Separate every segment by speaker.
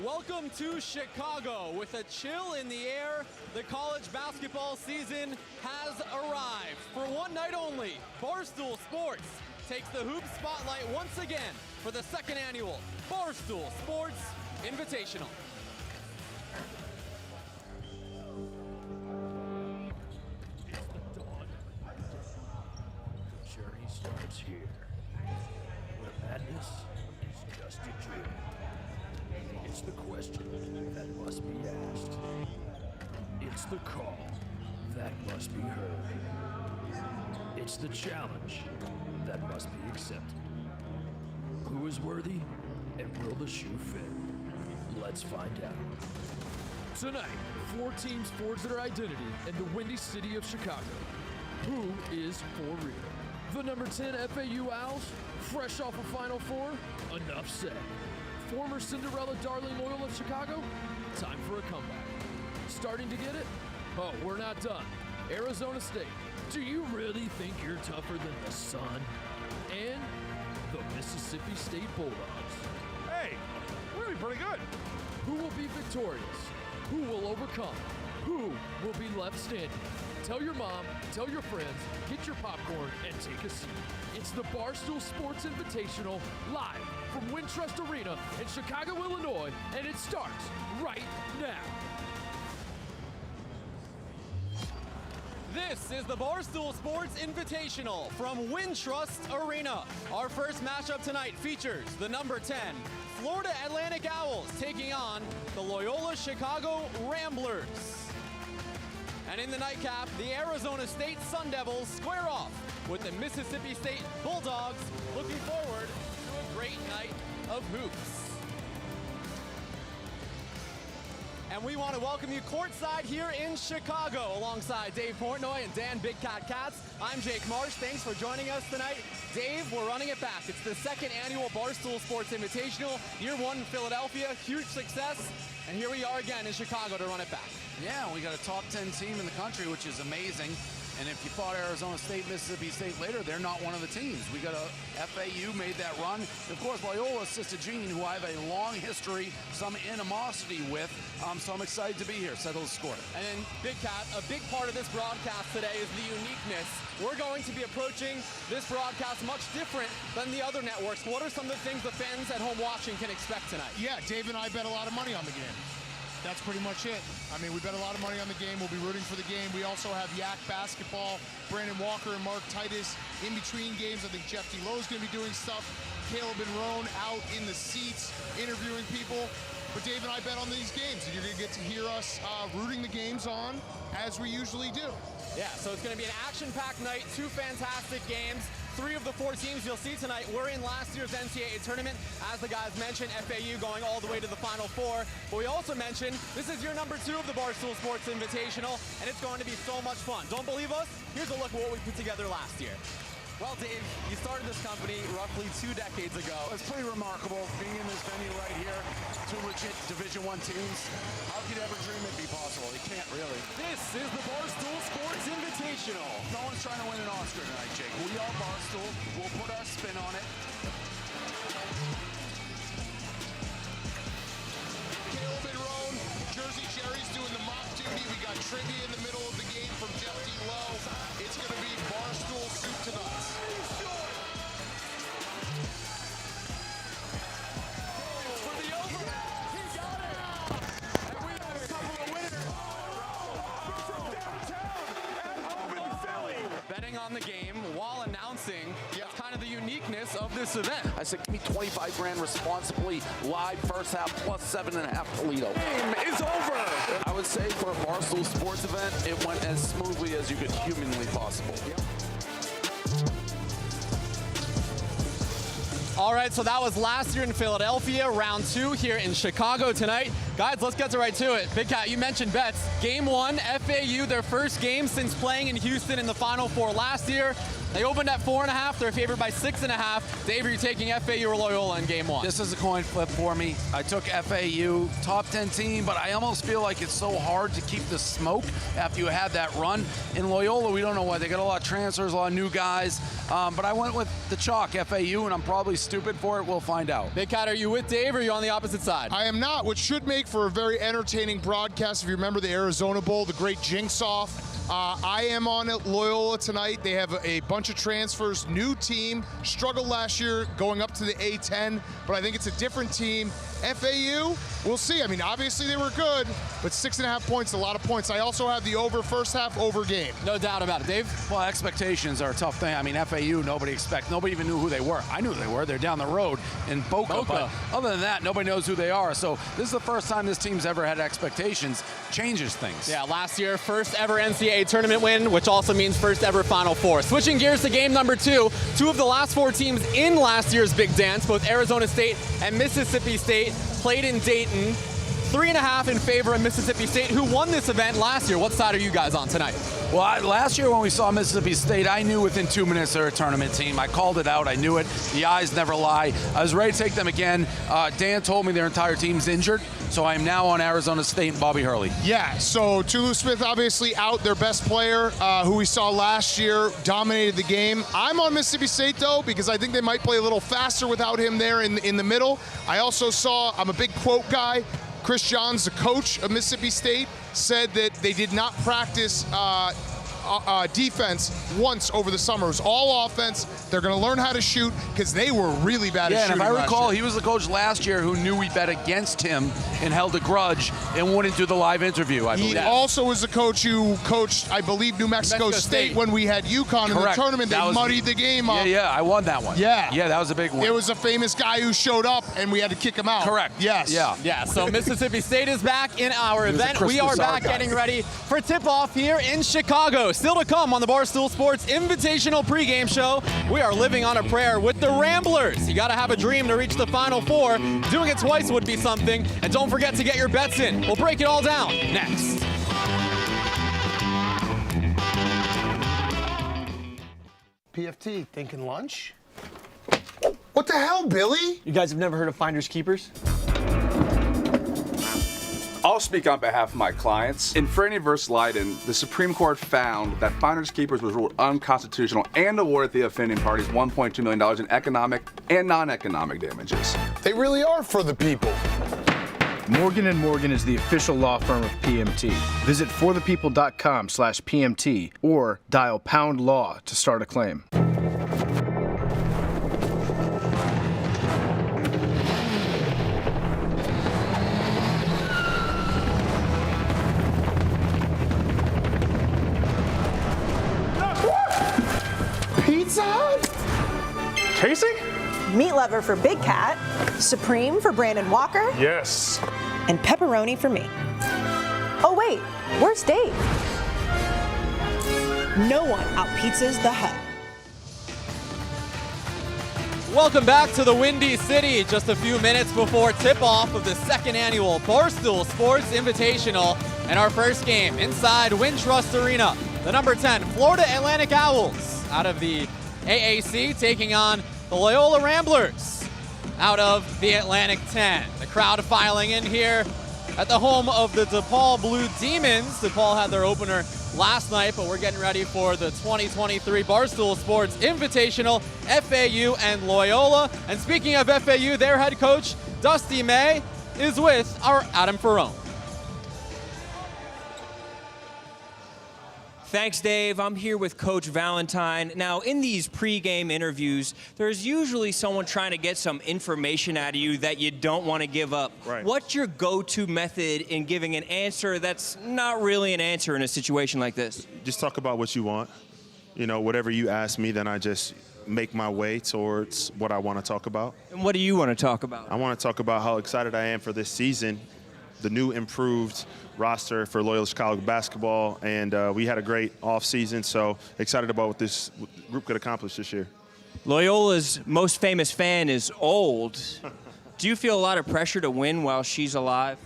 Speaker 1: Welcome to Chicago. With a chill in the air, the college basketball season has arrived. For one night only, Barstool Sports takes the hoop spotlight once again for the second annual Barstool Sports Invitational.
Speaker 2: The dawn. The journey starts here, where madness is just a dream. It's the question that must be asked. It's the call that must be heard. It's the challenge that must be accepted. Who is worthy, and will the shoe fit? Let's find out. Tonight, 4 teams forge their identity in the windy city of Chicago. Who is for real? The number 10 FAU Owls, fresh off a Final Four? Enough said. Former Cinderella darling Loyola Chicago? Time for a comeback. Starting to get it? Oh, we're not done. Arizona State, do you really think you're tougher than the sun? And the Mississippi State Bulldogs.
Speaker 3: Hey, we're really pretty good.
Speaker 2: Who will be victorious? Who will overcome? Who will be left standing? Tell your mom, tell your friends, get your popcorn, and take a seat. It's the Barstool Sports Invitational, live from Wintrust Arena in Chicago, Illinois, and it starts right now.
Speaker 1: This is the Barstool Sports Invitational from Wintrust Arena. Our first matchup tonight features the number 10 Florida Atlantic Owls taking on the Loyola Chicago Ramblers. And in the nightcap, the Arizona State Sun Devils square off with the Mississippi State Bulldogs. Looking forward to a great night of hoops. And we want to welcome you courtside here in Chicago alongside Dave Portnoy and Dan Big Cat Katz. I'm Jake Marsh. Thanks for joining us tonight. Dave, we're running it back. It's the second annual Barstool Sports Invitational. Year one in Philadelphia, huge success. And here we are again in Chicago to run it back.
Speaker 4: Yeah, we got a top 10 team in the country, which is amazing. And if you thought Arizona State, Mississippi State later, they're not one of the teams. We got a FAU made that run. And of course, Loyola Sister Jean, who I have a long history, some animosity with. So I'm excited to be here. Settle the score.
Speaker 1: And then, Big Cat, a big part of this broadcast today is the uniqueness. We're going to be approaching this broadcast much different than the other networks. What are some of the things the fans at home watching can expect tonight?
Speaker 3: Yeah, Dave and I bet a lot of money on the game. That's pretty much it. I mean, we bet a lot of money on the game. We'll be rooting for the game. We also have Yak Basketball, Brandon Walker and Mark Titus in between games. I think Jeff D. Lowe's going to be doing stuff. Caleb and Roan out in the seats interviewing people. But Dave and I bet on these games, and you're going to get to hear us rooting the games on as we usually do.
Speaker 1: Yeah, so it's going to be an action-packed night, 2 fantastic games. 3 of the 4 teams you'll see tonight were in last year's NCAA Tournament. As the guys mentioned, FAU going all the way to the Final Four. But we also mentioned this is year number 2 of the Barstool Sports Invitational, and it's going to be so much fun. Don't believe us? Here's a look at what we put together last year.
Speaker 4: Well, Dave, you started this company roughly 2 decades ago. It's pretty remarkable being in this venue right here. 2 legit Division I teams. How could you ever dream it'd be possible? You can't really.
Speaker 1: This is the Barstool Sports Invitational.
Speaker 4: No one's trying to win an Oscar tonight, Jake. We are Barstool. We'll put our spin on it.
Speaker 3: Caleb and Roan, Jersey Jerry's doing the mock duty. We got trivia in the middle of the game from Jeff D. Lowe. It's going to be Barstool soup to nuts.
Speaker 1: For the over. He got it. And we have a couple of winners.
Speaker 3: Downtown at home in Philly.
Speaker 1: Betting on the game while announcing kind of the uniqueness of this event.
Speaker 4: I said, give me 25 grand responsibly, live first half, plus 7.5 Toledo.
Speaker 3: Game is over.
Speaker 4: I would say for a Barstool Sports event, it went as smoothly as you could humanly possible.
Speaker 1: All right, so that was last year in Philadelphia, round 2 here in Chicago tonight. Guys, let's get right to it. Big Cat, you mentioned bets. Game 1, FAU, their first game since playing in Houston in the Final Four last year. They opened at 4.5. They're favored by 6.5. Dave, are you taking FAU or Loyola in Game 1?
Speaker 4: This is a coin flip for me. I took FAU, top 10 team, but I almost feel like it's so hard to keep the smoke after you had that run. In Loyola, we don't know why. They got a lot of transfers, a lot of new guys. But I went with the chalk, FAU, and I'm probably stupid for it. We'll find out.
Speaker 1: Big Cat, are you with Dave or are you on the opposite side?
Speaker 3: I am not, which should make for a very entertaining broadcast. If you remember the Arizona Bowl, the great jinx-off. I am on Loyola tonight. They have a bunch of transfers, new team, struggled last year going up to the A10, but I think it's a different team. FAU, we'll see. I mean, obviously they were good, but 6.5 points, a lot of points. I also have the over first half, over game.
Speaker 1: No doubt about it. Dave?
Speaker 4: Well, expectations are a tough thing. I mean, FAU, nobody even knew who they were. I knew who they were. They're down the road in Boca. But other than that, nobody knows who they are. So this is the first time this team's ever had expectations. Changes things.
Speaker 1: Yeah, last year, first ever NCAA tournament win, which also means first ever Final Four. Switching gears to game number 2, 2 of the last 4 teams in last year's big dance, both Arizona State and Mississippi State, played in Dayton. 3.5 in favor of Mississippi State, who won this event last year. What side are you guys on tonight?
Speaker 4: Well, last year when we saw Mississippi State, I knew within 2 minutes they're a tournament team. I called it out. I knew it. The eyes never lie. I was ready to take them again. Dan told me their entire team's injured, so I am now on Arizona State and Bobby Hurley.
Speaker 3: Yeah, so Tulu Smith obviously out, their best player, who we saw last year, dominated the game. I'm on Mississippi State, though, because I think they might play a little faster without him there in the middle. I also saw, I'm a big quote guy, Chris Johns, the coach of Mississippi State, said that they did not practice defense once over the summer. It was all offense. They're going to learn how to shoot because they were really bad at shooting.
Speaker 4: Yeah, and if I recall, he was the coach last year who knew we bet against him and held a grudge and wouldn't do the live interview, I believe.
Speaker 3: He also was the coach who coached, I believe, New Mexico State when we had UConn in the tournament. They muddied the game up.
Speaker 4: Yeah, I won that one.
Speaker 3: Yeah.
Speaker 4: Yeah, that was a big one.
Speaker 3: It was a famous guy who showed up, and we had to kick him out.
Speaker 4: Correct.
Speaker 3: Yes.
Speaker 1: Yeah, so Mississippi State is back in our event. We are back getting ready for tip-off here in Chicago. Still to come on the Barstool Sports Invitational pregame show. We are living on a prayer with the Ramblers. You got to have a dream to reach the Final Four. Doing it twice would be something. And don't forget to get your bets in. We'll break it all down next.
Speaker 5: PFT, thinking lunch? What the hell, Billy?
Speaker 6: You guys have never heard of finders keepers?
Speaker 7: I'll speak on behalf of my clients. In Franny v. Leiden, the Supreme Court found that finders keepers was ruled unconstitutional and awarded the offending parties $1.2 million in economic and non-economic damages.
Speaker 5: They really are for the people.
Speaker 8: Morgan & Morgan is the official law firm of PMT. Visit forthepeople.com/PMT or dial #law to start a claim.
Speaker 5: Pizza Hut?
Speaker 9: Casey?
Speaker 10: Meat Lover for Big Cat, Supreme for Brandon Walker,
Speaker 9: Yes.
Speaker 10: and Pepperoni for me. Oh wait, where's Dave? No one out-pizzas the Hut.
Speaker 1: Welcome back to the Windy City. Just a few minutes before tip-off of the second annual Barstool Sports Invitational. And our first game inside Wintrust Arena. The number 10 Florida Atlantic Owls out of the AAC taking on the Loyola Ramblers out of the Atlantic 10. The crowd filing in here at the home of the DePaul Blue Demons. DePaul had their opener last night, but we're getting ready for the 2023 Barstool Sports Invitational, FAU and Loyola. And speaking of FAU, their head coach, Dusty May, is with our Adam Ferrone.
Speaker 6: Thanks, Dave. I'm here with Coach Valentine. Now, in these pregame interviews, there's usually someone trying to get some information out of you that you don't want to give up.
Speaker 9: Right.
Speaker 6: What's your go-to method in giving an answer that's not really an answer in a situation like this?
Speaker 9: Just talk about what you want. You know, whatever you ask me, then I just make my way towards what I want to talk about.
Speaker 6: And what do you want to talk about?
Speaker 9: I want to talk about how excited I am for this season, the new improved roster for Loyola Chicago basketball, and we had a great offseason, so excited about what this group could accomplish this year.
Speaker 6: Loyola's most famous fan is old. Do you feel a lot of pressure to win while she's alive?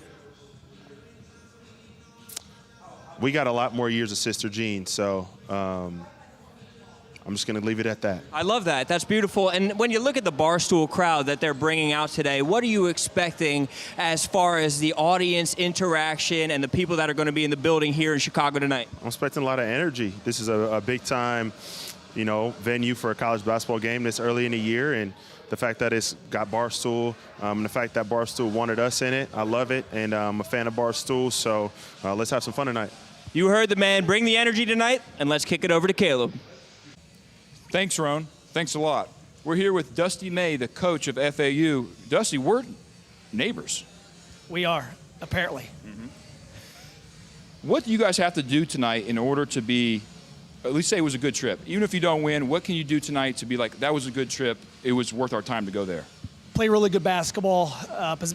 Speaker 9: we got a lot more years of Sister Jean, so I'm just going to leave it at that.
Speaker 6: I love that. That's beautiful. And when you look at the Barstool crowd that they're bringing out today, what are you expecting as far as the audience interaction and the people that are going to be in the building here in Chicago tonight?
Speaker 9: I'm expecting a lot of energy. This is a big-time, venue for a college basketball game this early in the year, and the fact that it's got Barstool, and the fact that Barstool wanted us in it, I love it, and I'm a fan of Barstool, so let's have some fun tonight.
Speaker 6: You heard the man. Bring the energy tonight, and let's kick it over to Caleb.
Speaker 11: Thanks, Ron. Thanks a lot. We're here with Dusty May, the coach of FAU. Dusty, we're neighbors.
Speaker 12: We are, apparently.
Speaker 11: Mm-hmm. What do you guys have to do tonight in order to be, at least say it was a good trip? Even if you don't win, what can you do tonight to be like, that was a good trip, it was worth our time to go there?
Speaker 12: Play really good basketball,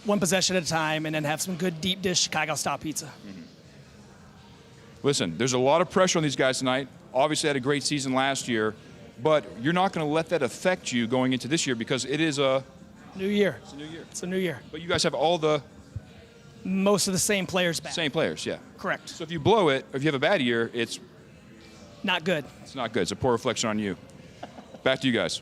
Speaker 12: one possession at a time, and then have some good deep dish Chicago-style pizza.
Speaker 11: Mm-hmm. Listen, there's a lot of pressure on these guys tonight. Obviously had a great season last year. But you're not going to let that affect you going into this year because it is a
Speaker 12: new year.
Speaker 11: It's a new year.
Speaker 12: It's a new year.
Speaker 11: But you guys have
Speaker 12: most of the same players back.
Speaker 11: Same players, yeah.
Speaker 12: Correct.
Speaker 11: So if you blow it, or if you have a bad year, it's
Speaker 12: not good.
Speaker 11: It's not good. It's a poor reflection on you. Back to you guys.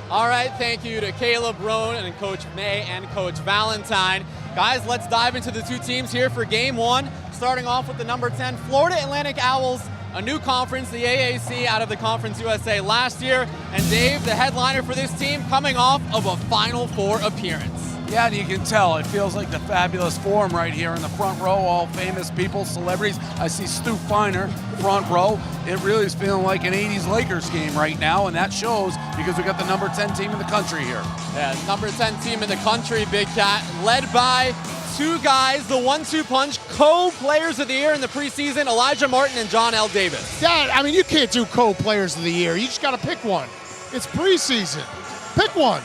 Speaker 1: All right, thank you to Caleb Rohn and Coach May and Coach Valentine. Guys, let's dive into the two teams here for game one. Starting off with the number 10 Florida Atlantic Owls. A new conference, the AAC, out of the Conference USA last year. And Dave, the headliner for this team, coming off of a Final Four appearance.
Speaker 4: Yeah, and you can tell it feels like the fabulous forum right here in the front row, all famous people, celebrities. I see Stu Feiner, front row. It really is feeling like an 80s Lakers game right now, and that shows because we got the number 10 team in the country here.
Speaker 1: Yeah, number 10 team in the country, Big Cat, led by two guys, the 1-2 punch, co-players of the year in the preseason, Elijah Martin and John L. Davis.
Speaker 5: Dad, I mean, you can't do co-players of the year. You just got to pick one. It's preseason. Pick one.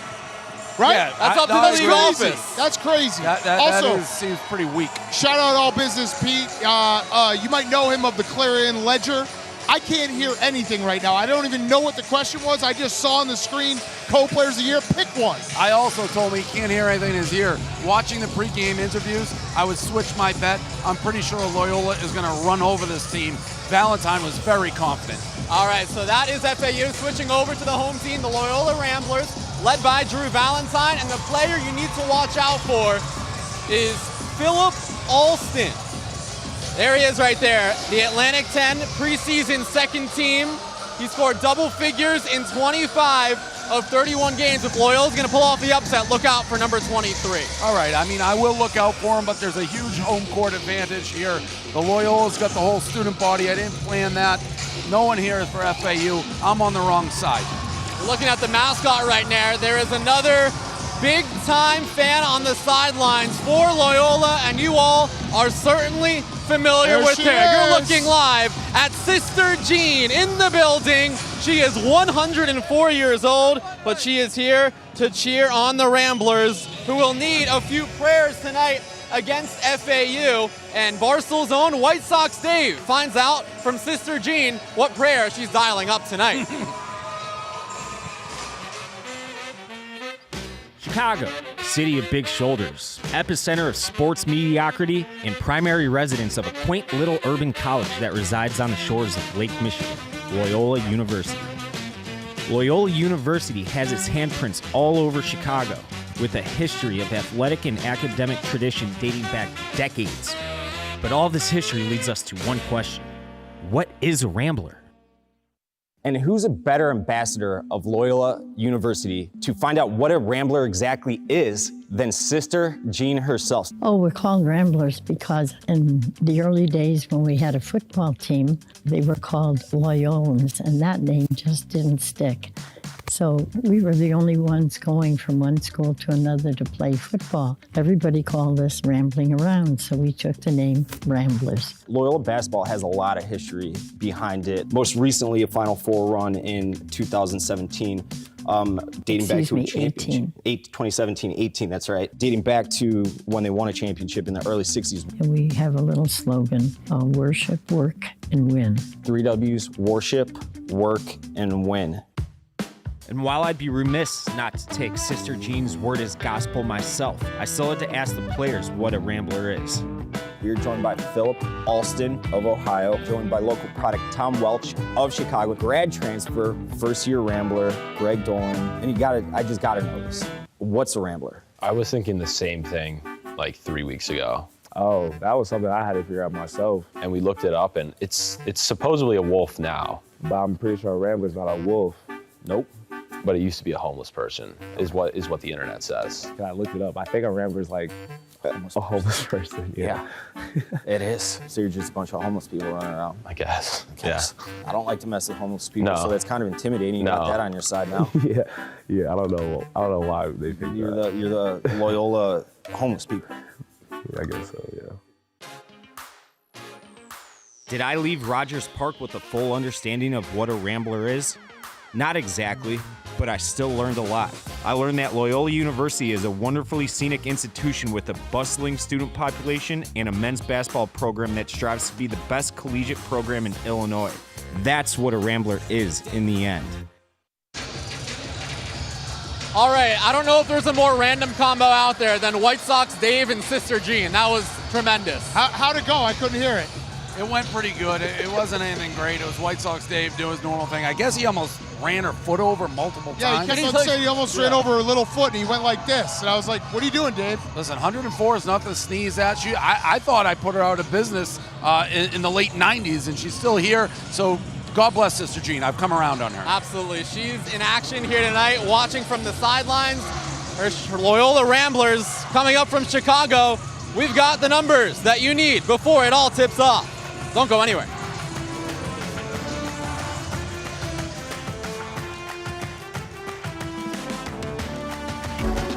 Speaker 5: Right?
Speaker 4: Yeah,
Speaker 1: that's up to the league office.
Speaker 5: That's crazy.
Speaker 4: That seems pretty weak.
Speaker 5: Shout out All Business Pete. You might know him of the Clarion Ledger. I can't hear anything right now. I don't even know what the question was. I just saw on the screen, co-players of the year, pick one.
Speaker 4: I also told me he can't hear anything in his ear. Watching the pregame interviews, I would switch my bet. I'm pretty sure Loyola is going to run over this team. Valentine was very confident.
Speaker 1: All right, so that is FAU. Switching over to the home team, the Loyola Ramblers, led by Drew Valentine. And the player you need to watch out for is Philip Alston. There he is right there, the Atlantic 10 preseason second team. He scored double figures in 25 of 31 games. If Loyola's going to pull off the upset, look out for number 23.
Speaker 4: All right, I mean, I will look out for him, but there's a huge home court advantage here. The Loyola's got the whole student body. I didn't plan that. No one here is for FAU. I'm on the wrong side.
Speaker 1: Looking at the mascot right now, there is another big-time fan on the sidelines for Loyola, and you all are certainly familiar with her. You're looking live at Sister Jean in the building. She is 104 years old, but she is here to cheer on the Ramblers, who will need a few prayers tonight against FAU. And Barstool's own White Sox Dave finds out from Sister Jean what prayer she's dialing up tonight.
Speaker 13: Chicago, city of big shoulders, epicenter of sports mediocrity, and primary residence of a quaint little urban college that resides on the shores of Lake Michigan, Loyola University. Loyola University has its handprints all over Chicago, with a history of athletic and academic tradition dating back decades. But all this history leads us to one question. What is a Rambler?
Speaker 14: And who's a better ambassador of Loyola University to find out what a Rambler exactly is than Sister Jean herself?
Speaker 15: Oh, we're called Ramblers because in the early days when we had a football team, they were called Loyolans, and that name just didn't stick. So we were the only ones going from one school to another to play football. Everybody called us rambling around, so we took the name Ramblers.
Speaker 14: Loyola basketball has a lot of history behind it. Most recently, a Final Four run in 2017, dating back to a championship. 2017-18, that's right. Dating back to when they won a championship in the early 60s.
Speaker 15: And we have a little slogan, worship, work, and win.
Speaker 14: 3 W's, worship, work, and win.
Speaker 13: And while I'd be remiss not to take Sister Jean's word as gospel myself, I still had to ask the players what a Rambler is.
Speaker 14: We are joined by Philip Alston of Ohio, joined by local product Tom Welch of Chicago, grad transfer, first-year Rambler, Greg Dolan. And I just gotta know this. What's a Rambler?
Speaker 16: I was thinking the same thing like 3 weeks ago.
Speaker 17: Oh, that was something I had to figure out myself.
Speaker 16: And we looked it up, and it's supposedly a wolf now.
Speaker 17: But I'm pretty sure a Rambler's not a wolf.
Speaker 16: Nope. But it used to be a homeless person, is what the internet says.
Speaker 17: I looked it up. I think a Rambler's like a homeless person.
Speaker 14: Yeah. It is. So you're just a bunch of homeless people running around.
Speaker 16: I guess. Yeah.
Speaker 14: I don't like to mess with homeless people,
Speaker 16: No.
Speaker 14: so that's kind of intimidating. You
Speaker 16: No.
Speaker 14: got that on your side now.
Speaker 17: Yeah. I don't know why they think
Speaker 14: You're
Speaker 17: that.
Speaker 14: the Loyola homeless people.
Speaker 17: I guess so. Yeah.
Speaker 13: Did I leave Rogers Park with a full understanding of what a Rambler is? Not exactly, but I still learned a lot. I learned that Loyola University is a wonderfully scenic institution with a bustling student population and a men's basketball program that strives to be the best collegiate program in Illinois. That's what a Rambler is in the end.
Speaker 1: All right, I don't know if there's a more random combo out there than White Sox Dave and Sister Jean. That was tremendous.
Speaker 5: How'd it go? I couldn't hear it.
Speaker 4: It went pretty good. It wasn't anything great. It was White Sox Dave doing his normal thing. I guess he almost ran her foot over multiple
Speaker 5: Yeah,
Speaker 4: times.
Speaker 5: he kept on saying he almost ran over her little foot, and he went like this. And I was like, what are you doing, Dave?
Speaker 4: Listen, 104 is nothing to sneeze at. I thought I put her out of business in the late 90s, and she's still here. So God bless Sister Jean. I've come around on her.
Speaker 1: Absolutely. She's in action here tonight, watching from the sidelines. Her Loyola Ramblers coming up from Chicago. We've got the numbers that you need before it all tips off. Don't go anywhere.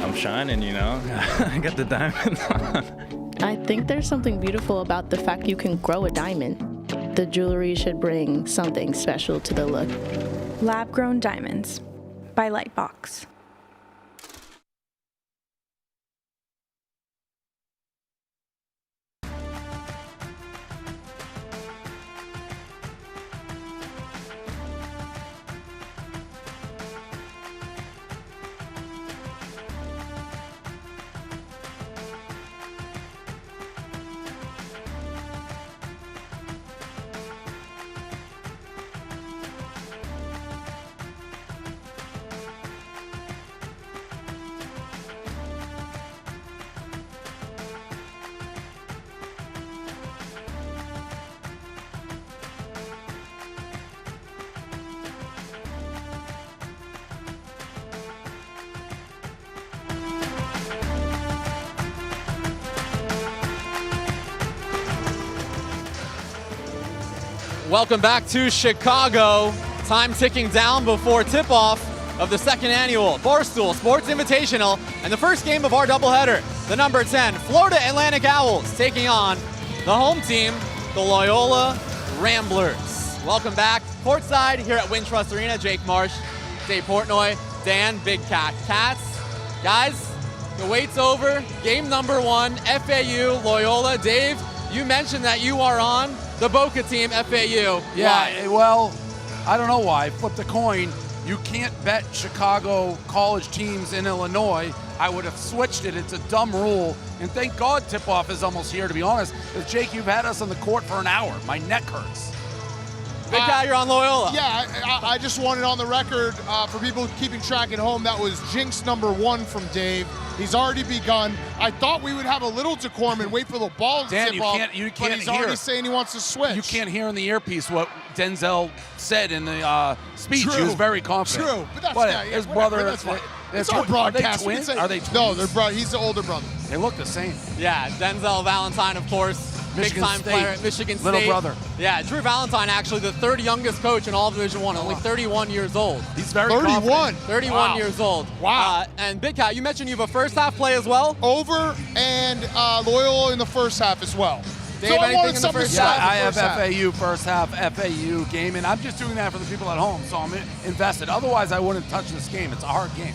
Speaker 18: I'm shining, you know. I got the diamonds on.
Speaker 19: I think there's something beautiful about the fact you can grow a diamond. The jewelry should bring something special to the look.
Speaker 20: Lab-grown diamonds by Lightbox.
Speaker 1: Welcome back to Chicago. Time ticking down before tip-off of the second annual Barstool Sports Invitational and the first game of our doubleheader. The number 10 Florida Atlantic Owls taking on the home team, the Loyola Ramblers. Welcome back courtside here at Wintrust Arena. Jake Marsh, Dave Portnoy, Dan, Big Cat Cats. Guys, the wait's over. Game number 1, FAU Loyola. Dave, you mentioned that you are on the Boca team, FAU.
Speaker 4: Yeah, well, I don't know why. Flip the coin. You can't bet Chicago college teams in Illinois. I would have switched it. It's a dumb rule. And thank God tip-off is almost here, to be honest. Because, Jake, you've had us on the court for an hour. My neck hurts.
Speaker 1: Big Cat, you're on Loyola.
Speaker 5: Yeah, I just wanted on the record for people keeping track at home, that was jinx number 1 from Dave. He's already begun. I thought we would have a little decorum and wait for the ball to
Speaker 4: Dan,
Speaker 5: tip off,
Speaker 4: you
Speaker 5: but
Speaker 4: can't
Speaker 5: he's
Speaker 4: hear.
Speaker 5: already saying he wants to switch.
Speaker 4: You can't hear in the earpiece what Denzel said in the speech.
Speaker 5: True.
Speaker 4: He was very confident.
Speaker 5: True, but that's
Speaker 4: But his brother.
Speaker 5: That's fine.
Speaker 4: They're
Speaker 5: It's our broadcast.
Speaker 4: Are they twins?
Speaker 5: We can say-
Speaker 4: Are they twins?
Speaker 5: No, they're he's the older brother.
Speaker 4: They look the same.
Speaker 1: Yeah, Denzel Valentine, of course,
Speaker 4: Michigan
Speaker 1: big-time
Speaker 4: State.
Speaker 1: player at Michigan State.
Speaker 4: Little brother.
Speaker 1: Yeah, Drew Valentine, actually the third youngest coach in all of Division I, only 31 years old.
Speaker 4: He's very
Speaker 5: 31.
Speaker 4: confident.
Speaker 1: 31
Speaker 5: Wow.
Speaker 1: years old.
Speaker 5: Wow.
Speaker 1: And Big Cat, you mentioned you have a first half play as well?
Speaker 5: Over and Loyola in the first half as well.
Speaker 1: Dave,
Speaker 5: So I
Speaker 1: anything
Speaker 5: wanted
Speaker 1: in the
Speaker 5: something
Speaker 1: first
Speaker 5: to
Speaker 1: half?
Speaker 5: start
Speaker 4: Yeah, I
Speaker 5: the
Speaker 4: have
Speaker 5: first half.
Speaker 4: FAU first half, FAU game, and I'm just doing that for the people at home, so I'm invested. Otherwise, I wouldn't touch this game. It's a hard game.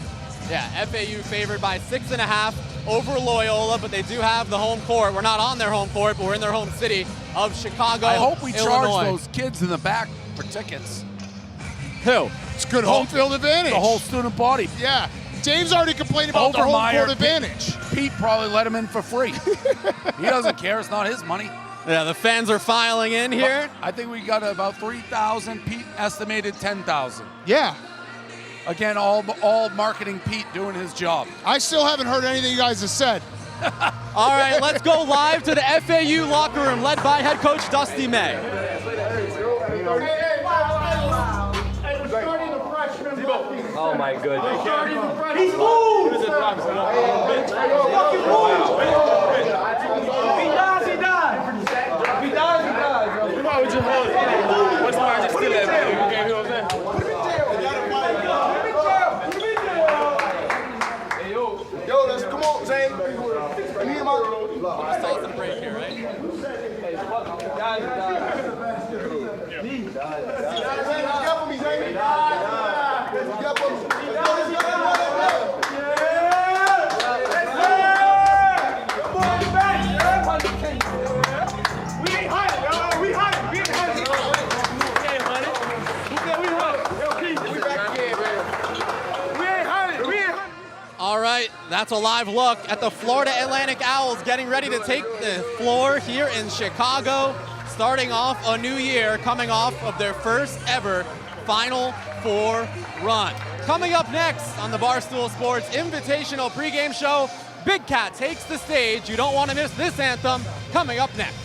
Speaker 1: Yeah, FAU favored by 6.5 over Loyola, but they do have the home court. We're not on their home court, but we're in their home city of Chicago,
Speaker 4: I hope we
Speaker 1: Illinois.
Speaker 4: charge those kids in the back for tickets.
Speaker 1: Who?
Speaker 5: It's good home field advantage.
Speaker 4: The whole student body.
Speaker 5: Yeah. Dave's already complaining about the home court advantage.
Speaker 4: Pete probably let him in for free. He doesn't care. It's not his money.
Speaker 1: Yeah, the fans are filing in here.
Speaker 4: I think we got about 3,000. Pete estimated 10,000.
Speaker 5: Yeah.
Speaker 4: Again, all marketing Pete doing his job.
Speaker 5: I still haven't heard anything you guys have said.
Speaker 1: All right, let's go live to the FAU locker room led by head coach Dusty May.
Speaker 17: Oh my goodness.
Speaker 1: He's moved!
Speaker 17: He dies, he dies. He dies, he dies. Come on, we just hold it. What's my just still at? Okay, you know what I'm saying?
Speaker 5: Yo, let's come on, Zane. Me and Mark.
Speaker 1: Let's start the break here, right? All right, that's a live look at the Florida Atlantic Owls getting ready to take the floor here in Chicago, starting off a new year, coming off of their first ever Final Four run. Coming up next on the Barstool Sports Invitational pregame show, Big Cat takes the stage. You don't want to miss this anthem coming up next.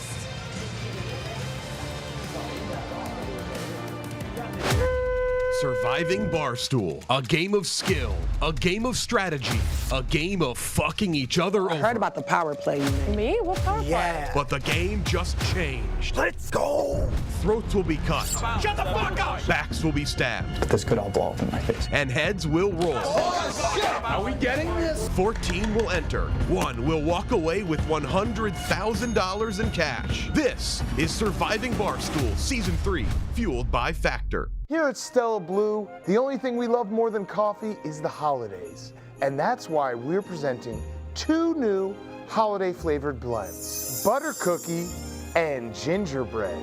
Speaker 21: Surviving Barstool, a game of skill, a game of strategy, a game of fucking each other over.
Speaker 22: I heard about the power play you made.
Speaker 20: Me? What power play?
Speaker 22: Yeah.
Speaker 21: But the game just changed.
Speaker 22: Let's go.
Speaker 21: Throats will be cut.
Speaker 22: Shut the fuck up.
Speaker 21: Backs will be stabbed.
Speaker 17: This could all blow up in my face.
Speaker 21: And heads will roll.
Speaker 22: Are we getting this?
Speaker 21: 14 will enter. 1 will walk away with $100,000 in cash. This is Surviving Barstool Season 3, fueled by Factor.
Speaker 23: Here at Stella Blue, the only thing we love more than coffee is the holidays. And that's why we're presenting 2 new holiday-flavored blends, Butter Cookie and Gingerbread.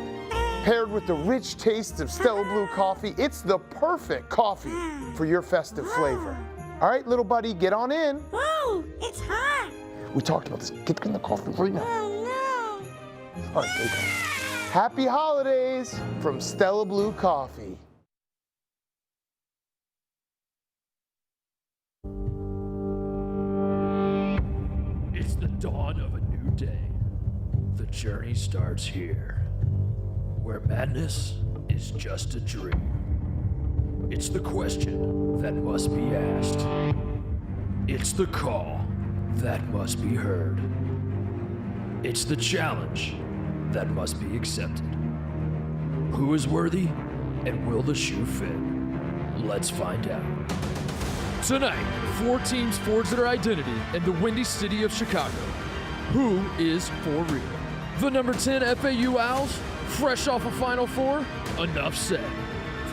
Speaker 23: Paired with the rich taste of Stella Blue coffee, it's the perfect coffee for your festive flavor. All right, little buddy, get on in.
Speaker 24: Whoa, it's hot.
Speaker 23: We talked about this. Get in the coffee right now.
Speaker 24: Oh, no.
Speaker 23: All right, there you go. Happy holidays from Stella Blue Coffee.
Speaker 2: It's the dawn of a new day. The journey starts here, where madness is just a dream. It's the question that must be asked. It's the call that must be heard. It's the challenge that must be accepted. Who is worthy, and will the shoe fit? Let's find out.
Speaker 25: Tonight, 4 teams forge their identity in the windy city of Chicago. Who is for real? The number 10 FAU Owls, fresh off a Final Four? Enough said.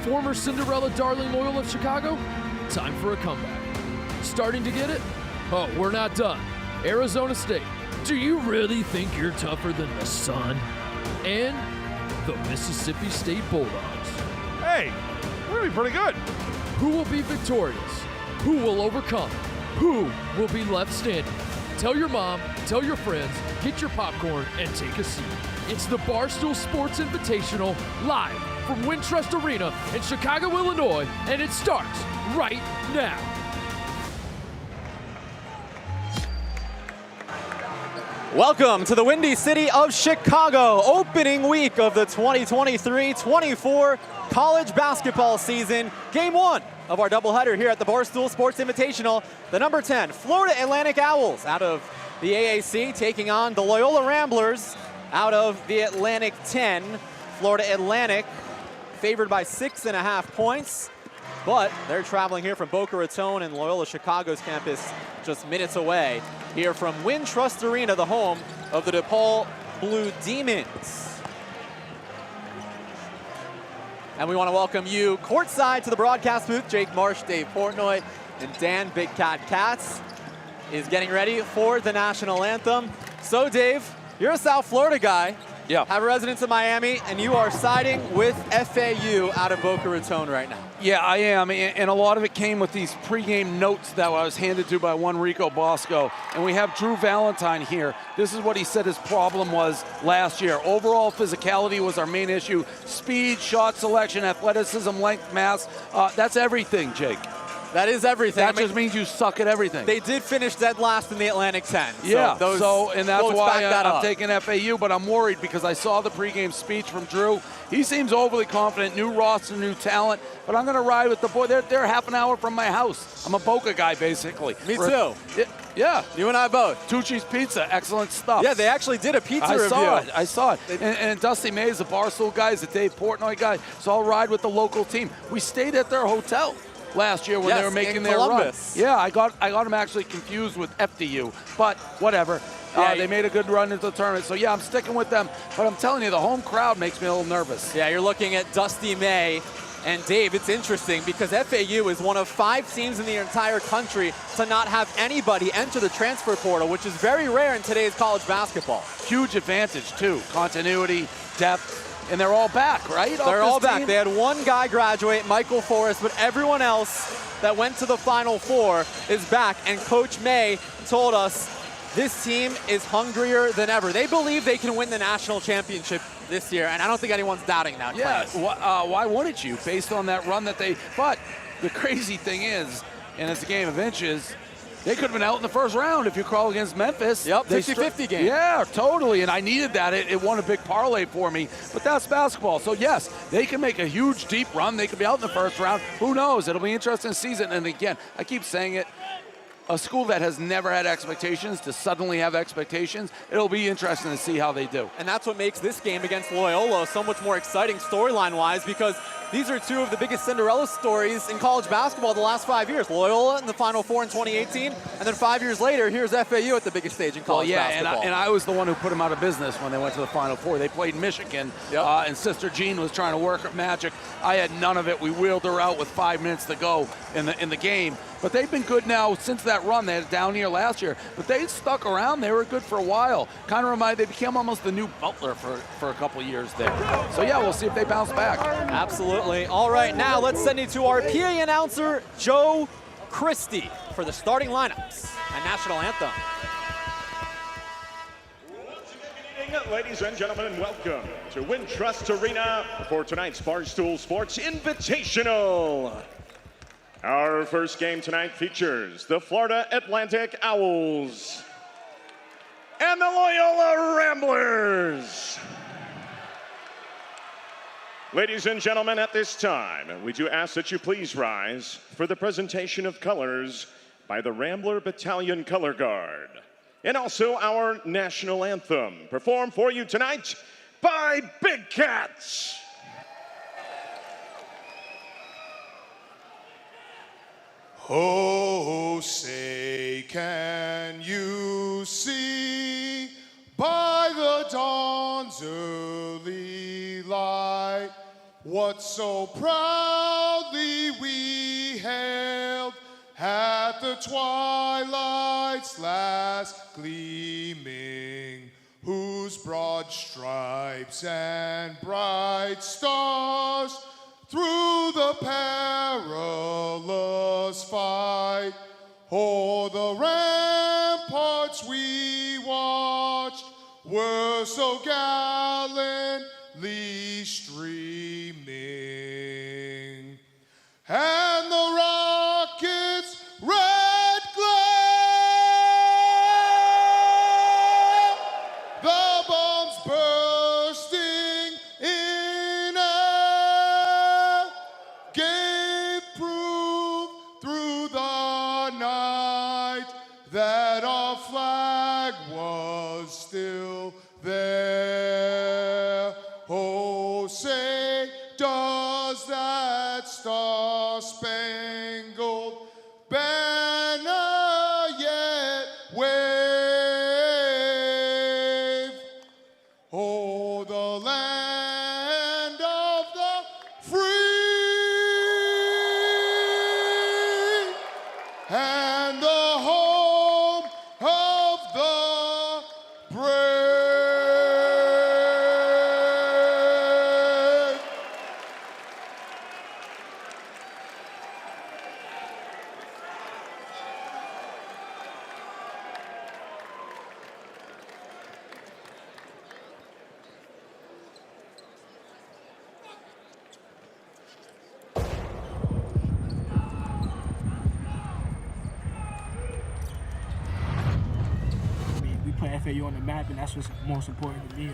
Speaker 25: Former Cinderella darling Loyola Chicago? Time for a comeback. Starting to get it? Oh, we're not done. Arizona State, do you really think you're tougher than the Sun? And the Mississippi State Bulldogs.
Speaker 21: Hey, we're gonna be pretty good.
Speaker 25: Who will be victorious? Who will overcome? Who will be left standing? Tell your mom, tell your friends, get your popcorn, and take a seat. It's the Barstool Sports Invitational, live from Wintrust Arena in Chicago, Illinois, and it starts right now.
Speaker 1: Welcome to the Windy City of Chicago, opening week of the 2023-24 college basketball season. Game 1 of our doubleheader here at the Barstool Sports Invitational. The number 10 Florida Atlantic Owls out of the AAC taking on the Loyola Ramblers out of the Atlantic 10. Florida Atlantic favored by 6.5 points, but they're traveling here from Boca Raton and Loyola Chicago's campus just minutes away. Here from Wintrust Arena, the home of the DePaul Blue Demons. And we want to welcome you courtside to the broadcast booth. Jake Marsh, Dave Portnoy, and Dan Big Cat Katz is getting ready for the national anthem. So Dave, you're a South Florida guy. have a residence in Miami, and you are siding with FAU out of Boca Raton right now.
Speaker 3: Yeah, I am, and a lot of it came with these pregame notes that I was handed to by one Rico Bosco. And we have Drew Valentine here. This is what he said his problem was last year. Overall physicality was our main issue. Speed, shot selection, athleticism, length, mass. That's everything, Jake.
Speaker 1: That is everything.
Speaker 3: That just means you suck at everything.
Speaker 1: They did finish dead last in the Atlantic 10.
Speaker 3: Yeah, and that's why I'm
Speaker 1: up.
Speaker 3: taking FAU, but I'm worried because I saw the pregame speech from Drew. He seems overly confident, new roster, new talent, but I'm going to ride with the boy. They're half an hour from my house. I'm a Boca guy, basically.
Speaker 1: Me too.
Speaker 3: Yeah.
Speaker 1: You and I both.
Speaker 3: Tucci's Pizza, excellent stuff.
Speaker 1: Yeah, they actually did a pizza review.
Speaker 3: I saw it. And Dusty Mays, the Barstool guys, the Dave Portnoy guy, so I'll ride with the local team. We stayed at their hotel last year when they were making their run. Yeah, I got them actually confused with FDU, but whatever. They made a good run into the tournament. So, yeah, I'm sticking with them. But I'm telling you, the home crowd makes me a little nervous.
Speaker 1: Yeah, you're looking at Dusty May. And, Dave, it's interesting because FAU is one of 5 teams in the entire country to not have anybody enter the transfer portal, which is very rare in today's college basketball.
Speaker 3: Huge advantage, too. Continuity, depth. And they're all back, right?
Speaker 1: They're all back. They had one guy graduate, Michael Forrest, but everyone else that went to the Final Four is back. And Coach May told us this team is hungrier than ever. They believe they can win the national championship this year, and I don't think anyone's doubting that.
Speaker 3: Yeah, why wouldn't you, based on that run that they – but the crazy thing is, and it's a game of inches, they could have been out in the first round if you call against Memphis.
Speaker 1: Yep, 50-50 game.
Speaker 3: Yeah, totally, and I needed that. It won a big parlay for me, but that's basketball. So, yes, they can make a huge, deep run. They could be out in the first round. Who knows? It'll be an interesting season. And, again, I keep saying it, a school that has never had expectations to suddenly have expectations, it'll be interesting to see how they do.
Speaker 1: And that's what makes this game against Loyola so much more exciting storyline-wise, because these are 2 of the biggest Cinderella stories in college basketball the last 5 years. Loyola in the Final Four in 2018, and then 5 years later, here's FAU at the biggest stage in college basketball.
Speaker 3: And I was the one who put them out of business when they went to the Final Four. They played Michigan, and Sister Jean was trying to work her magic. I had none of it. We wheeled her out with 5 minutes to go in the game. But they've been good now since that run. They had a down year last year, but they stuck around. They were good for a while. Kind of remind they became almost the new Butler for a couple years there. So, yeah, we'll see if they bounce back.
Speaker 1: Absolutely. All right, now let's send you to our PA announcer, Joe Christie, for the starting lineups and national anthem.
Speaker 7: Ladies and gentlemen, welcome to Wintrust Arena for tonight's Barstool Sports Invitational. Our first game tonight features the Florida Atlantic Owls and the Loyola Ramblers. Ladies and gentlemen, at this time, we do ask that you please rise for the presentation of colors by the Rambler Battalion Color Guard. And also our national anthem, performed for you tonight by Big Cats.
Speaker 5: Oh, say, can you see by the dawn's early light what so proudly we hailed at the twilight's last gleaming, whose broad stripes and bright stars through the perilous fight o'er the ramparts we watched were so gallantly streaming, and the rocket's red glare, the bombs bursting in air, gave proof through the night that our flag was still there. Oh, say, does that star-spangled banner yet wave? Oh, the land of the free and the home of the brave.
Speaker 6: FAU on the map, and that's what's most important to me.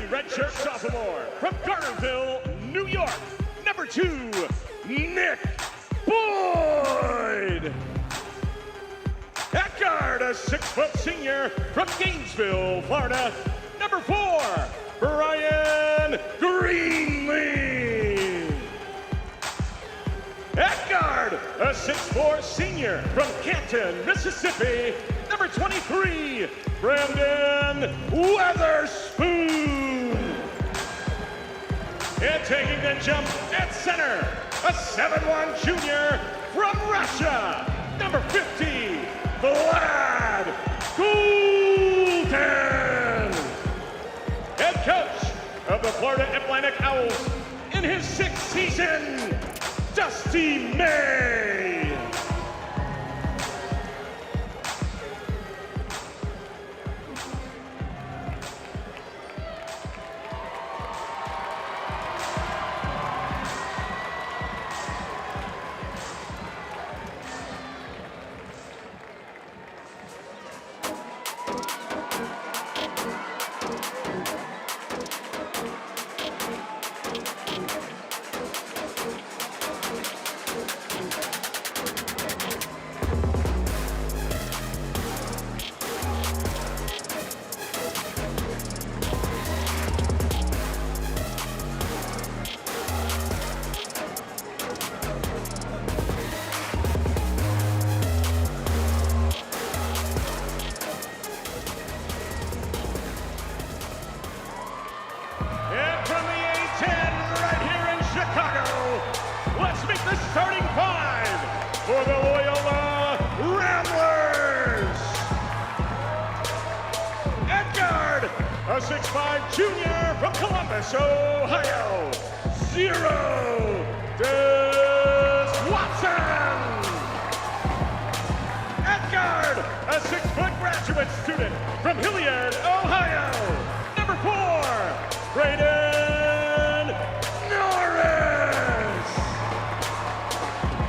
Speaker 7: Redshirt sophomore from Garnerville, New York, number 2, Nick Boyd. At guard, a 6-foot senior from Gainesville, Florida, number 4, Brian Greenlee. At guard, a 6'4 senior from Canton, Mississippi, number 23, Brandon Weatherspoon. And taking the jump at center, a 7'1 junior from Russia, number 50, Vlad Gulden. Head coach of the Florida Atlantic Owls in his 6th season, Dusty May. For the Loyola Ramblers. At guard, a 6'5 junior from Columbus, Ohio, 0 Des Watson. At guard, a 6-foot graduate student from Hilliard, Ohio, number 4, Braden Norris.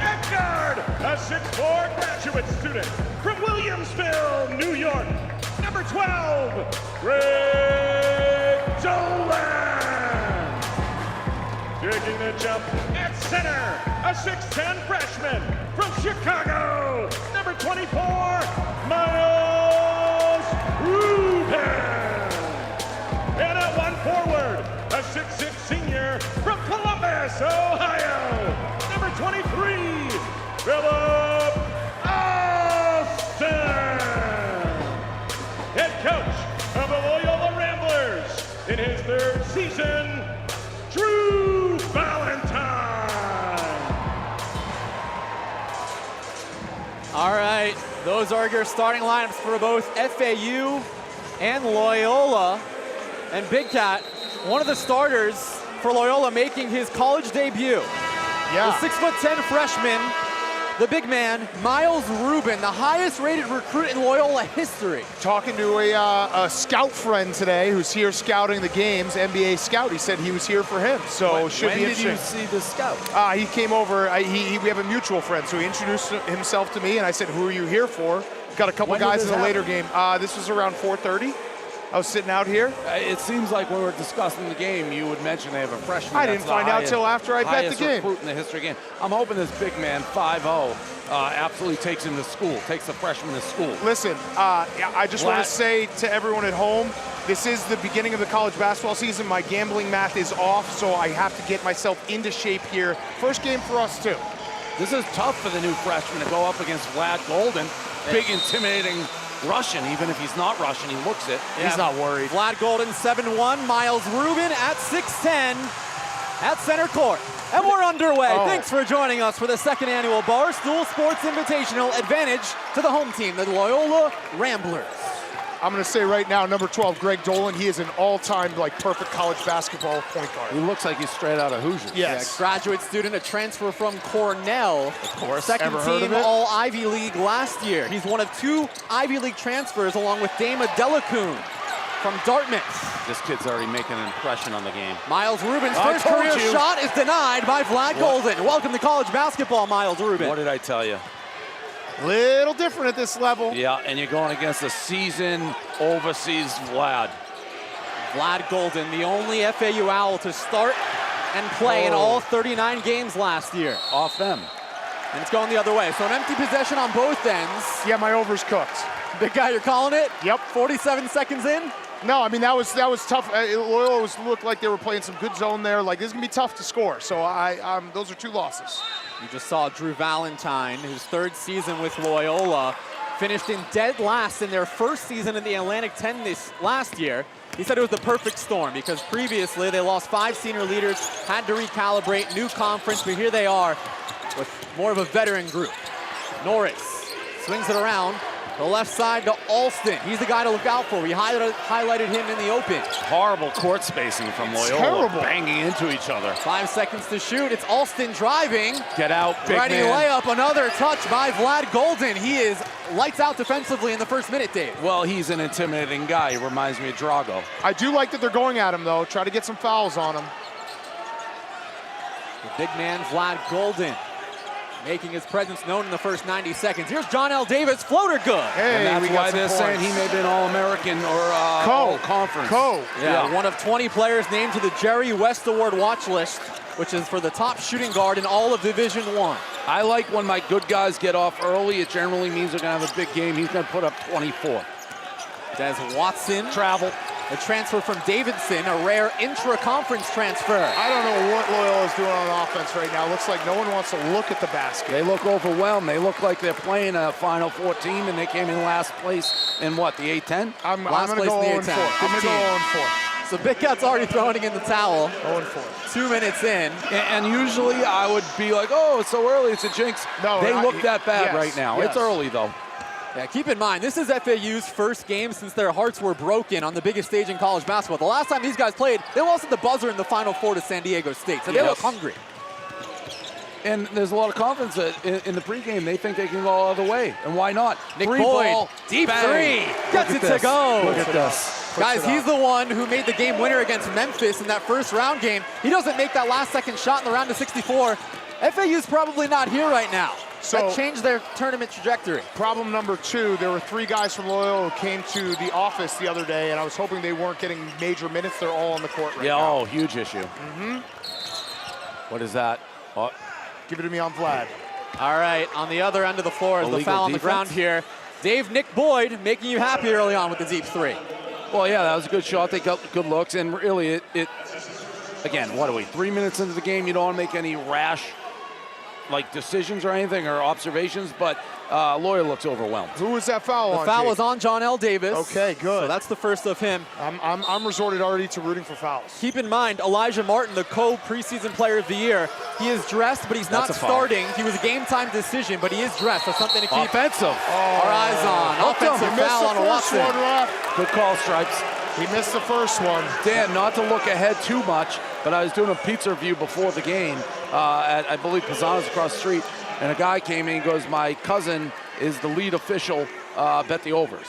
Speaker 7: At guard, a 6'4 graduate student from Williamsville, New York, number 12, Greg Dolan. Taking the jump at center, a 6'10 freshman from Chicago, number 24, Miles Rubin. And at one forward, a 6'6 senior from Columbus, Ohio, number 23, Philip Austin. Head coach of the Loyola Ramblers in his 3rd season, Drew Valentine.
Speaker 1: All right, those are your starting lineups for both FAU and Loyola. And Big Cat, one of the starters for Loyola making his college debut.
Speaker 5: Yeah.
Speaker 1: The 6'10" freshman, the big man, Miles Rubin, the highest rated recruit in Loyola history.
Speaker 5: Talking to a scout friend today who's here scouting the games, NBA scout. He said he was here for him, so it should be interesting.
Speaker 3: When did you see the scout?
Speaker 5: He came over, we have a mutual friend, so he introduced himself to me, and I said, who are you here for? Got a couple guys in the later game. This was around 4:30. I was sitting out here.
Speaker 3: It seems like when we were discussing the game, you would mention they have a freshman.
Speaker 5: I didn't find out till after I bet the game.
Speaker 3: Recruit in the history of the game. I'm hoping this big man, 5'0", absolutely takes him to school, takes the freshman to school.
Speaker 5: Listen, I just want to say to everyone at home, this is the beginning of the college basketball season. My gambling math is off, so I have to get myself into shape here. First game for us, too.
Speaker 3: This is tough for the new freshman to go up against Vlad Golden. Big, intimidating Russian, even if he's not Russian, he looks it.
Speaker 5: He's not worried.
Speaker 1: Vlad Golden, 7'1", Miles Rubin at 6'10", at center court. And we're underway. Thanks for joining us for the second annual Barstool Sports Invitational. Advantage to the home team, the Loyola Ramblers.
Speaker 5: I'm going to say right now, number 12, Greg Dolan, he is an all-time, perfect college basketball point guard.
Speaker 3: He looks like he's straight out of Hoosiers.
Speaker 5: Yes.
Speaker 1: Yeah, graduate student, a transfer from Cornell. Of
Speaker 5: course.
Speaker 1: Second
Speaker 5: Ever heard
Speaker 1: team
Speaker 5: of it?
Speaker 1: All-Ivy League last year. He's one of 2 Ivy League transfers along with Dama Delacoon from Dartmouth.
Speaker 3: This kid's already making an impression on the game.
Speaker 1: Miles Rubin's first career shot is denied by Vlad Golden. Welcome to college basketball, Miles Rubin.
Speaker 3: What did I tell you?
Speaker 5: Little different at this level.
Speaker 3: Yeah, and you're going against a seasoned, overseas Vlad.
Speaker 1: Vlad Golden, the only FAU Owl to start and play in all 39 games last year.
Speaker 3: Off them.
Speaker 1: And it's going the other way. So an empty possession on both ends.
Speaker 5: Yeah, my over's cooked.
Speaker 1: Big guy, you're calling it?
Speaker 5: Yep.
Speaker 1: 47 seconds in?
Speaker 5: No, I mean, that was tough. Loyola looked like they were playing some good zone there. This is going to be tough to score. So those are 2 losses.
Speaker 1: You just saw Drew Valentine, his 3rd season with Loyola, finished in dead last in their first season in the Atlantic 10 last year. He said it was the perfect storm because previously they lost 5 senior leaders, had to recalibrate, new conference, but here they are with more of a veteran group. Norris swings it around. The left side to Alston. He's the guy to look out for. We highlighted him in the open.
Speaker 3: Horrible court spacing from Loyola.
Speaker 5: Terrible.
Speaker 3: Banging into each other.
Speaker 1: 5 seconds to shoot. It's Alston driving.
Speaker 3: Get out, big
Speaker 1: Ready
Speaker 3: man.
Speaker 1: layup. Another touch by Vlad Golden. He is lights out defensively in the first minute, Dave.
Speaker 3: Well, he's an intimidating guy. He reminds me of Drago.
Speaker 5: I do like that they're going at him, though. Try to get some fouls on him.
Speaker 1: The big man, Vlad Golden, making his presence known in the first 90 seconds. Here's John L. Davis, floater good.
Speaker 5: Hey,
Speaker 3: and that's why they're saying he may have been All-American or All-Conference.
Speaker 1: Yeah, one of 20 players named to the Jerry West Award watch list, which is for the top shooting guard in all of Division I.
Speaker 3: I like when my good guys get off early. It generally means they're going to have a big game. He's going to put up 24.
Speaker 1: Des Watson.
Speaker 3: Travel.
Speaker 1: A transfer from Davidson, a rare intra-conference transfer.
Speaker 5: I don't know what Loyola's doing on offense right now. Looks like no one wants to look at the basket.
Speaker 3: They look overwhelmed. They look like they're playing a Final Four team, and they came in last place in what, the A-10?
Speaker 5: I'm going to go 0-4. I'm going to go 0-4.
Speaker 1: So Big Cat's already throwing in the towel.
Speaker 5: 0-4.
Speaker 1: 2 minutes in.
Speaker 3: And usually I would be like, oh, it's so early, it's a jinx.
Speaker 5: No,
Speaker 3: they look that bad right now.
Speaker 5: Yes.
Speaker 3: It's early, though.
Speaker 1: Yeah, keep in mind, this is FAU's first game since their hearts were broken on the biggest stage in college basketball. The last time these guys played, they lost at the buzzer in the Final Four to San Diego State, so they look hungry.
Speaker 3: And there's a lot of confidence that in the pregame they think they can go all the way, and why not?
Speaker 1: Nick
Speaker 3: Free
Speaker 1: Boyd,
Speaker 3: ball,
Speaker 1: deep
Speaker 3: bang.
Speaker 1: three, gets it to go.
Speaker 3: Look at this.
Speaker 1: Guys, he's the one who made the game winner against Memphis in that first round game. He doesn't make that last second shot in the round of 64. FAU's probably not here right now. So that changed their tournament trajectory.
Speaker 5: Problem number 2, there were 3 guys from Loyola who came to the office the other day, and I was hoping they weren't getting major minutes. They're all on the court right now.
Speaker 3: Oh, huge issue. What is that? Oh.
Speaker 5: Give it to me on Vlad.
Speaker 1: All right, on the other end of the floor is the foul on the ground here. Dave, Nick Boyd making you happy early on with the deep 3.
Speaker 3: Well, yeah, that was a good shot. They got good looks, and really it again, what are we, 3 minutes into the game? You don't want to make any rash decisions or anything or observations, but Loyola looks overwhelmed.
Speaker 5: Who was that foul on?
Speaker 1: The foul was on John L. Davis.
Speaker 5: Okay, good.
Speaker 1: So that's the first of him.
Speaker 5: I'm resorted already to rooting for fouls.
Speaker 1: Keep in mind, Elijah Martin, the co-preseason player of the year, he is dressed, but he's not starting. He was a game-time decision, but he is dressed. That's something to keep
Speaker 3: offensive.
Speaker 1: Our eyes on. Offensive foul on Watson.
Speaker 3: Good call, Stripes.
Speaker 5: He missed the first one.
Speaker 3: Dan, not to look ahead too much, but I was doing a pizza review before the game at, I believe, Pisano's across the street, and a guy came in and goes, my cousin is the lead official, bet the overs.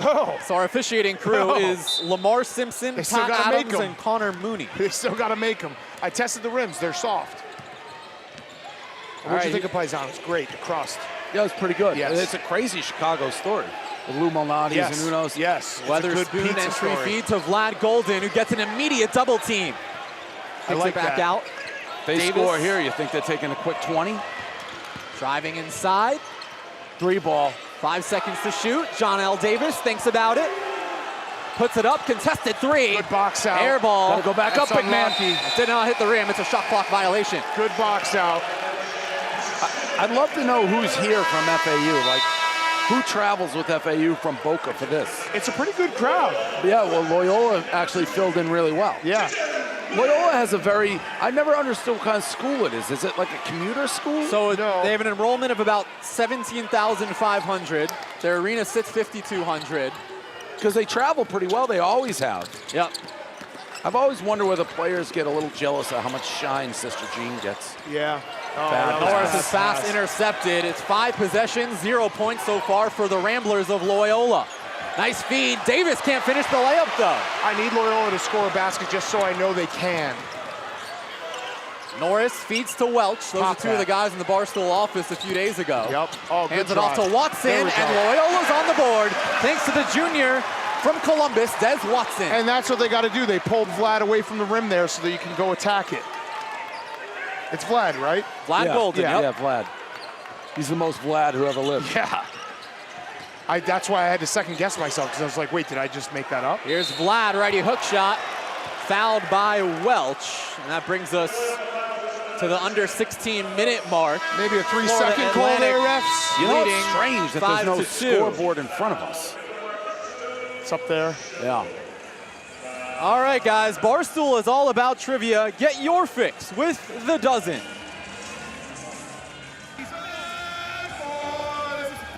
Speaker 5: Oh.
Speaker 1: So our officiating crew is Lamar Simpson,
Speaker 5: They still
Speaker 1: Pat
Speaker 5: gotta make
Speaker 1: Adams,
Speaker 5: 'em.
Speaker 1: and Connor Mooney.
Speaker 5: They still got to make them. I tested the rims. They're soft. What did you think of Pisano's? Great, the crust.
Speaker 3: Yeah, it was pretty good.
Speaker 5: Yes.
Speaker 3: It's a crazy Chicago story. with Lou Malnati's
Speaker 23: Yes.
Speaker 3: and who knows.
Speaker 23: Yes.
Speaker 1: Weatherspoon entry feed to Vlad Golden, who gets an immediate double team. Picks it back out.
Speaker 3: They
Speaker 1: Davis.
Speaker 3: score here, you think they're taking a quick 20?
Speaker 1: Driving inside.
Speaker 3: 3-ball.
Speaker 1: 5 seconds to shoot. John L. Davis thinks about it. Puts it up, contested 3.
Speaker 23: Good box out.
Speaker 1: Air ball.
Speaker 3: Gotta go back
Speaker 23: That's
Speaker 3: up, big man.
Speaker 23: unlucky.
Speaker 1: Did not hit the rim. It's a shot clock violation.
Speaker 23: Good box out.
Speaker 3: I'd love to know who's here from FAU. Like, who travels with FAU from Boca for this?
Speaker 23: It's a pretty good crowd.
Speaker 3: Yeah, well, Loyola actually filled in really well.
Speaker 23: Yeah.
Speaker 3: Loyola has a very, I never understood what kind of school it is. Is it like a commuter school?
Speaker 1: So they have an enrollment of about 17,500. Their arena sits 5,200.
Speaker 3: Because they travel pretty well, they always have.
Speaker 1: Yep.
Speaker 3: I've always wondered whether players get a little jealous of how much shine Sister Jean gets.
Speaker 23: Yeah.
Speaker 1: Norris is fast intercepted. It's 5 possessions, 0 points so far for the Ramblers of Loyola. Nice feed. Davis can't finish the layup, though.
Speaker 23: I need Loyola to score a basket just so I know they can.
Speaker 1: Norris feeds to Welch. Those are two of the guys in the Barstool office a few days ago.
Speaker 23: Yep. Oh, good
Speaker 1: Hands it off to Watson, and Loyola's on the board thanks to the junior from Columbus, Des Watson.
Speaker 23: And that's what they got to do. They pulled Vlad away from the rim there so that you can go attack it. It's Vlad, right?
Speaker 1: Vlad Golden.
Speaker 3: Yeah, Vlad. He's the most Vlad who ever lived.
Speaker 23: Yeah. That's why I had to second guess myself, because I was like, wait, did I just make that up?
Speaker 1: Here's Vlad, righty hook shot, fouled by Welch. And that brings us to the under 16-minute mark.
Speaker 23: Maybe a 3-second call there, refs.
Speaker 3: You know, it's strange that there's no scoreboard in front of us.
Speaker 23: It's up there.
Speaker 3: Yeah.
Speaker 1: All right, guys, Barstool is all about trivia. Get your fix with the dozen.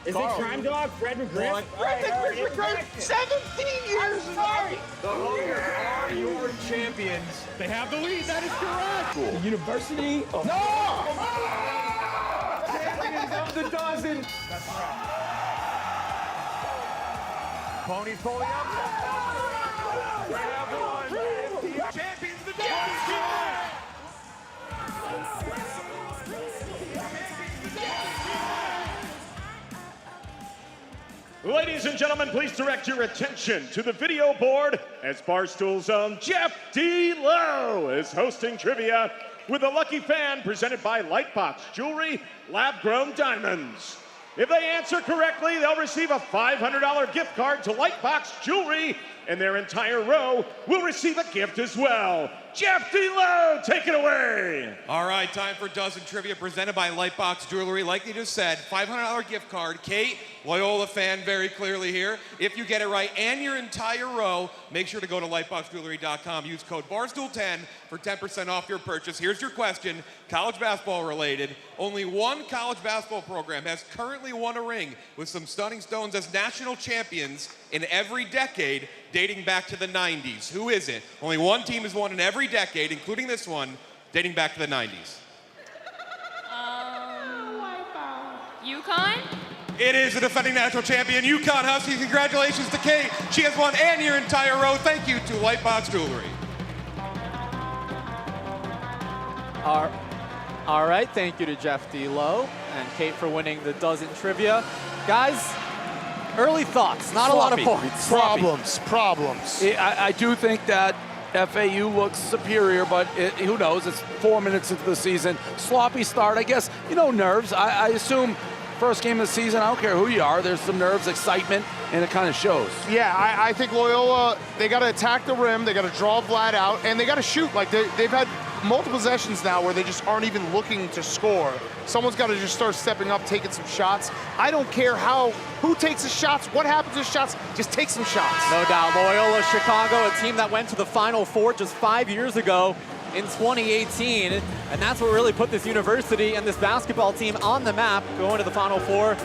Speaker 6: Is it Crime Dog, Fred McGriff?
Speaker 22: Fred McGriff, 17 years sorry.
Speaker 17: The Hoyers are your champions.
Speaker 6: They have the lead, that is correct.
Speaker 17: Cool.
Speaker 6: The University of...
Speaker 17: No! Champions of the dozen.
Speaker 23: That's right. Pony's pulling up.
Speaker 17: We have one. Champions of the dozen.
Speaker 7: Ladies and gentlemen, please direct your attention to the video board as Barstool's own Jeff D. Lowe is hosting trivia with a lucky fan presented by Lightbox Jewelry, lab-grown diamonds. If they answer correctly, they'll receive a $500 gift card to Lightbox Jewelry, and their entire row will receive a gift as well. Jeff D. Lowe, take it away.
Speaker 8: All right, time for Dozen Trivia presented by Lightbox Jewelry. Like you just said, $500 gift card. Kate, Loyola fan, very clearly here. If you get it right and your entire row, make sure to go to lightboxjewelry.com. Use code Barstool10 for 10% off your purchase. Here's your question, college basketball related. Only one college basketball program has currently won a ring with some stunning stones as national champions in every decade dating back to the 90s. Who is it? Only one team has won in every decade, including this one, dating back to the 90s.
Speaker 9: UConn?
Speaker 8: It is the defending national champion, UConn Huskies. Congratulations to Kate. She has won and your entire row. Thank you to Lightbox Jewelry.
Speaker 1: All right, thank you to Jeff D. Lowe and Kate for winning the dozen trivia. Guys, early thoughts, not
Speaker 3: Sloppy.
Speaker 1: a lot of points.
Speaker 23: Problems.
Speaker 3: I do think that FAU looks superior, but who knows? It's 4 minutes into the season. Sloppy start, I guess. You know, nerves. I assume first game of the season, I don't care who you are, there's some nerves, excitement, and it kind of shows.
Speaker 23: Yeah, I think Loyola, they got to attack the rim, they got to draw Vlad out, and they got to shoot. Like, they've had multiple possessions now where they just aren't even looking to score. Someone's got to just start stepping up, taking some shots. I don't care who takes the shots, what happens to the shots, just take some shots.
Speaker 1: No doubt. Loyola Chicago, a team that went to the Final Four just 5 years ago in 2018, and that's what really put this university and this basketball team on the map, going to the Final Four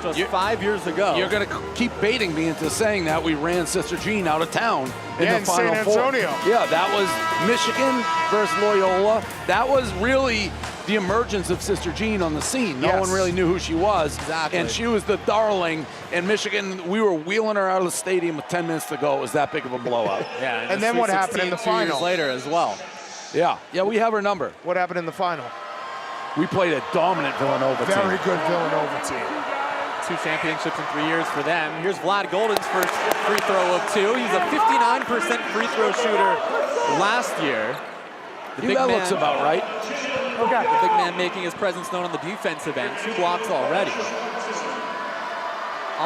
Speaker 1: just 5 years ago.
Speaker 3: You're going to keep baiting me into saying that we ran Sister Jean out of town in the Final
Speaker 23: San
Speaker 3: Four.
Speaker 23: Antonio.
Speaker 3: Yeah, that was Michigan versus Loyola. That was really the emergence of Sister Jean on the scene. No one really knew who she was.
Speaker 1: Exactly.
Speaker 3: And she was the darling. And Michigan, we were wheeling her out of the stadium with 10 minutes to go. It was that big of a blowout.
Speaker 1: Yeah,
Speaker 23: and then what happened in the
Speaker 1: 2
Speaker 23: final?
Speaker 1: years later as well.
Speaker 3: Yeah, we have her number.
Speaker 23: What happened in the final?
Speaker 3: We played a dominant Villanova team.
Speaker 23: Very good Villanova team.
Speaker 1: 2 championships in 3 years for them. Here's Vlad Golden's first free throw of 2. He's a 59% free throw shooter last year.
Speaker 3: That looks about right.
Speaker 1: Okay. The big man making his presence known on the defensive end. 2 blocks already.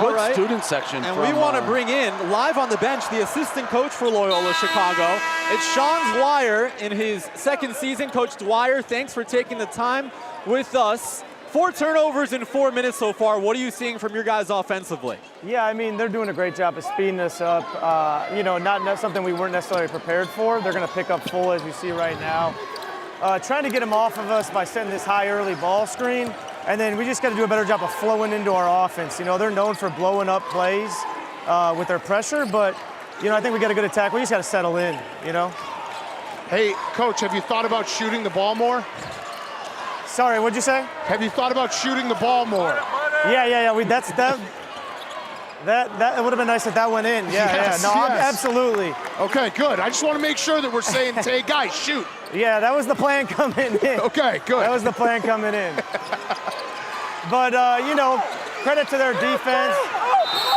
Speaker 3: Good student section.
Speaker 1: And we want to bring in, live on the bench, the assistant coach for Loyola Chicago. It's Sean Dwyer in his 2nd season. Coach Dwyer, thanks for taking the time with us. 4 turnovers in 4 minutes so far. What are you seeing from your guys offensively?
Speaker 10: Yeah, I mean, they're doing a great job of speeding us up. Not something we weren't necessarily prepared for. They're going to pick up full, as you see right now. Trying to get them off of us by setting this high early ball screen. And then we just got to do a better job of flowing into our offense. They're known for blowing up plays with their pressure, but, I think we got a good attack. We just got to settle in,
Speaker 5: Hey, Coach, have you thought about shooting the ball more?
Speaker 10: Sorry, what'd you say?
Speaker 5: Have you thought about shooting the ball more?
Speaker 10: Yeah. That would have been nice if that went in.
Speaker 5: Yes,
Speaker 10: No,
Speaker 5: yes.
Speaker 10: Absolutely.
Speaker 5: Okay, good. I just want to make sure that we're saying, hey, guys, shoot.
Speaker 10: Yeah, that was the plan coming in.
Speaker 5: Okay, good.
Speaker 10: That was the plan coming in. But, credit to their defense.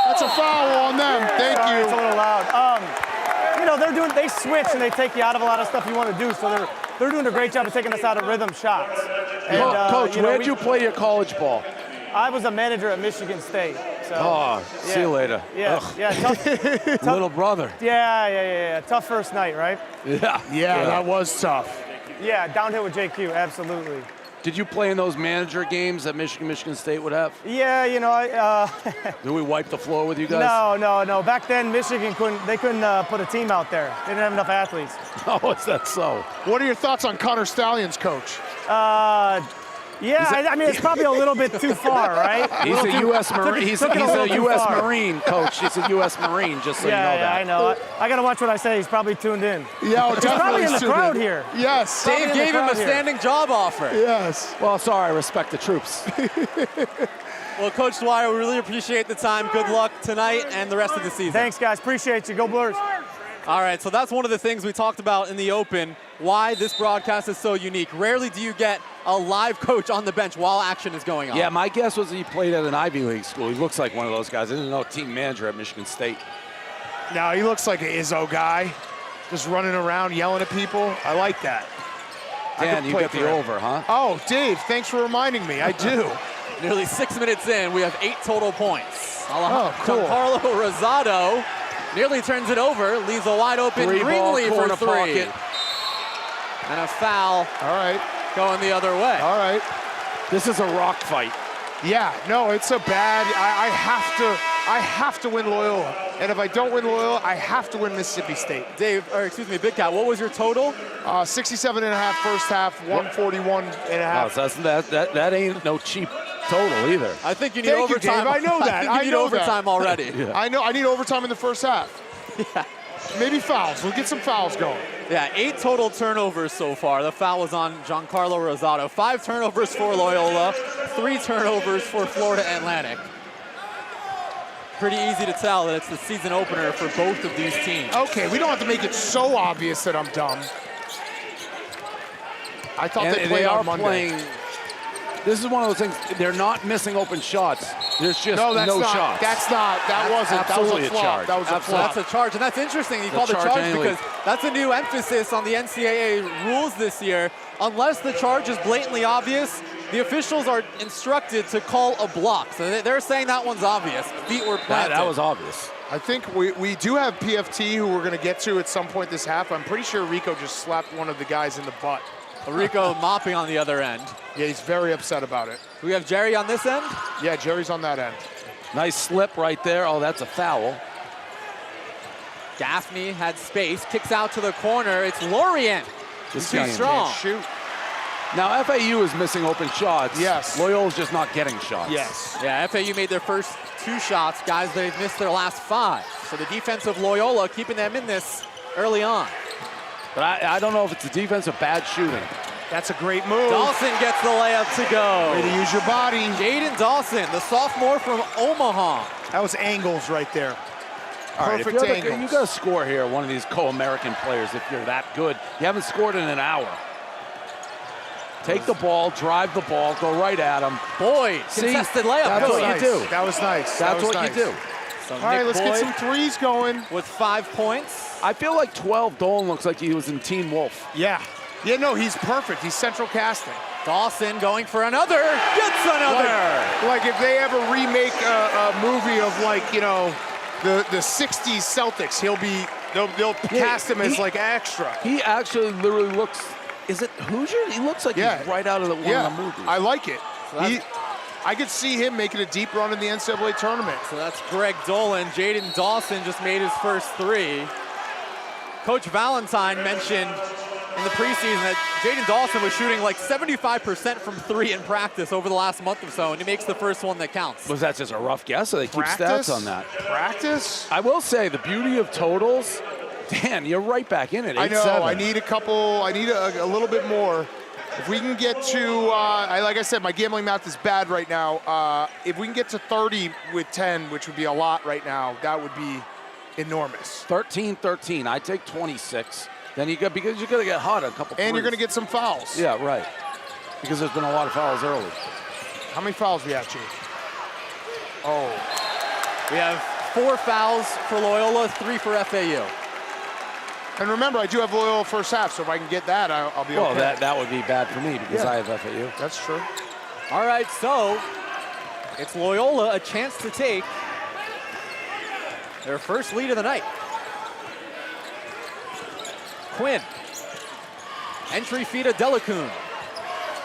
Speaker 5: That's a foul on them. Thank you.
Speaker 10: It's a little loud. They switch and they take you out of a lot of stuff you want to do, so they're doing a great job of taking us out of rhythm shots. And,
Speaker 3: Coach, where'd you play your college ball?
Speaker 10: I was a manager at Michigan State. So,
Speaker 3: see you later.
Speaker 10: Yeah, tough.
Speaker 3: Little brother.
Speaker 10: Yeah. Tough first night, right?
Speaker 3: Yeah,
Speaker 5: that was tough.
Speaker 10: Yeah, downhill with JQ, absolutely.
Speaker 3: Did you play in those manager games that Michigan State would have?
Speaker 10: Yeah,
Speaker 3: Did we wipe the floor with you guys?
Speaker 10: No. Back then, Michigan couldn't put a team out there. They didn't have enough athletes.
Speaker 3: Oh, is that so?
Speaker 5: What are your thoughts on Connor Stalions, Coach?
Speaker 10: It's probably a little bit too far, right?
Speaker 3: He's a U.S. Marine. He's a U.S. Marine, Coach. He's a U.S. Marine, just so you know that.
Speaker 10: Yeah, I know. I got to watch what I say. He's probably tuned in.
Speaker 5: Yeah,
Speaker 10: he's probably in the crowd here.
Speaker 5: Yes.
Speaker 1: Dave gave him a standing job offer.
Speaker 5: Yes.
Speaker 3: Well, sorry, I respect the troops.
Speaker 1: Well, Coach Dwyer, we really appreciate the time. Good luck tonight and the rest of the season.
Speaker 10: Thanks, guys. Appreciate you. Go Blurs.
Speaker 1: All right, so that's one of the things we talked about in the open, why this broadcast is so unique. Rarely do you get a live coach on the bench while action is going on.
Speaker 3: Yeah, my guess was he played at an Ivy League school. He looks like one of those guys. I didn't know team manager at Michigan State.
Speaker 5: No, he looks like an Izzo guy, just running around yelling at people. I like that.
Speaker 3: Dan, you got the over, huh?
Speaker 5: Oh, Dave, thanks for reminding me. I do.
Speaker 1: Nearly 6 minutes in, we have 8 total points.
Speaker 5: Oh, cool.
Speaker 1: Giancarlo Rosado nearly turns it over, leaves a wide open Greenlee for 3.
Speaker 3: Pocket.
Speaker 1: And a foul.
Speaker 5: All right.
Speaker 1: Going the other way.
Speaker 5: All right.
Speaker 3: This is a rock fight.
Speaker 5: Yeah, no, it's a bad. I have to win Loyola, and if I don't win Loyola, I have to win Mississippi State.
Speaker 1: Big Cat, what was your total?
Speaker 5: 67.5 first half, 141.5.
Speaker 3: Oh, that ain't no cheap total either.
Speaker 1: I think you need
Speaker 5: Thank
Speaker 1: overtime.
Speaker 5: You, Dave. I know that.
Speaker 1: I think you need overtime already.
Speaker 5: Yeah. I know. I need overtime in the first half.
Speaker 1: Yeah.
Speaker 5: Maybe fouls. We'll get some fouls going.
Speaker 1: Yeah, 8 total turnovers so far. The foul was on Giancarlo Rosado. 5 turnovers for Loyola, 3 turnovers for Florida Atlantic. Pretty easy to tell that it's the season opener for both of these teams.
Speaker 5: Okay, we don't have to make it so obvious that I'm dumb. I thought they played on Monday.
Speaker 3: This is one of those things, they're not missing open shots. There's just no shots.
Speaker 5: That wasn't
Speaker 3: absolutely a charge.
Speaker 5: That was a flop.
Speaker 1: That's a charge, and that's interesting. You called it a charge because that's a new emphasis on the NCAA rules this year. Unless the charge is blatantly obvious, the officials are instructed to call a block. So they're saying that one's obvious. Feet were planted.
Speaker 3: That was obvious.
Speaker 5: I think we do have PFT who we're going to get to at some point this half. I'm pretty sure Rico just slapped one of the guys in the butt.
Speaker 1: Rico mopping on the other end.
Speaker 5: Yeah, he's very upset about it.
Speaker 1: Do we have Jerry on this end?
Speaker 5: Yeah, Jerry's on that end.
Speaker 3: Nice slip right there. Oh, that's a foul.
Speaker 1: Gaffney had space, kicks out to the corner. It's Lorient. He's too strong.
Speaker 5: Shoot.
Speaker 3: Now, FAU is missing open shots.
Speaker 5: Yes.
Speaker 3: Loyola's just not getting shots.
Speaker 5: Yes.
Speaker 1: Yeah, FAU made their first 2 shots. Guys, they've missed their last 5. So the defense of Loyola keeping them in this early on.
Speaker 3: But I don't know if it's the defense or bad shooting.
Speaker 5: That's a great move.
Speaker 1: Dawson gets the layup to go.
Speaker 5: Way to use your body.
Speaker 1: Jaden Dawson, the sophomore from Omaha.
Speaker 5: That was angles right there.
Speaker 3: All right,
Speaker 5: Perfect angles.
Speaker 3: You got to score here, one of these co-American players, if you're that good. You haven't scored in an hour. Take the ball, drive the ball, go right at him.
Speaker 1: Boyd, contested layup.
Speaker 3: That's what
Speaker 5: nice.
Speaker 3: you do.
Speaker 5: That was nice.
Speaker 3: That's what you do.
Speaker 1: So
Speaker 5: All right, let's get some threes going.
Speaker 1: With 5 points.
Speaker 3: I feel like 12, Dolan looks like he was in Teen Wolf.
Speaker 5: Yeah. Yeah, no, he's perfect. He's central casting.
Speaker 1: Dawson going for another. Gets another.
Speaker 5: Like if they ever remake a movie of like, you know, the 60s Celtics, they'll cast him as like extra.
Speaker 3: He actually literally looks, is it Hoosier? He looks like he's right out of one of the movies.
Speaker 5: I like it. I could see him making a deep run in the NCAA tournament.
Speaker 1: So that's Greg Dolan. Jaden Dawson just made his first 3. Coach Valentine mentioned in the preseason that Jaden Dawson was shooting like 75% from 3 in practice over the last month or so, and he makes the first one that counts.
Speaker 3: Was that just a rough guess, or they keep stats on that?
Speaker 5: Practice?
Speaker 3: I will say, the beauty of totals, Dan, you're right back in it.
Speaker 5: I know. I need a little bit more. If we can get to, like I said, my gambling math is bad right now. If we can get to 30 with 10, which would be a lot right now, that would be enormous.
Speaker 3: 13-13. I take 26. Then because you're going to get hot a couple
Speaker 5: And
Speaker 3: threes.
Speaker 5: you're going to get some fouls.
Speaker 3: Yeah, right. Because there's been a lot of fouls early.
Speaker 5: How many fouls we have, Chief? Oh.
Speaker 1: We have 4 fouls for Loyola, 3 for FAU.
Speaker 5: And remember, I do have Loyola first half, so if I can get that, I'll be okay.
Speaker 3: Well, that would be bad for me because I have FAU.
Speaker 5: That's true.
Speaker 1: All right, so it's Loyola a chance to take their first lead of the night. Quinn. Entry fee to Delacoon.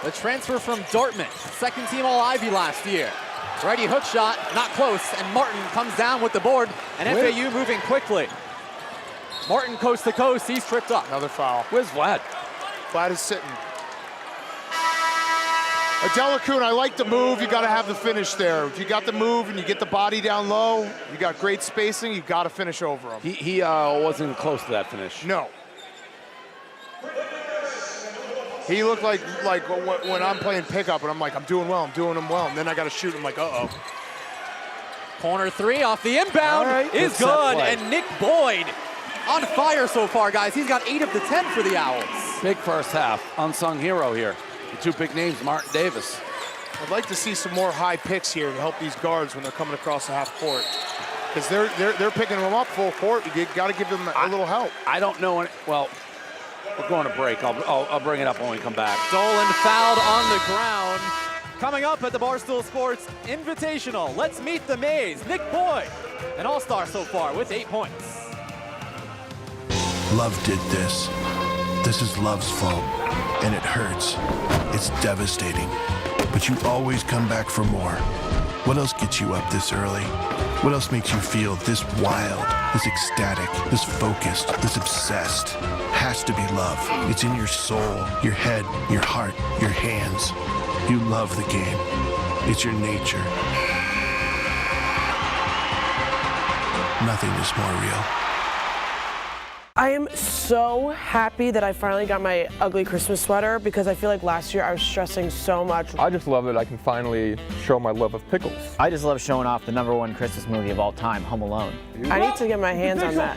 Speaker 1: The transfer from Dartmouth. Second team All-Ivy last year. Righty hook shot, not close, and Martin comes down with the board, and FAU moving quickly. Martin coast to coast, he's tripped up.
Speaker 5: Another foul.
Speaker 3: Where's Vlad?
Speaker 5: Vlad is sitting. Delacoon, I like the move. You got to have the finish there. If you got the move and you get the body down low, you got great spacing, you got to finish over him.
Speaker 3: He wasn't close to that finish.
Speaker 5: No. He looked like when I'm playing pickup and I'm like, I'm doing well, I'm doing him well, and then I got to shoot him like, uh-oh.
Speaker 1: Corner 3 off the inbound is good, and Nick Boyd on fire so far, guys. He's got 8 of the 10 for the Owls.
Speaker 3: Big first half, unsung hero here. The 2 big names, Martin Davis.
Speaker 5: I'd like to see some more high picks here to help these guards when they're coming across the half court. Because they're picking them up full court. You got to give them a little help.
Speaker 3: I don't know. Well, we're going to break. I'll bring it up when we come back.
Speaker 1: Dolan fouled on the ground. Coming up at the Barstool Sports Invitational, let's meet the Maze. Nick Boyd, an all-star so far with 8 points.
Speaker 2: Love did this. This is love's fault, and it hurts. It's devastating, but you always come back for more. What else gets you up this early? What else makes you feel this wild, this ecstatic, this focused, this obsessed? Has to be love. It's in your soul, your head, your heart, your hands. You love the game. It's your nature. Nothing is more real.
Speaker 11: I am so happy that I finally got my ugly Christmas sweater because I feel like last year I was stressing so much.
Speaker 12: I just love that I can finally show my love of pickles.
Speaker 14: I just love showing off the #1 Christmas movie of all time, Home Alone.
Speaker 11: I need to get my hands on that.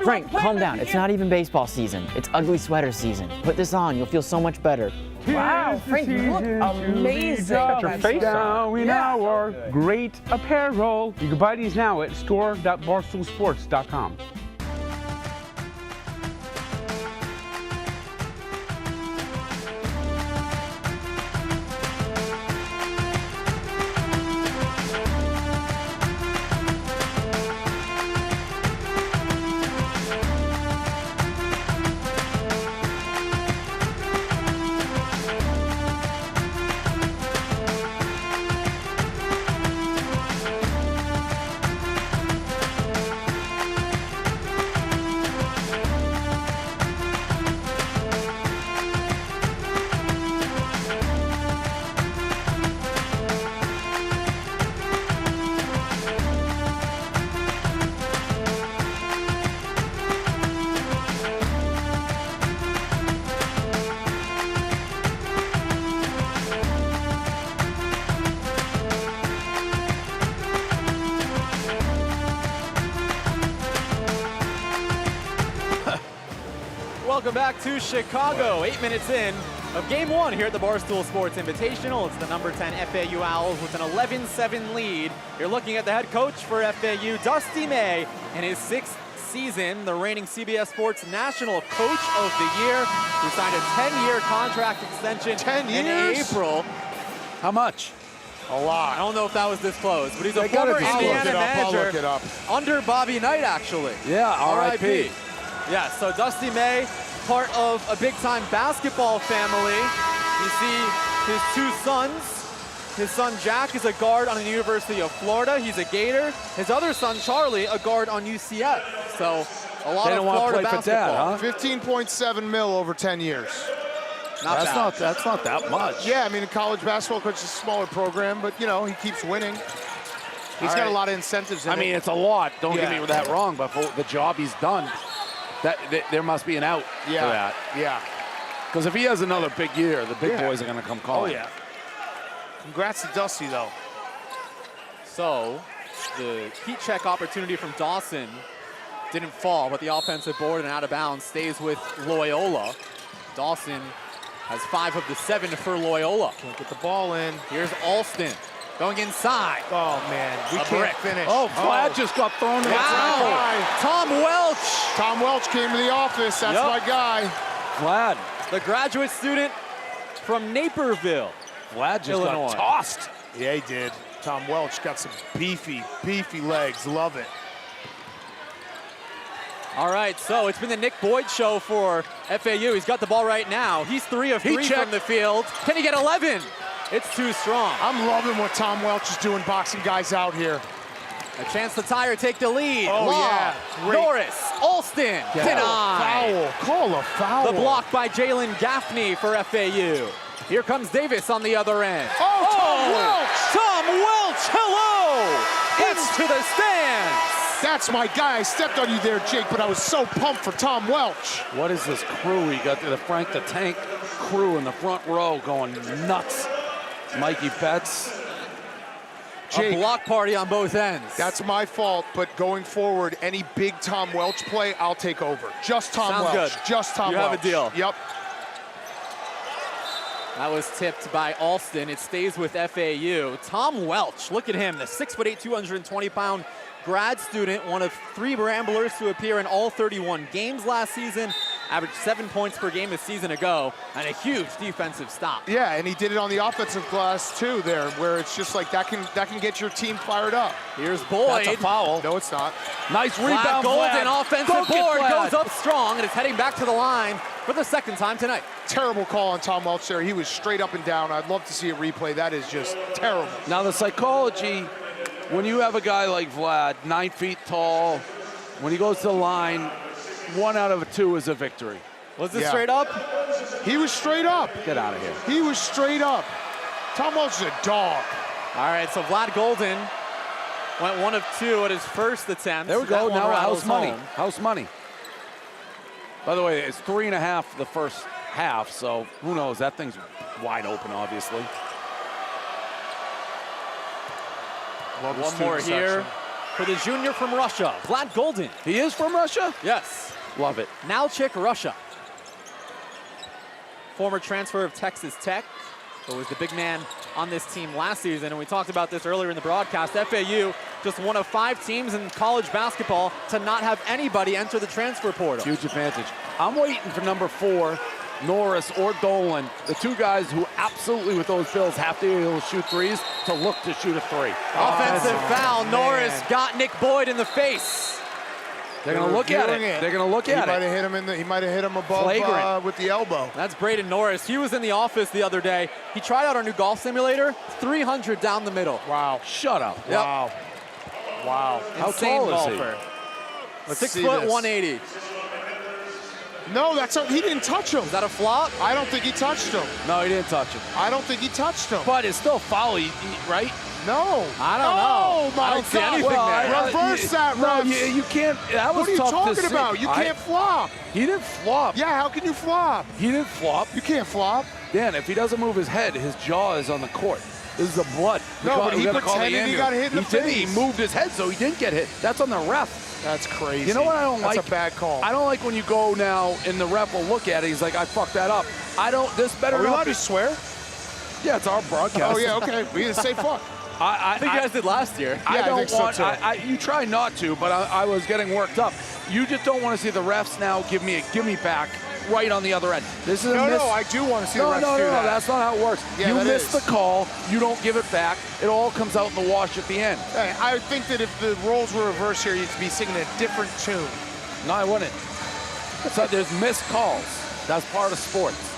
Speaker 14: Frank, calm down. It's not even baseball season. It's ugly sweater season. Put this on, you'll feel so much better.
Speaker 11: Wow, Frank, you look amazing.
Speaker 12: Got your face down in our great apparel. You can buy these now at store.barstoolsports.com.
Speaker 1: Welcome back to Chicago. 8 minutes in of Game 1 here at the Barstool Sports Invitational. It's the number 10 FAU Owls with an 11-7 lead. You're looking at the head coach for FAU, Dusty May, in his 6th season, the reigning CBS Sports National Coach of the Year, who signed a 10-year contract extension
Speaker 5: 10 years?
Speaker 1: in April.
Speaker 3: How much?
Speaker 5: A lot.
Speaker 1: I don't know if that was disclosed, but he's a former Indiana manager under Bobby Knight, actually.
Speaker 3: Yeah, R.I.P.
Speaker 1: Yeah, so Dusty May, part of a big-time basketball family. You see his 2 sons. His son Jack is a guard on the University of Florida. He's a Gator. His other son Charlie, a guard on UCF. So a lot of Florida basketball.
Speaker 5: $15.7 million over 10 years.
Speaker 3: That's not that much.
Speaker 5: Yeah, I mean, college basketball coach is a smaller program, but you know he keeps winning. He's got a lot of incentives.
Speaker 3: I mean, it's a lot. Don't get me that wrong, but for the job he's done, there must be an out for that.
Speaker 5: Yeah.
Speaker 3: Because if he has another big year, the big boys are going to come calling.
Speaker 5: Oh yeah. Congrats to Dusty, though.
Speaker 1: So the heat check opportunity from Dawson didn't fall, but the offensive board and out of bounds stays with Loyola. Dawson has 5 of the 7 for Loyola.
Speaker 5: Can't get the ball in.
Speaker 1: Here's Alston going inside.
Speaker 5: Oh, man. We can't finish.
Speaker 3: Oh, Vlad just got thrown in the
Speaker 1: Wow. Tom Welch.
Speaker 5: Tom Welch came to the office. That's my guy.
Speaker 3: Vlad.
Speaker 1: The graduate student from Naperville.
Speaker 3: Vlad just
Speaker 1: Illinois.
Speaker 3: got tossed.
Speaker 5: Yeah, he did. Tom Welch got some beefy legs. Love it.
Speaker 1: All right, so it's been the Nick Boyd show for FAU. He's got the ball right now. He's 3 of 3 from the field. Can he get 11? It's too strong.
Speaker 5: I'm loving what Tom Welch is doing, boxing guys out here.
Speaker 1: A chance to tie or take the lead.
Speaker 5: Oh,
Speaker 1: Law,
Speaker 5: yeah. Great.
Speaker 1: Alston, denied.
Speaker 5: Call a foul.
Speaker 1: The block by Jalen Gaffney for FAU. Here comes Davis on the other end.
Speaker 5: Oh, Tom Welch!
Speaker 1: Tom Welch, hello! Into the stands.
Speaker 5: That's my guy. I stepped on you there, Jake, but I was so pumped for Tom Welch.
Speaker 3: What is this crew? You got the Frank the Tank crew in the front row going nuts. Mikey Betts.
Speaker 5: Jake,
Speaker 1: a block party on both ends.
Speaker 5: That's my fault, but going forward, any big Tom Welch play, I'll take over. Just Tom
Speaker 1: Sounds
Speaker 5: Welch.
Speaker 1: Good.
Speaker 5: Just Tom Welch.
Speaker 1: You have a deal.
Speaker 5: Yep.
Speaker 1: That was tipped by Alston. It stays with FAU. Tom Welch, look at him, the 6'8", 220-pound grad student, one of 3 Ramblers to appear in all 31 games last season, averaged 7 points per game a season ago, and a huge defensive stop.
Speaker 5: Yeah, and he did it on the offensive glass too there, where it's just like that can get your team fired up.
Speaker 1: Here's Boyd.
Speaker 3: That's a foul.
Speaker 5: No, it's not.
Speaker 3: Nice rebound,
Speaker 1: Golden offensive board
Speaker 3: Vlad.
Speaker 1: goes up strong and is heading back to the line for the 2nd time tonight.
Speaker 5: Terrible call on Tom Welch there. He was straight up and down. I'd love to see a replay. That is just terrible.
Speaker 3: Now the psychology, when you have a guy like Vlad, 9 feet tall, when he goes to the line, 1 out of 2 is a victory.
Speaker 1: Was it straight up?
Speaker 5: He was straight up.
Speaker 3: Get out of here.
Speaker 5: He was straight up. Tom Welch is a dog.
Speaker 1: All right, so Vlad Golden went 1 of 2 at his first attempt.
Speaker 3: There we go.
Speaker 1: That one
Speaker 3: Now
Speaker 1: rattles
Speaker 3: house money.
Speaker 1: home.
Speaker 3: House money. By the way, it's 3.5 the first half, so who knows? That thing's wide open, obviously.
Speaker 1: One more here for the junior from Russia, Vlad Golden.
Speaker 3: He is from Russia?
Speaker 1: Yes.
Speaker 3: Love it.
Speaker 1: Nalchik, Russia. Former transfer of Texas Tech, but was the big man on this team last season. And we talked about this earlier in the broadcast. FAU, just one of 5 teams in college basketball to not have anybody enter the transfer portal.
Speaker 3: Huge advantage. I'm waiting for number 4, Norris or Dolan, the 2 guys who absolutely with those Bills have to be able to shoot threes, to look to shoot a 3.
Speaker 1: Offensive foul. Norris got Nick Boyd in the face.
Speaker 3: They're going to look at it. They're going to look at it.
Speaker 5: He might have hit him above with the elbow.
Speaker 1: That's Braden Norris. He was in the office the other day. He tried out our new golf simulator. 300 down the middle.
Speaker 5: Wow.
Speaker 3: Shut up.
Speaker 1: Yep.
Speaker 5: Wow. Wow.
Speaker 3: How tall is he?
Speaker 5: Let's
Speaker 1: 6
Speaker 5: see
Speaker 1: foot
Speaker 5: this.
Speaker 1: 180.
Speaker 5: No, he didn't touch him.
Speaker 1: Is that a flop?
Speaker 5: I don't think he touched him.
Speaker 3: No, he didn't touch him.
Speaker 5: I don't think he touched him.
Speaker 3: But it's still foul, right?
Speaker 5: No.
Speaker 1: I don't know.
Speaker 5: Oh, my
Speaker 1: I don't see
Speaker 5: God.
Speaker 1: anything there.
Speaker 5: Reverse that,
Speaker 3: No,
Speaker 5: refs.
Speaker 3: you can't. That was
Speaker 5: What are you
Speaker 3: tough to
Speaker 5: talking
Speaker 3: see.
Speaker 5: about? You can't flop.
Speaker 3: He didn't flop.
Speaker 5: Yeah, how can you flop?
Speaker 3: He didn't flop.
Speaker 5: You can't flop.
Speaker 3: Dan, if he doesn't move his head, his jaw is on the court. This is the blood.
Speaker 5: No, but he pretended he got hit in the face.
Speaker 3: He moved his head, so he didn't get hit. That's on the ref.
Speaker 5: That's crazy.
Speaker 3: You know what I don't like?
Speaker 5: That's a bad call.
Speaker 3: I don't like when you go now and the ref will look at it. He's like, I fucked that up. This better
Speaker 5: Are we
Speaker 3: not
Speaker 5: allowed
Speaker 3: be.
Speaker 5: to swear?
Speaker 3: Yeah, it's our broadcast.
Speaker 5: Oh, yeah, okay. We can say fuck.
Speaker 1: I think you guys did last year.
Speaker 3: I don't
Speaker 5: think so,
Speaker 3: want.
Speaker 5: too.
Speaker 3: You try not to, but I was getting worked up. You just don't want to see the refs now give me back right on the other end. This is a miss.
Speaker 5: No, I do want to see the refs
Speaker 3: No,
Speaker 5: do that.
Speaker 3: that's not how it works.
Speaker 5: Yeah,
Speaker 3: you
Speaker 5: that
Speaker 3: miss
Speaker 5: is.
Speaker 3: the call, you don't give it back. It all comes out in the wash at the end.
Speaker 5: Hey, I would think that if the roles were reversed here, you'd be singing a different tune.
Speaker 3: No, I wouldn't. So there's missed calls. That's part of sports.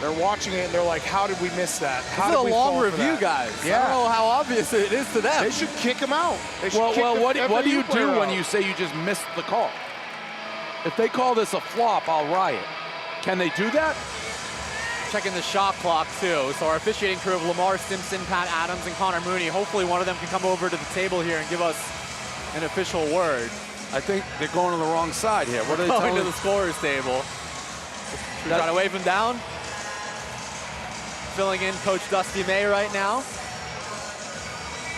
Speaker 5: They're watching it and they're like, how did we miss that?
Speaker 1: This is a long review, guys.
Speaker 5: Yeah.
Speaker 1: I don't know how obvious it is to them.
Speaker 5: They should kick him out.
Speaker 3: What do you do when you say you just missed the call? If they call this a flop, I'll riot. Can they do that?
Speaker 1: Checking the shot clock, too. So our officiating crew of Lamar Simpson, Pat Adams, and Connor Mooney, hopefully one of them can come over to the table here and give us an official word.
Speaker 3: I think they're going to the wrong side here. What are they
Speaker 1: going
Speaker 3: telling
Speaker 1: to the scorer's table? Should we try to wave him down? Filling in Coach Dusty May right now.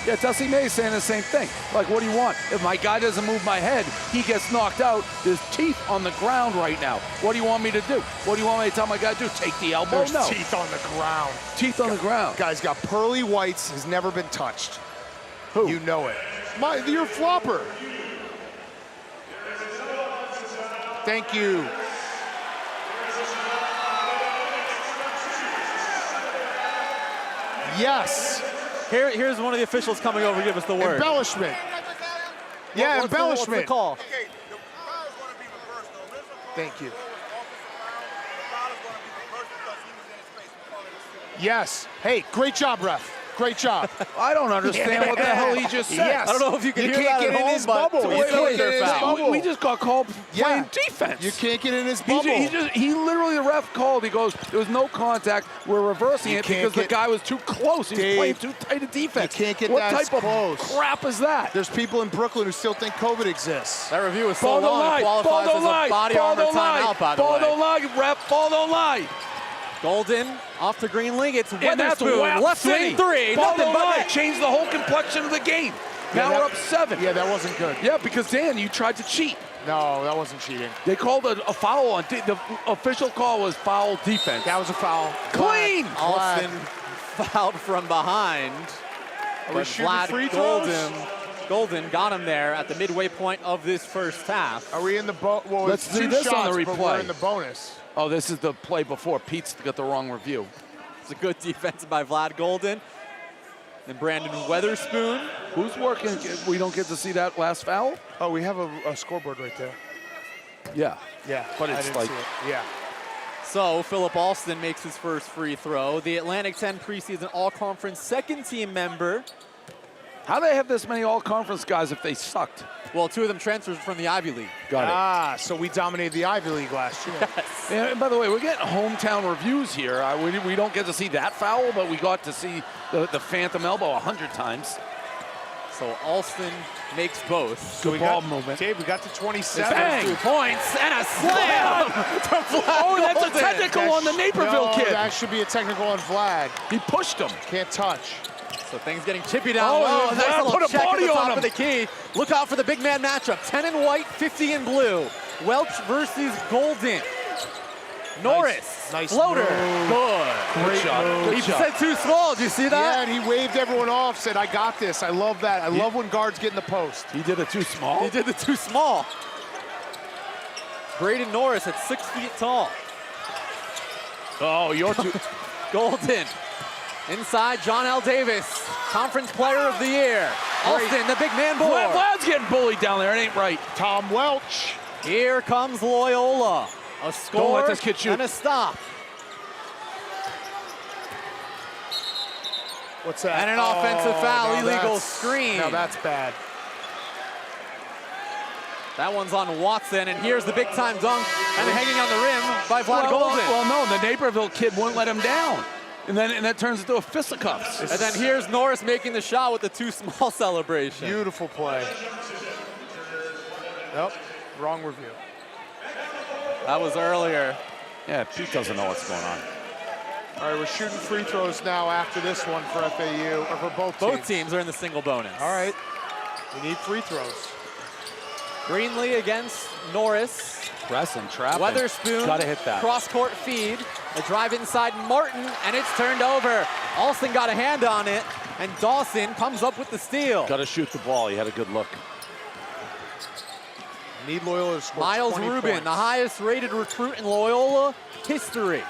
Speaker 3: Yeah, Dusty May is saying the same thing. Like, what do you want? If my guy doesn't move my head, he gets knocked out. There's teeth on the ground right now. What do you want me to do? What do you want me to tell my guy to do? Take the elbow?
Speaker 5: There's
Speaker 3: No.
Speaker 5: teeth on the ground.
Speaker 3: Teeth on the ground.
Speaker 5: Guy's got pearly whites, has never been touched.
Speaker 3: Who?
Speaker 5: You know it. Your flopper. Thank you. Yes.
Speaker 1: Here's one of the officials coming over to give us the word.
Speaker 5: Embellishment. Yeah, embellishment.
Speaker 1: What's the call?
Speaker 5: Thank you. Yes. Hey, great job, ref. Great job.
Speaker 3: I don't understand what the hell he just said.
Speaker 5: Yes.
Speaker 1: I don't know if you can hear
Speaker 5: can't
Speaker 1: that
Speaker 5: get
Speaker 1: at
Speaker 5: in
Speaker 1: home,
Speaker 5: his
Speaker 1: but
Speaker 5: bubble.
Speaker 1: you
Speaker 5: You
Speaker 1: can't
Speaker 5: can't get in his
Speaker 1: foul.
Speaker 5: bubble.
Speaker 3: We just got called playing defense.
Speaker 5: You can't get in his bubble.
Speaker 3: He literally, the ref called. He goes, there was no contact. We're reversing it because the guy was too close. He was playing too tight a defense.
Speaker 5: You can't get
Speaker 3: what
Speaker 5: that
Speaker 3: type
Speaker 5: close.
Speaker 3: of crap is that?
Speaker 5: There's people in Brooklyn who still think COVID exists.
Speaker 1: That review is so
Speaker 3: Ball don't
Speaker 1: long,
Speaker 3: lie.
Speaker 1: it
Speaker 3: Ball
Speaker 1: qualifies
Speaker 3: don't
Speaker 1: as
Speaker 3: lie.
Speaker 1: a body
Speaker 3: Ball
Speaker 1: armor
Speaker 3: don't lie.
Speaker 1: timeout, by the
Speaker 3: Ball
Speaker 1: way.
Speaker 3: don't lie, ref. Ball don't lie.
Speaker 1: Golden off the green link. It's
Speaker 3: And that's
Speaker 1: Weatherspoon. Left wing three.
Speaker 3: Ball
Speaker 1: Nothing
Speaker 3: don't
Speaker 1: but
Speaker 3: lie.
Speaker 1: net.
Speaker 3: Changed the whole complexion of the game. Now we're up 7.
Speaker 5: Yeah, that wasn't good.
Speaker 3: Yeah, because Dan, you tried to cheat.
Speaker 5: No, that wasn't cheating.
Speaker 3: They called a foul on the official call was foul defense.
Speaker 5: That was a foul.
Speaker 3: Clean.
Speaker 1: Austin fouled from behind.
Speaker 5: Are we
Speaker 1: But
Speaker 5: shooting
Speaker 1: Vlad
Speaker 5: free throws?
Speaker 1: Golden got him there at the midway point of this first half.
Speaker 5: Are we in the well,
Speaker 3: Let's
Speaker 5: it's
Speaker 3: see
Speaker 5: two
Speaker 3: this
Speaker 5: shots,
Speaker 3: on the
Speaker 5: but we're
Speaker 3: replay.
Speaker 5: in the bonus.
Speaker 3: Oh, this is the play before. Pete's got the wrong review.
Speaker 1: It's a good defense by Vlad Golden. And Brandon Weatherspoon.
Speaker 3: Who's working? We don't get to see that last foul?
Speaker 5: Oh, we have a scoreboard right there.
Speaker 3: Yeah.
Speaker 5: Yeah,
Speaker 3: But
Speaker 5: I
Speaker 3: it's
Speaker 5: didn't
Speaker 3: like-
Speaker 5: see it. Yeah.
Speaker 1: So Philip Alston makes his first free throw. The Atlantic 10 preseason all-conference second team member.
Speaker 3: How do they have this many all-conference guys if they sucked?
Speaker 1: Well, 2 of them transferred from the Ivy League.
Speaker 3: Got it.
Speaker 5: Ah, so we dominated the Ivy League last year.
Speaker 1: Yes.
Speaker 3: And by the way, we're getting hometown reviews here. We don't get to see that foul, but we got to see the phantom elbow 100 times.
Speaker 1: So Alston makes both.
Speaker 3: Good ball movement.
Speaker 5: Dave, we got to 27.
Speaker 3: Bang!
Speaker 1: 2 points and a slam from Vlad
Speaker 3: Oh, that's a
Speaker 1: Golden.
Speaker 3: technical on the Naperville
Speaker 5: No,
Speaker 3: kid.
Speaker 5: that should be a technical on Vlad.
Speaker 3: He pushed him.
Speaker 5: Can't touch.
Speaker 1: So things getting chippy down
Speaker 3: Oh,
Speaker 1: low.
Speaker 3: and
Speaker 1: Nice
Speaker 3: Vlad
Speaker 1: little
Speaker 3: put a
Speaker 1: check at
Speaker 3: body
Speaker 1: the
Speaker 3: on
Speaker 1: top
Speaker 3: him.
Speaker 1: of the key. Look out for the big man matchup. 10 in white, 50 in blue. Welch versus Golden. Norris.
Speaker 5: Nice
Speaker 1: floater.
Speaker 5: move.
Speaker 1: Good.
Speaker 3: Great shot. Good
Speaker 1: He
Speaker 3: shot.
Speaker 1: said too small. Did you see
Speaker 5: Yeah,
Speaker 1: that?
Speaker 5: and he waved everyone off, said, I got this. I love that. I love when guards get in the post.
Speaker 3: He did it too small.
Speaker 1: He did the too small. Braden Norris at 6 feet tall.
Speaker 3: Oh, you're too.
Speaker 1: Golden. Inside, John L. Davis, Conference Player of the Year. Alston, the big man board.
Speaker 3: Vlad's getting bullied down there. It ain't right.
Speaker 5: Tom Welch.
Speaker 1: Here comes Loyola. A score
Speaker 3: Don't let this kid shoot.
Speaker 1: and a stop.
Speaker 5: What's that?
Speaker 1: And an offensive foul,
Speaker 5: no,
Speaker 1: illegal
Speaker 5: that's-
Speaker 1: screen.
Speaker 5: No, that's bad.
Speaker 1: That one's on Watson, and here's the big-time dunk, and hanging on the rim by Vlad Golden.
Speaker 3: Well, no, the Naperville kid wouldn't let him down. And that turns into a fisticuffs.
Speaker 1: And then here's Norris making the shot with the too small celebration.
Speaker 5: Beautiful play. Nope, wrong review.
Speaker 1: That was earlier.
Speaker 3: Yeah, Pete doesn't know what's going on.
Speaker 5: All right, we're shooting free throws now after this one for FAU, or for both teams.
Speaker 1: Both teams are in the single bonus.
Speaker 5: All right, we need free throws.
Speaker 1: Greenlee against Norris.
Speaker 3: Pressing, trapping.
Speaker 1: Weatherspoon,
Speaker 3: Gotta hit that.
Speaker 1: cross-court feed. A drive inside Martin, and it's turned over. Alston got a hand on it, and Dawson comes up with the steal.
Speaker 3: Gotta shoot the ball. He had a good look.
Speaker 5: Need Loyola to score
Speaker 1: Miles
Speaker 5: 20
Speaker 1: Rubin,
Speaker 5: points.
Speaker 1: the highest-rated recruit in Loyola history.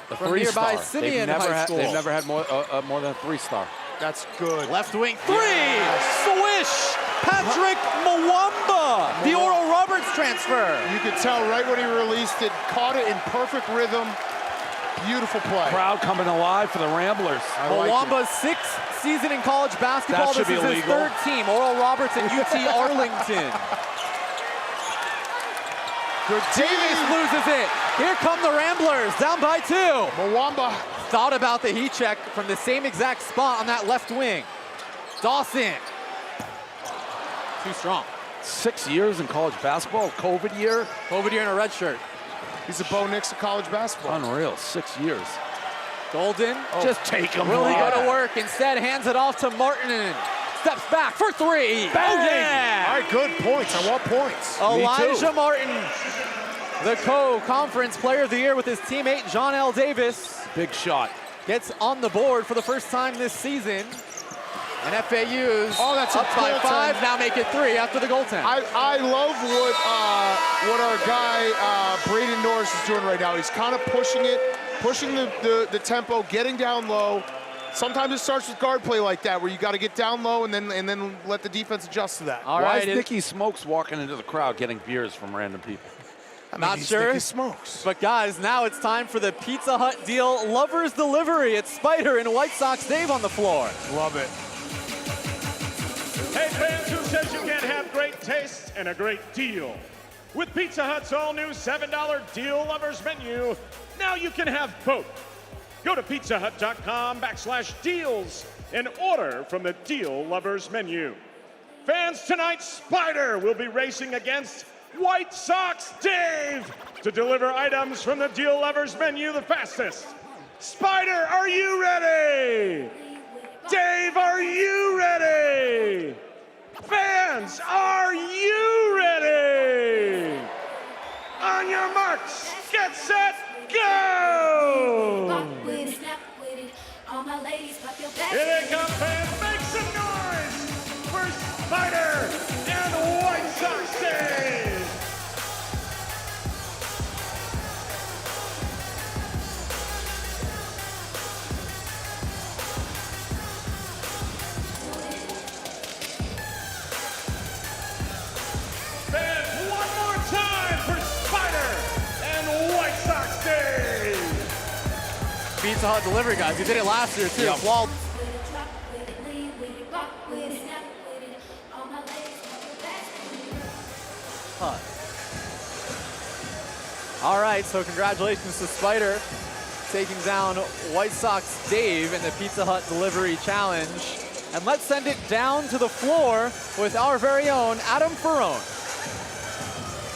Speaker 3: The
Speaker 1: From
Speaker 3: three-star.
Speaker 1: nearby Simeon High School.
Speaker 3: They've never had more than a 3-star.
Speaker 5: That's good.
Speaker 1: Left wing three. Swish. Patrick Mwamba. The Oral Roberts transfer.
Speaker 5: You could tell right when he released it, caught it in perfect rhythm. Beautiful play.
Speaker 3: Crowd coming alive for the Ramblers.
Speaker 1: Mwamba's sixth season in college basketball.
Speaker 3: That should
Speaker 1: This
Speaker 3: be
Speaker 1: is his
Speaker 3: illegal.
Speaker 1: third team. Oral Roberts and UT Arlington.
Speaker 5: Good
Speaker 1: Davis loses it. Here come the Ramblers, down by 2.
Speaker 5: Mwamba
Speaker 1: thought about the heat check from the same exact spot on that left wing. Dawson. Too strong.
Speaker 3: 6 years in college basketball, COVID year.
Speaker 1: COVID year in a red shirt.
Speaker 5: He's a Bo Nix of college basketball.
Speaker 3: Unreal, 6 years.
Speaker 1: Golden.
Speaker 3: Just take him.
Speaker 1: Will he go to work? Instead, hands it off to Martin. Steps back for 3.
Speaker 5: Bang!
Speaker 1: Oh, yeah!
Speaker 5: All right, good points. I want points.
Speaker 1: Elijah Martin, the co-conference player of the year with his teammate John L. Davis.
Speaker 3: Big shot.
Speaker 1: Gets on the board for the first time this season. And FAU's
Speaker 5: that's
Speaker 1: up by
Speaker 5: goaltend.
Speaker 1: 5, now make it 3 after the goaltend.
Speaker 5: I love what our guy Braden Norris is doing right now. He's kind of pushing the tempo, getting down low. Sometimes it starts with guard play like that, where you got to get down low and then let the defense adjust to that.
Speaker 3: Why is Nicky Smokes walking into the crowd getting beers from random people?
Speaker 1: Not sure.
Speaker 5: Nicky Smokes.
Speaker 1: But guys, now it's time for the Pizza Hut deal Lovers Delivery. It's Spider and White Sox Dave on the floor.
Speaker 5: Love it.
Speaker 7: Hey fans, who says you can't have great taste and a great deal? With Pizza Hut's all-new $7 Deal Lovers menu, now you can have both. Go to pizzahut.com/deals and order from the Deal Lovers menu. Fans, tonight Spider will be racing against White Sox Dave to deliver items from the Deal Lovers menu the fastest. Spider, are you ready? Dave, are you ready? Fans, are you ready? On your marks, get set, go! Here they come, fans. Make some noise for Spider and White Sox Dave. Fans, one more time for Spider and White Sox Dave.
Speaker 1: Pizza Hut Delivery, guys. You did it last year, too.
Speaker 3: Yep.
Speaker 1: Walt. All right, so congratulations to Spider taking down White Sox Dave in the Pizza Hut Delivery Challenge. And let's send it down to the floor with our very own Adam Ferrone.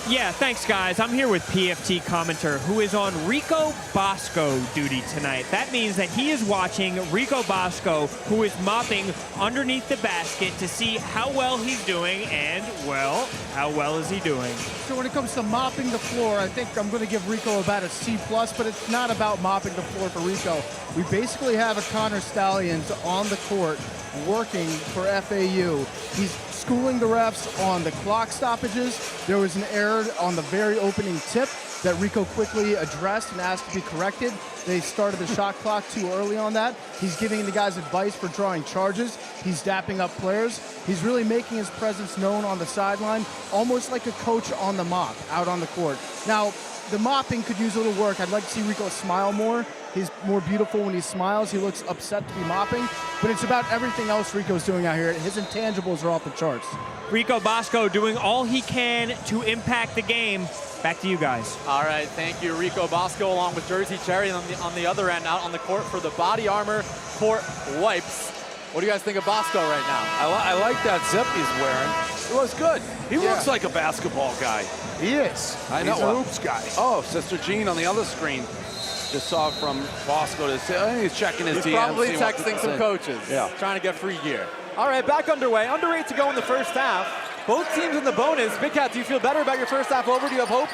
Speaker 13: Yeah, thanks, guys. I'm here with PFT commenter who is on Rico Bosco duty tonight. That means that he is watching Rico Bosco, who is mopping underneath the basket to see how well he's doing and, well, how well is he doing?
Speaker 15: So when it comes to mopping the floor, I think I'm going to give Rico about a C+, but it's not about mopping the floor for Rico. We basically have a Connor Stallions on the court working for FAU. He's schooling the refs on the clock stoppages. There was an error on the very opening tip that Rico quickly addressed and asked to be corrected. They started the shot clock too early on that. He's giving the guys advice for drawing charges. He's dapping up players. He's really making his presence known on the sideline, almost like a coach on the mop out on the court. Now, the mopping could use a little work. I'd like to see Rico smile more. He's more beautiful when he smiles. He looks upset to be mopping, but it's about everything else Rico's doing out here. His intangibles are off the charts.
Speaker 13: Rico Bosco doing all he can to impact the game. Back to you guys.
Speaker 1: All right, thank you, Rico Bosco, along with Jersey Cherry on the other end, out on the court for the Body Armor Court Wipes. What do you guys think of Bosco right now?
Speaker 3: I like that zip he's wearing. It looks good. He looks like a basketball guy.
Speaker 5: He is.
Speaker 3: I know.
Speaker 5: He's a hoops guy.
Speaker 3: Oh, Sister Jean on the other screen. Just saw from Bosco to say, he's checking his DMs.
Speaker 1: He's probably texting some coaches.
Speaker 3: Yeah.
Speaker 1: Trying to get free gear. All right, back underway. Under 8 to go in the first half. Both teams in the bonus. Big Cat, do you feel better about your first half over? Do you have hope?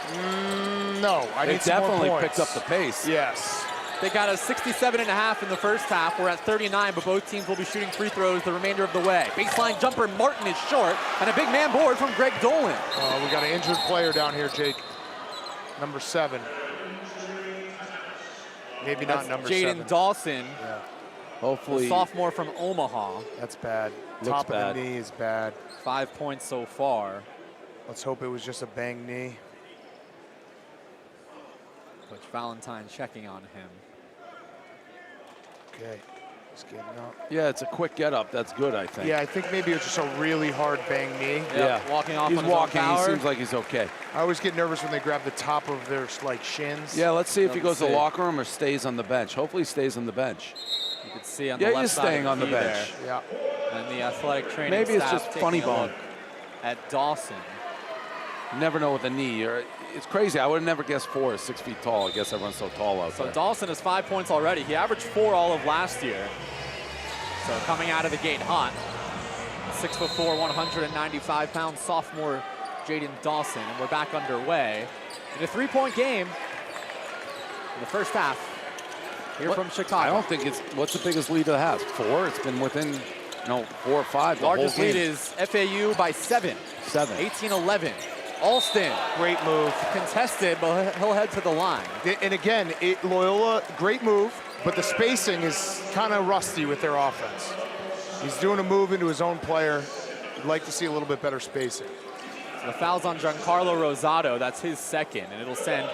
Speaker 5: No, I need some more
Speaker 3: definitely
Speaker 5: points.
Speaker 3: picked up the pace.
Speaker 5: Yes.
Speaker 1: They got a 67.5 in the first half. We're at 39, but both teams will be shooting free throws the remainder of the way. Baseline jumper, Martin is short, and a big man board from Greg Dolan.
Speaker 5: We got an injured player down here, Jake. Number 7. Maybe not number 7.
Speaker 1: Jaden Dawson.
Speaker 5: Yeah.
Speaker 3: Hopefully.
Speaker 1: The sophomore from Omaha.
Speaker 5: That's bad.
Speaker 3: Looks
Speaker 5: Top
Speaker 3: bad.
Speaker 5: of the knee is bad.
Speaker 1: 5 points so far.
Speaker 5: Let's hope it was just a bang knee.
Speaker 1: Coach Valentine checking on him.
Speaker 5: Okay, he's getting up.
Speaker 3: Yeah, it's a quick get up. That's good, I think.
Speaker 5: Yeah, I think maybe it was just a really hard bang knee.
Speaker 3: Yeah.
Speaker 1: Walking off
Speaker 3: He's
Speaker 1: on his own
Speaker 3: walking. He
Speaker 1: power.
Speaker 3: seems like he's okay.
Speaker 5: I always get nervous when they grab the top of their shins.
Speaker 3: Yeah, let's see if he goes to the
Speaker 1: see.
Speaker 3: locker room or stays on the bench. Hopefully he stays on the bench.
Speaker 1: You can see on
Speaker 3: Yeah,
Speaker 1: the
Speaker 3: he's
Speaker 1: left side
Speaker 3: staying
Speaker 1: of
Speaker 3: on the
Speaker 1: knee
Speaker 3: bench.
Speaker 1: there.
Speaker 5: Yeah.
Speaker 1: And the athletic training
Speaker 3: Maybe it's
Speaker 1: staff
Speaker 3: just
Speaker 1: taking
Speaker 3: funny
Speaker 1: a
Speaker 3: bone.
Speaker 1: look at Dawson.
Speaker 3: You never know with a knee. It's crazy. I would have never guessed 4 is 6 feet tall. I guess everyone's so tall out
Speaker 1: So
Speaker 3: there.
Speaker 1: Dawson has 5 points already. He averaged 4 all of last year. So coming out of the gate hot. 6'4", 195-pound sophomore Jaden Dawson. And we're back underway in a 3-point game in the first half here from Chicago.
Speaker 3: I don't think it's, what's the biggest lead it has? 4? It's been within, 4 or 5. The
Speaker 1: Largest
Speaker 3: whole
Speaker 1: lead
Speaker 3: game.
Speaker 1: is FAU by 7. 18-11. Alston.
Speaker 5: Great move.
Speaker 1: Contested, but he'll head to the line.
Speaker 5: And again, Loyola, great move, but the spacing is kind of rusty with their offense. He's doing a move into his own player. I'd like to see a little bit better spacing.
Speaker 1: So the foul's on Giancarlo Rosado. That's his second, and it'll send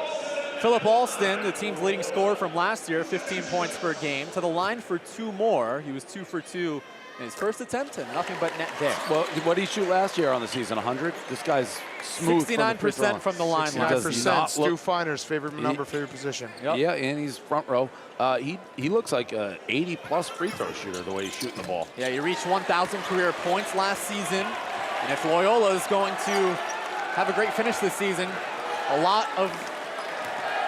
Speaker 1: Philip Alston, the team's leading scorer from last year, 15 points per game, to the line for 2 more. He was 2 for 2 in his first attempt, and nothing but net there.
Speaker 3: Well, what did he shoot last year on the season? 100? This guy's smooth.
Speaker 1: 69% from the line.
Speaker 5: 69%. Stu Finer's favorite position.
Speaker 1: Yep.
Speaker 3: Yeah, and he's front row. He looks like a 80-plus free throw shooter the way he's shooting the ball.
Speaker 1: Yeah, he reached 1,000 career points last season. And if Loyola is going to have a great finish this season, a lot of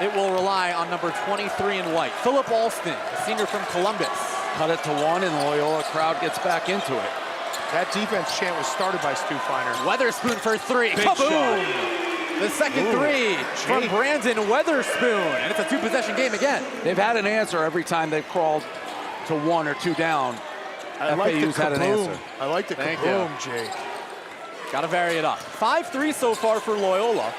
Speaker 1: it will rely on number 23 in white. Philip Alston, a senior from Columbus.
Speaker 3: Cut it to 1, and the Loyola crowd gets back into it.
Speaker 5: That defense chant was started by Stu Finer.
Speaker 1: Weatherspoon for 3.
Speaker 5: Big
Speaker 1: Kaboom!
Speaker 5: shot.
Speaker 1: The second three from Brandon Weatherspoon. And it's a 2-possession game again.
Speaker 3: They've had an answer every time they've crawled to 1 or 2 down.
Speaker 5: I like the
Speaker 3: FAU's had an
Speaker 5: kaboom.
Speaker 3: answer.
Speaker 5: I like the
Speaker 1: Thank
Speaker 5: kaboom,
Speaker 1: you.
Speaker 5: Jake.
Speaker 1: Got to vary it up. 5-3 so far for Loyola.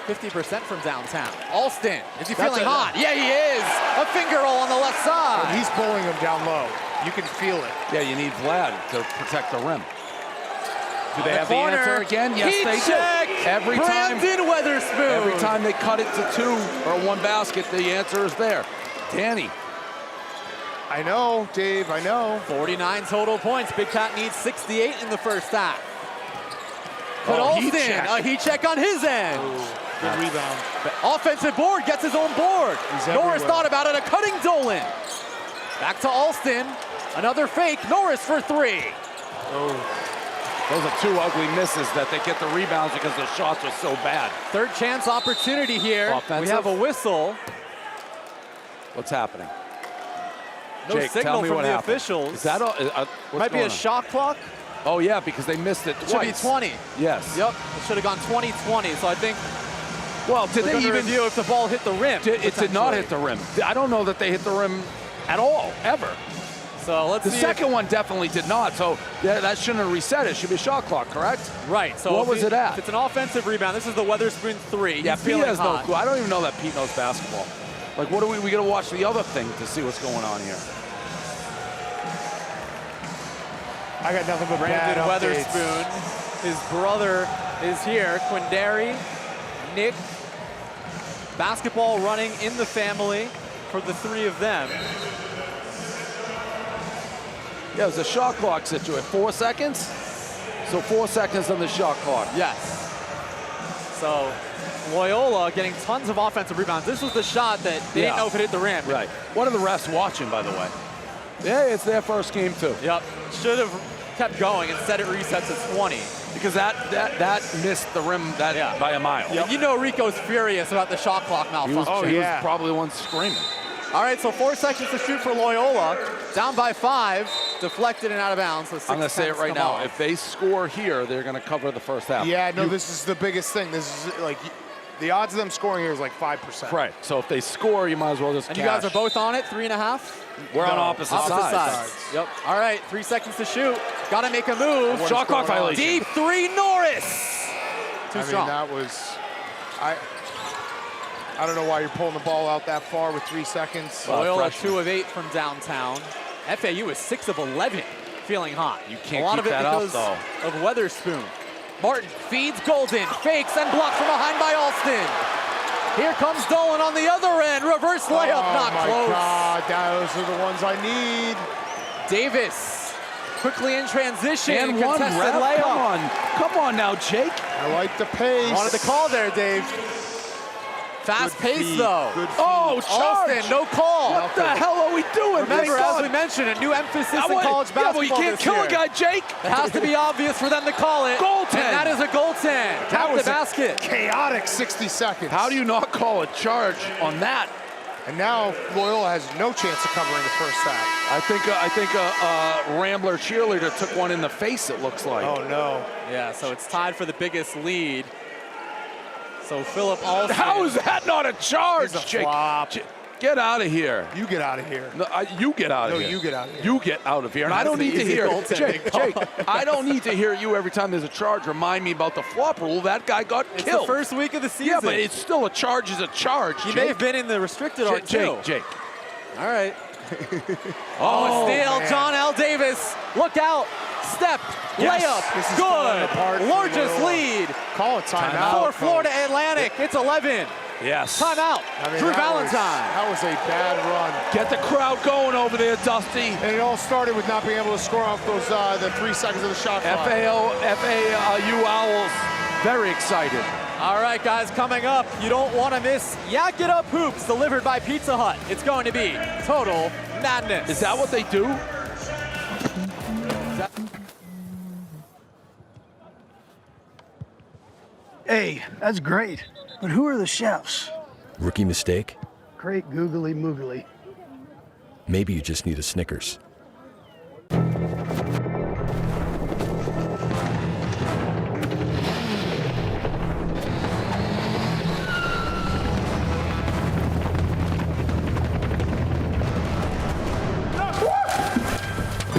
Speaker 1: 50% from downtown. Alston, is he feeling hot? Yeah, he is. A finger roll on the left side.
Speaker 5: And he's pulling him down low. You can feel it.
Speaker 3: Yeah, you need Vlad to protect the rim. Do they have the
Speaker 1: corner.
Speaker 3: answer again? Yes,
Speaker 1: Heat
Speaker 3: they
Speaker 1: check.
Speaker 3: do. Every
Speaker 1: Brandon Weatherspoon.
Speaker 3: Every time they cut it to 2 or 1 basket, the answer is there. Danny.
Speaker 5: I know, Dave, I know.
Speaker 1: 49 total points. Big Cat needs 68 in the first half. But
Speaker 3: heat
Speaker 1: Alston,
Speaker 3: check.
Speaker 1: a heat check on his end.
Speaker 5: Good rebound.
Speaker 1: Offensive board, gets his own board.
Speaker 5: He's
Speaker 1: Norris
Speaker 5: everywhere.
Speaker 1: thought about it, a cutting Dolan. Back to Alston, another fake. Norris for 3.
Speaker 3: Those are 2 ugly misses that they get the rebounds because the shots are so bad.
Speaker 1: Third chance opportunity here.
Speaker 3: Offensive.
Speaker 1: We have a whistle.
Speaker 3: What's happening?
Speaker 1: No
Speaker 3: Jake,
Speaker 1: signal
Speaker 3: tell me
Speaker 1: from
Speaker 3: what
Speaker 1: the
Speaker 3: happened.
Speaker 1: officials.
Speaker 3: Is that all?
Speaker 1: Might be a shot clock.
Speaker 3: Oh, yeah, because they missed it
Speaker 1: It should be
Speaker 3: twice.
Speaker 1: 20.
Speaker 3: Yes.
Speaker 1: Yep, it should have gone 20-20. So I think
Speaker 3: Well, did
Speaker 1: we're
Speaker 3: they
Speaker 1: gonna
Speaker 3: even
Speaker 1: review if the ball hit the rim?
Speaker 3: It did not hit the rim. I don't know that they hit the rim at all, ever.
Speaker 1: So let's
Speaker 3: The
Speaker 1: see.
Speaker 3: second one definitely did not, so yeah, that shouldn't have reset. It should be a shot clock, correct?
Speaker 1: Right. So
Speaker 3: what was it at?
Speaker 1: If it's an offensive rebound, this is the Weatherspoon 3.
Speaker 3: Yeah,
Speaker 1: He's
Speaker 3: Pete
Speaker 1: feeling
Speaker 3: has no
Speaker 1: hot.
Speaker 3: clue. I don't even know that Pete knows basketball. Like, what are we got to watch the other thing to see what's going on here.
Speaker 5: I got nothing but
Speaker 1: Brandon
Speaker 5: bad updates.
Speaker 1: Weatherspoon. His brother is here. Quindary, Nick. Basketball running in the family for the 3 of them.
Speaker 3: Yeah, it was a shot clock situation. 4 seconds? So 4 seconds on the shot clock.
Speaker 1: Yes. So Loyola getting tons of offensive rebounds. This was the shot that they didn't know if it hit the rim.
Speaker 3: Right. What are the refs watching, by the way? Yeah, it's their first game, too.
Speaker 1: Yep. Should have kept going. Instead, it resets at 20.
Speaker 3: Because that missed the rim by a mile.
Speaker 1: Yep. You know Rico's furious about the shot clock malfunction.
Speaker 3: He was probably the one screaming.
Speaker 1: All right, so 4 seconds to shoot for Loyola. Down by 5. deflected and out of bounds. So
Speaker 3: I'm going to say it right now. If they score here, they're going to cover the first half.
Speaker 5: Yeah, no, this is the biggest thing. This is like the odds of them scoring here is like 5%.
Speaker 3: Right. So if they score, you might as well just
Speaker 1: And
Speaker 3: cash.
Speaker 1: you guys are both on it, 3.5?
Speaker 3: We're on opposite sides.
Speaker 1: Yep. All right, 3 seconds to shoot. Got to make a move.
Speaker 3: Shot clock violation.
Speaker 1: Deep three, Norris. Too strong.
Speaker 5: That was, I don't know why you're pulling the ball out that far with 3 seconds.
Speaker 1: Loyola 2 of 8 from downtown. FAU is 6 of 11, feeling hot.
Speaker 3: You can't
Speaker 1: a lot
Speaker 3: keep
Speaker 1: of it
Speaker 3: that
Speaker 1: because
Speaker 3: up, though.
Speaker 1: of Weatherspoon. Martin feeds Golden, fakes and blocked from behind by Alston. Here comes Dolan on the other end. Reverse layup, not close.
Speaker 5: Oh my God, those are the ones I need.
Speaker 1: Davis quickly in transition.
Speaker 3: And one
Speaker 1: contested
Speaker 3: ref.
Speaker 1: layup.
Speaker 3: Come on now, Jake.
Speaker 5: I like the pace.
Speaker 1: Wanted the call there, Dave. Fast
Speaker 5: Good
Speaker 1: pace
Speaker 5: feed.
Speaker 1: though.
Speaker 5: Good feed.
Speaker 3: Oh, charge.
Speaker 1: Alston, no call.
Speaker 3: What the hell are we doing?
Speaker 1: Remember, as we mentioned, a new emphasis in college basketball.
Speaker 3: Yeah, but you can't
Speaker 1: this
Speaker 3: kill
Speaker 1: year.
Speaker 3: a guy, Jake.
Speaker 1: It has to be obvious for them to call it.
Speaker 3: Goaltend.
Speaker 1: And that is a goaltend. Count the basket.
Speaker 5: Chaotic 60 seconds.
Speaker 3: How do you not call a charge on that?
Speaker 5: And now Loyola has no chance of covering the first half.
Speaker 3: I think a Rambler cheerleader took one in the face, it looks like.
Speaker 5: Oh, no.
Speaker 1: Yeah, so it's tied for the biggest lead. So Philip Alston.
Speaker 3: How is that not a charge,
Speaker 5: It's a
Speaker 3: Jake?
Speaker 5: flop.
Speaker 3: Get out of here.
Speaker 5: You get out of here.
Speaker 3: No, you get out of here.
Speaker 5: No, you get out of here.
Speaker 3: You get out of here. And I
Speaker 1: That's
Speaker 3: don't
Speaker 1: the
Speaker 3: need to
Speaker 1: easy
Speaker 3: hear,
Speaker 1: goaltending
Speaker 3: Jake, I don't need to hear you every time there's a charge remind me about the flop rule. That guy got
Speaker 1: It's
Speaker 3: killed.
Speaker 1: the first week of the season.
Speaker 3: Yeah, but it's still a charge is a charge,
Speaker 1: He
Speaker 3: Jake.
Speaker 1: may have been in the restricted art too.
Speaker 3: Jake.
Speaker 1: All right.
Speaker 3: Oh,
Speaker 1: a steal.
Speaker 5: man.
Speaker 1: John L. Davis. Look out. Step.
Speaker 5: Yes.
Speaker 1: Layup.
Speaker 5: This is falling apart
Speaker 1: Good.
Speaker 5: for
Speaker 1: Largest
Speaker 5: Loyola.
Speaker 1: lead
Speaker 5: Call it timeout.
Speaker 1: for Florida Atlantic. It's 11.
Speaker 3: Yes.
Speaker 1: Timeout. Drew Valentine.
Speaker 5: That was a bad run.
Speaker 3: Get the crowd going over there, Dusty.
Speaker 5: And it all started with not being able to score off those the 3 seconds of the shot clock.
Speaker 3: FAU Owls, very excited.
Speaker 1: All right, guys, coming up, you don't want to miss Yak It Up Hoops delivered by Pizza Hut. It's going to be total madness.
Speaker 3: Is that what they do?
Speaker 6: Hey, that's great. But who are the chefs?
Speaker 2: Rookie mistake?
Speaker 6: Great googly moogly.
Speaker 2: Maybe you just need a Snickers.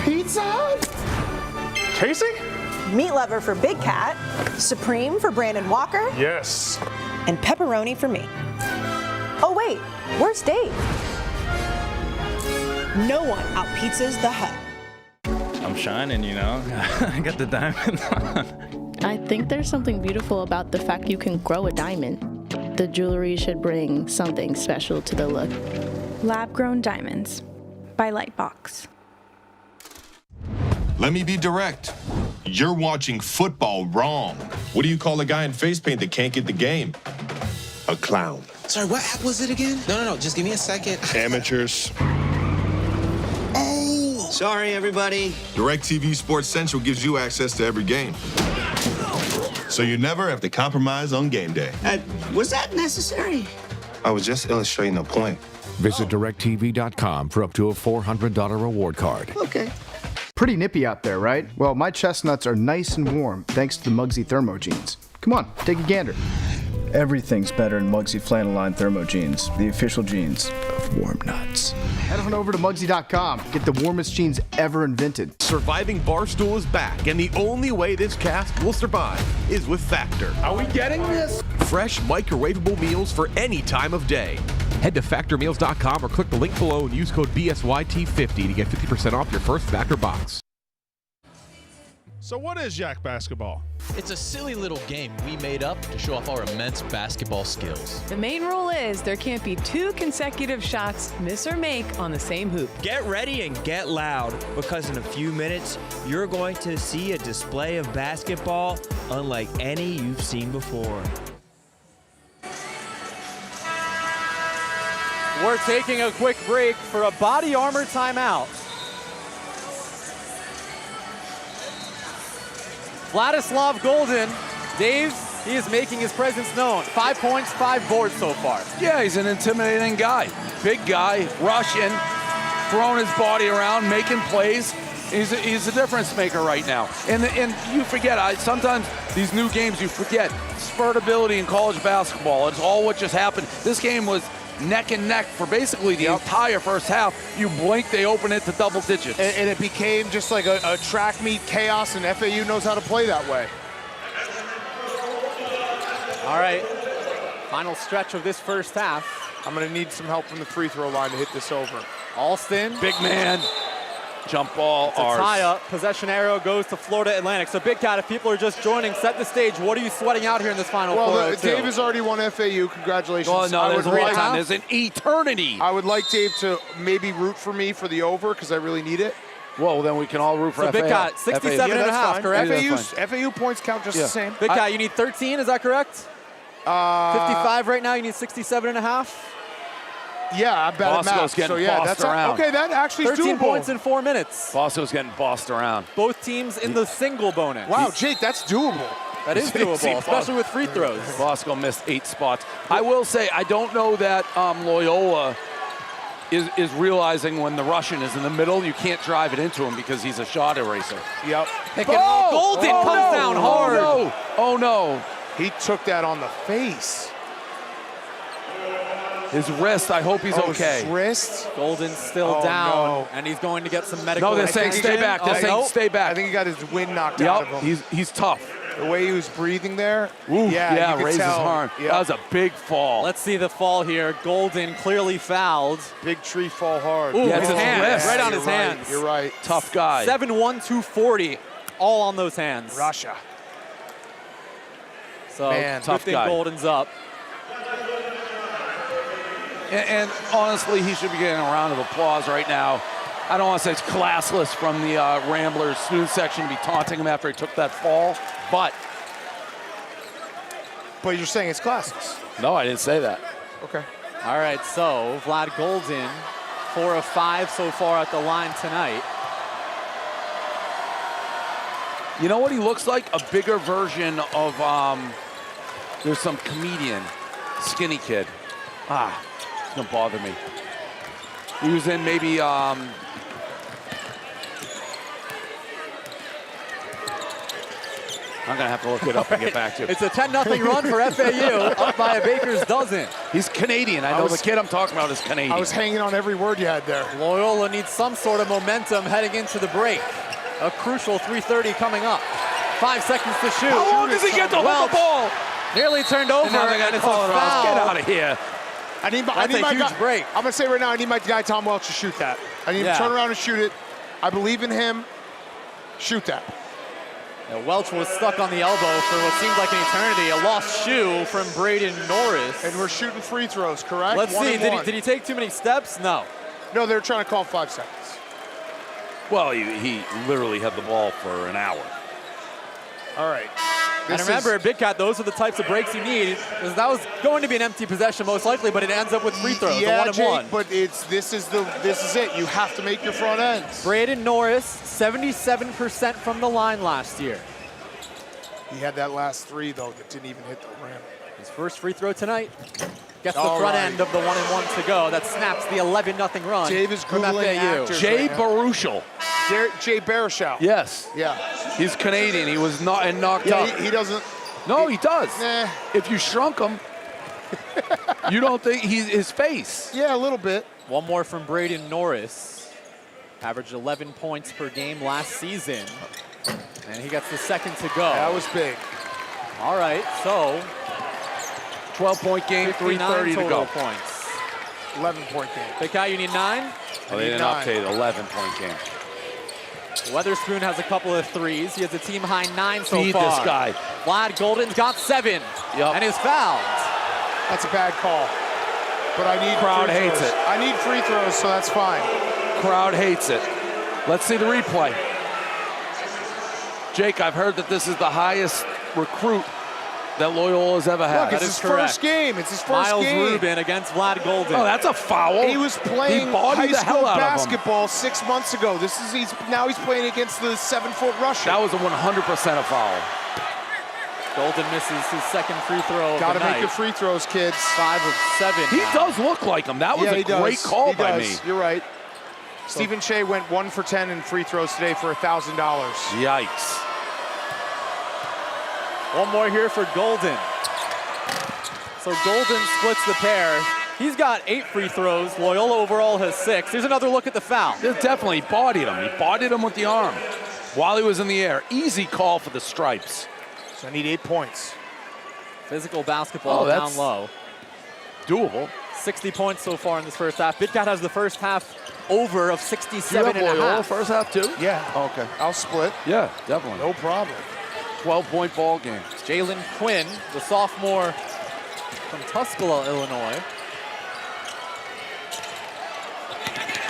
Speaker 5: Pizza Hut? Casey?
Speaker 4: Meat Lover for Big Cat, Supreme for Brandon Walker,
Speaker 5: Yes.
Speaker 4: and pepperoni for me. Oh wait, where's Dave? No one out-pizzas the Hut.
Speaker 16: I'm shining, you know. I got the diamonds on.
Speaker 18: I think there's something beautiful about the fact you can grow a diamond. The jewelry should bring something special to the look.
Speaker 9: Lab-grown diamonds by Lightbox.
Speaker 19: Let me be direct. You're watching football wrong. What do you call a guy in face paint that can't get the game? A clown.
Speaker 20: Sorry, what app was it again? No, just give me a second.
Speaker 19: Amateurs.
Speaker 20: Oh! Sorry, everybody.
Speaker 19: DirecTV Sports Central gives you access to every game. So you never have to compromise on game day.
Speaker 20: Was that necessary?
Speaker 19: I was just illustrating a point.
Speaker 26: Visit DirecTV.com for up to a $400 reward card.
Speaker 20: Okay.
Speaker 15: Pretty nippy out there, right? Well, my chestnuts are nice and warm thanks to the Muggsy Thermo Jeans. Come on, take a gander. Everything's better in Muggsy Flannel Line Thermo Jeans, the official jeans of warm nuts. Head on over to Muggsy.com. Get the warmest jeans ever invented.
Speaker 21: Surviving Barstool is back, and the only way this cast will survive is with Factor.
Speaker 3: Are we getting this?
Speaker 21: Fresh, microwavable meals for any time of day. Head to factormeals.com or click the link below and use code BSYT50 to get 50% off your first Factor box.
Speaker 27: So what is Yak basketball?
Speaker 28: It's a silly little game we made up to show off our immense basketball skills.
Speaker 29: The main rule is there can't be 2 consecutive shots, miss or make, on the same hoop.
Speaker 13: Get ready and get loud, because in a few minutes, you're going to see a display of basketball unlike any you've seen before.
Speaker 1: We're taking a quick break for a body armor timeout. Vladislav Golden, Dave, he is making his presence known. 5 points, 5 boards so far.
Speaker 3: Yeah, he's an intimidating guy. Big guy, rushing, throwing his body around, making plays. He's a difference maker right now. And you forget, sometimes these new games you forget, spurtability in college basketball. It's all what just happened. This game was neck and neck for basically the entire first half. You blink, they open it to double digits.
Speaker 5: And it became just like a track meet chaos, and FAU knows how to play that way.
Speaker 1: All right, final stretch of this first half.
Speaker 5: I'm gonna need some help from the free throw line to hit this over.
Speaker 1: Alston.
Speaker 3: Big man. Jump ball,
Speaker 1: It's a tie-up. Possession arrow goes to Florida Atlantic. So, Big Cat, if people are just joining, set the stage. What are you sweating out here in this final
Speaker 5: Well, Dave has already won FAU. Congratulations.
Speaker 3: Oh, no, there's there's an eternity.
Speaker 5: I would like Dave to maybe root for me for the over because I really need it.
Speaker 3: Well, then we can all root for FAU.
Speaker 1: So, Big Cat, 67 and a half, correct?
Speaker 5: FAU points count just the same.
Speaker 1: Big Cat, you need 13, is that correct? 55 right now, you need 67 and a half?
Speaker 5: Yeah, I bet it math.
Speaker 3: Getting
Speaker 5: so yeah,
Speaker 3: bossed
Speaker 5: that's
Speaker 3: around.
Speaker 5: Okay, that actually is
Speaker 1: 13
Speaker 5: doable.
Speaker 1: points in 4 minutes.
Speaker 3: Bosco's getting bossed around.
Speaker 1: Both teams in the single bonus.
Speaker 5: Wow, Jake, that's doable.
Speaker 1: That is doable, especially with free throws.
Speaker 3: Bosco missed 8 spots. I will say, I don't know that Loyola is realizing when the Russian is in the middle, you can't drive it into him because he's a shot eraser.
Speaker 5: Yep.
Speaker 1: Golden comes down hard.
Speaker 3: Oh no.
Speaker 5: He took that on the face.
Speaker 3: His wrist, I hope he's okay.
Speaker 5: His wrist?
Speaker 1: Golden's still down, and he's going to get some medical
Speaker 3: No, they're saying stay back. They're saying stay back.
Speaker 5: I think he got his wind knocked out of him.
Speaker 3: He's tough.
Speaker 5: The way he was breathing there.
Speaker 3: Ooh,
Speaker 5: yeah, you could
Speaker 3: raised his
Speaker 5: tell.
Speaker 3: arm.
Speaker 5: Yep.
Speaker 3: That was a big fall.
Speaker 1: Let's see the fall here. Golden clearly fouled.
Speaker 5: Big tree fall hard.
Speaker 1: Ooh,
Speaker 3: Yeah,
Speaker 1: his
Speaker 3: his
Speaker 1: hands,
Speaker 3: wrist.
Speaker 1: right on his
Speaker 5: You're
Speaker 1: hands.
Speaker 5: Right. You're right.
Speaker 3: Tough guy.
Speaker 1: 7-1, 240, all on those hands.
Speaker 5: Russia.
Speaker 1: So,
Speaker 5: Man,
Speaker 1: good
Speaker 3: tough
Speaker 1: thing
Speaker 3: guy.
Speaker 1: Golden's up.
Speaker 3: And honestly, he should be getting a round of applause right now. I don't want to say it's classless from the Ramblers student section to be taunting him after he took that fall, but
Speaker 5: you're saying it's classless.
Speaker 3: No, I didn't say that.
Speaker 5: Okay.
Speaker 1: All right, so Vlad Golden, 4 of 5 so far at the line tonight.
Speaker 3: You know what he looks like? A bigger version of, there's some comedian, skinny kid. Don't bother me. He was in maybe, I'm going to have to look it up and get back to it.
Speaker 1: It's a 10-0 run for FAU, up by a baker's dozen.
Speaker 3: He's Canadian. I know the kid I'm talking about is Canadian.
Speaker 5: I was hanging on every word you had there.
Speaker 1: Loyola needs some sort of momentum heading into the break. A crucial 3:30 coming up. 5 seconds to shoot.
Speaker 3: How long does he get to hold the ball?
Speaker 1: Nearly turned over, and it's a foul.
Speaker 3: Get out of here.
Speaker 5: I need
Speaker 1: That's a
Speaker 5: my
Speaker 1: huge
Speaker 5: guy,
Speaker 1: break.
Speaker 5: I'm going to say right now, I need my guy Tom Welch to shoot that. I need him to turn around and shoot it. I believe in him. Shoot that.
Speaker 1: Now, Welch was stuck on the elbow for what seemed like an eternity. A lost shoe from Braden Norris.
Speaker 5: And we're shooting free throws, correct?
Speaker 1: Let's see. Did he take too many steps? No.
Speaker 5: No, they're trying to call 5 seconds.
Speaker 3: Well, he literally had the ball for an hour.
Speaker 5: All right.
Speaker 1: And remember, Big Cat, those are the types of breaks you need, because that was going to be an empty possession most likely, but it ends up with free throws,
Speaker 5: Yeah,
Speaker 1: a 1-1.
Speaker 5: Jake, but this is it. You have to make your front ends.
Speaker 1: Braden Norris, 77% from the line last year.
Speaker 5: He had that last 3 though that didn't even hit the rim.
Speaker 1: His first free throw tonight. Gets the front end of the 1-1 to go. That snaps the 11-0 run.
Speaker 5: Dave is
Speaker 1: from
Speaker 5: Googling
Speaker 1: FAU.
Speaker 5: actors
Speaker 3: Jay
Speaker 5: right
Speaker 3: Baruchel.
Speaker 5: Jay Baruchel.
Speaker 3: Yes.
Speaker 5: Yeah.
Speaker 3: He's Canadian. He was knocked up.
Speaker 5: He doesn't.
Speaker 3: No, he does.
Speaker 5: Nah.
Speaker 3: If you shrunk him, you don't think he's his face.
Speaker 5: Yeah, a little bit.
Speaker 1: One more from Braden Norris. Averaged 11 points per game last season. And he gets the second to go.
Speaker 5: That was big.
Speaker 1: All right, so
Speaker 3: 12-point game, 3:30 to go.
Speaker 1: Points.
Speaker 5: 11-point game.
Speaker 1: Big Cat, you need 9?
Speaker 3: Oh, they didn't update 11-point game.
Speaker 1: Weatherspoon has a couple of threes. He has a team-high 9 so
Speaker 3: Feed
Speaker 1: far.
Speaker 3: this guy.
Speaker 1: Vlad Golden's got 7 and is fouled.
Speaker 5: That's a bad call. But I need
Speaker 3: Crowd
Speaker 5: free
Speaker 3: hates
Speaker 5: throws.
Speaker 3: it.
Speaker 5: I need free throws, so that's fine.
Speaker 3: Crowd hates it. Let's see the replay. Jake, I've heard that this is the highest recruit that Loyola's ever had.
Speaker 5: Look, it's his first game. It's his first
Speaker 1: Miles
Speaker 5: game.
Speaker 1: Rubin against Vlad Golden.
Speaker 3: Oh, that's a foul.
Speaker 5: He was playing high
Speaker 3: the
Speaker 5: school
Speaker 3: hell out
Speaker 5: basketball 6 months ago. Now he's playing against the 7-foot Russian.
Speaker 3: That was a 100% a foul.
Speaker 1: Golden misses his second free throw.
Speaker 5: Got to make your free throws, kids.
Speaker 1: 5 of 7.
Speaker 3: He does look like him. That was a great call by me.
Speaker 5: You're right. Stephen Shea went 1 for 10 in free throws today for $1,000.
Speaker 3: Yikes.
Speaker 1: One more here for Golden. So Golden splits the pair. He's got 8 free throws. Loyola overall has 6. Here's another look at the foul.
Speaker 3: This definitely bodied him. He bodied him with the arm while he was in the air. Easy call for the stripes.
Speaker 5: So I need 8 points.
Speaker 1: Physical basketball down low.
Speaker 3: Doable.
Speaker 1: 60 points so far in this first half. BitCat has the first half over of 67 and a half.
Speaker 3: First half too?
Speaker 5: Yeah.
Speaker 3: Okay.
Speaker 5: I'll split.
Speaker 3: Yeah, definitely.
Speaker 5: No problem.
Speaker 3: 12-point ball game.
Speaker 1: Jalen Quinn, the sophomore from Tuscaloosa, Illinois.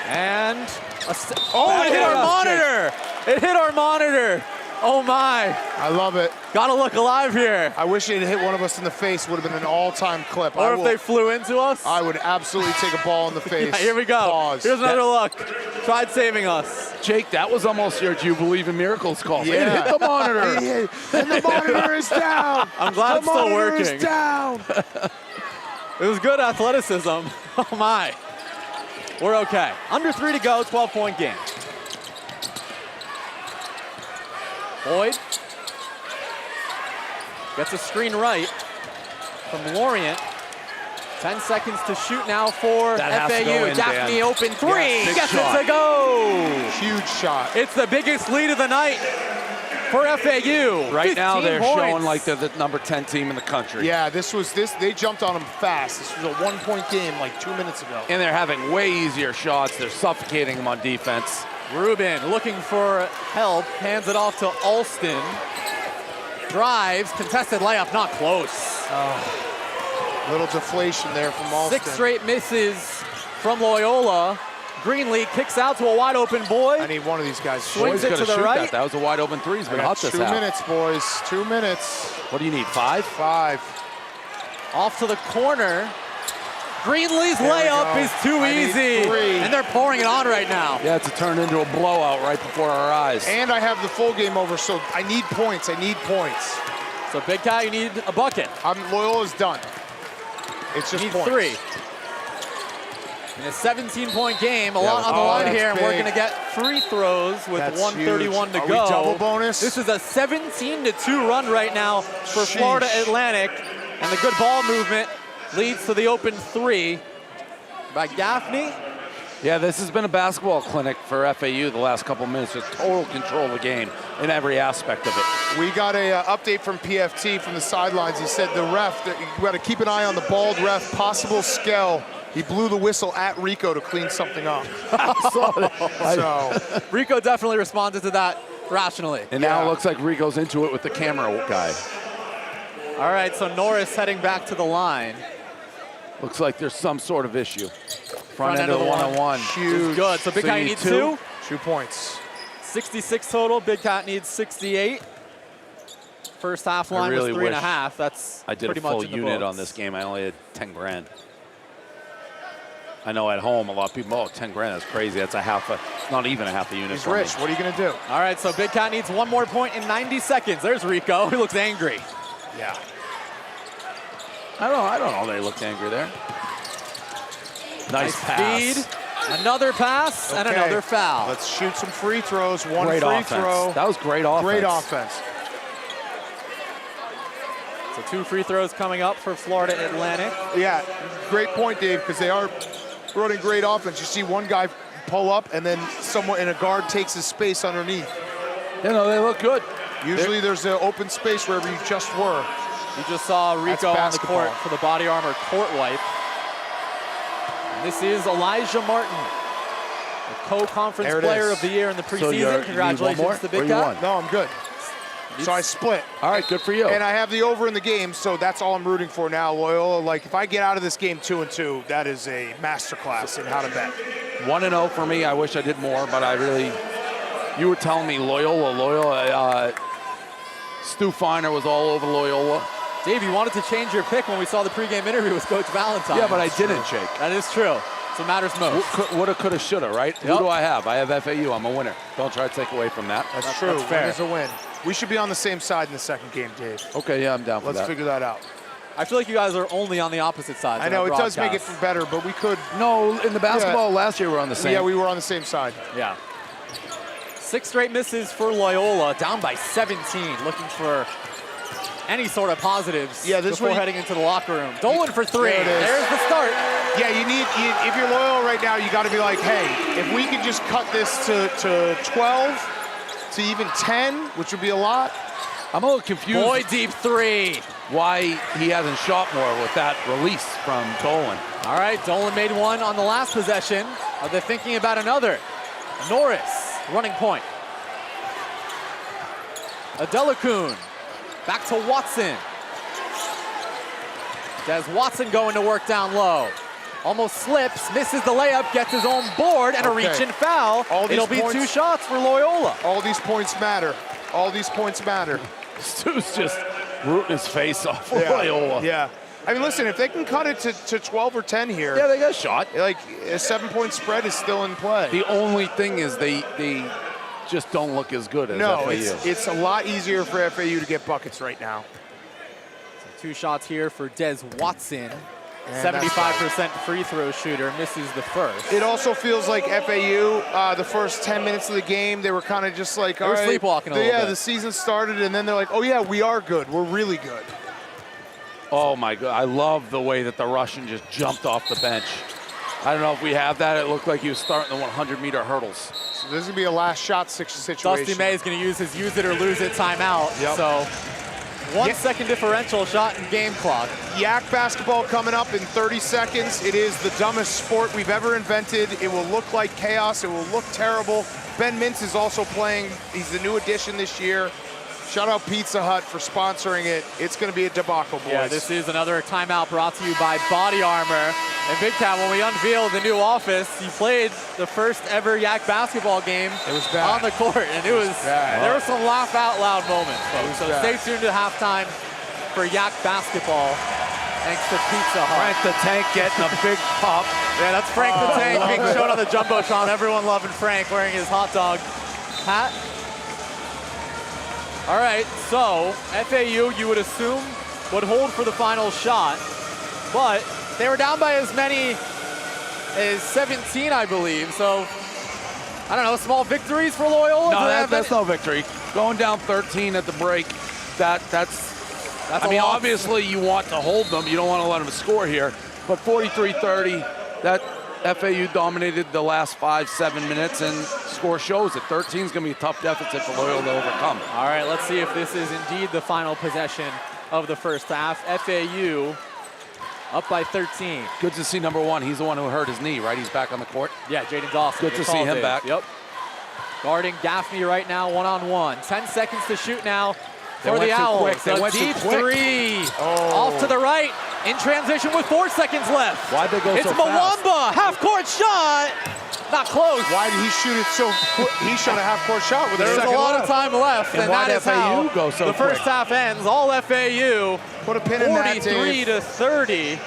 Speaker 1: And it hit our monitor. It hit our monitor. Oh my.
Speaker 5: I love it.
Speaker 1: Gotta look alive here.
Speaker 5: I wish it had hit one of us in the face. Would have been an all-time clip.
Speaker 1: Or if they flew into us.
Speaker 5: I would absolutely take a ball in the face.
Speaker 1: Yeah, here we go.
Speaker 5: Pause.
Speaker 1: Here's another look. Tried saving us.
Speaker 3: Jake, that was almost your "Do you believe in miracles" call.
Speaker 5: Yeah.
Speaker 3: It hit the monitor.
Speaker 5: And the monitor is down.
Speaker 1: I'm glad it's still working.
Speaker 5: The monitor is down.
Speaker 1: It was good athleticism. Oh my. We're okay. Under 3 to go, 12-point game. Boyd gets a screen right from Lorient. 10 seconds to shoot now for FAU. Daphne open 3.
Speaker 3: Yes,
Speaker 1: gets
Speaker 3: shot.
Speaker 1: it to go.
Speaker 5: Huge shot.
Speaker 1: It's the biggest lead of the night for FAU.
Speaker 3: Right now they're
Speaker 1: points.
Speaker 3: showing like they're the number 10 team in the country.
Speaker 5: Yeah, they jumped on them fast. This was a 1-point game like 2 minutes ago.
Speaker 3: And they're having way easier shots. They're suffocating them on defense.
Speaker 1: Rubin looking for help, hands it off to Alston. Drives, contested layup, not close.
Speaker 5: Little deflation there from Alston.
Speaker 1: 6 straight misses from Loyola. Greenlee kicks out to a wide open Boyd.
Speaker 5: I need one of these guys.
Speaker 1: Swings it to the right.
Speaker 3: That was a wide open 3. He's been hot this
Speaker 5: 2
Speaker 3: half.
Speaker 5: minutes, boys. 2 minutes.
Speaker 3: What do you need, 5?
Speaker 5: 5.
Speaker 1: Off to the corner. Greenlee's layup is too easy. And they're pouring it on right now.
Speaker 3: Yeah, it's turned into a blowout right before our eyes.
Speaker 5: And I have the full game over, so I need points. I need points.
Speaker 1: So Big Cat, you need a bucket.
Speaker 5: Loyola's done. It's just
Speaker 1: need
Speaker 5: points.
Speaker 1: 3. In a 17-point game, a lot on the line here, and we're going to get free throws with 1:31 to go.
Speaker 5: Are we double bonus?
Speaker 1: This is a 17-2 run right now for Florida Atlantic, and the good ball movement leads to the open 3 by Gaffney.
Speaker 3: Yeah, this has been a basketball clinic for FAU the last couple minutes. Just total control of the game in every aspect of it.
Speaker 5: We got a update from PFT from the sidelines. He said the ref, that you got to keep an eye on the bald ref, possible Skell. He blew the whistle at Rico to clean something up. So
Speaker 1: Rico definitely responded to that rationally.
Speaker 3: And now it looks like Rico's into it with the camera guy.
Speaker 1: All right, so Norris heading back to the line.
Speaker 3: Looks like there's some sort of issue. Front end of the one-on-one.
Speaker 5: Huge.
Speaker 1: Good, so Big Cat needs 2.
Speaker 5: 2 points.
Speaker 1: 66 total, Big Cat needs 68. First half line
Speaker 3: really
Speaker 1: was 3.5. That's
Speaker 3: I did
Speaker 1: pretty
Speaker 3: a full
Speaker 1: much in the
Speaker 3: unit
Speaker 1: books.
Speaker 3: on this game. I only had 10 grand. I know at home a lot of people, 10 grand, that's crazy. That's not even a half a unit.
Speaker 5: He's rich. What are you going to do?
Speaker 1: All right, so Big Cat needs 1 more point in 90 seconds. There's Rico. He looks angry.
Speaker 5: Yeah.
Speaker 3: I don't know. They looked angry there. Nice pass.
Speaker 1: Speed. Another pass and another foul.
Speaker 5: Let's shoot some free throws. One
Speaker 3: great
Speaker 5: free
Speaker 3: offense.
Speaker 5: throw.
Speaker 3: That was great offense.
Speaker 5: Great offense.
Speaker 1: So 2 free throws coming up for Florida Atlantic.
Speaker 5: Yeah, great point, Dave, because they are running great offense. You see one guy pull up, and then someone in a guard takes his space underneath.
Speaker 3: You know, they look good.
Speaker 5: Usually there's an open space wherever you just were.
Speaker 1: You just saw Rico on the court for the body armor court wipe. And this is Elijah Martin, the co-conference player of the year in the preseason. Congratulations to Big Cat.
Speaker 5: No, I'm good. So I split.
Speaker 3: All right, good for you.
Speaker 5: And I have the over in the game, so that's all I'm rooting for now. Loyola, like if I get out of this game 2-2, that is a masterclass in how to bet.
Speaker 3: 1-0 for me. I wish I did more, but I really, you were telling me Loyola, Stu Feiner was all over Loyola.
Speaker 1: Dave, you wanted to change your pick when we saw the pregame interview with Coach Valentine.
Speaker 3: Yeah, but I didn't, Jake.
Speaker 1: That is true. So it matters most.
Speaker 3: Woulda, coulda, shoulda, right? Who do I have? I have FAU. I'm a winner. Don't try to take away from that.
Speaker 5: That's true.
Speaker 1: That's fair.
Speaker 5: Win is a win. We should be on the same side in the second game, Dave.
Speaker 3: Okay, yeah, I'm down for that.
Speaker 5: Let's figure that out.
Speaker 1: I feel like you guys are only on the opposite side.
Speaker 5: I know, it does make it better, but we could.
Speaker 3: No, in the basketball last year we were on the same.
Speaker 5: Yeah, we were on the same side.
Speaker 1: Yeah. 6 straight misses for Loyola, down by 17, looking for any sort of positives before heading into the locker room. Dolan for 3. There's the start.
Speaker 5: Yeah, if you're Loyola right now, you got to be like, hey, if we could just cut this to 12, to even 10, which would be a lot.
Speaker 3: I'm a little confused.
Speaker 1: Boy, deep 3.
Speaker 3: Why he hasn't shot more with that release from Dolan.
Speaker 1: All right, Dolan made one on the last possession. Are they thinking about another? Norris, running point. Adelakun, back to Watson. Des Watson going to work down low. Almost slips, misses the layup, gets his own board, and a reach-in foul. It'll be 2 shots for Loyola.
Speaker 5: All these points matter. All these points matter.
Speaker 3: Stu's just rooting his face off for Loyola.
Speaker 5: Yeah. I mean, listen, if they can cut it to 12 or 10 here.
Speaker 3: Yeah, they got a shot.
Speaker 5: Like, a 7-point spread is still in play.
Speaker 3: The only thing is they just don't look as good as FAU.
Speaker 5: It's a lot easier for FAU to get buckets right now.
Speaker 1: So 2 shots here for Des Watson. 75% free throw shooter, misses the first.
Speaker 5: It also feels like FAU, the first 10 minutes of the game, they were kind of just like,
Speaker 1: they were sleepwalking a little bit.
Speaker 5: Yeah, the season started, and then they're like, oh yeah, we are good. We're really good.
Speaker 3: Oh my God, I love the way that the Russian just jumped off the bench. I don't know if we have that. It looked like he was starting the 100-meter hurdles.
Speaker 5: So this is going to be a last shot situation.
Speaker 1: Dusty May is going to use his use it or lose it timeout. So 1 second differential shot in game clock.
Speaker 5: Yak basketball coming up in 30 seconds. It is the dumbest sport we've ever invented. It will look like chaos. It will look terrible. Ben Mintz is also playing. He's the new addition this year. Shout out Pizza Hut for sponsoring it. It's going to be a debacle, boys.
Speaker 1: Yeah, this is another timeout brought to you by Body Armor. And Big Cat, when we unveiled the new office, he played the first ever Yak basketball game on the court. And it was there were some laugh out loud moments, folks. So stay tuned to halftime for Yak basketball. Thanks to Pizza Hut.
Speaker 3: Frank the Tank getting a big pop.
Speaker 1: Yeah, that's Frank the Tank being shown on the Jumbotron. Everyone loving Frank wearing his hot dog hat. All right, so FAU, you would assume, would hold for the final shot, but they were down by as many as 17, I believe. So, I don't know, small victories for Loyola?
Speaker 3: No, that's no victory. Going down 13 at the break, that's I mean, obviously you want to hold them. You don't want to let them score here. But 43-30, that FAU dominated the last 5-7 minutes, and score shows it. 13 is going to be a tough deficit for Loyola to overcome.
Speaker 1: All right, let's see if this is indeed the final possession of the first half. FAU up by 13.
Speaker 3: Good to see number 1. He's the one who hurt his knee, right? He's back on the court.
Speaker 1: Yeah, Jaden Dawson.
Speaker 3: Good to see him back.
Speaker 1: Yep. Guarding Gaffney right now, one-on-one. 10 seconds to shoot now for the Owls. A deep 3. Off to the right. In transition with 4 seconds left.
Speaker 3: Why'd they go so fast?
Speaker 1: It's Mwamba, half-court shot. Not close.
Speaker 5: Why did he shoot it so quick? He shot a half-court shot with
Speaker 1: There's a lot of time left, and that is how
Speaker 3: go so
Speaker 1: the first half ends. All FAU.
Speaker 5: Put a pin in that, Dave.
Speaker 1: 43-30.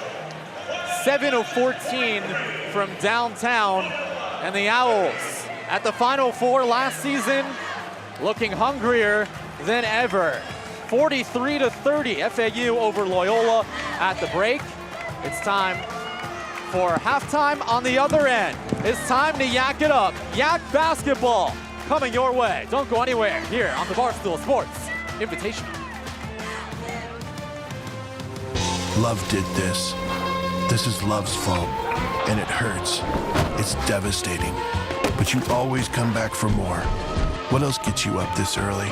Speaker 1: 7 of 14 from downtown, and the Owls at the Final Four last season, looking hungrier than ever. 43-30, FAU over Loyola at the break. It's time for halftime on the other end. It's time to yak it up. Yak basketball coming your way. Don't go anywhere here on the Barstool Sports Invitational.
Speaker 8: Love did this. This is love's fault, and it hurts. It's devastating. But you always come back for more. What else gets you up this early?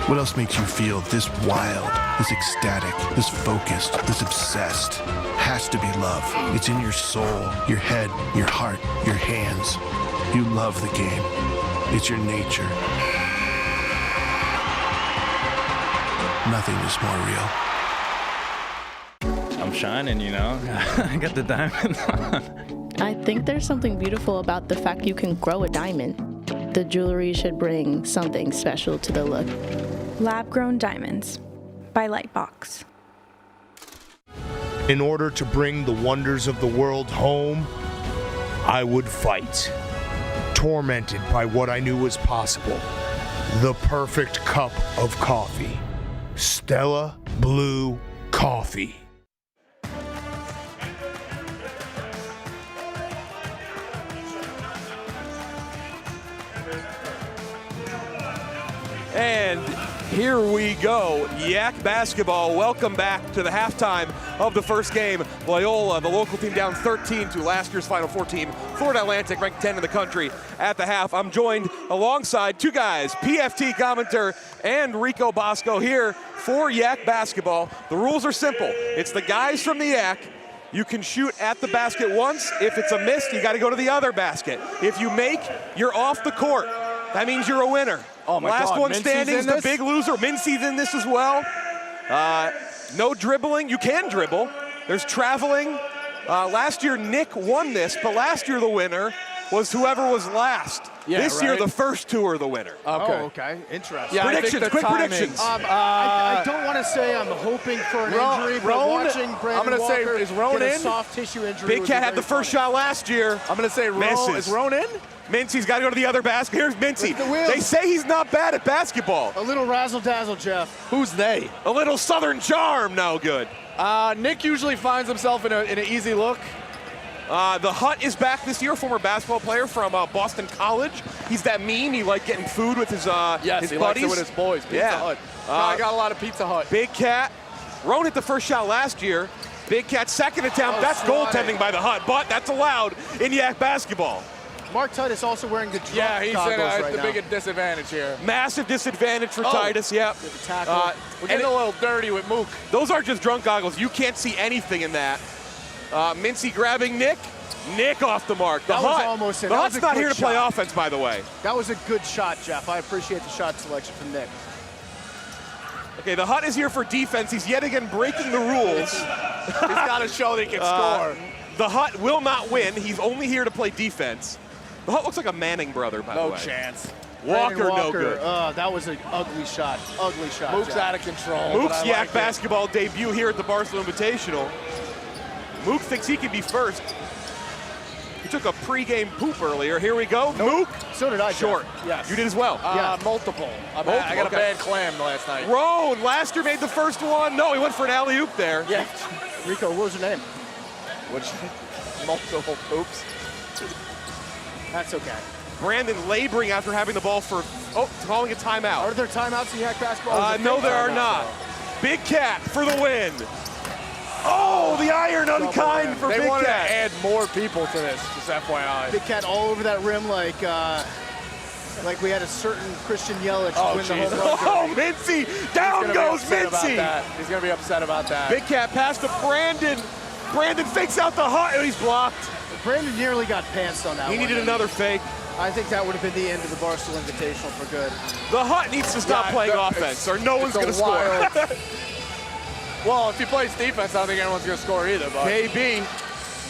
Speaker 8: What else makes you feel this wild, this ecstatic, this focused, this obsessed? Has to be love. It's in your soul, your head, your heart, your hands. You love the game. It's your nature. Nothing is more real.
Speaker 16: I'm shining, you know. I got the diamonds on.
Speaker 18: I think there's something beautiful about the fact you can grow a diamond. The jewelry should bring something special to the look.
Speaker 9: Lab-grown diamonds by Lightbox.
Speaker 10: In order to bring the wonders of the world home, I would fight. Tormented by what I knew was possible. The perfect cup of coffee. Stella Blue Coffee.
Speaker 7: And here we go, Yak basketball. Welcome back to the halftime of the first game. Loyola, the local team, down 13 to last year's Final Four team. Florida Atlantic, ranked 10 in the country at the half. I'm joined alongside two guys, PFT commenter and Rico Bosco here for Yak basketball. The rules are simple. It's the guys from the Yak. You can shoot at the basket once. If it's a miss, you got to go to the other basket. If you make, you're off the court. That means you're a winner.
Speaker 3: Oh my
Speaker 7: Last
Speaker 3: God,
Speaker 7: one
Speaker 3: Mincy's
Speaker 7: standing is
Speaker 3: in
Speaker 7: the
Speaker 3: this?
Speaker 7: big loser. Mincy's in this as well. No dribbling. You can dribble. There's traveling. Last year, Nick won this, but last year the winner was whoever was last.
Speaker 3: Yeah,
Speaker 7: this year,
Speaker 3: right.
Speaker 7: the first two are the winner.
Speaker 3: Okay.
Speaker 15: Oh, okay. Interesting.
Speaker 3: Yeah,
Speaker 7: predictions, quick predictions.
Speaker 15: I don't want to say I'm hoping for an injury, but watching Brandon Walker
Speaker 3: is Roan
Speaker 15: get a
Speaker 3: in?
Speaker 15: soft tissue injury
Speaker 7: Big
Speaker 15: would be
Speaker 7: Cat had
Speaker 15: very
Speaker 7: the first
Speaker 15: funny.
Speaker 7: shot last year.
Speaker 3: I'm going to say Roan. Is Roan in?
Speaker 7: Mincy's got to go to the other basket. Here's Mincy.
Speaker 15: Look at the wheels.
Speaker 7: They say he's not bad at basketball.
Speaker 15: A little razzle-dazzle, Jeff.
Speaker 3: Who's they?
Speaker 7: A little Southern charm, no good.
Speaker 3: Nick usually finds himself in an easy look.
Speaker 7: The Hut is back this year, former basketball player from Boston College. He's that mean. He liked getting food with his
Speaker 3: Yes,
Speaker 7: his
Speaker 3: he
Speaker 7: buddies.
Speaker 3: likes it with his boys. Pizza Hut. I got a lot of Pizza Hut.
Speaker 7: Big Cat. Roan hit the first shot last year. Big Cat's second attempt. That's goaltending by the Hut, but that's allowed in Yak basketball.
Speaker 15: Mark Titus also wearing the drunk
Speaker 3: Yeah, he's
Speaker 15: goggles
Speaker 3: in
Speaker 15: right
Speaker 3: the
Speaker 15: now.
Speaker 3: big disadvantage here.
Speaker 7: Massive disadvantage for Titus, yep.
Speaker 15: Tackle.
Speaker 3: We're getting a little dirty with Mook.
Speaker 7: Those aren't just drunk goggles. You can't see anything in that. Mincy grabbing Nick. Nick off the mark. The
Speaker 15: That was
Speaker 7: Hut.
Speaker 15: almost it.
Speaker 7: The
Speaker 15: That
Speaker 7: Hut's
Speaker 15: was a
Speaker 7: not
Speaker 15: good
Speaker 7: here to play
Speaker 15: shot.
Speaker 7: offense, by the way.
Speaker 15: That was a good shot, Jeff. I appreciate the shot selection from Nick.
Speaker 7: Okay, the Hut is here for defense. He's yet again breaking the rules.
Speaker 3: He's got to show they can score.
Speaker 7: The Hut will not win. He's only here to play defense. The Hut looks like a Manning brother, by the way.
Speaker 3: No chance.
Speaker 7: Walker, no good.
Speaker 15: That was an ugly shot. Ugly shot.
Speaker 3: Mook's
Speaker 15: Jeff.
Speaker 3: out of control.
Speaker 7: Mook's
Speaker 3: but I
Speaker 7: Yak
Speaker 3: like it.
Speaker 7: basketball debut here at the Barstool Invitational. Mook thinks he can be first. He took a pregame poop earlier. Here we go. Mook.
Speaker 15: So did I, Jeff.
Speaker 7: Short.
Speaker 3: Yes.
Speaker 7: You did as well.
Speaker 3: Multiple. I got a bad clam last night.
Speaker 7: Roan, last year made the first one. No, he went for an alley-oop there.
Speaker 3: Yeah.
Speaker 15: Rico, what was your name?
Speaker 3: Multiple poops.
Speaker 15: That's okay.
Speaker 7: Brandon laboring after having the ball for, calling a timeout.
Speaker 15: Are there timeouts in Yak basketball?
Speaker 7: No, there are not. Big Cat for the win. Oh, the iron unkind for
Speaker 3: They
Speaker 7: Big
Speaker 3: wanted
Speaker 7: Cat.
Speaker 3: to add more people to this, just FYI.
Speaker 15: Big Cat all over that rim like we had a certain Christian Yelich win the home run.
Speaker 7: Oh, Mincy, down goes Mincy.
Speaker 3: He's going to be upset about that.
Speaker 7: Big Cat pass to Brandon. Brandon fakes out the Hut, and he's blocked.
Speaker 15: Brandon nearly got pantsed on that
Speaker 7: He
Speaker 15: one.
Speaker 7: needed another fake.
Speaker 15: I think that would have been the end of the Barstool Invitational for good.
Speaker 7: The Hut needs to stop playing offense, or no one's going to score.
Speaker 3: Well, if he plays defense, I don't think anyone's going to score either. But
Speaker 7: KB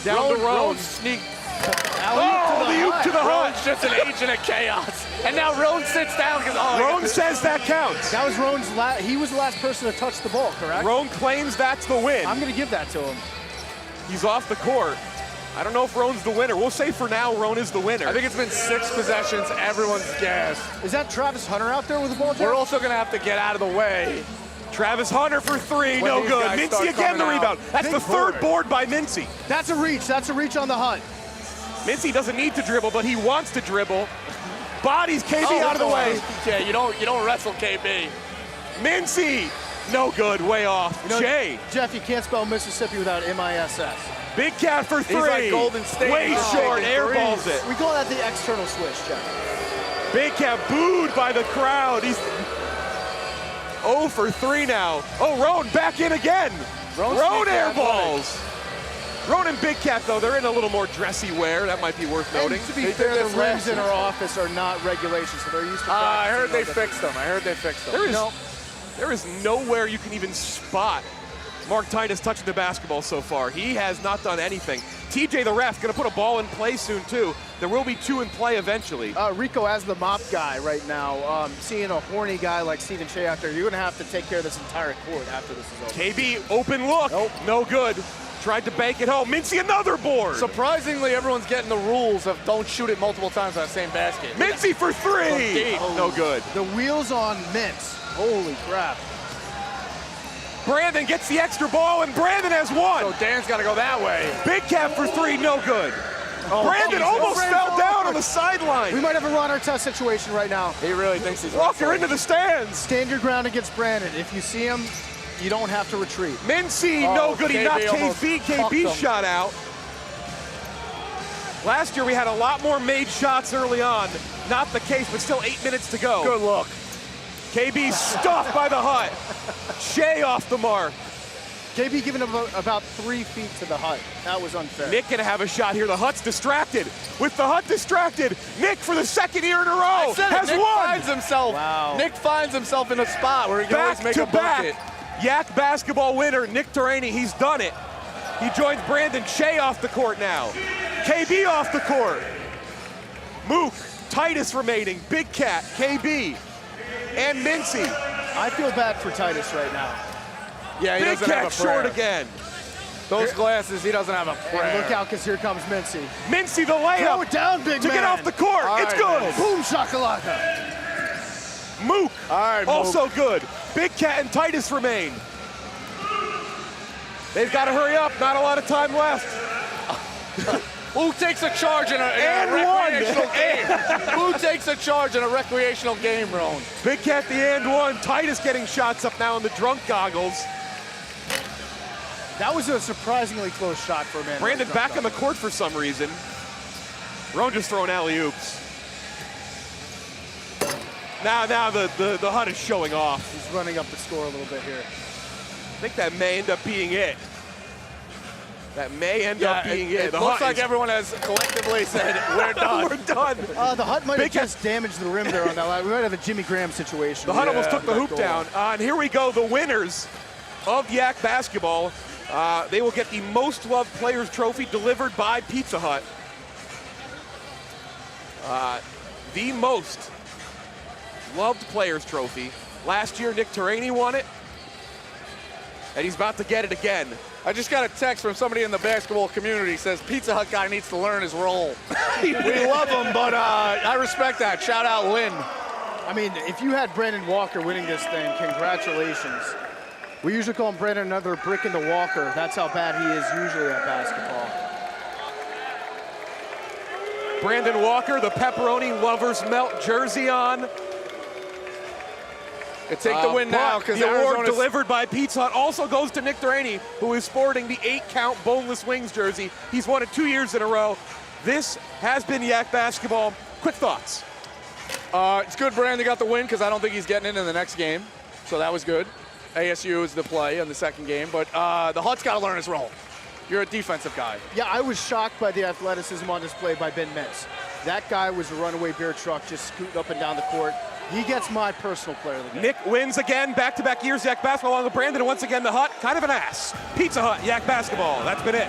Speaker 7: down to Roan.
Speaker 3: Sneak.
Speaker 7: The oop to the Hut.
Speaker 3: Roan's just an agent of chaos. And now Roan sits down because
Speaker 7: Roan says that counts.
Speaker 15: That was Roan's he was the last person to touch the ball, correct?
Speaker 7: Roan claims that's the win.
Speaker 15: I'm going to give that to him.
Speaker 7: He's off the court. I don't know if Roan's the winner. We'll say for now, Roan is the winner.
Speaker 3: I think it's been 6 possessions. Everyone's gassed.
Speaker 15: Is that Travis Hunter out there with the ball, Jeff?
Speaker 3: We're also going to have to get out of the way.
Speaker 7: Travis Hunter for 3,
Speaker 3: When
Speaker 7: no
Speaker 3: these
Speaker 7: good.
Speaker 3: guys
Speaker 7: Mincy
Speaker 3: start
Speaker 7: again the
Speaker 3: coming
Speaker 7: rebound.
Speaker 3: out.
Speaker 7: That's
Speaker 15: Big
Speaker 7: the third
Speaker 15: board.
Speaker 7: board by Mincy.
Speaker 15: That's a reach. That's a reach on the Hut.
Speaker 7: Mincy doesn't need to dribble, but he wants to dribble. Bodies KB out of the way.
Speaker 3: Yeah, you don't wrestle KB.
Speaker 7: Mincy, no good, way off. Jay.
Speaker 15: Jeff, you can't spell Mississippi without M-I-S-S.
Speaker 7: Big Cat for 3.
Speaker 3: He's like Golden State.
Speaker 7: Way
Speaker 3: He's
Speaker 7: short,
Speaker 3: taking
Speaker 7: airballs
Speaker 3: threes.
Speaker 7: it.
Speaker 15: We call that the external switch, Jeff.
Speaker 7: Big Cat booed by the crowd. He's 0 for 3 now. Oh, Roan back in again. Roan airballs. Roan and Big Cat, though, they're in a little more dressy wear. That might be worth noting.
Speaker 15: And to be fair, the rims in our office are not regulations, so they're used to
Speaker 3: I heard they
Speaker 15: practicing
Speaker 3: fixed them.
Speaker 7: There is nowhere you can even spot Mark Titus touching the basketball so far. He has not done anything. TJ, the ref, going to put a ball in play soon, too. There will be 2 in play eventually.
Speaker 15: Rico, as the mop guy right now, seeing a horny guy like Stephen Shea out there, you're going to have to take care of this entire court after this is over.
Speaker 7: KB, open look. Nope. No good. Tried to bank it home. Mincy, another board.
Speaker 3: Surprisingly, everyone's getting the rules of don't shoot it multiple times on the same basket.
Speaker 7: Mincy for 3. No good.
Speaker 15: The wheels on Mintz. Holy crap.
Speaker 7: Brandon gets the extra ball, and Brandon has 1.
Speaker 3: So Dan's got to go that way.
Speaker 7: Big Cat for 3, no good.
Speaker 3: Oh,
Speaker 7: Brandon almost fell down on the sideline.
Speaker 15: We might have a Ron Artest situation right now.
Speaker 3: He really thinks he's
Speaker 7: Walker into the stands.
Speaker 15: Stand your ground against Brandon. If you see him, you don't have to retreat.
Speaker 7: Mincy, no good. He knocked KB. KB shot out. Last year we had a lot more made shots early on. Not the case, but still 8 minutes to go.
Speaker 3: Good look.
Speaker 7: KB stuffed by the Hut. Shea off the mark.
Speaker 15: KB giving him about 3 feet to the Hut. That was unfair.
Speaker 7: Nick gonna have a shot here. The Hut's distracted. With the Hut distracted, Nick for the second year in a row has
Speaker 3: Nick
Speaker 7: won.
Speaker 3: finds himself.
Speaker 15: Wow.
Speaker 3: Nick finds himself in a spot where he can always make a bucket.
Speaker 7: Yak basketball winner, Nick Turaney, he's done it. He joins Brandon Shea off the court now. KB off the court. Mook, Titus remaining, Big Cat, KB, and Mincy.
Speaker 15: I feel bad for Titus right now.
Speaker 3: Yeah, he
Speaker 7: Big
Speaker 3: doesn't have
Speaker 7: Cat
Speaker 3: a prayer.
Speaker 7: short again.
Speaker 3: Those glasses, he doesn't have a prayer.
Speaker 15: And look out, because here comes Mincy.
Speaker 7: Mincy the layup.
Speaker 15: Throw it down, big
Speaker 7: to
Speaker 15: man.
Speaker 7: get off the court.
Speaker 3: All
Speaker 7: it's
Speaker 3: right,
Speaker 7: good.
Speaker 3: man.
Speaker 15: Boom shakalaka.
Speaker 7: Mook,
Speaker 3: All right, Mook.
Speaker 7: also good. Big Cat and Titus remain. They've got to hurry up. Not a lot of time left.
Speaker 3: Who takes a charge in a recreational game? Who takes a charge in a recreational game, Ron?
Speaker 7: Big Cat the and one. Titus getting shots up now in the drunk goggles.
Speaker 15: That was a surprisingly close shot for a man.
Speaker 7: Brandon back on the court for some reason. Roan just throwing alley-oops. Now the Hut is showing off.
Speaker 15: He's running up the score a little bit here.
Speaker 7: I think that may end up being it. That may end up being it.
Speaker 3: It looks like everyone has collectively said, we're done.
Speaker 7: We're done.
Speaker 15: The Hut might have just damaged the rim there on that line. We might have a Jimmy Graham situation.
Speaker 7: The Hut almost took the hoop down. And here we go, the winners of Yak basketball. They will get the Most Loved Players Trophy delivered by Pizza Hut. The Most Loved Players Trophy. Last year, Nick Turaney won it. And he's about to get it again.
Speaker 3: I just got a text from somebody in the basketball community says Pizza Hut guy needs to learn his role. We love him, but I respect that. Shout out Lynn.
Speaker 15: I mean, if you had Brandon Walker winning this thing, congratulations. We usually call him Brandon another brick in the Walker. That's how bad he is usually at basketball.
Speaker 7: Brandon Walker, the pepperoni lovers melt jersey on.
Speaker 3: Take the win now, because
Speaker 7: the award delivered by Pizza Hut also goes to Nick Turaney, who is sporting the 8-count boneless wings jersey. He's won it 2 years in a row. This has been Yak basketball. Quick thoughts.
Speaker 3: It's good Brandon got the win because I don't think he's getting into the next game. So that was good. ASU is the play in the second game, but the Hut's got to learn his role. You're a defensive guy.
Speaker 15: Yeah, I was shocked by the athleticism on display by Ben Metz. That guy was a runaway bear truck just scooting up and down the court. He gets my personal player of the game.
Speaker 7: Nick wins again, back-to-back years Yak basketball along with Brandon, and once again the Hut, kind of an ass. Pizza Hut, Yak basketball, that's been it.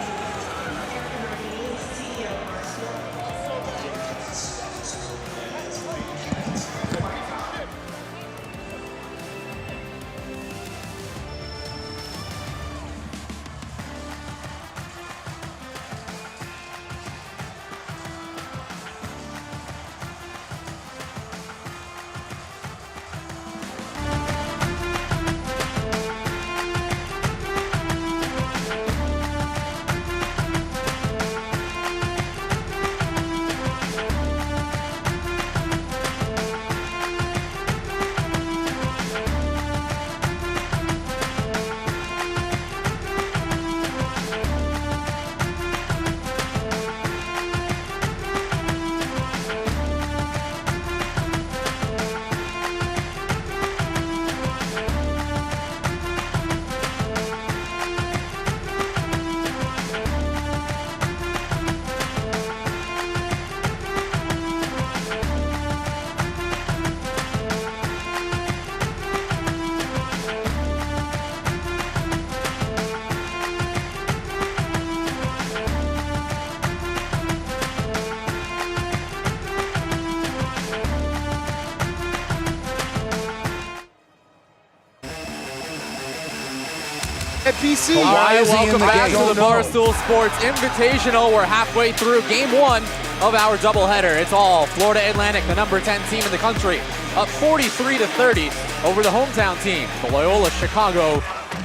Speaker 5: PC.
Speaker 1: All right, welcome back to the Barstool Sports Invitational. We're halfway through game one of our doubleheader. It's all Florida Atlantic, the number 10 team in the country, up 43-30 over the hometown team, the Loyola Chicago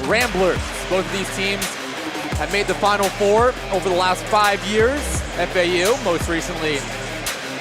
Speaker 1: Ramblers. Both of these teams have made the Final Four over the last 5 years. FAU most recently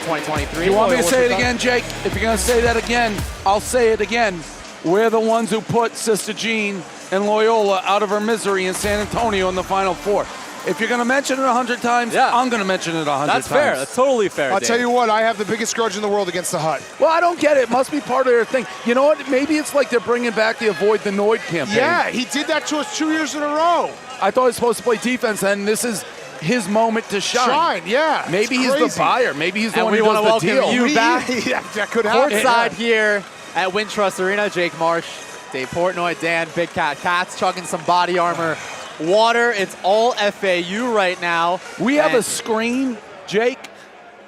Speaker 1: 2023.
Speaker 3: You want me to
Speaker 1: Loyola
Speaker 3: say it
Speaker 1: Chicago.
Speaker 3: again, Jake? If you're going to say that again, I'll say it again. We're the ones who put Sister Jean and Loyola out of her misery in San Antonio in the Final Four. If you're going to mention it 100 times, I'm going to mention it 100 times.
Speaker 1: That's fair. That's totally fair,
Speaker 5: I'll
Speaker 1: Dave.
Speaker 5: tell you what, I have the biggest grudge in the world against the Hut.
Speaker 3: Well, I don't get it. It must be part of their thing. You know what? Maybe it's like they're bringing back the Avoid the Noid campaign.
Speaker 5: Yeah, he did that to us 2 years in a row.
Speaker 3: I thought he was supposed to play defense, and this is his moment to shine.
Speaker 5: Yeah.
Speaker 3: Maybe he's the buyer. Maybe he's the
Speaker 1: And
Speaker 3: one
Speaker 1: we
Speaker 3: who
Speaker 1: want to
Speaker 3: does the
Speaker 1: welcome
Speaker 3: deal.
Speaker 1: you back.
Speaker 5: Yeah, that could happen.
Speaker 1: Courtside here at Wintrust Arena. Jake Marsh, Dave Portnoy, Dan, Big Cat Katz chugging some body armor. Water. It's all FAU right now.
Speaker 3: We have a screen, Jake.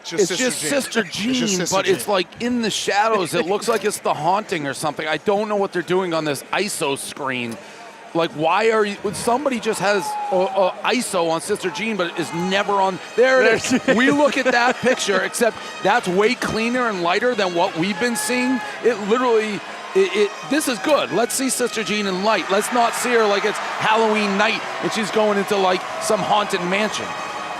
Speaker 5: Just
Speaker 3: It's Sister Jean, but it's like in the shadows. It looks like it's The Haunting or something. I don't know what they're doing on this ISO screen. Like, why are you? Somebody just has ISO on Sister Jean, but is never on. There it is. We look at that picture, except that's way cleaner and lighter than what we've been seeing. It literally. This is good. Let's see Sister Jean in light. Let's not see her like it's Halloween night and she's going into like some haunted mansion.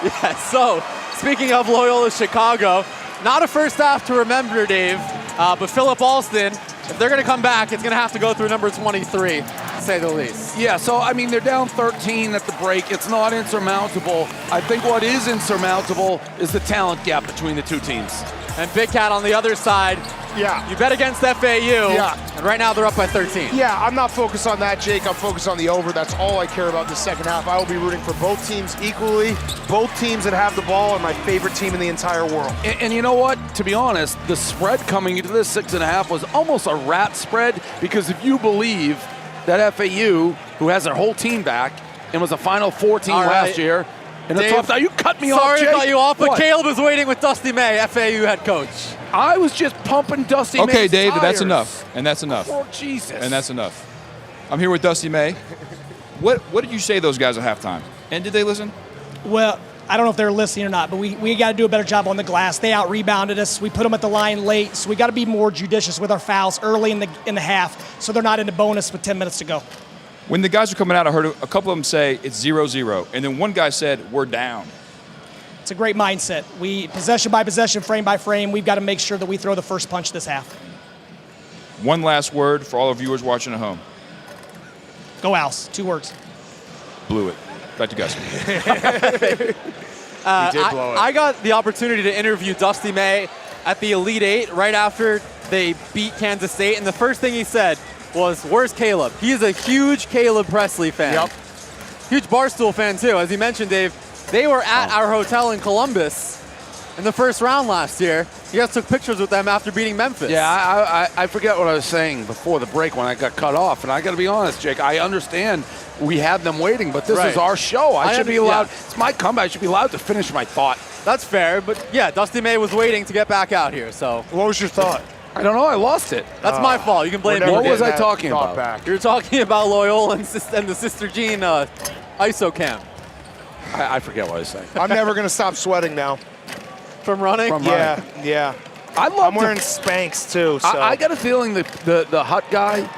Speaker 1: Yeah, so speaking of Loyola Chicago, not a first half to remember, Dave, but Philip Alston, if they're going to come back, it's going to have to go through number 23, to say the least.
Speaker 3: Yeah, so I mean, they're down 13 at the break. It's not insurmountable. I think what is insurmountable is the talent gap between the two teams.
Speaker 1: And Big Cat on the other side.
Speaker 5: Yeah.
Speaker 1: You bet against FAU.
Speaker 5: Yeah.
Speaker 1: And right now they're up by 13.
Speaker 5: Yeah, I'm not focused on that, Jake. I'm focused on the over. That's all I care about this second half. I will be rooting for both teams equally. Both teams that have the ball are my favorite team in the entire world.
Speaker 3: And you know what? To be honest, the spread coming into this 6.5 was almost a rat spread, because if you believe that FAU, who has their whole team back and was a Final Four team last year, and
Speaker 1: Dave,
Speaker 3: it's tough. You cut me off,
Speaker 1: Sorry
Speaker 3: Jake.
Speaker 1: to cut you off, but
Speaker 3: What?
Speaker 1: Caleb is waiting with Dusty May, FAU head coach.
Speaker 3: I was just pumping Dusty May's
Speaker 6: Okay, Dave,
Speaker 3: tires.
Speaker 6: that's enough. And that's enough.
Speaker 3: Oh, Jesus.
Speaker 6: And that's enough. I'm here with Dusty May. What did you say to those guys at halftime? And did they listen?
Speaker 11: Well, I don't know if they're listening or not, but we got to do a better job on the glass. They out-rebounded us. We put them at the line late, so we got to be more judicious with our fouls early in the half, so they're not in the bonus with 10 minutes to go.
Speaker 6: When the guys were coming out, I heard a couple of them say it's 0-0. And then one guy said, we're down.
Speaker 11: It's a great mindset. We, possession by possession, frame by frame, we've got to make sure that we throw the first punch this half.
Speaker 6: One last word for all the viewers watching at home.
Speaker 11: Go Owls. 2 words.
Speaker 6: Blew it. Back to Gus.
Speaker 1: I got the opportunity to interview Dusty May at the Elite Eight right after they beat Kansas State, and the first thing he said was, "Where's Caleb?" He's a huge Caleb Presley fan.
Speaker 5: Yep.
Speaker 1: Huge Barstool fan too. As you mentioned, Dave, they were at our hotel in Columbus in the first round last year. You guys took pictures with them after beating Memphis.
Speaker 3: Yeah, I forget what I was saying before the break when I got cut off. And I got to be honest, Jake, I understand we had them waiting, but this is our show. I should be allowed. Yeah. It's my comeback. I should be allowed to finish my thought.
Speaker 1: That's fair, but yeah, Dusty May was waiting to get back out here. So
Speaker 5: what was your thought?
Speaker 3: I don't know. I lost it.
Speaker 1: That's my fault. You can blame me.
Speaker 3: What was I talking about?
Speaker 5: Back.
Speaker 1: You're talking about Loyola and the Sister Jean ISO cam.
Speaker 3: I forget what I was saying.
Speaker 5: I'm never going to stop sweating now.
Speaker 1: From running?
Speaker 5: Yeah. I'm wearing Spanx too. So.
Speaker 3: I got a feeling the Hut guy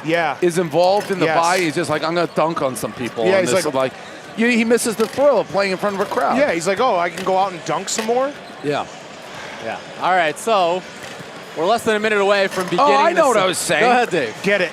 Speaker 3: is involved in the buy. He's just like, I'm going to dunk on some people.
Speaker 5: Yeah,
Speaker 3: he's like he misses the thrill of playing in front of a crowd.
Speaker 5: Yeah, he's like, oh, I can go out and dunk some more?
Speaker 3: Yeah.
Speaker 1: All right, so we're less than a minute away from beginning.
Speaker 3: Oh, I know what I was saying.
Speaker 1: Go ahead, Dave.
Speaker 5: Get it.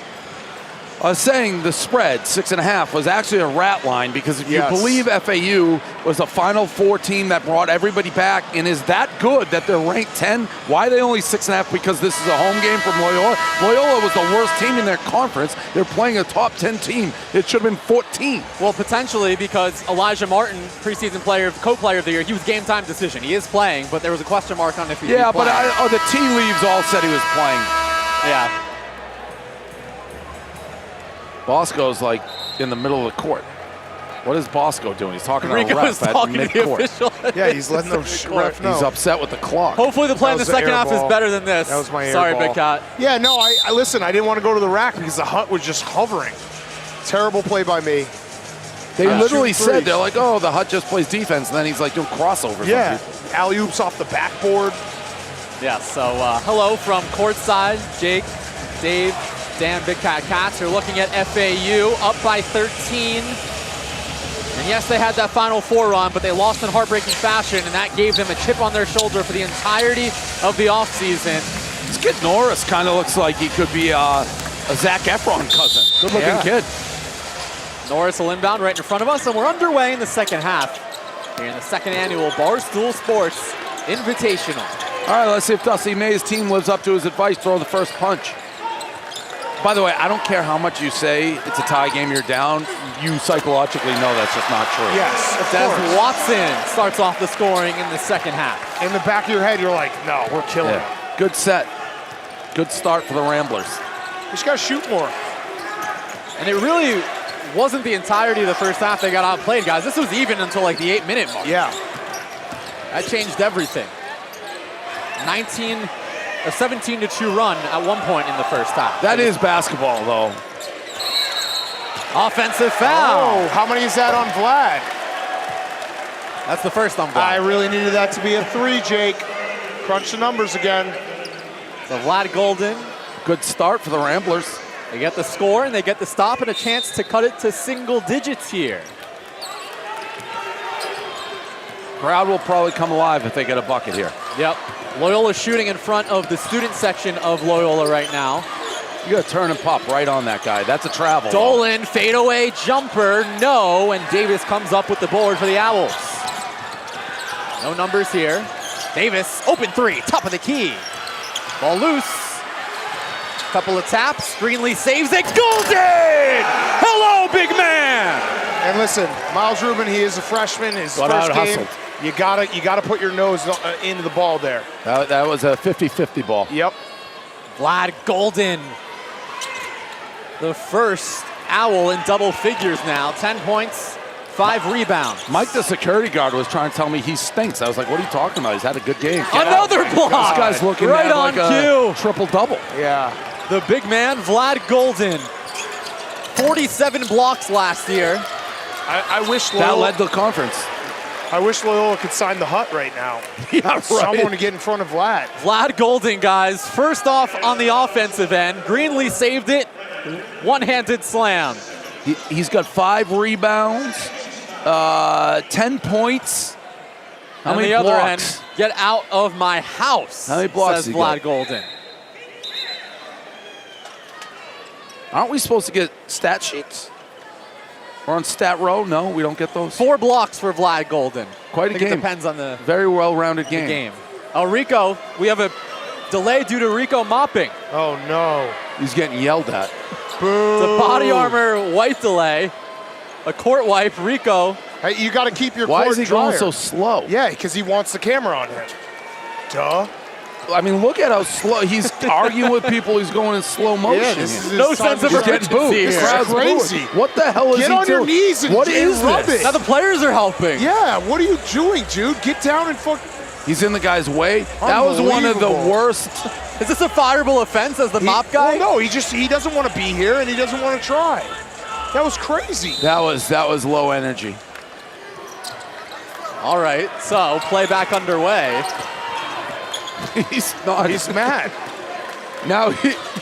Speaker 3: I was saying the spread, 6.5, was actually a rat line, because if you believe FAU was a Final Four team that brought everybody back and is that good that they're ranked 10, why are they only 6.5? Because this is a home game from Loyola. Loyola was the worst team in their conference. They're playing a top 10 team. It should have been 14.
Speaker 1: Well, potentially, because Elijah Martin, preseason co-player of the year, he was game time decision. He is playing, but there was a question mark on if he'd be playing.
Speaker 3: But the tea leaves all said he was playing.
Speaker 1: Yeah.
Speaker 3: Bosco's like in the middle of the court. What is Bosco doing? He's talking to a ref at mid-court.
Speaker 5: Yeah, he's letting the ref know.
Speaker 3: He's upset with the clock.
Speaker 1: Hopefully the play in the second half is better than this.
Speaker 5: That was my
Speaker 1: Sorry,
Speaker 5: air ball.
Speaker 1: Big Cat.
Speaker 5: Yeah, no, I listen, I didn't want to go to the rack because the Hut was just hovering. Terrible play by me.
Speaker 3: They literally said, they're like, oh, the Hut just plays defense, and then he's like doing crossovers.
Speaker 5: Yeah, alley-oops off the backboard.
Speaker 1: Yeah, so hello from courtside. Jake, Dave, Dan, Big Cat Katz. You're looking at FAU up by 13. And And yes, they had that Final Four run, but they lost in heartbreaking fashion, and that gave them a chip on their shoulder for the entirety of the offseason.
Speaker 3: This kid Norris kind of looks like he could be a Zac Efron cousin. Good-looking kid.
Speaker 1: Norris will inbound right in front of us, and we're underway in the second half here in the second annual Barstool Sports Invitational.
Speaker 3: All right, let's see if Dusty May's team lives up to his advice, throw the first punch. By the way, I don't care how much you say it's a tie game, you're down, you psychologically know that's just not true.
Speaker 5: Yes, of
Speaker 1: As
Speaker 5: course.
Speaker 1: Watson starts off the scoring in the second half.
Speaker 5: In the back of your head, you're like, no, we're killing it.
Speaker 3: Good set. Good start for the Ramblers.
Speaker 5: You just got to shoot more.
Speaker 1: And it really wasn't the entirety of the first half they got outplayed, guys. This was even until like the 8-minute mark.
Speaker 5: Yeah.
Speaker 1: That changed everything. A 17-2 run at one point in the first half.
Speaker 3: That is basketball, though.
Speaker 1: Offensive foul.
Speaker 5: Oh, how many is that on Vlad?
Speaker 1: That's the first on Vlad.
Speaker 5: I really needed that to be a 3, Jake. Crunch the numbers again.
Speaker 1: So Vlad Golden.
Speaker 3: Good start for the Ramblers.
Speaker 1: They get the score, and they get the stop, and a chance to cut it to single digits here.
Speaker 3: Crowd will probably come alive if they get a bucket here.
Speaker 1: Yep. Loyola shooting in front of the student section of Loyola right now.
Speaker 3: You got to turn and pop right on that guy. That's a travel.
Speaker 1: Dolan, fadeaway jumper, no, and Davis comes up with the board for the Owls. No numbers here. Davis, open three, top of the key. Ball loose. Couple of taps, Greenlee saves it, Golden! Hello, big man!
Speaker 5: And listen, Miles Rubin, he is a freshman, his first game. You gotta put your nose into the ball there.
Speaker 3: That was a 50-50 ball.
Speaker 5: Yep.
Speaker 1: Vlad Golden, the first Owl in double figures now. 10 points, 5 rebounds.
Speaker 3: Mike, the security guard, was trying to tell me he stinks. I was like, what are you talking about? He's had a good game.
Speaker 1: Another block.
Speaker 3: This guy's looking
Speaker 1: right
Speaker 3: at
Speaker 1: on
Speaker 3: like
Speaker 1: cue.
Speaker 3: A triple-double.
Speaker 5: Yeah.
Speaker 1: The big man, Vlad Golden. 47 blocks last year.
Speaker 5: I wish
Speaker 3: That
Speaker 5: Loyola,
Speaker 3: led the conference.
Speaker 5: I wish Loyola could sign the hut right now.
Speaker 3: Yeah, right.
Speaker 5: Someone to get in front of Vlad.
Speaker 1: Vlad Golden, guys. First off on the offensive end. Greenlee saved it. One-handed slam.
Speaker 3: He's got 5 rebounds, 10 points. How
Speaker 1: On
Speaker 3: many
Speaker 1: the other
Speaker 3: blocks?
Speaker 1: end, get out of my house,
Speaker 3: How many blocks
Speaker 1: says
Speaker 3: he
Speaker 1: Vlad
Speaker 3: got?
Speaker 1: Golden.
Speaker 3: Aren't we supposed to get stat sheets? Or on stat row? No, we don't get those.
Speaker 1: 4 blocks for Vlad Golden.
Speaker 3: Quite a
Speaker 1: I think
Speaker 3: game.
Speaker 1: It depends on the
Speaker 3: Very well-rounded game.
Speaker 1: Oh, Rico, we have a delay due to Rico mopping.
Speaker 5: Oh, no.
Speaker 3: He's getting yelled at.
Speaker 5: Boo.
Speaker 1: It's a body armor wipe delay. A court wipe, Rico.
Speaker 5: Hey, you got to keep your
Speaker 3: Why
Speaker 5: court
Speaker 3: is he
Speaker 5: drier.
Speaker 3: going so slow?
Speaker 5: Yeah, because he wants the camera on him. Duh.
Speaker 3: I mean, look at how slow. He's arguing with people. He's going in slow motion.
Speaker 5: Yeah, this is
Speaker 1: No
Speaker 5: his
Speaker 1: sense
Speaker 5: time
Speaker 1: of
Speaker 5: to
Speaker 3: He's getting booed.
Speaker 1: urgency
Speaker 3: The
Speaker 1: here.
Speaker 3: crowd's
Speaker 5: Crazy.
Speaker 3: booing. What the hell is
Speaker 5: Get
Speaker 3: he
Speaker 5: on
Speaker 3: doing?
Speaker 5: your knees and
Speaker 3: What is
Speaker 5: rub
Speaker 3: this?
Speaker 5: it.
Speaker 1: Now the players are helping.
Speaker 5: Yeah, what are you doing, dude? Get down and fuck.
Speaker 3: He's in the guy's way. That was one of the
Speaker 5: Unbelievable.
Speaker 3: worst.
Speaker 1: Is this a fireable offense as the mop guy?
Speaker 5: Well, no, he doesn't want to be here and he doesn't want to try. That was crazy.
Speaker 3: That was low energy.
Speaker 1: All right, so play back underway.
Speaker 3: He's not.
Speaker 5: He's mad.
Speaker 3: Now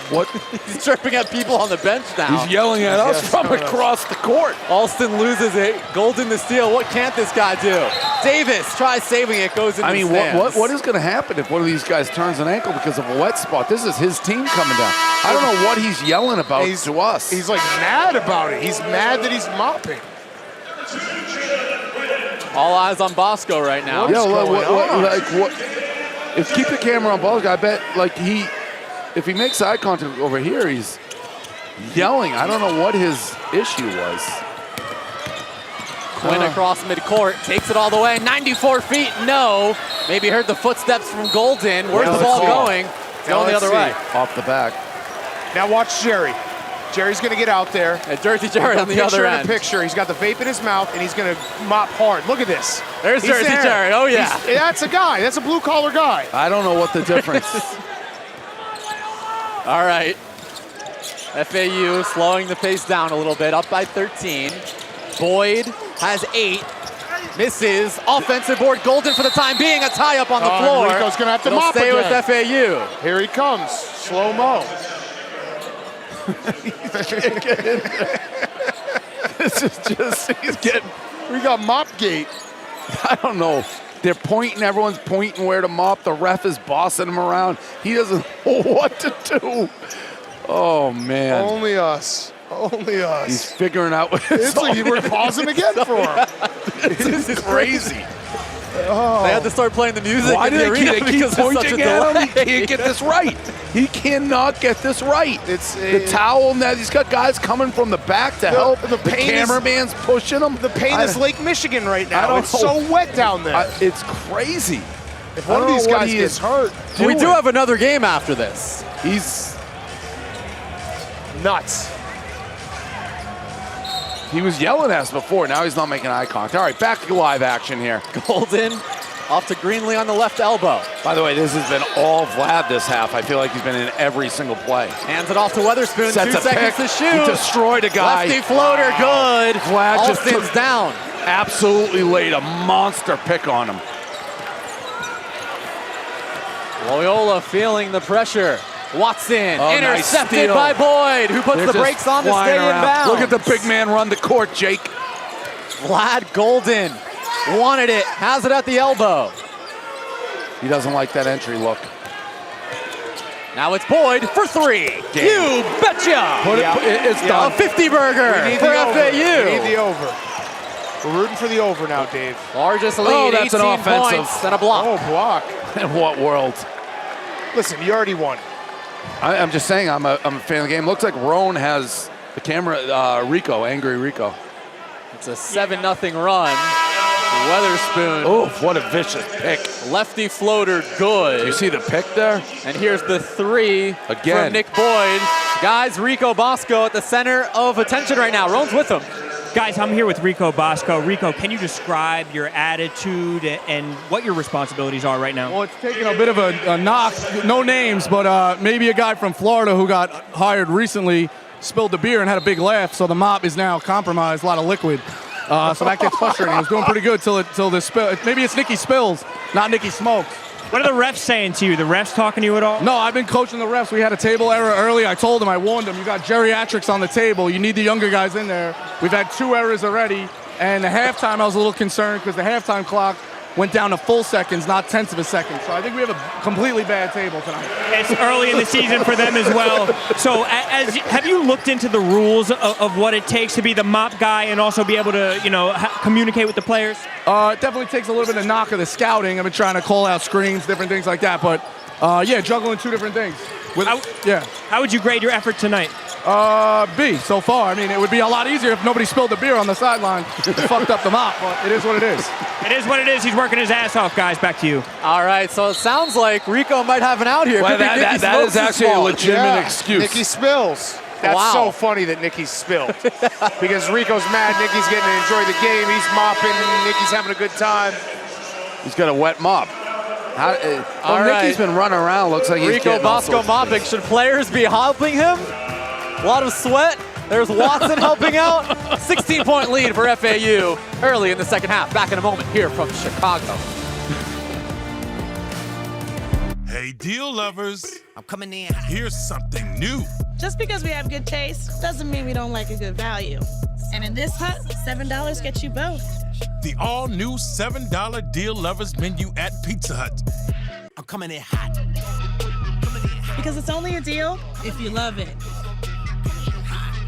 Speaker 3: what?
Speaker 1: He's chirping at people on the bench now.
Speaker 3: He's yelling at us from across the court.
Speaker 1: Alston loses it. Golden to steal. What can't this guy do? Davis tries saving it. Goes into
Speaker 3: I mean,
Speaker 1: the stands.
Speaker 3: what is going to happen if one of these guys turns an ankle because of a wet spot? This is his team coming down. I don't know what he's yelling about to us.
Speaker 5: He's like mad about it. He's mad that he's mopping.
Speaker 1: All eyes on Bosco right now.
Speaker 3: If keep the camera on Bosco, I bet if he makes eye contact over here, he's yelling. I don't know what his issue was.
Speaker 1: Quinn across midcourt, takes it all the way, 94 feet, no. Maybe heard the footsteps from Golden. Where's the ball going? It's going the other way.
Speaker 3: Off the back.
Speaker 5: Now watch Jerry. Jerry's going to get out there.
Speaker 1: And Dirty Jerry on the other end.
Speaker 5: Picture. He's got the vape in his mouth, and he's going to mop hard. Look at this.
Speaker 1: There's
Speaker 5: He's
Speaker 1: Dirty
Speaker 5: there.
Speaker 1: Jerry. Oh, yeah.
Speaker 5: That's a guy. That's a blue-collar guy.
Speaker 3: I don't know what the difference is.
Speaker 1: All right. FAU slowing the pace down a little bit, up by 13. Boyd has 8. Misses. Offensive board. Golden for the time being. A tie up on the floor.
Speaker 5: Rico's going to have to
Speaker 1: It'll
Speaker 5: mop
Speaker 1: stay
Speaker 5: again.
Speaker 1: with FAU.
Speaker 5: Here he comes. Slow-mo.
Speaker 3: This is just, he's getting
Speaker 5: We got Mopgate.
Speaker 3: I don't know. They're pointing, everyone's pointing where to mop. The ref is bossing him around. He doesn't know what to do. Oh, man.
Speaker 5: Only us. Only us.
Speaker 3: He's figuring out what
Speaker 5: it's like we're pausing again for him.
Speaker 3: This is crazy.
Speaker 1: They had to start playing the music
Speaker 3: Why
Speaker 1: in
Speaker 3: do
Speaker 1: the
Speaker 3: they
Speaker 1: arena
Speaker 3: keep
Speaker 1: because there's such a
Speaker 3: pointing at him? He
Speaker 1: delay.
Speaker 3: can't get this right. He cannot get this right.
Speaker 5: It's
Speaker 3: the towel net. He's got guys coming from the back to help. The cameraman's pushing him.
Speaker 5: The pain is Lake Michigan right now. It's so wet down there.
Speaker 3: It's crazy.
Speaker 5: If one of these guys gets hurt,
Speaker 1: We do have another game after this.
Speaker 3: He's
Speaker 5: nuts.
Speaker 3: He was yelling at us before. Now he's not making eye contact. All right, back to live action here.
Speaker 1: Golden off to Greenlee on the left elbow.
Speaker 3: By the way, this has been all Vlad this half. I feel like he's been in every single play.
Speaker 1: Hands it off to Weatherspoon.
Speaker 3: Sets
Speaker 1: 2
Speaker 3: a
Speaker 1: seconds
Speaker 3: pick.
Speaker 1: to shoot.
Speaker 3: He destroyed a guy.
Speaker 1: Lefty floater, good.
Speaker 3: Vlad just
Speaker 1: Alston's
Speaker 3: took
Speaker 1: down.
Speaker 3: Absolutely laid a monster pick on him.
Speaker 1: Loyola feeling the pressure. Watson intercepted
Speaker 3: nice
Speaker 1: by Boyd, who puts
Speaker 3: They're
Speaker 1: the
Speaker 3: just
Speaker 1: brakes on to
Speaker 3: flying
Speaker 1: stay in
Speaker 3: around.
Speaker 1: bounds.
Speaker 3: Look at the big man run the court, Jake.
Speaker 1: Vlad Golden wanted it, has it at the elbow.
Speaker 3: He doesn't like that entry look.
Speaker 1: Now it's Boyd for 3.
Speaker 3: Damn.
Speaker 1: You betcha!
Speaker 3: It's done.
Speaker 1: A 50 burger for FAU.
Speaker 5: We need the over. We're rooting for the over now, Dave.
Speaker 1: Largest lead,
Speaker 3: that's
Speaker 1: 18
Speaker 3: an offensive.
Speaker 1: points and a block.
Speaker 5: Oh, block.
Speaker 3: In what world?
Speaker 5: Listen, you already won.
Speaker 3: I'm just saying, I'm a fan of the game. Looks like Roan has the camera, Rico, angry Rico.
Speaker 1: It's a 7-0 run. Weatherspoon.
Speaker 3: Oh, what a vicious pick.
Speaker 1: Lefty floater, good.
Speaker 3: You see the pick there?
Speaker 1: And here's the 3
Speaker 3: again
Speaker 1: from Nick Boyd. Guys, Rico Bosco at the center of attention right now. Roan's with him.
Speaker 13: Guys, I'm here with Rico Bosco. Rico, can you describe your attitude and what your responsibilities are right now?
Speaker 2: Well, it's taking a bit of a knock. No names, but maybe a guy from Florida who got hired recently spilled the beer and had a big laugh, so the mop is now compromised, a lot of liquid. So that gets frustrating. It was doing pretty good till the spill. Maybe it's Nicky Spills, not Nicky Smokes.
Speaker 13: What are the refs saying to you? The refs talking to you at all?
Speaker 2: No, I've been coaching the refs. We had a table error early. I told them, I warned them, you got geriatrics on the table. You need the younger guys in there. We've had 2 errors already. And the halftime, I was a little concerned because the halftime clock went down to full seconds, not tenths of a second. So I think we have a completely bad table tonight.
Speaker 13: It's early in the season for them as well. So have you looked into the rules of what it takes to be the mop guy and also be able to, communicate with the players?
Speaker 2: It definitely takes a little bit of knock of the scouting. I've been trying to call out screens, different things like that. But, juggling 2 different things.
Speaker 13: How would you grade your effort tonight?
Speaker 2: B so far. I mean, it would be a lot easier if nobody spilled the beer on the sideline and fucked up the mop, but it is what it is.
Speaker 13: It is what it is. He's working his ass off, guys. Back to you.
Speaker 1: All right, so it sounds like Rico might have an out here.
Speaker 3: Well, that is actually a legitimate excuse.
Speaker 5: Nicky spills. That's so funny that Nicky's spilled. Because Rico's mad, Nicky's getting to enjoy the game. He's mopping, Nicky's having a good time.
Speaker 3: He's got a wet mop. Nicky's been running around. Looks like he's
Speaker 1: Rico Bosco mopping. Should players be helping him? A lot of sweat. There's Watson helping out. 16-point lead for FAU early in the second half. Back in a moment here from Chicago.
Speaker 4: Hey, deal lovers. I'm coming in. Here's something new.
Speaker 12: Just because we have good taste doesn't mean we don't like a good value. And in this hut, $7 gets you both.
Speaker 4: The all-new $7 deal lovers menu at Pizza Hut. I'm coming in hot.
Speaker 12: Because it's only a deal if you love it.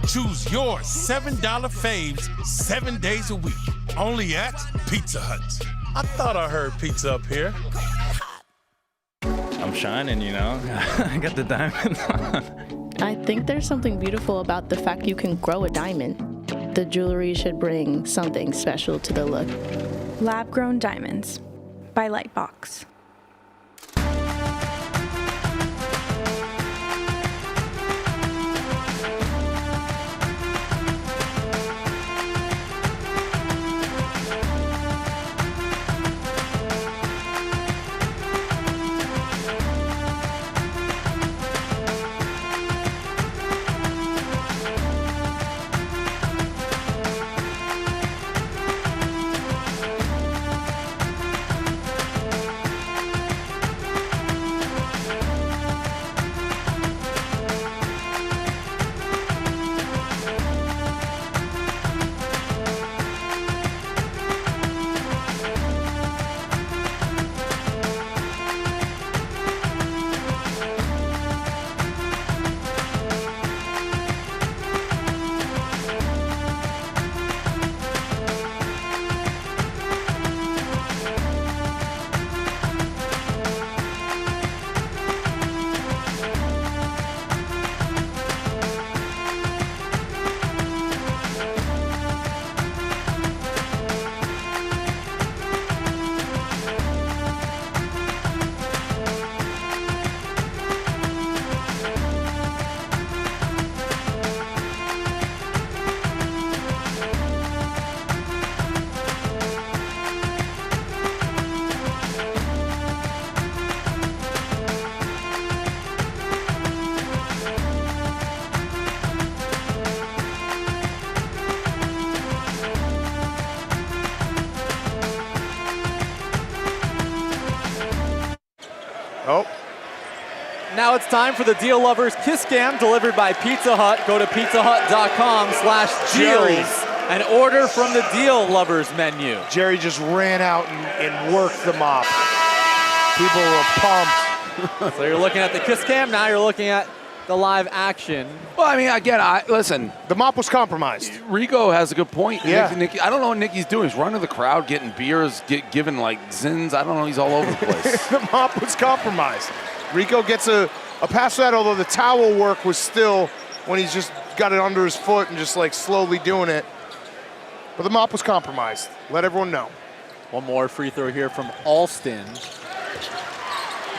Speaker 4: Choose your $7 faves 7 days a week. Only at Pizza Hut. I thought I heard pizza up here.
Speaker 16: I'm shining, I got the diamond on.
Speaker 18: I think there's something beautiful about the fact you can grow a diamond. The jewelry should bring something special to the look.
Speaker 9: Lab-grown diamonds by Lightbox.
Speaker 1: Now it's time for the Deal Lovers Kiss Cam delivered by Pizza Hut. Go to pizzahut.com/deals and order from the Deal Lovers menu.
Speaker 5: Jerry just ran out and worked the mop. People were pumped.
Speaker 1: So you're looking at the Kiss Cam, now you're looking at the live action.
Speaker 3: Well, I mean, again, listen.
Speaker 5: The mop was compromised.
Speaker 3: Rico has a good point.
Speaker 5: Yeah.
Speaker 3: Nick, I don't know what Nicky's doing. He's running the crowd, getting beers, giving like zins. I don't know. He's all over the place.
Speaker 5: The mop was compromised. Rico gets a pass for that, although the towel work was still when he's just got it under his foot and just like slowly doing it. But the mop was compromised. Let everyone know.
Speaker 1: One more free throw here from Alston.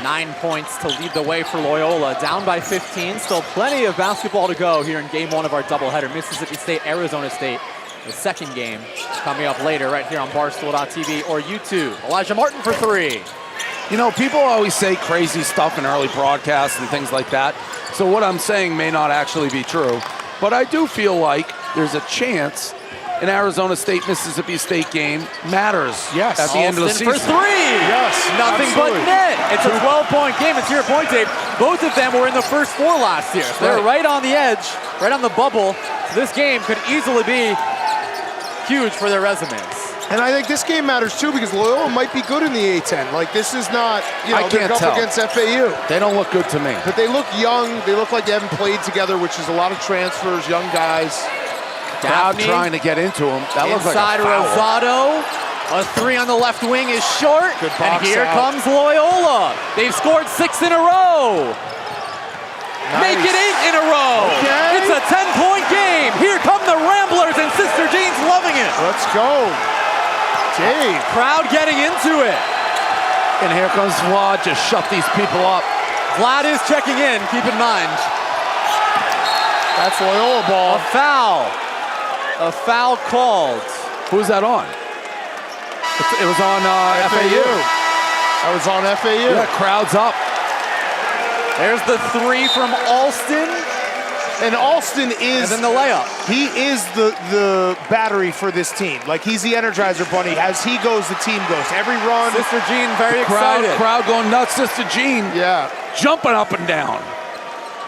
Speaker 1: 9 points to lead the way for Loyola. Down by 15. Still plenty of basketball to go here in game 1 of our doubleheader. Mississippi State, Arizona State. The second game coming up later right here on Barstool.tv or YouTube. Elijah Martin for 3.
Speaker 3: You know, people always say crazy stuff in early broadcasts and things like that. So what I'm saying may not actually be true. But I do feel like there's a chance an Arizona State, Mississippi State game matters
Speaker 5: at
Speaker 3: the end of the season.
Speaker 1: For 3.
Speaker 5: Yes,
Speaker 1: nothing
Speaker 5: absolutely.
Speaker 1: but net. It's a 12-point game. And to your point, Dave, both of them were in the first 4 last year. So they're right on the edge, right on the bubble. So this game could easily be huge for their resumes.
Speaker 5: And I think this game matters too because Loyola might be good in the A-10. Like this is not,
Speaker 3: I can't
Speaker 5: they're
Speaker 3: tell.
Speaker 5: up against FAU.
Speaker 3: They don't look good to me.
Speaker 5: But they look young. They look like they haven't played together, which is a lot of transfers, young guys.
Speaker 3: Crowd trying to get into him. That looks like
Speaker 1: Inside
Speaker 3: a foul.
Speaker 1: Rosado. A 3 on the left wing is short.
Speaker 5: Good
Speaker 1: And
Speaker 5: box
Speaker 1: here
Speaker 5: out.
Speaker 1: comes Loyola. They've scored 6 in a row.
Speaker 5: Nice.
Speaker 1: Make it 8 in a row.
Speaker 5: Okay.
Speaker 1: It's a 10-point game. Here come the Ramblers and Sister Jean's loving it.
Speaker 5: Let's go. Dave.
Speaker 1: Crowd getting into it.
Speaker 3: And here comes Vlad. Just shut these people up.
Speaker 1: Vlad is checking in, keep in mind.
Speaker 5: That's Loyola ball.
Speaker 1: A foul. A foul called.
Speaker 3: Who's that on? It was on FAU.
Speaker 5: That was on FAU.
Speaker 3: Yeah, crowd's up.
Speaker 1: There's the 3 from Alston.
Speaker 5: And Alston is...
Speaker 1: And then the layup.
Speaker 5: He is the battery for this team. Like, he's the Energizer Bunny. As he goes, the team goes. Every run...
Speaker 1: Sister Jean very excited.
Speaker 3: Crowd going nuts. Sister Jean jumping up and down.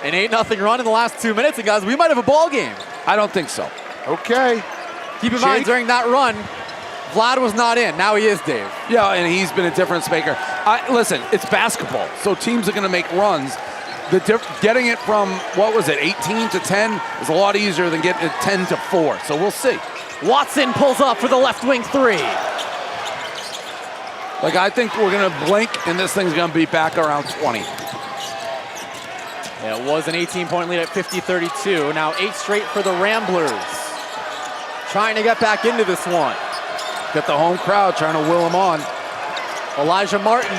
Speaker 1: An 8-0 run in the last 2 minutes. And guys, we might have a ball game.
Speaker 3: I don't think so.
Speaker 5: Okay.
Speaker 1: Keep in mind, during that run, Vlad was not in. Now he is, Dave.
Speaker 3: Yeah, and he's been a difference maker. Listen, it's basketball, so teams are going to make runs. Getting it from, 18 to 10 is a lot easier than getting it 10 to 4. So we'll see.
Speaker 1: Watson pulls up for the left wing 3.
Speaker 3: Like, I think we're going to blink, and this thing's going to be back around 20.
Speaker 1: Yeah, it was an 18-point lead at 50-32. Now 8 straight for the Ramblers. Trying to get back into this one.
Speaker 3: Got the home crowd trying to will him on.
Speaker 1: Elijah Martin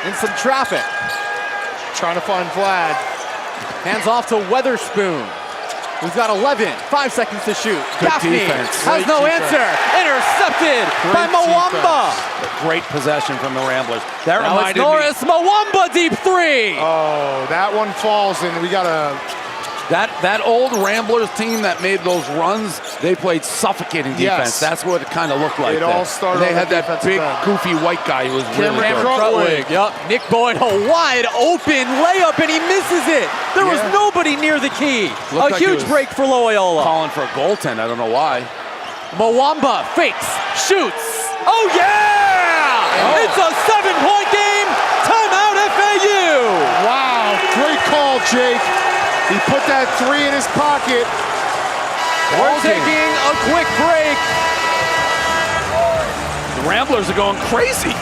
Speaker 1: in some traffic.
Speaker 5: Trying to find Vlad.
Speaker 1: Hands off to Weatherspoon, who's got 11. 5 seconds to shoot.
Speaker 3: Good
Speaker 1: Gaffney
Speaker 3: defense.
Speaker 1: has no answer. Intercepted by Mwamba.
Speaker 3: Great possession from the Ramblers. That
Speaker 1: Now it's
Speaker 3: reminded
Speaker 1: Norris. Mwamba deep 3.
Speaker 5: Oh, that one falls, and we got a...
Speaker 3: That old Ramblers team that made those runs, they played suffocating defense.
Speaker 5: Yes.
Speaker 3: That's what it kind of looked like.
Speaker 5: It all started
Speaker 3: They
Speaker 5: on
Speaker 3: had
Speaker 5: the
Speaker 3: that
Speaker 5: defensive
Speaker 3: big,
Speaker 5: end.
Speaker 3: goofy white guy who was really
Speaker 5: Cameron
Speaker 3: good.
Speaker 5: Crutwig.
Speaker 1: Yep. Nick Boyd, a wide open layup, and he misses it. There was nobody near the key.
Speaker 3: Looked like he
Speaker 1: huge
Speaker 3: was
Speaker 1: break for Loyola.
Speaker 3: Calling for a goaltend. I don't know why.
Speaker 1: Mwamba fakes, shoots. Oh, yeah! It's a 7-point game. Timeout FAU.
Speaker 5: Wow, great call, Jake. He put that 3 in his pocket.
Speaker 1: We're taking a quick break.
Speaker 3: The Ramblers are going crazy.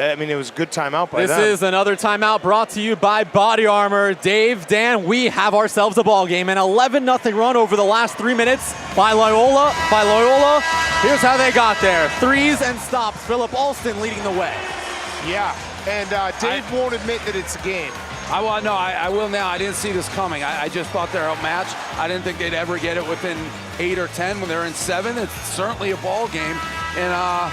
Speaker 5: I mean, it was a good timeout by
Speaker 1: This
Speaker 5: them.
Speaker 1: is another timeout brought to you by Body Armor. Dave, Dan, we have ourselves a ball game. An 11-0 run over the last 3 minutes by Loyola. Here's how they got there. Threes and stops. Philip Alston leading the way.
Speaker 5: Yeah, and Dave won't admit that it's a game.
Speaker 3: I will now. I didn't see this coming. I just thought they're outmatched. I didn't think they'd ever get it within 8 or 10 when they're in 7. It's certainly a ball game, and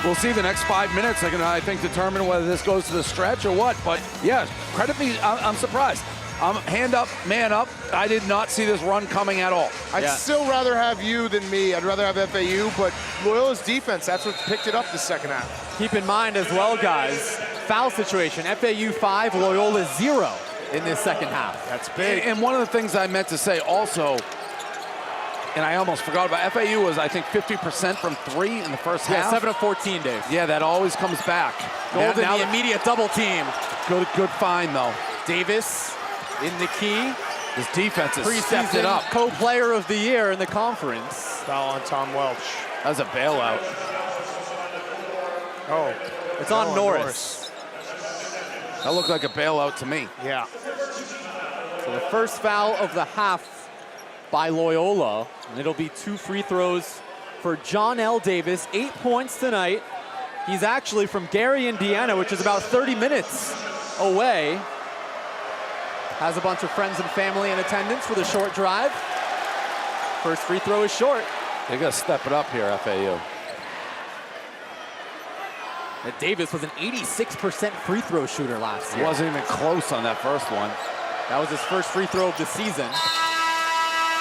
Speaker 3: we'll see the next 5 minutes. They're gonna, I think, determine whether this goes to the stretch or what. But yeah, credit me. I'm surprised. Hand up, man up. I did not see this run coming at all.
Speaker 5: I'd still rather have you than me. I'd rather have FAU, but Loyola's defense, that's what picked it up the second half.
Speaker 1: Keep in mind as well, guys, foul situation. FAU 5, Loyola 0 in this second half.
Speaker 5: That's big.
Speaker 3: And one of the things I meant to say also, and I almost forgot about, FAU was, I think, 50% from 3 in the first half.
Speaker 1: 7 of 14, Dave.
Speaker 3: Yeah, that always comes back.
Speaker 1: Golden, the immediate double team.
Speaker 3: Good find, though.
Speaker 1: Davis in the key.
Speaker 3: His defense has stepped
Speaker 1: Preseason
Speaker 3: it up.
Speaker 1: co-player of the year in the conference.
Speaker 5: Foul on Tom Welch.
Speaker 3: That was a bailout.
Speaker 5: Oh.
Speaker 1: It's on Norris.
Speaker 3: That looked like a bailout to me.
Speaker 5: Yeah.
Speaker 1: So the first foul of the half by Loyola, and it'll be 2 free throws for John L. Davis. 8 points tonight. He's actually from Gary, Indiana, which is about 30 minutes away. Has a bunch of friends and family in attendance for the short drive. First free throw is short.
Speaker 3: They got to step it up here, FAU.
Speaker 1: And Davis was an 86% free throw shooter last year.
Speaker 3: Wasn't even close on that first one.
Speaker 1: That was his first free throw of the season.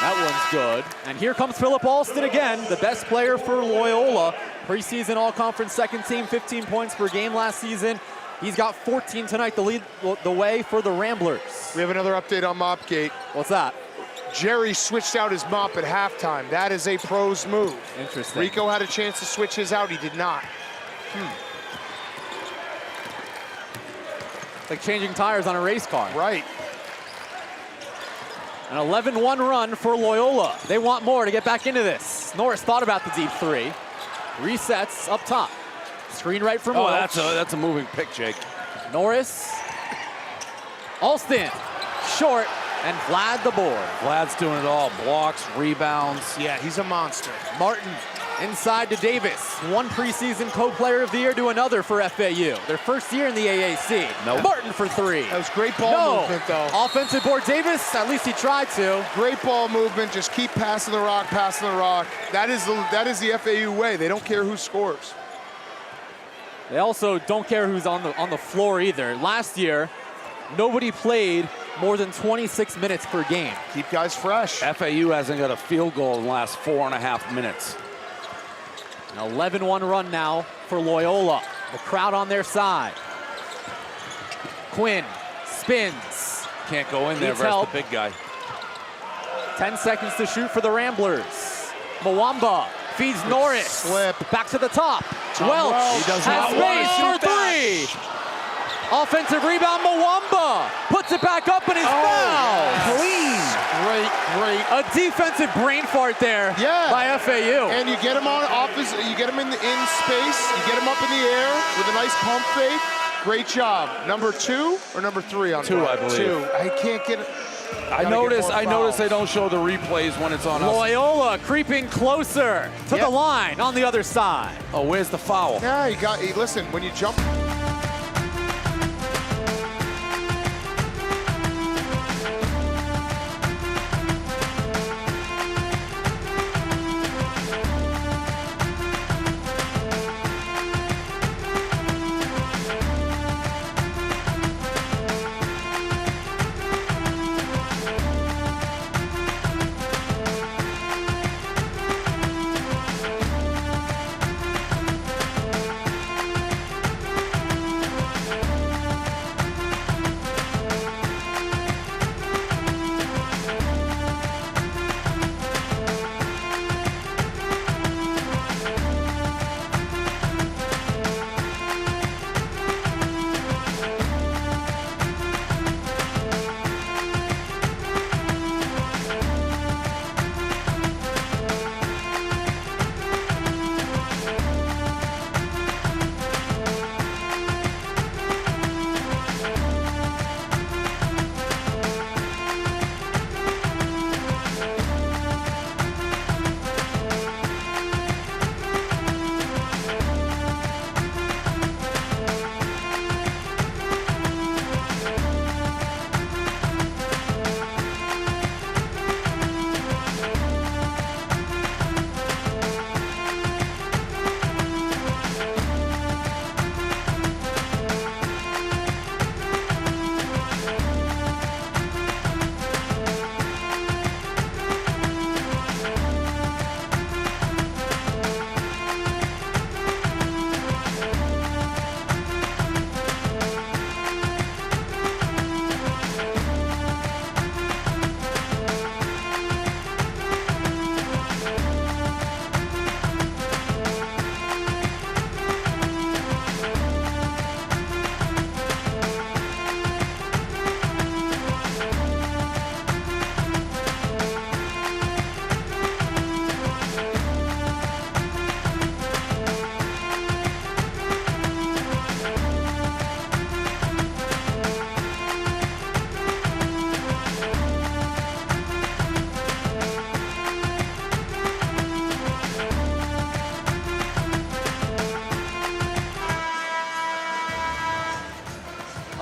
Speaker 1: That one's good. And here comes Philip Alston again, the best player for Loyola. Preseason all-conference second team, 15 points per game last season. He's got 14 tonight to lead the way for the Ramblers.
Speaker 5: We have another update on Mopgate.
Speaker 1: What's that?
Speaker 5: Jerry switched out his mop at halftime. That is a pro's move.
Speaker 1: Interesting.
Speaker 5: Rico had a chance to switch his out. He did not.
Speaker 1: Like changing tires on a race car.
Speaker 5: Right.
Speaker 1: An 11-1 run for Loyola. They want more to get back into this. Norris thought about the deep 3. Resets up top. Screen right from Welch.
Speaker 3: That's a moving pick, Jake.
Speaker 1: Norris. Alston. Short. And Vlad the board.
Speaker 3: Vlad's doing it all. Blocks, rebounds.
Speaker 5: Yeah, he's a monster.
Speaker 1: Martin inside to Davis. One preseason co-player of the year to another for FAU. Their first year in the AAC.
Speaker 3: Nope.
Speaker 1: Martin for 3.
Speaker 5: That was great ball movement, though.
Speaker 1: Offensive board Davis. At least he tried to.
Speaker 5: Great ball movement. Just keep passing the rock, passing the rock. That is the FAU way. They don't care who scores.
Speaker 1: They also don't care who's on the floor either. Last year, nobody played more than 26 minutes per game.
Speaker 5: Keep guys fresh.
Speaker 3: FAU hasn't got a field goal in the last 4.5 minutes.
Speaker 1: An 11-1 run now for Loyola. The crowd on their side. Quinn spins.
Speaker 3: Can't go in there
Speaker 1: Needs
Speaker 3: versus
Speaker 1: help.
Speaker 3: the big guy.
Speaker 1: 10 seconds to shoot for the Ramblers. Mwamba feeds Norris.
Speaker 5: Slip.
Speaker 1: Back to the top.
Speaker 5: Tom
Speaker 1: Welch
Speaker 5: Welch.
Speaker 3: He does
Speaker 1: has
Speaker 3: not want
Speaker 1: space
Speaker 3: to
Speaker 1: for
Speaker 3: shoot that.
Speaker 1: 3. Offensive rebound, Mwamba puts it back up and he's fouled.
Speaker 5: Clean. Great.
Speaker 1: A defensive brain fart there by FAU.
Speaker 5: And you get him on offense, you get him in space, you get him up in the air with a nice pump fake. Great job. Number 2 or number 3 on
Speaker 3: 2, I believe.
Speaker 5: 2. I can't get it.
Speaker 3: I noticed they don't show the replays when it's on us.
Speaker 1: Loyola creeping closer to the line on the other side.
Speaker 3: Oh, where's the foul?
Speaker 5: Yeah, listen, when you jump.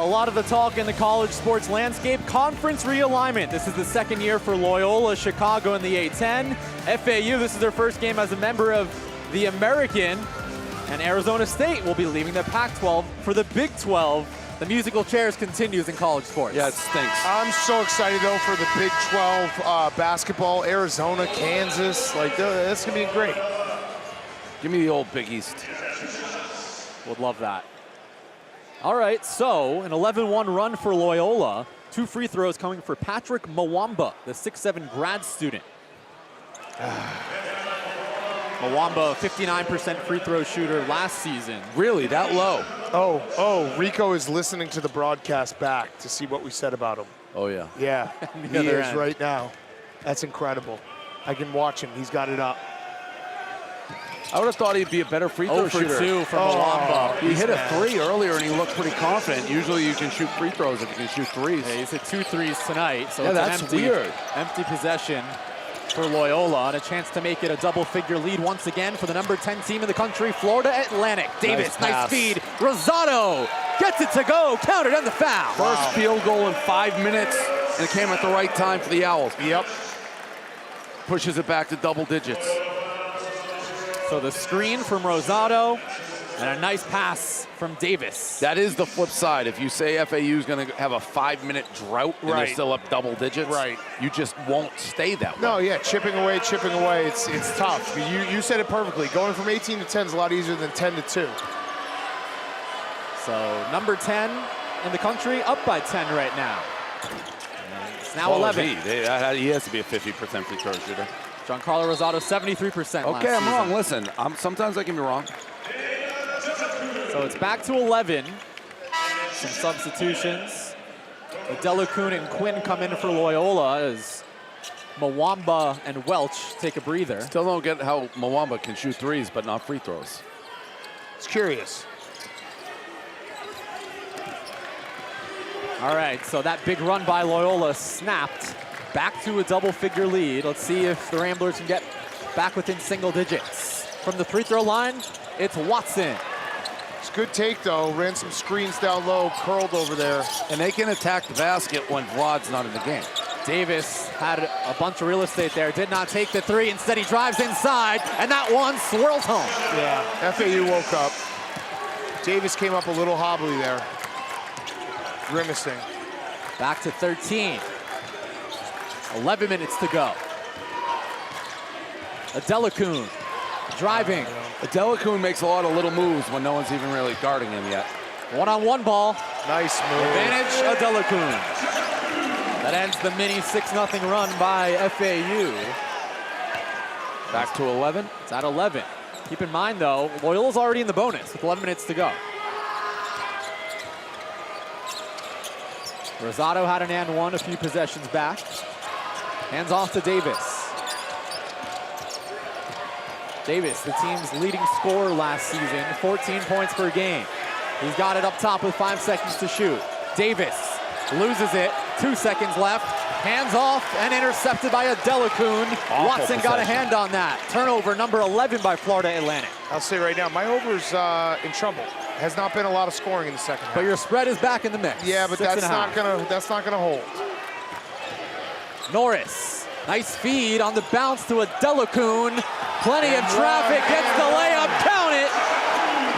Speaker 1: lot of the talk in the college sports landscape, conference realignment. This is the second year for Loyola Chicago in the A-10. FAU, this is their first game as a member of the American, and Arizona State will be leaving the Pac-12 for the Big 12. The musical chairs continues in college sports.
Speaker 3: Yeah, it stinks.
Speaker 5: I'm so excited, though, for the Big 12 basketball. Arizona, Kansas, like, that's going to be great.
Speaker 3: Give me the old Big East.
Speaker 1: Would love that. All right, so an 11-1 run for Loyola. 2 free throws coming for Patrick Mwamba, the 6'7" grad student. Mwamba, 59% free throw shooter last season.
Speaker 3: Really, that low?
Speaker 5: Oh, Rico is listening to the broadcast back to see what we said about him.
Speaker 3: Oh, yeah.
Speaker 5: Yeah, he is right now. That's incredible. I can watch him. He's got it up.
Speaker 3: I would have thought he'd be a better free throw shooter.
Speaker 1: 0 for 2 from Mwamba.
Speaker 3: He hit a 3 earlier, and he looked pretty confident. Usually you can shoot free throws if you can shoot threes.
Speaker 1: Yeah, he's hit 2 threes tonight, so
Speaker 3: yeah,
Speaker 1: it's
Speaker 3: that's weird.
Speaker 1: Empty possession for Loyola, and a chance to make it a double-figure lead once again for the number 10 team in the country, Florida Atlantic. Davis, nice speed. Rosado gets it to go, counted on the foul.
Speaker 3: First field goal in 5 minutes, and it came at the right time for the Owls.
Speaker 5: Yep.
Speaker 3: Pushes it back to double digits.
Speaker 1: So the screen from Rosado, and a nice pass from Davis.
Speaker 3: That is the flip side. If you say FAU is going to have a 5-minute drought and they're still up double digits, you just won't stay that way.
Speaker 5: No, yeah, chipping away. It's tough. You said it perfectly. Going from 18 to 10 is a lot easier than 10 to 2.
Speaker 1: So number 10 in the country, up by 10 right now. It's now 11.
Speaker 3: He has to be a 50% free throw shooter.
Speaker 1: Giancarlo Rosado, 73%.
Speaker 3: Okay, I'm wrong. Listen, sometimes I can be wrong.
Speaker 1: So it's back to 11. Some substitutions. Delacune and Quinn come in for Loyola as Mwamba and Welch take a breather.
Speaker 3: Still don't get how Mwamba can shoot threes but not free throws.
Speaker 5: It's curious.
Speaker 1: All right, so that big run by Loyola snapped. Back to a double-figure lead. Let's see if the Ramblers can get back within single digits. From the free throw line, it's Watson.
Speaker 5: It's a good take, though. Ran some screens down low, curled over there.
Speaker 3: And they can attack the basket when Vlad's not in the game.
Speaker 1: Davis had a bunch of real estate there, did not take the 3. Instead, he drives inside, and that one swirls home.
Speaker 5: Yeah, FAU woke up. Davis came up a little hobbly there. Grimacing.
Speaker 1: Back to 13. 11 minutes to go. Adelacune driving.
Speaker 3: Adelacune makes a lot of little moves when no one's even really guarding him yet.
Speaker 1: One-on-one ball.
Speaker 5: Nice move.
Speaker 1: Advantage Adelacune. That ends the mini 6-0 run by FAU.
Speaker 3: Back to 11.
Speaker 1: It's at 11. Keep in mind, though, Loyola's already in the bonus with 11 minutes to go. Rosado had an and one a few possessions back. Hands off to Davis. Davis, the team's leading scorer last season, 14 points per game. He's got it up top with 5 seconds to shoot. Davis loses it, 2 seconds left. Hands off and intercepted by Adelacune. Watson got a hand on that. Turnover number 11 by Florida Atlantic.
Speaker 5: I'll say right now, my over's in trouble. Has not been a lot of scoring in the second half.
Speaker 1: But your spread is back in the mix.
Speaker 5: Yeah, but that's not gonna hold.
Speaker 1: Norris, nice feed on the bounce to Adelacune. Plenty of traffic, gets the layup, count it.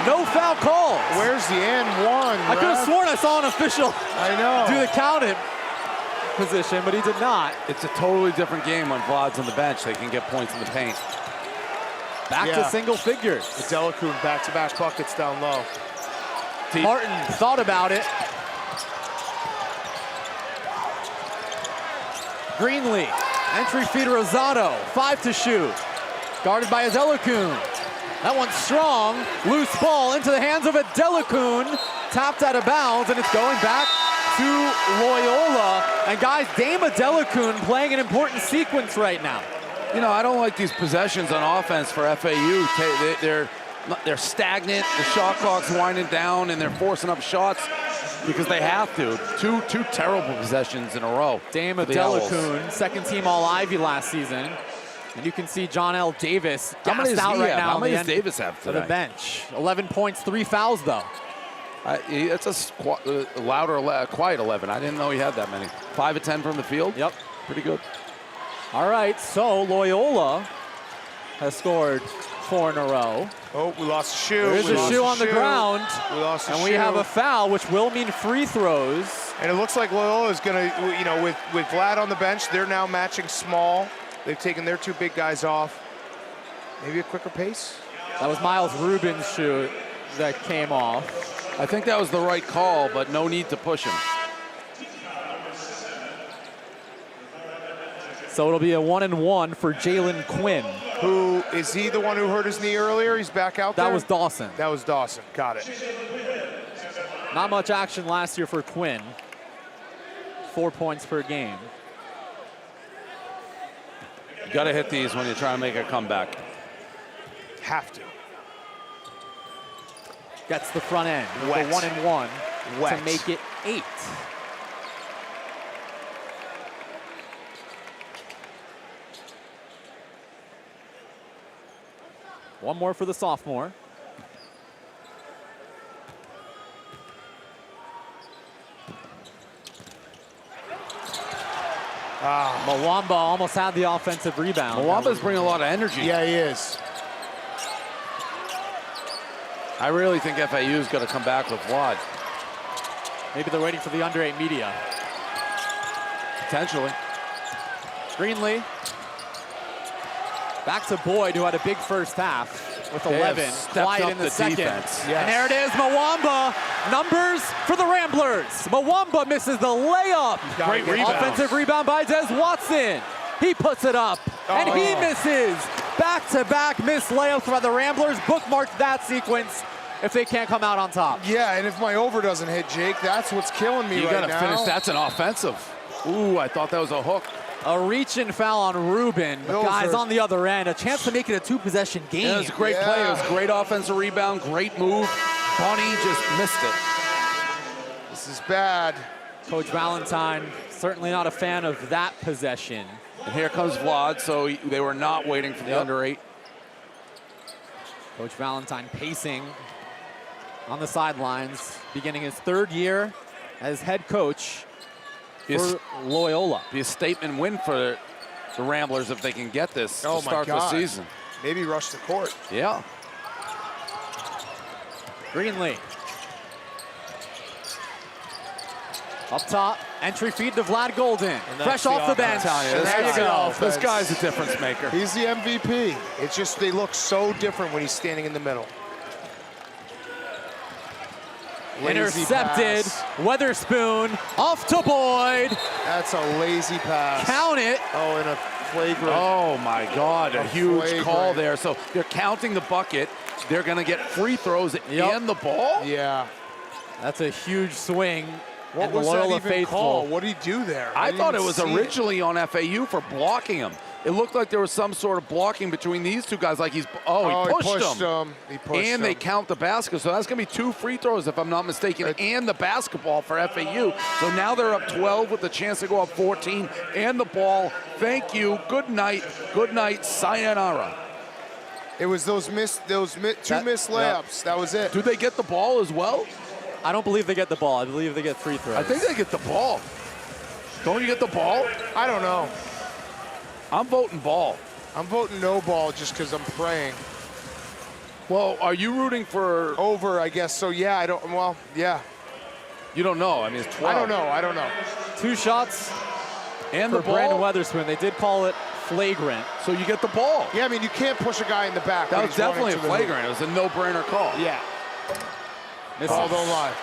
Speaker 1: No foul calls.
Speaker 5: Where's the and one?
Speaker 1: I could have sworn I saw an official do the count it position, but he did not.
Speaker 3: It's a totally different game when Vlad's on the bench. They can get points in the paint.
Speaker 1: Back to single figures.
Speaker 5: Adelacune back-to-back buckets down low.
Speaker 1: Martin thought about it. Greenlee, entry feed Rosado, 5 to shoot. Guarded by Adelacune. That one's strong. Loose ball into the hands of Adelacune. Tapped out of bounds, and it's going back to Loyola. And guys, Dame Adelacune playing an important sequence right now.
Speaker 3: You know, I don't like these possessions on offense for FAU. They're stagnant. The shot clock's winding down, and they're forcing up shots because they have to. Two terrible possessions in a row.
Speaker 1: Dame Adelacune, second team All-Ivy last season. And you can see John L. Davis gassed out right now.
Speaker 3: How many does Davis have today?
Speaker 1: To the bench. 11 points, 3 fouls, though.
Speaker 3: It's a louder, quiet 11. I didn't know he had that many. 5 of 10 from the field.
Speaker 1: Yep.
Speaker 3: Pretty good.
Speaker 1: All right, so Loyola has scored 4 in a row.
Speaker 5: Oh, we lost a shoe.
Speaker 1: There's a shoe on the ground.
Speaker 5: We lost a shoe.
Speaker 1: And we have a foul, which will mean free throws.
Speaker 5: And it looks like Loyola is going to, you know, with Vlad on the bench, they're now matching small. They've taken their 2 big guys off. Maybe a quicker pace?
Speaker 1: That was Miles Rubin's shoe that came off.
Speaker 3: I think that was the right call, but no need to push him.
Speaker 1: So it'll be a 1-and-1 for Jalen Quinn.
Speaker 5: Who, is he the one who hurt his knee earlier? He's back out there?
Speaker 1: That was Dawson.
Speaker 5: That was Dawson. Got it.
Speaker 1: Not much action last year for Quinn. 4 points per game.
Speaker 3: You got to hit these when you're trying to make a comeback.
Speaker 5: Have to.
Speaker 1: Gets the front end.
Speaker 5: Wet.
Speaker 1: The 1-and-1
Speaker 5: Wet.
Speaker 1: to make it 8. One more for the sophomore. Mwamba almost had the offensive rebound.
Speaker 3: Mwamba's bringing a lot of energy.
Speaker 5: Yeah, he is.
Speaker 3: I really think FAU's going to come back with Vlad.
Speaker 1: Maybe they're waiting for the under 8 media.
Speaker 3: Potentially.
Speaker 1: Greenlee. Back to Boyd, who had a big first half with 11. Quiet in the second.
Speaker 3: Defense.
Speaker 1: Yes. And there it is, Mwamba. Numbers for the Ramblers. Mwamba misses the layup.
Speaker 3: Great rebound.
Speaker 1: Offensive rebound by Des Watson. He puts it up, and he misses. Back-to-back missed layups by the Ramblers. Bookmark that sequence if they can't come out on top.
Speaker 5: Yeah, and if my over doesn't hit, Jake, that's what's killing me right now.
Speaker 3: You got to finish. That's an offensive. Ooh, I thought that was a hook.
Speaker 1: A reach and foul on Rubin. But guys on the other end, a chance to make it a 2-possession game.
Speaker 3: Yeah, it was a great play. It was a great offensive rebound, great move. Bunny just missed it.
Speaker 5: This is bad.
Speaker 1: Coach Valentine, certainly not a fan of that possession.
Speaker 3: And here comes Vlad, so they were not waiting for the under 8.
Speaker 1: Coach Valentine pacing on the sidelines, beginning his 3rd year as head coach for Loyola.
Speaker 3: Be a statement win for the Ramblers if they can get this to start the season.
Speaker 5: Maybe rush the court.
Speaker 3: Yeah.
Speaker 1: Greenlee. Up top, entry feed to Vlad Golden. Fresh off the bench. There you go.
Speaker 3: This guy's a difference maker.
Speaker 5: He's the MVP. It's just they look so different when he's standing in the middle.
Speaker 1: Intercepted. Weatherspoon off to Boyd.
Speaker 5: That's a lazy pass.
Speaker 1: Count it.
Speaker 5: Oh, and a flagrant.
Speaker 3: Oh my God, a huge
Speaker 5: flagrant
Speaker 3: call there. So they're counting the bucket. They're going to get free throws and the ball.
Speaker 5: Yeah.
Speaker 1: That's a huge swing.
Speaker 5: What was
Speaker 1: Loyola
Speaker 5: that even
Speaker 1: faithful.
Speaker 5: call? What did he do there?
Speaker 3: I thought it was
Speaker 5: see
Speaker 3: originally on FAU for blocking him. It looked like there was some sort of blocking between these two guys. Like he pushed him.
Speaker 5: He pushed
Speaker 3: and they count the basket. So that's going to be 2 free throws, if I'm not mistaken, and the basketball for FAU. So now they're up 12 with a chance to go up 14 and the ball. Thank you. Good night. Good night. Sayonara.
Speaker 5: It was those two missed layups. That was it.
Speaker 3: Do they get the ball as well?
Speaker 1: I don't believe they get the ball. I believe they get free throws.
Speaker 3: I think they get the ball. Don't you get the ball?
Speaker 5: I don't know.
Speaker 3: I'm voting ball.
Speaker 5: I'm voting no ball just because I'm praying.
Speaker 3: Well, are you rooting for
Speaker 5: over? I guess so. Yeah, I don't. Well, yeah.
Speaker 3: You don't know. I mean, it's 12.
Speaker 5: I don't know.
Speaker 1: 2 shots
Speaker 3: and
Speaker 1: for
Speaker 3: the ball.
Speaker 1: Brandon Weatherspoon. They did call it flagrant.
Speaker 3: So you get the ball.
Speaker 5: Yeah, I mean, you can't push a guy in the back.
Speaker 3: That was definitely a flagrant. It was a no-brainer call.
Speaker 5: Yeah.
Speaker 3: Call
Speaker 5: don't lie.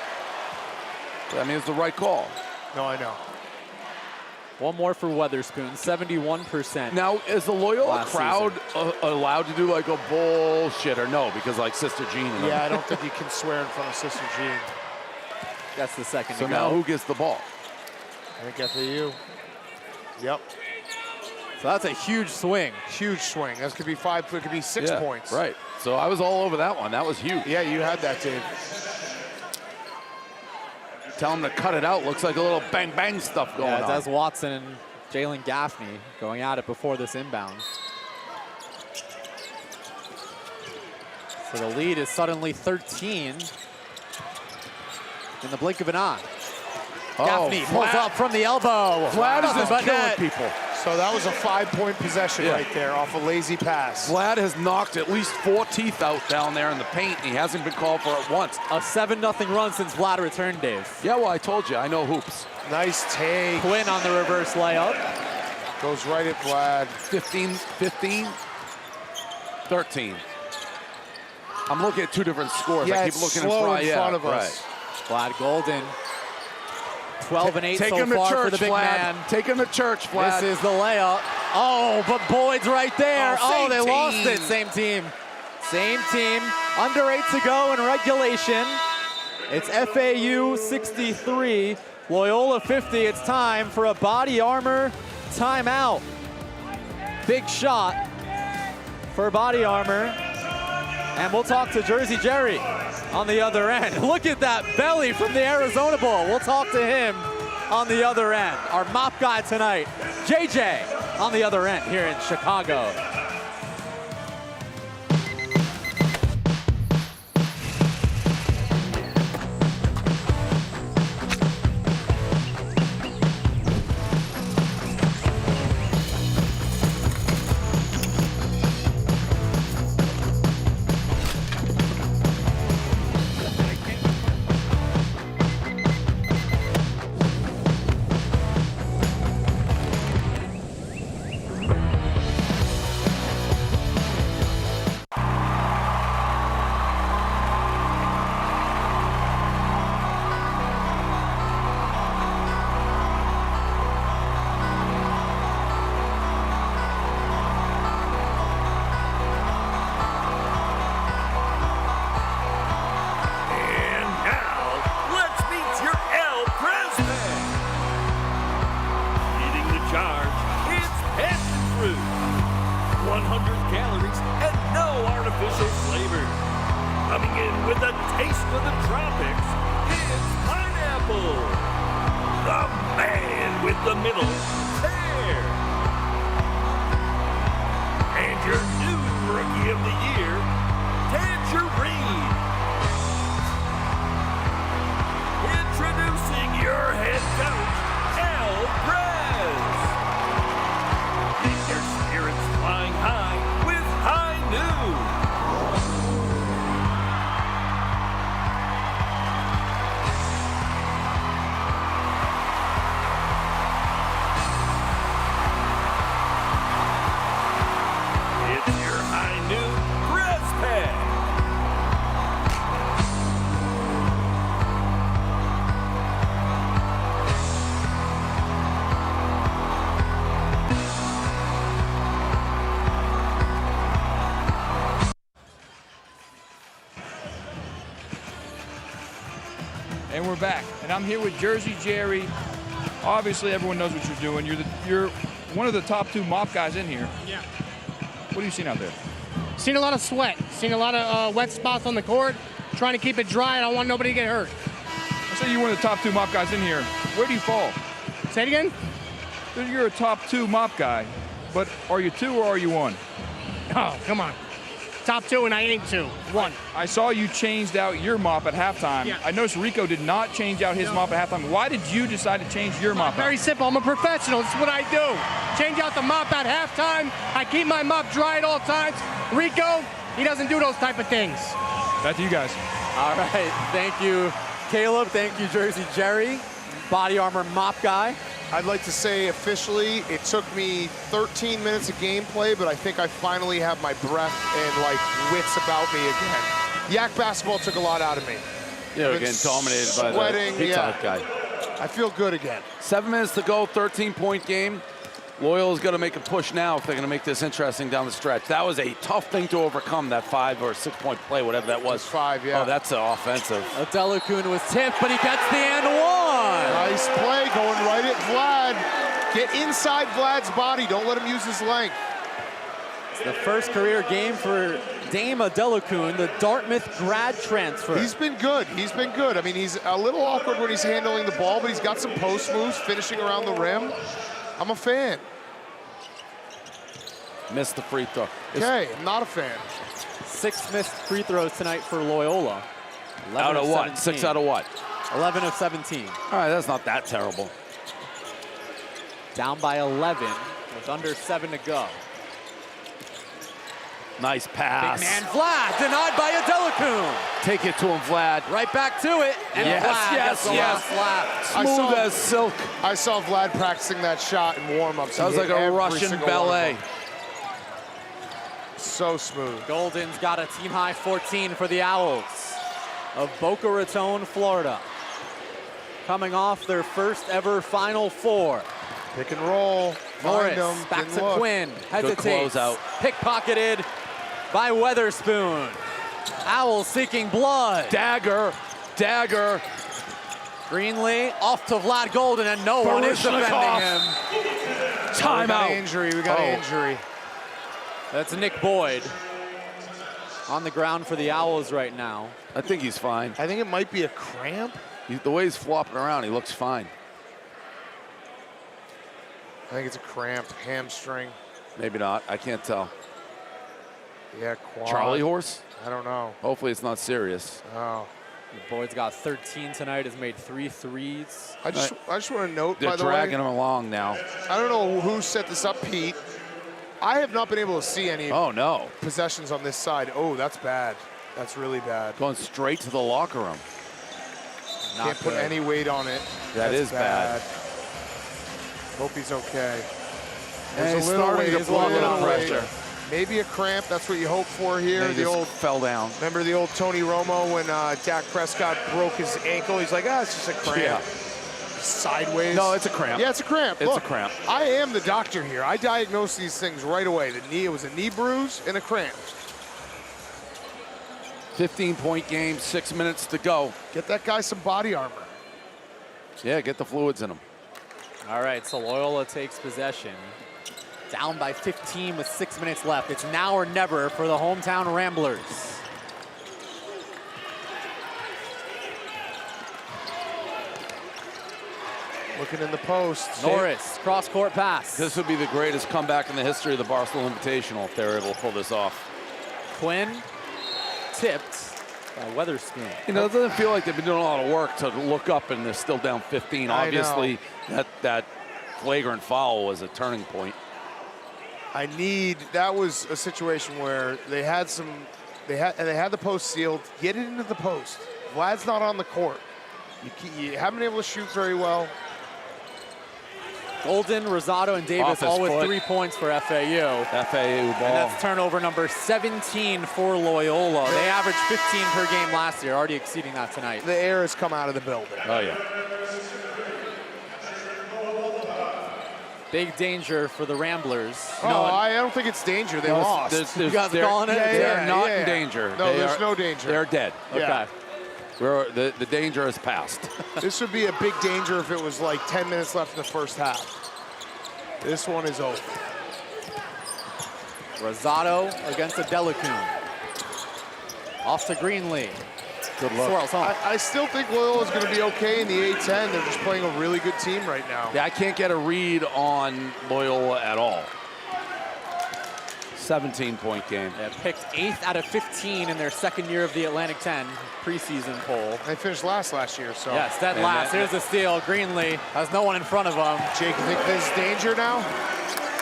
Speaker 3: That means the right call.
Speaker 5: No, I know.
Speaker 1: One more for Weatherspoon, 71%.
Speaker 3: Now, is the Loyola crowd allowed to do like a bullshit or no? Because like Sister Jean.
Speaker 5: Yeah, I don't think you can swear in front of Sister Jean.
Speaker 1: That's the second
Speaker 3: So
Speaker 1: to
Speaker 3: now
Speaker 1: go.
Speaker 3: who gets the ball?
Speaker 5: I think FAU. Yep.
Speaker 1: So that's a huge swing.
Speaker 5: Huge swing. That could be 5. It could be 6 points.
Speaker 3: Right. So I was all over that one. That was huge.
Speaker 5: Yeah, you had that, Dave.
Speaker 3: Tell him to cut it out. Looks like a little bang-bang stuff going on.
Speaker 1: Des Watson and Jalen Gaffney going at it before this inbound. So the lead is suddenly 13. in the blink of an eye.
Speaker 5: Oh,
Speaker 1: Gaffney pulls up from the elbow.
Speaker 5: Vlad is just killing
Speaker 1: net.
Speaker 5: people. So that was a 5-point possession right there off a lazy pass.
Speaker 3: Vlad has knocked at least 4 teeth out down there in the paint. He hasn't been called for it once.
Speaker 1: A 7-0 run since Vlad returned, Dave.
Speaker 3: Yeah, well, I told you, I know hoops.
Speaker 5: Nice take.
Speaker 1: Quinn on the reverse layup.
Speaker 5: Goes right at Vlad.
Speaker 3: 15, 13. I'm looking at 2 different scores.
Speaker 5: Yeah,
Speaker 3: I keep
Speaker 5: it's
Speaker 3: looking
Speaker 5: slow
Speaker 3: in front
Speaker 5: of us.
Speaker 1: Vlad Golden. 12 and 8
Speaker 3: Take
Speaker 1: so
Speaker 3: him to
Speaker 1: far
Speaker 3: church,
Speaker 1: for the big
Speaker 3: Vlad.
Speaker 1: man.
Speaker 3: Take him to church, Vlad.
Speaker 1: This is the layup. Oh, but Boyd's right there.
Speaker 3: Oh,
Speaker 1: They
Speaker 3: same
Speaker 1: lost
Speaker 3: team.
Speaker 1: it. Same team. Same team. Under 8 to go in regulation. It's FAU 63, Loyola 50. It's time for a body armor timeout. Big shot for body armor. And we'll talk to Jersey Jerry on the other end. Look at that belly from the Arizona Bowl. We'll talk to him on the other end. Our mop guy tonight, JJ, on the other end here in Chicago.
Speaker 6: And we're back, and I'm here with Jersey Jerry. Obviously, everyone knows what you're doing. You're one of the top 2 mop guys in here.
Speaker 14: Yeah.
Speaker 6: What have you seen out there?
Speaker 14: Seen a lot of sweat. Seen a lot of wet spots on the court. Trying to keep it dry. I don't want nobody to get hurt.
Speaker 6: I say you're one of the top 2 mop guys in here. Where do you fall?
Speaker 14: Say it again?
Speaker 6: You're a top 2 mop guy, but are you 2 or are you 1?
Speaker 14: Oh, come on. Top 2 and I ain't 2. 1.
Speaker 6: I saw you changed out your mop at halftime.
Speaker 14: Yeah.
Speaker 6: I noticed Rico did not change out his mop at halftime. Why did you decide to change your mop out?
Speaker 14: Very simple. I'm a professional. This is what I do. Change out the mop at halftime. I keep my mop dry at all times. Rico, he doesn't do those type of things.
Speaker 6: Back to you guys.
Speaker 1: All right. Thank you, Caleb. Thank you, Jersey Jerry, body armor mop guy.
Speaker 5: I'd like to say officially, it took me 13 minutes of gameplay, but I think I finally have my breath and wits about me again. Yak basketball took a lot out of me.
Speaker 3: Yeah, we're getting dominated by the pizza guy.
Speaker 5: I feel good again.
Speaker 3: 7 minutes to go, 13-point game. Loyola's going to make a push now if they're going to make this interesting down the stretch. That was a tough thing to overcome, that 5 or 6 point play, whatever that was.
Speaker 5: 5, yeah.
Speaker 3: Oh, that's offensive.
Speaker 1: Adelakun was tipped, but he gets the and one.
Speaker 5: Nice play, going right at Vlad. Get inside Vlad's body. Don't let him use his length.
Speaker 1: It's the first career game for Dame Adelakun, the Dartmouth grad transfer.
Speaker 5: He's been good. He's been good. I mean, he's a little awkward when he's handling the ball, but he's got some post moves, finishing around the rim. I'm a fan.
Speaker 3: Missed the free throw.
Speaker 5: Okay, I'm not a fan.
Speaker 1: 6 missed free throws tonight for Loyola.
Speaker 3: Out of what? 6 out of what?
Speaker 1: 11 of 17.
Speaker 3: All right, that's not that terrible.
Speaker 1: Down by 11 with under 7 to go.
Speaker 3: Nice pass.
Speaker 1: Big man Vlad denied by Adelakun.
Speaker 3: Take it to him, Vlad.
Speaker 1: Right back to it. And Vlad gets the last lap.
Speaker 3: Smooth as silk.
Speaker 5: I saw Vlad practicing that shot in warm-ups.
Speaker 3: That was like a Russian ballet.
Speaker 5: So smooth.
Speaker 1: Golden's got a team-high 14 for the Owls of Boca Raton, Florida. Coming off their first ever Final Four.
Speaker 5: Pick and roll.
Speaker 1: Norris back to Quinn. Hesitates.
Speaker 3: Good closeout.
Speaker 1: Pickpocketed by Weatherspoon. Owls seeking blood.
Speaker 3: Dagger.
Speaker 1: Greenlee off to Vlad Golden, and no one is defending him.
Speaker 3: Timeout.
Speaker 5: We got an injury.
Speaker 1: That's Nick Boyd on the ground for the Owls right now.
Speaker 3: I think he's fine.
Speaker 5: I think it might be a cramp.
Speaker 3: The way he's flopping around, he looks fine.
Speaker 5: I think it's a cramp, hamstring.
Speaker 3: Maybe not. I can't tell.
Speaker 5: Yeah, quad.
Speaker 3: Charlie horse?
Speaker 5: I don't know.
Speaker 3: Hopefully it's not serious.
Speaker 5: Oh.
Speaker 1: Boyd's got 13 tonight, has made 3 threes.
Speaker 5: I just want to note,
Speaker 3: They're
Speaker 5: by the way.
Speaker 3: They're dragging him along now.
Speaker 5: I don't know who set this up, Pete. I have not been able to see any possessions on this side. Oh, that's bad. That's really bad.
Speaker 3: Going straight to the locker room.
Speaker 5: Can't put any weight on it.
Speaker 3: That is bad.
Speaker 5: Hope he's okay.
Speaker 3: And
Speaker 5: There's a little weight,
Speaker 3: to plug it on pressure.
Speaker 5: Maybe a cramp. That's what you hope for here.
Speaker 3: The old fell down.
Speaker 5: Remember the old Tony Romo when Dak Prescott broke his ankle? He's like, it's just a cramp.
Speaker 3: Yeah.
Speaker 5: Sideways.
Speaker 3: No, it's a cramp.
Speaker 5: Yeah, it's a cramp.
Speaker 3: It's
Speaker 5: Look,
Speaker 3: a cramp.
Speaker 5: I am the doctor here. I diagnose these things right away. It was a knee bruise and a cramp.
Speaker 3: 15-point game, 6 minutes to go.
Speaker 5: Get that guy some body armor.
Speaker 3: Yeah, get the fluids in him.
Speaker 1: All right, so Loyola takes possession. Down by 15 with 6 minutes left. It's now or never for the hometown Ramblers.
Speaker 5: Looking in the post.
Speaker 1: Norris, cross-court pass.
Speaker 3: This would be the greatest comeback in the history of the Barstool Invitational if they're able to pull this off.
Speaker 1: Quinn tipped by Weatherspoon.
Speaker 3: You know, it doesn't feel like they've been doing a lot of work to look up and they're still down 15. Obviously, that flagrant foul was a turning point.
Speaker 5: That was a situation where they had the post sealed. Get it into the post. Vlad's not on the court. You haven't been able to shoot very well.
Speaker 1: Golden, Rosado, and Davis all with 3 points for FAU.
Speaker 3: FAU ball.
Speaker 1: And that's turnover number 17 for Loyola. They averaged 15 per game last year, already exceeding that tonight.
Speaker 5: The air has come out of the building.
Speaker 3: Oh, yeah.
Speaker 1: Big danger for the Ramblers.
Speaker 5: I don't think it's danger. They lost.
Speaker 1: You guys are calling it?
Speaker 3: They're not in danger.
Speaker 5: No, there's no danger.
Speaker 3: They're dead.
Speaker 1: Okay.
Speaker 3: The danger has passed.
Speaker 5: This would be a big danger if it was like 10 minutes left in the first half. This one is over.
Speaker 1: Rosado against Adelakun. Off to Greenlee.
Speaker 3: Good luck.
Speaker 1: Swirls home.
Speaker 5: I still think Loyola's going to be okay in the A-10. They're just playing a really good team right now.
Speaker 3: Yeah, I can't get a read on Loyola at all. 17-point game.
Speaker 1: They picked 8th out of 15 in their second year of the Atlantic 10 preseason poll.
Speaker 5: They finished last year, so.
Speaker 1: Yes, dead last. Here's the steal. Greenlee has no one in front of him.
Speaker 5: Jake, you think there's danger now?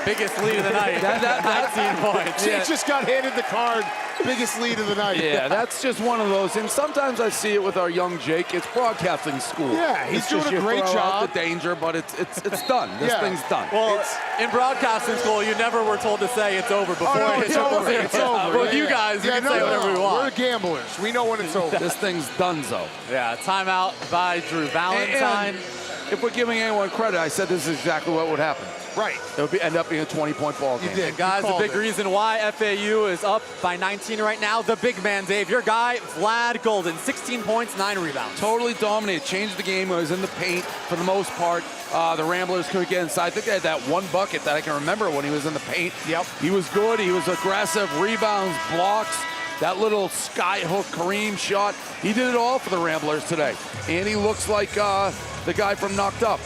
Speaker 1: Biggest lead of the night. 19 points.
Speaker 5: Jake just got handed the card. Biggest lead of the night.
Speaker 3: Yeah, that's just one of those. And sometimes I see it with our young Jake. It's broadcasting school.
Speaker 5: Yeah, he's doing a great job.
Speaker 3: The danger, but it's done. This thing's done.
Speaker 1: Well, in broadcasting school, you never were told to say it's over before
Speaker 5: it's over. It's over.
Speaker 1: Well, you guys, you can say whatever we want.
Speaker 5: We're gamblers. We know when it's over.
Speaker 3: This thing's donezo.
Speaker 1: Yeah, timeout by Drew Valentine.
Speaker 3: And if we're giving anyone credit, I said this is exactly what would happen.
Speaker 5: Right.
Speaker 3: It would end up being a 20-point ball game.
Speaker 5: You did.
Speaker 1: Guys, the big reason why FAU is up by 19 right now, the big man, Dave, your guy, Vlad Golden, 16 points, 9 rebounds.
Speaker 3: Totally dominated, changed the game. It was in the paint for the most part. The Ramblers couldn't get inside. I think they had that one bucket that I can remember when he was in the paint.
Speaker 5: Yep.
Speaker 3: He was good. He was aggressive. Rebounds, blocks, that little sky hook Kareem shot. He did it all for the Ramblers today. And he looks like the guy from Knocked Up.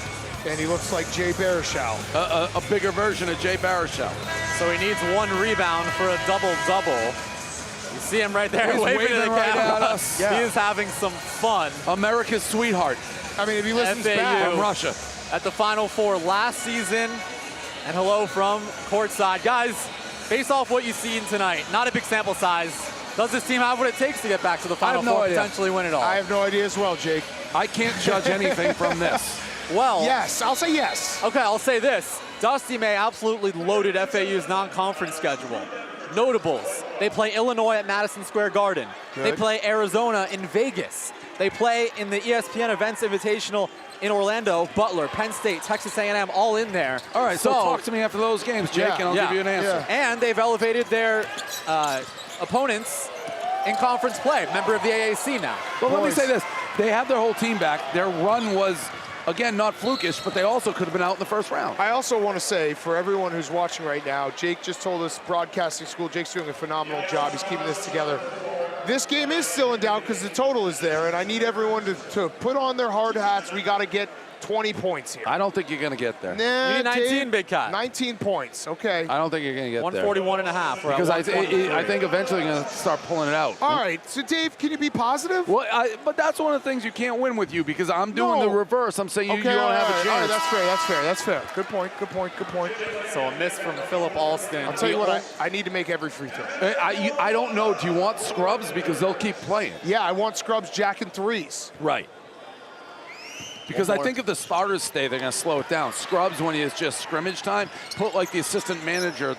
Speaker 5: And he looks like Jay Baruchel.
Speaker 3: A bigger version of Jay Baruchel.
Speaker 1: So he needs 1 rebound for a double-double. You see him right there
Speaker 3: He's
Speaker 1: waving at the
Speaker 3: right
Speaker 1: camera.
Speaker 3: at us.
Speaker 1: He is having some fun.
Speaker 3: America's sweetheart.
Speaker 5: I mean, if he listens
Speaker 1: FAU
Speaker 5: back.
Speaker 3: From Russia.
Speaker 1: At the Final Four last season. And hello from courtside. Guys, based off what you've seen tonight, not a big sample size. Does this team have what it takes to get back to the Final Four, potentially win it all?
Speaker 5: I have no idea as well, Jake.
Speaker 3: I can't judge anything from this.
Speaker 1: Well,
Speaker 5: yes, I'll say yes.
Speaker 1: Okay, I'll say this. Dusty May absolutely loaded FAU's non-conference schedule. Notables, they play Illinois at Madison Square Garden.
Speaker 5: Good.
Speaker 1: They play Arizona in Vegas. They play in the ESPN Events Invitational in Orlando, Butler, Penn State, Texas A&M, all in there.
Speaker 3: All right, so talk to me after those games, Jake, and I'll give you an answer.
Speaker 1: And they've elevated their opponents in conference play, member of the AAC now.
Speaker 3: But let me say this. They have their whole team back. Their run was, again, not flukish, but they also could have been out in the first round.
Speaker 5: I also want to say, for everyone who's watching right now, Jake just told us broadcasting school. Jake's doing a phenomenal job. He's keeping this together. This game is still in doubt because the total is there, and I need everyone to put on their hard hats. We got to get 20 points here.
Speaker 3: I don't think you're going to get there.
Speaker 5: Nah,
Speaker 1: You need 19,
Speaker 5: Dave,
Speaker 1: Big Cat.
Speaker 5: 19 points, okay.
Speaker 3: I don't think you're going to get
Speaker 1: 141 and a half.
Speaker 3: there. Because I think eventually you're going to start pulling it out.
Speaker 5: All right, so Dave, can you be positive?
Speaker 3: Well, but that's one of the things you can't win with you because I'm doing the reverse. I'm saying you don't have a chance.
Speaker 5: All right, that's fair. Good point.
Speaker 1: So a miss from Philip Alston.
Speaker 5: I'll tell you what, I need to make every free throw.
Speaker 3: I don't know. Do you want scrubs? Because they'll keep playing.
Speaker 5: Yeah, I want scrubs jacking threes.
Speaker 3: Right. Because I think if the starters stay, they're going to slow it down. Scrubs, when it's just scrimmage time, put like the assistant manager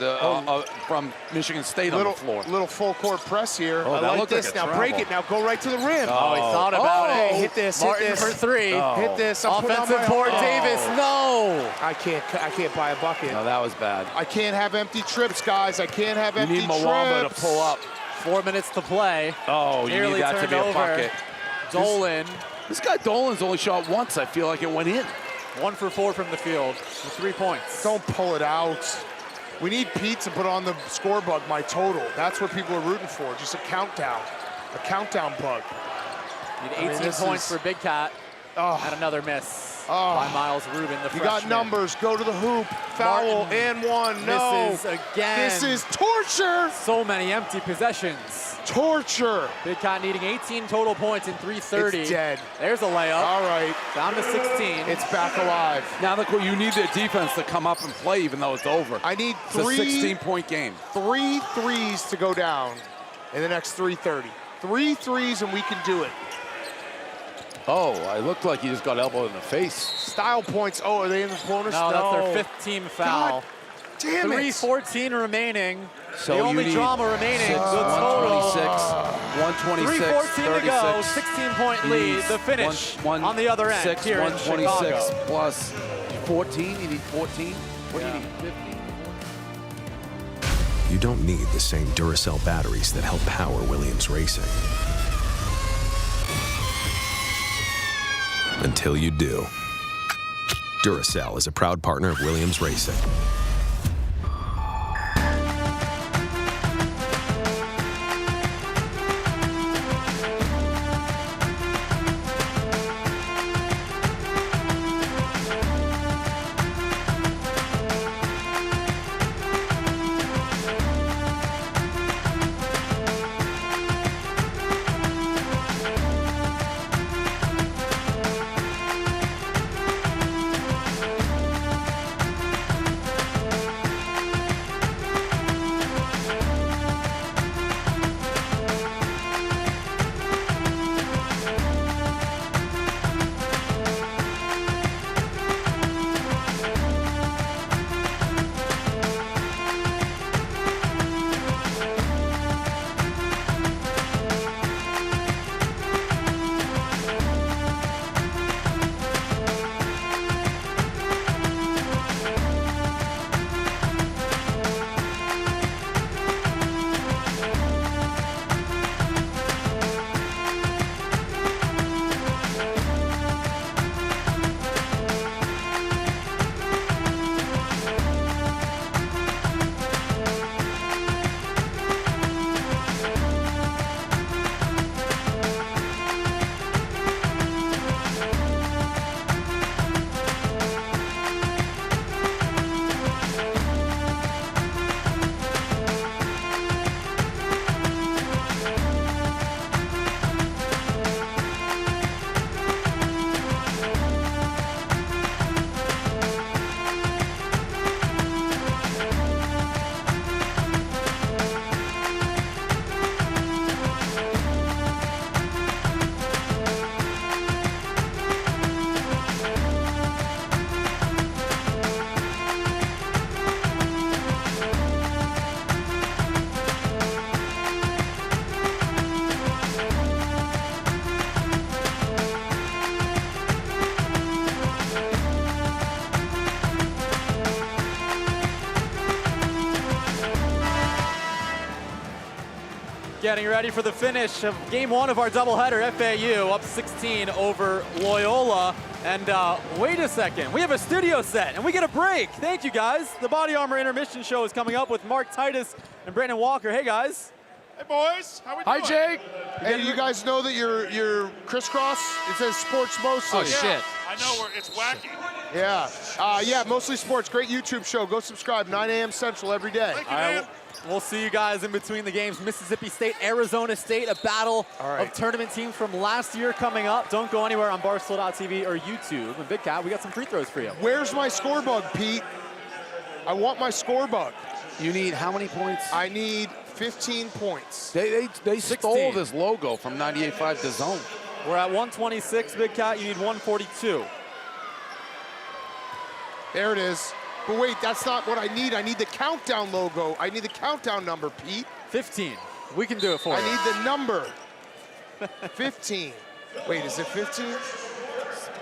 Speaker 3: from Michigan State on the floor.
Speaker 5: Little full court press here.
Speaker 3: Oh,
Speaker 5: I
Speaker 3: that
Speaker 5: like
Speaker 3: looked like
Speaker 5: this.
Speaker 3: a
Speaker 5: Now
Speaker 3: travel.
Speaker 5: break it. Now go right to the rim.
Speaker 1: Oh, he thought about it.
Speaker 5: Hey, hit this.
Speaker 1: Martin for three.
Speaker 5: Hit this. I'm putting on
Speaker 1: Offensive
Speaker 5: my-
Speaker 1: board, Davis. No.
Speaker 5: I can't buy a bucket.
Speaker 3: No, that was bad.
Speaker 5: I can't have empty trips, guys. I can't have empty
Speaker 3: You need
Speaker 5: trips.
Speaker 3: Mwamba to pull up.
Speaker 1: 4 minutes to play.
Speaker 3: Oh, you
Speaker 1: Nearly
Speaker 3: need that to
Speaker 1: turned
Speaker 3: be a
Speaker 1: over.
Speaker 3: bucket.
Speaker 1: Dolan.
Speaker 3: This guy Dolan's only shot once. I feel like it went in.
Speaker 1: 1 for 4 from the field with 3 points.
Speaker 5: Don't pull it out. We need Pete to put on the score bug, my total. That's what people are rooting for, just a countdown bug.
Speaker 1: Need 18 points for Big Cat. And another miss by Miles Rubin, the freshman.
Speaker 5: You got numbers, go to the hoop, foul, and one, no.
Speaker 1: Misses again.
Speaker 5: This is torture.
Speaker 1: So many empty possessions.
Speaker 5: Torture.
Speaker 1: Big Cat needing 18 total points in 3:30.
Speaker 5: It's dead.
Speaker 1: There's a layup.
Speaker 5: All right.
Speaker 1: Down to 16.
Speaker 5: It's back alive.
Speaker 3: Now, look, you need the defense to come up and play even though it's over.
Speaker 5: I need
Speaker 3: It's a 16-point game.
Speaker 5: 3 threes to go down in the next 3:30. 3 threes and we can do it.
Speaker 3: Oh, it looked like he just got elbowed in the face.
Speaker 5: Style points. Oh, are they in the bonus?
Speaker 1: No, that's their 5th team foul.
Speaker 5: God damn it.
Speaker 1: 3:14 remaining.
Speaker 3: So
Speaker 1: the
Speaker 3: you
Speaker 1: only
Speaker 3: need
Speaker 1: drama remaining.
Speaker 3: 126,
Speaker 1: 3:14 to go.
Speaker 3: 36.
Speaker 1: 16-point lead. The finish on the other end here in
Speaker 3: 126
Speaker 1: Chicago.
Speaker 3: plus 14. You need 14. What do you need? 15.
Speaker 17: You don't need the same Duracell batteries that help power Williams Racing. Until you do. Duracell is a proud partner of Williams Racing.
Speaker 1: getting ready for the finish of game 1 of our doubleheader. FAU up 16 over Loyola. And wait a second, we have a studio set and we get a break. Thank you guys. The Body Armor Intermission show is coming up with Mark Titus and Brandon Walker. Hey guys.
Speaker 5: Hey boys, how we doing? Hi Jake. Hey, you guys know that your crisscross, it says sports mostly.
Speaker 19: Oh shit. I know it's wacky.
Speaker 5: Yeah. Yeah, mostly sports. Great YouTube show. Go subscribe, 9 a.m. Central every day.
Speaker 19: Thank you, man.
Speaker 1: We'll see you guys in between the games. Mississippi State, Arizona State, a battle of tournament teams from last year coming up. Don't go anywhere on Barstool.tv or YouTube. And Big Cat, we got some free throws for you.
Speaker 5: Where's my score bug, Pete? I want my score bug.
Speaker 3: You need how many points?
Speaker 5: I need 15 points.
Speaker 3: They stole this logo from 98.5 The Zone.
Speaker 1: We're at 126, Big Cat. You need 142.
Speaker 5: There it is. But wait, that's not what I need. I need the countdown logo. I need the countdown number, Pete.
Speaker 1: 15. We can do it for you.
Speaker 5: I need the number. 15. Wait, is it 15?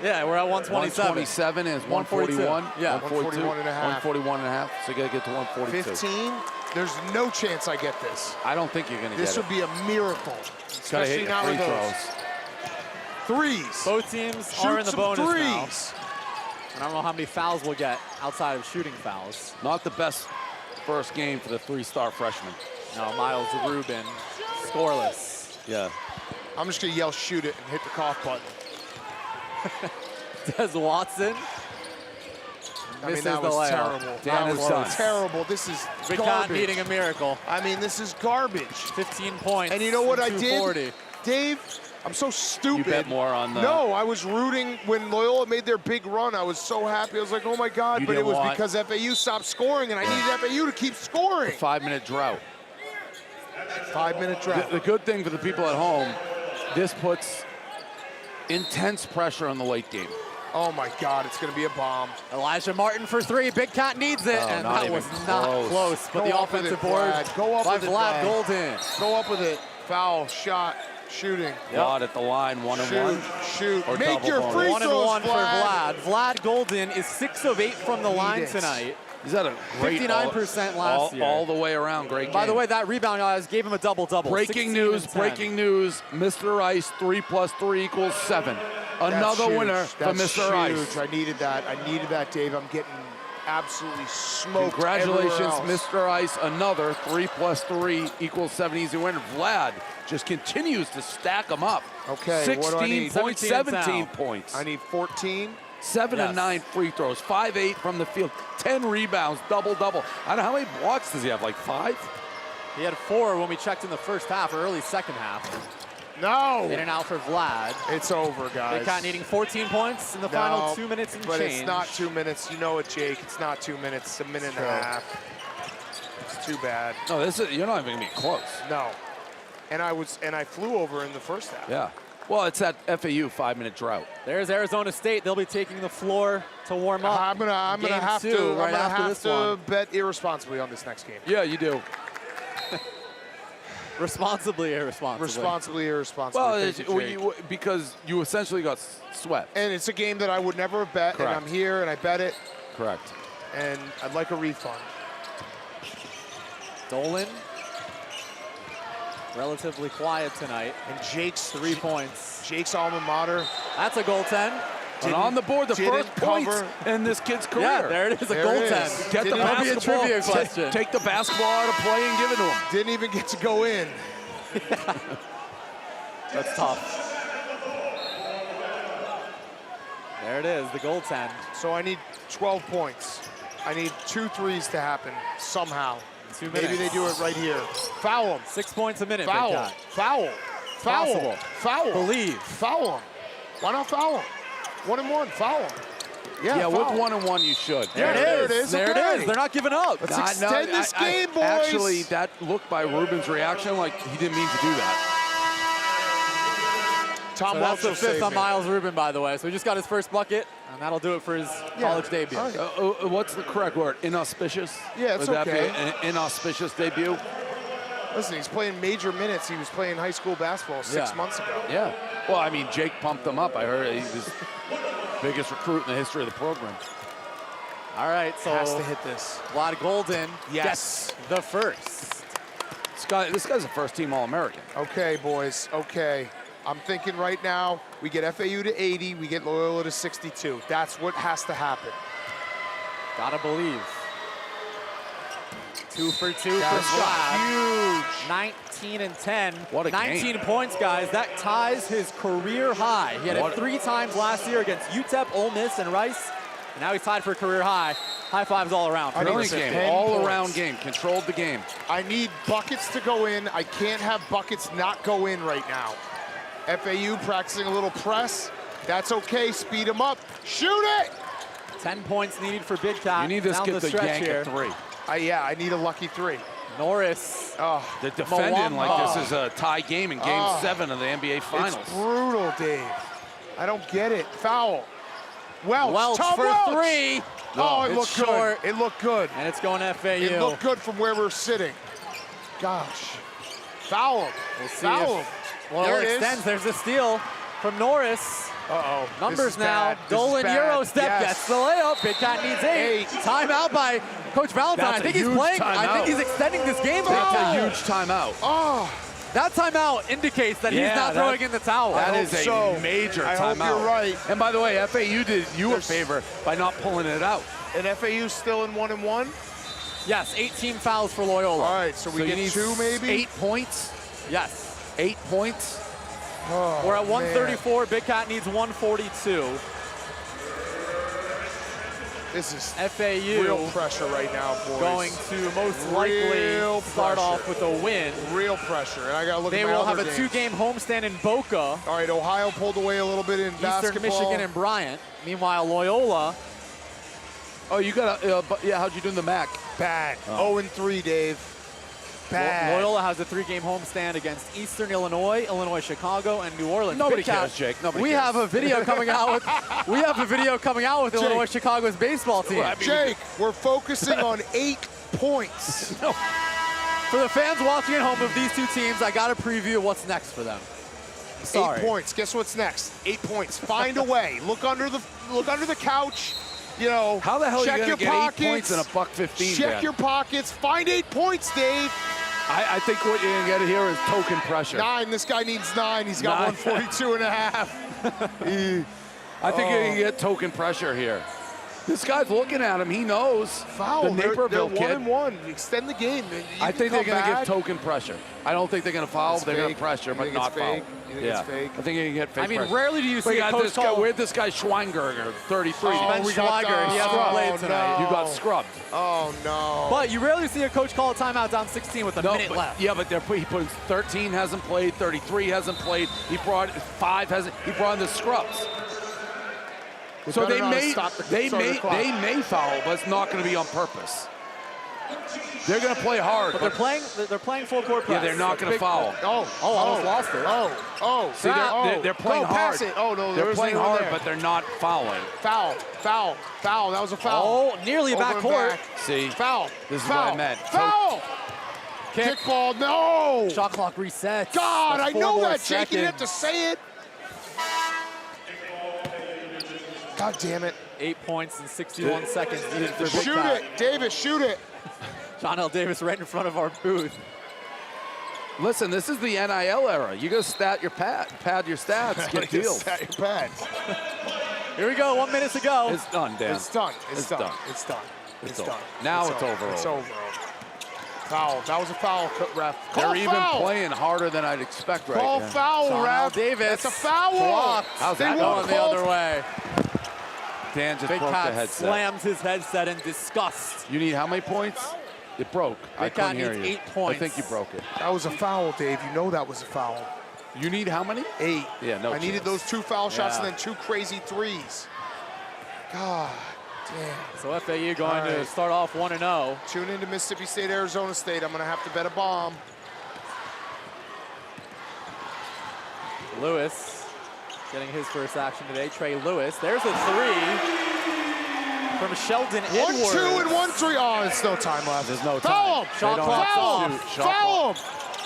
Speaker 1: Yeah, we're at 127.
Speaker 3: 127 is 141.
Speaker 1: Yeah,
Speaker 5: 141 and a half.
Speaker 3: 141 and a half, so you gotta get to 142.
Speaker 5: 15? There's no chance I get this.
Speaker 3: I don't think you're gonna get it.
Speaker 5: This would be a miracle.
Speaker 3: Especially not with those.
Speaker 5: Threes.
Speaker 1: Both teams are in the bonus now. And I don't know how many fouls we'll get outside of shooting fouls.
Speaker 3: Not the best first game for the 3-star freshman.
Speaker 1: No, Miles Rubin, scoreless.
Speaker 3: Yeah.
Speaker 5: I'm just gonna yell shoot it and hit the cough button.
Speaker 1: Des Watson.
Speaker 5: I mean, that was terrible. That was terrible. This is
Speaker 1: Big Cat needing a miracle.
Speaker 5: I mean, this is garbage.
Speaker 1: 15 points.
Speaker 5: And you know what I did? Dave, I'm so stupid.
Speaker 3: You bet more on the...
Speaker 5: No, I was rooting when Loyola made their big run. I was so happy. I was like, oh my God. But it was because FAU stopped scoring, and I needed FAU to keep scoring.
Speaker 3: 5-minute drought.
Speaker 5: 5-minute drought.
Speaker 3: The good thing for the people at home, this puts intense pressure on the late game.
Speaker 5: Oh my God, it's going to be a bomb.
Speaker 1: Elijah Martin for 3. Big Cat needs it, and that was not close. But the offensive board by Vlad Golden.
Speaker 5: Go up with it. Foul, shot, shooting.
Speaker 3: Vlad at the line, 1-1.
Speaker 5: Shoot.
Speaker 3: Or
Speaker 5: Make your free throws,
Speaker 1: 1-1 for Vlad. Vlad Golden is 6 of 8 from the line tonight.
Speaker 3: He's had a great
Speaker 1: 59% last year.
Speaker 3: All the way around, great game.
Speaker 1: By the way, that rebound guys gave him a double-double.
Speaker 3: Breaking news, Mr. Ice, 3 + 3 = 7. Another winner for Mr. Ice.
Speaker 5: I needed that, Dave. I'm getting absolutely smoked.
Speaker 3: Congratulations, Mr. Ice. Another 3 + 3 = 7 easy winner. Vlad just continues to stack them up.
Speaker 5: Okay,
Speaker 3: 16 points, 17 points.
Speaker 5: I need 14.
Speaker 3: 7 and 9 free throws, 5-8 from the field, 10 rebounds, double-double. I don't know, how many blocks does he have, like 5?
Speaker 1: He had 4 when we checked in the first half, or early second half.
Speaker 5: No!
Speaker 1: In and out for Vlad.
Speaker 5: It's over, guys.
Speaker 1: Big Cat needing 14 points in the final 2 minutes and
Speaker 5: but
Speaker 1: change.
Speaker 5: It's not 2 minutes. You know it, Jake. It's not 2 minutes. It's a minute and a half. It's too bad.
Speaker 3: No, you're not even gonna be close.
Speaker 5: No. And I flew over in the first half.
Speaker 3: Yeah. Well, it's that FAU 5-minute drought.
Speaker 1: There's Arizona State. They'll be taking the floor to warm up.
Speaker 5: I'm gonna have to bet irresponsibly on this next game.
Speaker 3: Yeah, you do.
Speaker 1: Responsibly irresponsible.
Speaker 5: Responsibly irresponsible.
Speaker 3: Well, because you essentially got swept.
Speaker 5: And it's a game that I would never have bet,
Speaker 3: Correct.
Speaker 5: and I'm here and I bet it.
Speaker 3: Correct.
Speaker 5: And I'd like a refund.
Speaker 1: Dolan, relatively quiet tonight.
Speaker 5: And Jake's
Speaker 1: 3 points.
Speaker 5: Jake's alma mater.
Speaker 1: That's a goaltend.
Speaker 3: And on the board, the first points in this kid's career.
Speaker 1: Yeah, there it is, a goaltend.
Speaker 3: Get the basketball.
Speaker 1: Trivia question.
Speaker 3: Take the basketball out of play and give it to him.
Speaker 5: Didn't even get to go in.
Speaker 1: That's tough. There it is, the goaltend.
Speaker 5: So I need 12 points. I need 2 threes to happen somehow.
Speaker 1: 2 minutes.
Speaker 5: Maybe they do it right here. Foul him.
Speaker 1: 6 points a minute.
Speaker 5: Foul.
Speaker 1: Big Cat.
Speaker 5: Foul. Foul.
Speaker 1: Possible.
Speaker 5: Foul.
Speaker 1: Believe.
Speaker 5: Foul him. Why not foul him? 1-1. Foul him.
Speaker 3: Yeah, with
Speaker 5: foul.
Speaker 3: 1-1 you should.
Speaker 5: There it is.
Speaker 1: There
Speaker 5: okay.
Speaker 1: it is. They're not giving up.
Speaker 5: Let's extend this game, boys.
Speaker 3: Actually, that look by Rubin's reaction, like he didn't mean to do that.
Speaker 5: Tom
Speaker 1: so that's the 5th on Miles Rubin, by the way. So he just got his first bucket, and that'll do it for his college debut.
Speaker 3: What's the correct word? Inauspicious?
Speaker 5: Yeah, it's
Speaker 3: Would
Speaker 5: okay.
Speaker 3: that be an inauspicious debut?
Speaker 5: Listen, he's playing major minutes. He was playing high school basketball 6 months ago.
Speaker 3: Yeah. Well, I mean, Jake pumped him up. I heard he was biggest recruit in the history of the program.
Speaker 1: All right, so
Speaker 5: has to hit this.
Speaker 1: Vlad Golden
Speaker 5: gets
Speaker 1: the first.
Speaker 3: This guy's a first-team All-American.
Speaker 5: Okay, boys, okay. I'm thinking right now, we get FAU to 80, we get Loyola to 62. That's what has to happen.
Speaker 1: Gotta believe. 2 for 2 for
Speaker 5: That's
Speaker 1: Vlad. Huge. 19 and 10.
Speaker 3: What a
Speaker 1: 19
Speaker 3: game.
Speaker 1: points, guys. That ties his career high. He had it 3 times last year against UTEP, Ole Miss, and Rice. And now he's tied for a career high. High fives all around.
Speaker 3: Brilliant game. All-around game. Controlled the game.
Speaker 5: I need buckets to go in. I can't have buckets not go in right now. FAU practicing a little press. That's okay. Speed him up. Shoot it!
Speaker 1: 10 points needed for Big Cat.
Speaker 3: You need this
Speaker 1: down
Speaker 3: kid
Speaker 1: the
Speaker 3: to
Speaker 1: stretch
Speaker 3: yank
Speaker 1: here.
Speaker 3: at 3.
Speaker 5: Yeah, I need a lucky 3.
Speaker 1: Norris.
Speaker 5: Oh,
Speaker 3: they're defending like this is a tie game in Game 7 of the NBA Finals.
Speaker 5: It's brutal, Dave. I don't get it. Foul.
Speaker 1: Welch for
Speaker 5: Welch.
Speaker 1: 3.
Speaker 5: Oh, it
Speaker 1: it's
Speaker 5: looked
Speaker 1: short.
Speaker 5: good. It looked good.
Speaker 1: And it's going FAU.
Speaker 5: It looked good from where we're sitting. Gosh. Foul him.
Speaker 1: We'll see
Speaker 5: Foul him.
Speaker 1: Well,
Speaker 5: There it
Speaker 1: extends.
Speaker 5: is.
Speaker 1: There's a steal from Norris.
Speaker 5: Uh-oh.
Speaker 1: Numbers now. Dolan Euro step gets the layup. Big Cat needs 8. Timeout by Coach Valentine.
Speaker 3: That's
Speaker 1: I think
Speaker 3: a
Speaker 1: he's
Speaker 3: huge
Speaker 1: playing.
Speaker 3: timeout.
Speaker 1: I think he's extending this game.
Speaker 3: That's a huge timeout.
Speaker 5: Oh.
Speaker 1: That timeout indicates that he's not throwing in the towel.
Speaker 3: That is a major
Speaker 5: I
Speaker 3: timeout.
Speaker 5: hope you're right.
Speaker 3: And by the way, FAU did you a favor by not pulling it out.
Speaker 5: And FAU still in 1-1?
Speaker 1: Yes, 18 fouls for Loyola.
Speaker 5: All right, so we
Speaker 3: you
Speaker 5: get
Speaker 3: need
Speaker 5: 2 maybe?
Speaker 3: 8 points.
Speaker 1: Yes.
Speaker 3: 8 points.
Speaker 5: Oh,
Speaker 1: We're at
Speaker 5: man.
Speaker 1: 134. Big Cat needs 142.
Speaker 5: This is
Speaker 1: FAU
Speaker 5: real pressure right now, boys.
Speaker 1: going to most likely start off with a win.
Speaker 5: Real pressure. And I got to look
Speaker 1: They
Speaker 5: at my
Speaker 1: will have
Speaker 5: other
Speaker 1: a
Speaker 5: games.
Speaker 1: 2-game homestand in Boca.
Speaker 5: All right, Ohio pulled away a little bit in
Speaker 1: Eastern
Speaker 5: basketball.
Speaker 1: Michigan and Bryant. Meanwhile, Loyola.
Speaker 3: Oh, you got how'd you do in the MAC?
Speaker 5: Bad.
Speaker 3: Oh.
Speaker 5: 0-3, Dave. Bad.
Speaker 1: Loyola has a 3-game homestand against Eastern Illinois, Illinois Chicago, and New Orleans.
Speaker 3: Nobody
Speaker 1: Big Cat,
Speaker 3: cares, Jake. Nobody
Speaker 1: we
Speaker 3: cares.
Speaker 1: have a video coming out with
Speaker 5: Jake.
Speaker 1: Illinois Chicago's baseball team.
Speaker 5: Jake, we're focusing on 8 points.
Speaker 1: For the fans watching at home of these two teams, I got a preview of what's next for them. Sorry.
Speaker 5: 8 points. Guess what's next? 8 points. Find a way. Look under the couch. You know,
Speaker 3: how the hell
Speaker 5: check
Speaker 3: are you
Speaker 5: your
Speaker 3: going to get
Speaker 5: pockets.
Speaker 3: 8 points in a $1.15?
Speaker 5: Check
Speaker 3: Dan?
Speaker 5: your pockets. Find 8 points, Dave.
Speaker 3: I think what you're going to get here is token pressure.
Speaker 5: 9. This guy needs 9. He's got 142 and a half.
Speaker 3: I think you're going to get token pressure here. This guy's looking at him. He knows.
Speaker 5: Foul.
Speaker 3: The Naperville
Speaker 5: they're
Speaker 3: kid.
Speaker 5: 1-1. Extend the game.
Speaker 3: I think they're going to give token pressure. I don't think they're going to foul.
Speaker 5: It's
Speaker 3: They're going to
Speaker 5: fake.
Speaker 3: pressure,
Speaker 5: You
Speaker 3: but
Speaker 5: think
Speaker 3: not
Speaker 5: it's
Speaker 3: foul.
Speaker 5: fake? You think
Speaker 3: Yeah.
Speaker 5: it's fake?
Speaker 3: I think you can get fake
Speaker 1: I mean,
Speaker 3: pressure.
Speaker 1: rarely do you see a coach
Speaker 3: this guy.
Speaker 1: call.
Speaker 3: Where'd this guy Schweingerger, 33?
Speaker 1: Ben Schweiger, he hasn't played tonight.
Speaker 3: You got scrubbed.
Speaker 5: Oh, no.
Speaker 1: But you rarely see a coach call a timeout down 16 with a minute left.
Speaker 3: Yeah, but he put 13 hasn't played, 33 hasn't played. He brought 5 hasn't. He brought in the scrubs. So they may foul, but it's not going to be on purpose. They're going to play hard,
Speaker 1: But they're playing full court press.
Speaker 3: yeah, they're not going to foul.
Speaker 1: Almost lost it.
Speaker 3: See, they're playing hard.
Speaker 5: Pass it. Oh, no,
Speaker 3: They're playing hard,
Speaker 5: there.
Speaker 3: but they're not fouling.
Speaker 5: Foul. That was a foul.
Speaker 1: Oh, nearly
Speaker 5: Over and
Speaker 1: backcourt.
Speaker 5: back.
Speaker 3: See,
Speaker 5: Foul.
Speaker 3: this is
Speaker 5: foul.
Speaker 3: what I meant.
Speaker 5: Foul. Kick ball. No.
Speaker 1: Shot clock resets.
Speaker 5: God,
Speaker 1: That's
Speaker 5: I
Speaker 1: 4
Speaker 5: know
Speaker 1: more
Speaker 5: that, Jake. You didn't have to
Speaker 1: seconds.
Speaker 5: say it. God damn it.
Speaker 1: 8 points in 61 seconds needed for Big
Speaker 5: Shoot
Speaker 1: Cat.
Speaker 5: it. Davis, shoot it.
Speaker 1: John L. Davis right in front of our booth.
Speaker 3: Listen, this is the NIL era. You go pad your stats, get deals.
Speaker 5: Stat your pads.
Speaker 1: Here we go, 1 minute to go.
Speaker 3: It's done, Dan.
Speaker 5: It's done.
Speaker 3: It's done.
Speaker 5: It's done.
Speaker 3: It's
Speaker 5: It's
Speaker 3: over.
Speaker 5: done.
Speaker 3: Now it's over.
Speaker 5: It's over. Foul. That was a foul, ref. Call
Speaker 3: They're
Speaker 5: foul.
Speaker 3: even playing harder than I'd expect right
Speaker 5: Call
Speaker 3: now.
Speaker 5: foul,
Speaker 1: John L.
Speaker 5: ref.
Speaker 1: Davis.
Speaker 5: That's a foul.
Speaker 1: Blocked.
Speaker 3: How's
Speaker 5: They
Speaker 3: that
Speaker 5: won't
Speaker 1: Going the
Speaker 5: call-
Speaker 1: other way.
Speaker 3: Dan just
Speaker 1: Big
Speaker 3: broke the
Speaker 1: Cat
Speaker 3: headset.
Speaker 1: slams his headset in disgust.
Speaker 3: You need how many points? It broke. I
Speaker 1: Big Cat
Speaker 3: couldn't hear
Speaker 1: needs
Speaker 3: you.
Speaker 1: 8 points.
Speaker 3: I think you broke it.
Speaker 5: That was a foul, Dave. You know that was a foul.
Speaker 3: You need how many?
Speaker 5: 8.
Speaker 3: Yeah, no
Speaker 5: I needed
Speaker 3: chance.
Speaker 5: those 2 foul shots
Speaker 1: Yeah.
Speaker 5: and then 2 crazy threes. God damn.
Speaker 1: So FAU going
Speaker 5: All
Speaker 1: to
Speaker 5: right.
Speaker 1: start off 1-0.
Speaker 5: Tune into Mississippi State, Arizona State. I'm going to have to bet a bomb.
Speaker 1: Lewis getting his first action today. Trey Lewis. There's a 3 from Sheldon
Speaker 5: 1,
Speaker 1: Edwards.
Speaker 5: 2, and 1, 3. Oh, there's no time left.
Speaker 3: There's no
Speaker 5: Foul
Speaker 3: time.
Speaker 5: him.
Speaker 1: Shot clock
Speaker 5: Foul
Speaker 1: off.
Speaker 5: him. Foul him.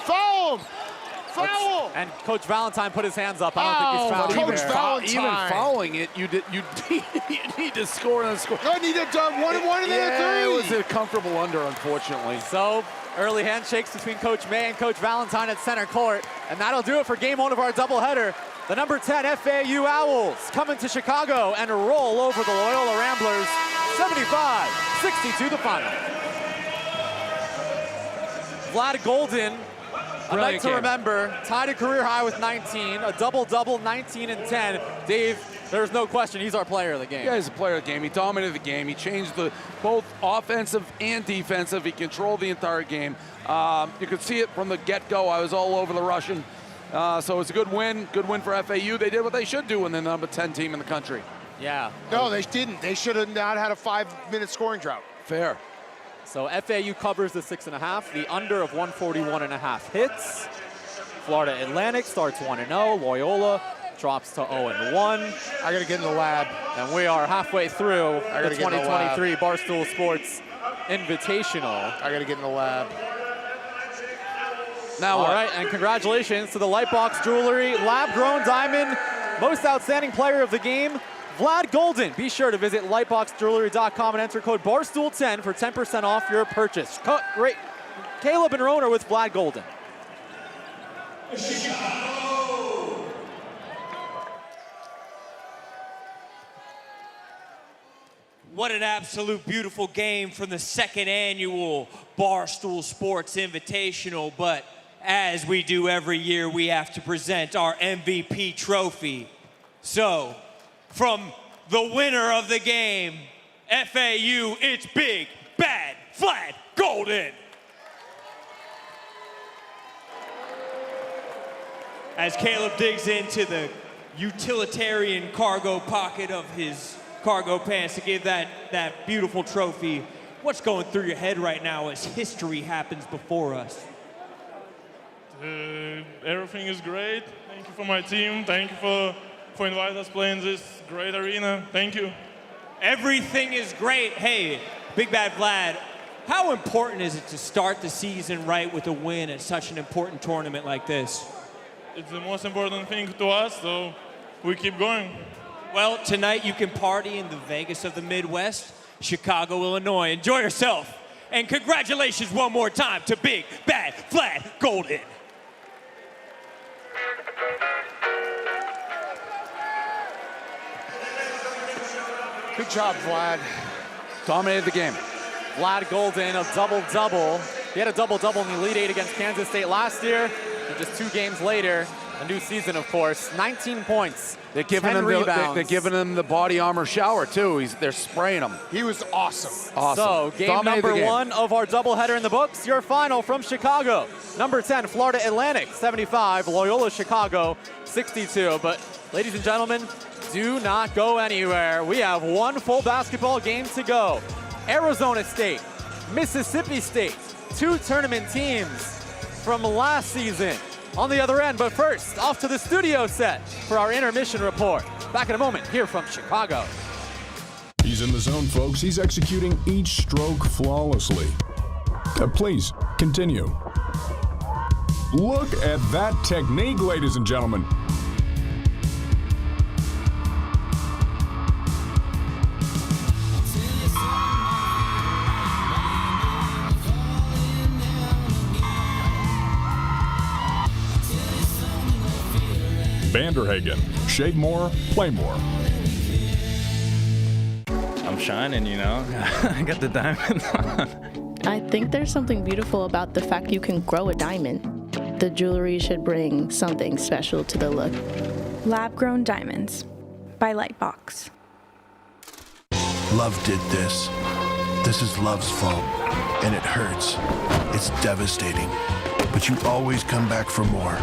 Speaker 5: Foul him. Foul!
Speaker 1: And Coach Valentine put his hands up. I don't think he's fouled.
Speaker 5: Coach Valentine.
Speaker 3: Even fouling it, you need to score and score.
Speaker 5: I need a one and then a
Speaker 3: It
Speaker 5: three.
Speaker 3: was a comfortable under, unfortunately.
Speaker 1: So early handshakes between Coach May and Coach Valentine at center court. And that'll do it for game one of our doubleheader. The number 10 FAU Owls coming to Chicago and roll over the Loyola Ramblers 75-62 the final. Vlad Golden, a night to remember, tied a career high with 19, a double-double, 19 and 10. Dave, there's no question he's our player of the game.
Speaker 3: Yeah, he's a player of the game. He dominated the game. He changed both offensive and defensive. He controlled the entire game. You could see it from the get-go. I was all over the Russian. So it's a good win for FAU. They did what they should do when they're the number 10 team in the country.
Speaker 1: Yeah.
Speaker 5: No, they didn't. They should have not had a 5-minute scoring drought.
Speaker 3: Fair.
Speaker 1: So FAU covers the 6.5. The under of 141.5 hits. Florida Atlantic starts 1-0. Loyola drops to 0-1.
Speaker 5: I got to get in the lab.
Speaker 1: And we are halfway through the
Speaker 5: get in the
Speaker 1: 2023 Barstool Sports Invitational.
Speaker 5: I got to get in the lab.
Speaker 3: Now
Speaker 1: All
Speaker 3: what?
Speaker 1: right, and congratulations to the Lightbox Jewelry Lab-Grown Diamond Most Outstanding Player of the Game, Vlad Golden. Be sure to visit lightboxjewelry.com and enter code Barstool10 for 10% off your purchase. Great. Caleb and Rona with Vlad Golden.
Speaker 20: What an absolute beautiful game from the second annual Barstool Sports Invitational. But as we do every year, we have to present our MVP trophy. So, from the winner of the game, FAU, it's Big Bad Vlad Golden. As Caleb digs into the utilitarian cargo pocket of his cargo pants to give that beautiful trophy, what's going through your head right now as history happens before us?
Speaker 19: Everything is great. Thank you for my team. Thank you for inviting us to play in this great arena. Thank you.
Speaker 20: Everything is great. Hey, Big Bad Vlad, how important is it to start the season right with a win at such an important tournament like this?
Speaker 19: It's the most important thing to us, so we keep going.
Speaker 20: Well, tonight you can party in the Vegas of the Midwest, Chicago, Illinois. Enjoy yourself. And congratulations one more time to Big Bad Vlad Golden.
Speaker 5: Good job, Vlad.
Speaker 3: Dominated the game.
Speaker 1: Vlad Golden, a double-double. He had a double-double in the Elite Eight against Kansas State last year. And just 2 games later, a new season, of course, 19 points.
Speaker 3: They're giving
Speaker 1: 10
Speaker 3: him
Speaker 1: rebounds.
Speaker 3: they're giving him the body armor shower too. They're spraying him.
Speaker 5: He was awesome.
Speaker 1: So, game
Speaker 3: Dominated
Speaker 1: number
Speaker 3: the game.
Speaker 1: 1 of our doubleheader in the books. Your final from Chicago. Number 10, Florida Atlantic, 75. Loyola Chicago, 62. But, ladies and gentlemen, do not go anywhere. We have 1 full basketball game to go. Arizona State, Mississippi State, 2 tournament teams from last season on the other end. But first, off to the studio set for our intermission report. Back in a moment, here from Chicago.
Speaker 21: He's in the zone, folks. He's executing each stroke flawlessly. Please, continue. Look at that technique, ladies and gentlemen. Vanderhagen. Shave more, play more.
Speaker 16: I'm shining, you know. I got the diamonds on.
Speaker 18: I think there's something beautiful about the fact you can grow a diamond. The jewelry should bring something special to the look.
Speaker 9: Lab-grown diamonds by Lightbox.
Speaker 8: Love did this. This is love's fault, and it hurts. It's devastating. But you always come back for more.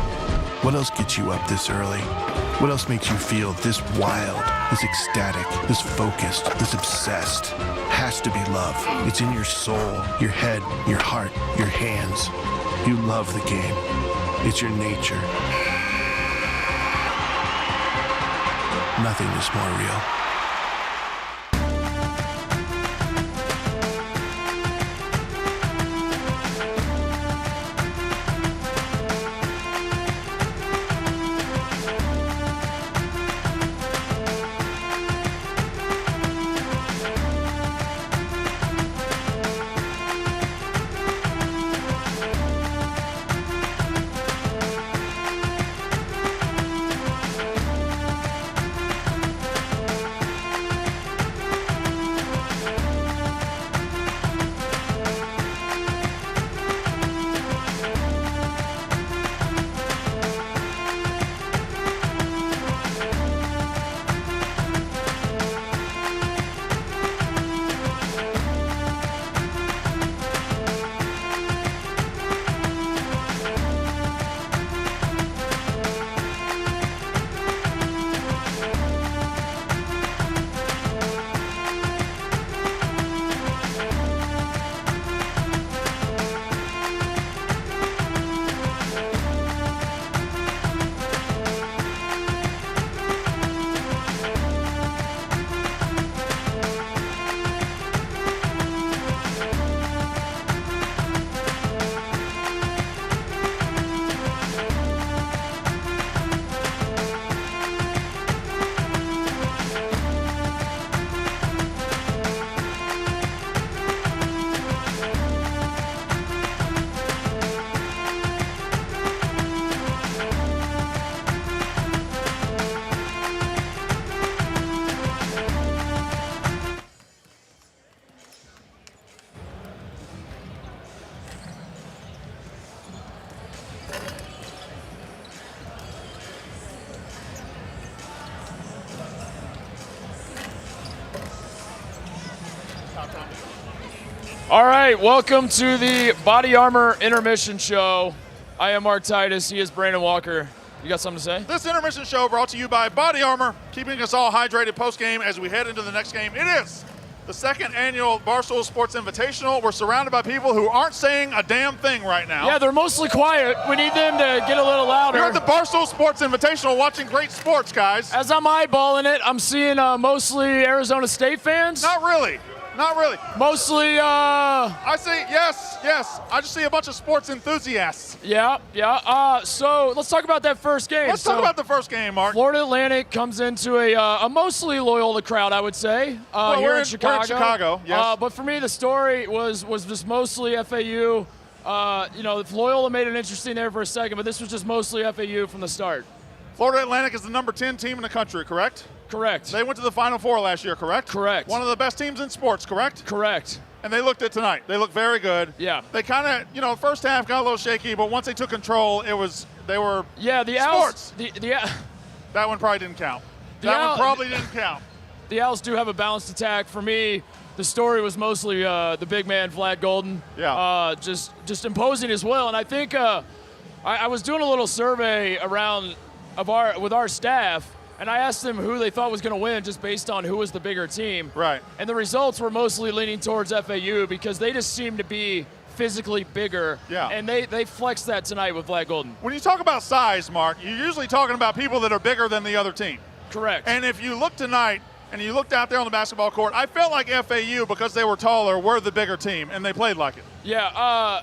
Speaker 8: What else gets you up this early? What else makes you feel this wild, this ecstatic, this focused, this obsessed? Has to be love. It's in your soul, your head, your heart, your hands. You love the game. It's your nature. Nothing is more real.
Speaker 10: All right, welcome to the Body Armor Intermission Show. I am Mark Titus. He is Brandon Walker. You got something to say?
Speaker 22: This intermission show brought to you by Body Armor, keeping us all hydrated post-game as we head into the next game. It is the second annual Barstool Sports Invitational. We're surrounded by people who aren't saying a damn thing right now.
Speaker 10: Yeah, they're mostly quiet. We need them to get a little louder.
Speaker 22: You're at the Barstool Sports Invitational watching great sports, guys.
Speaker 10: As I'm eyeballing it, I'm seeing mostly Arizona State fans.
Speaker 22: Not really. Not really.
Speaker 10: Mostly,
Speaker 22: I see, yes. I just see a bunch of sports enthusiasts.
Speaker 10: Yeah. So let's talk about that first game.
Speaker 22: Let's talk about the first game, Mark.
Speaker 10: Florida Atlantic comes into a mostly Loyola crowd, I would say, here in Chicago.
Speaker 22: We're in Chicago, yes.
Speaker 10: But for me, the story was just mostly FAU. Loyola made it interesting there for a second, but this was just mostly FAU from the start.
Speaker 22: Florida Atlantic is the number 10 team in the country, correct?
Speaker 10: Correct.
Speaker 22: They went to the Final Four last year, correct?
Speaker 10: Correct.
Speaker 22: One of the best teams in sports, correct?
Speaker 10: Correct.
Speaker 22: And they looked at tonight. They looked very good.
Speaker 10: Yeah.
Speaker 22: They kind of, first half got a little shaky, but once they took control, they were
Speaker 10: the
Speaker 22: sports.
Speaker 10: Owls,
Speaker 22: that one probably didn't count. Didn't count.
Speaker 10: The Owls do have a balanced attack. For me, the story was mostly the big man, Vlad Golden.
Speaker 22: Yeah.
Speaker 10: Just imposing his will. And I think I was doing a little survey with our staff, and I asked them who they thought was going to win just based on who was the bigger team.
Speaker 22: Right.
Speaker 10: And the results were mostly leaning towards FAU because they just seemed to be physically bigger.
Speaker 22: Yeah.
Speaker 10: And they flexed that tonight with Vlad Golden.
Speaker 22: When you talk about size, Mark, you're usually talking about people that are bigger than the other team.
Speaker 10: Correct.
Speaker 22: And if you look tonight and you looked out there on the basketball court, I felt like FAU, because they were taller, were the bigger team, and they played like it.
Speaker 10: Yeah.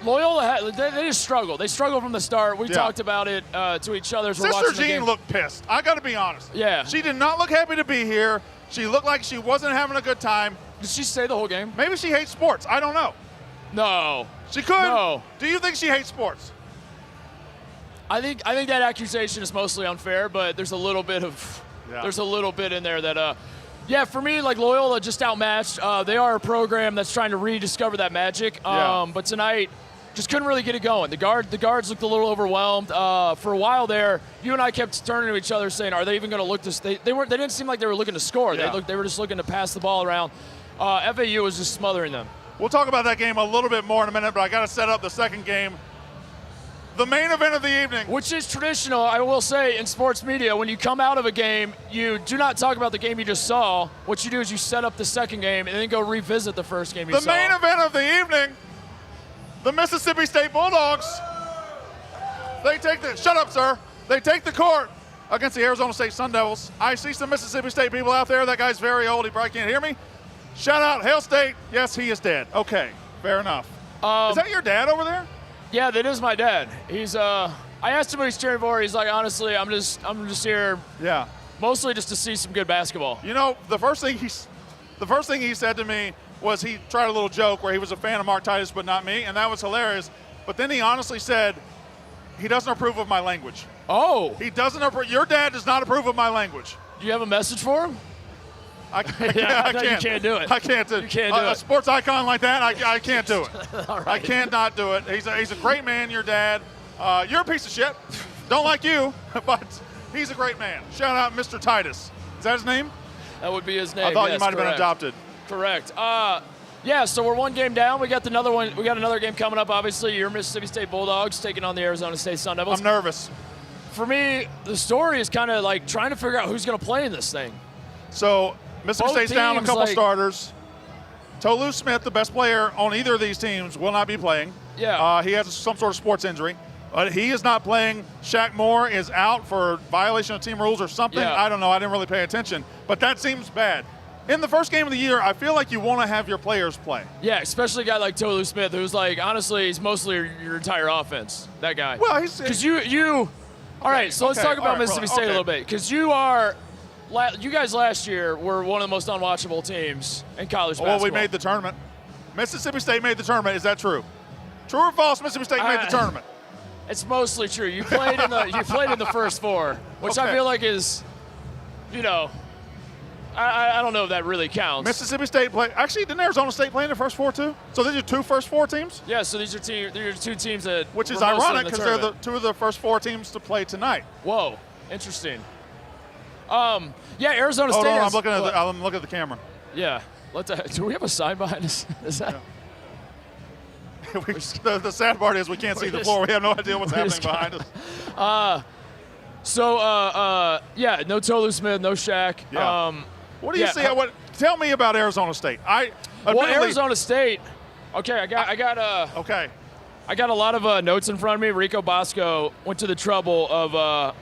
Speaker 10: Loyola, they just struggle. They struggle from the start. We talked about it to each other as we're watching the
Speaker 22: Sister Jean
Speaker 10: game.
Speaker 22: looked pissed. I got to be honest.
Speaker 10: Yeah.
Speaker 22: She did not look happy to be here. She looked like she wasn't having a good time.
Speaker 10: Did she stay the whole game?
Speaker 22: Maybe she hates sports. I don't know.
Speaker 10: No.
Speaker 22: She could.
Speaker 10: No.
Speaker 22: Do you think she hates sports?
Speaker 10: I think that accusation is mostly unfair, but there's a little bit in there that for me, like, Loyola just outmatched. They are a program that's trying to rediscover that magic. But tonight, just couldn't really get it going. The guards looked a little overwhelmed. For a while there, you and I kept turning to each other saying, are they even going to look this? They didn't seem like they were looking to score.
Speaker 22: Yeah.
Speaker 10: They were just looking to pass the ball around. FAU was just smothering them.
Speaker 22: We'll talk about that game a little bit more in a minute, but I got to set up the second game. The main event of the evening.
Speaker 10: Which is traditional, I will say, in sports media. When you come out of a game, you do not talk about the game you just saw. What you do is you set up the second game and then go revisit the first game you saw.
Speaker 22: The main event of the evening, the Mississippi State Bulldogs. They take the court against the Arizona State Sun Devils. I see some Mississippi State people out there. That guy's very old. He probably can't hear me. Shout out, Hail State. Yes, he is dead. Okay, fair enough. Is that your dad over there?
Speaker 10: Yeah, that is my dad. He's I asked him what he's cheering for. He's like, honestly, I'm just here.
Speaker 22: Yeah.
Speaker 10: Mostly just to see some good basketball.
Speaker 22: The first thing he said to me was he tried a little joke where he was a fan of Mark Titus but not me, and that was hilarious. But then he honestly said he doesn't approve of my language.
Speaker 10: Oh.
Speaker 22: He doesn't approve. Your dad does not approve of my language.
Speaker 10: Do you have a message for him?
Speaker 22: I can't.
Speaker 10: You can't do it.
Speaker 22: I can't do it.
Speaker 10: You can't do it.
Speaker 22: A sports icon like that, I can't do it.
Speaker 10: All right.
Speaker 22: I can't not do it. He's a great man, your dad. You're a piece of shit. Don't like you, but he's a great man. Shout out Mr. Titus. Is that his name?
Speaker 10: That would be his name.
Speaker 22: I thought you
Speaker 10: yes,
Speaker 22: might have been
Speaker 10: correct.
Speaker 22: adopted.
Speaker 10: Correct. So we're one game down. We got another one. We got another game coming up. Obviously, your Mississippi State Bulldogs taking on the Arizona State Sun Devils.
Speaker 22: I'm nervous.
Speaker 10: For me, the story is kind of like trying to figure out who's going to play in this thing.
Speaker 22: So Mississippi State's down a couple
Speaker 10: like,
Speaker 22: starters. Tolu Smith, the best player on either of these teams, will not be playing.
Speaker 10: Yeah.
Speaker 22: He has some sort of sports injury. He is not playing. Shaq Moore is out for violation of team rules or something.
Speaker 10: Yeah.
Speaker 22: I don't know. I didn't really pay attention. But that seems bad. In the first game of the year, I feel like you want to have your players play.
Speaker 10: Yeah, especially a guy like Tolu Smith, who's like, honestly, he's mostly your entire offense, that guy.
Speaker 22: Well, he's...
Speaker 10: Because all right, so let's talk about Mississippi State a little bit. Because you guys last year were one of the most unwatchable teams in college basketball.
Speaker 22: Well, we made the tournament. Mississippi State made the tournament. Is that true? True or false? Mississippi State made the tournament.
Speaker 10: It's mostly true. You played in the first four, which I feel like is, I don't know if that really counts.
Speaker 22: Mississippi State played. Actually, didn't Arizona State play in the first four too? So these are two first four teams?
Speaker 10: Yeah, so these are two teams that.
Speaker 22: Which is ironic because they're the two of the first four teams to play tonight.
Speaker 10: Whoa, interesting. Arizona State.
Speaker 22: Hold on, I'm looking at the camera.
Speaker 10: Yeah. Do we have a sign behind us? Is that?
Speaker 22: Yeah. The sad part is we can't see the floor. We have no idea what's happening behind us.
Speaker 10: Yeah, no Tolu Smith, no Shaq.
Speaker 22: Yeah. What do you see? Tell me about Arizona State.
Speaker 10: Arizona State. Okay, I got a lot of notes in front of me. Rico Bosco went to the trouble of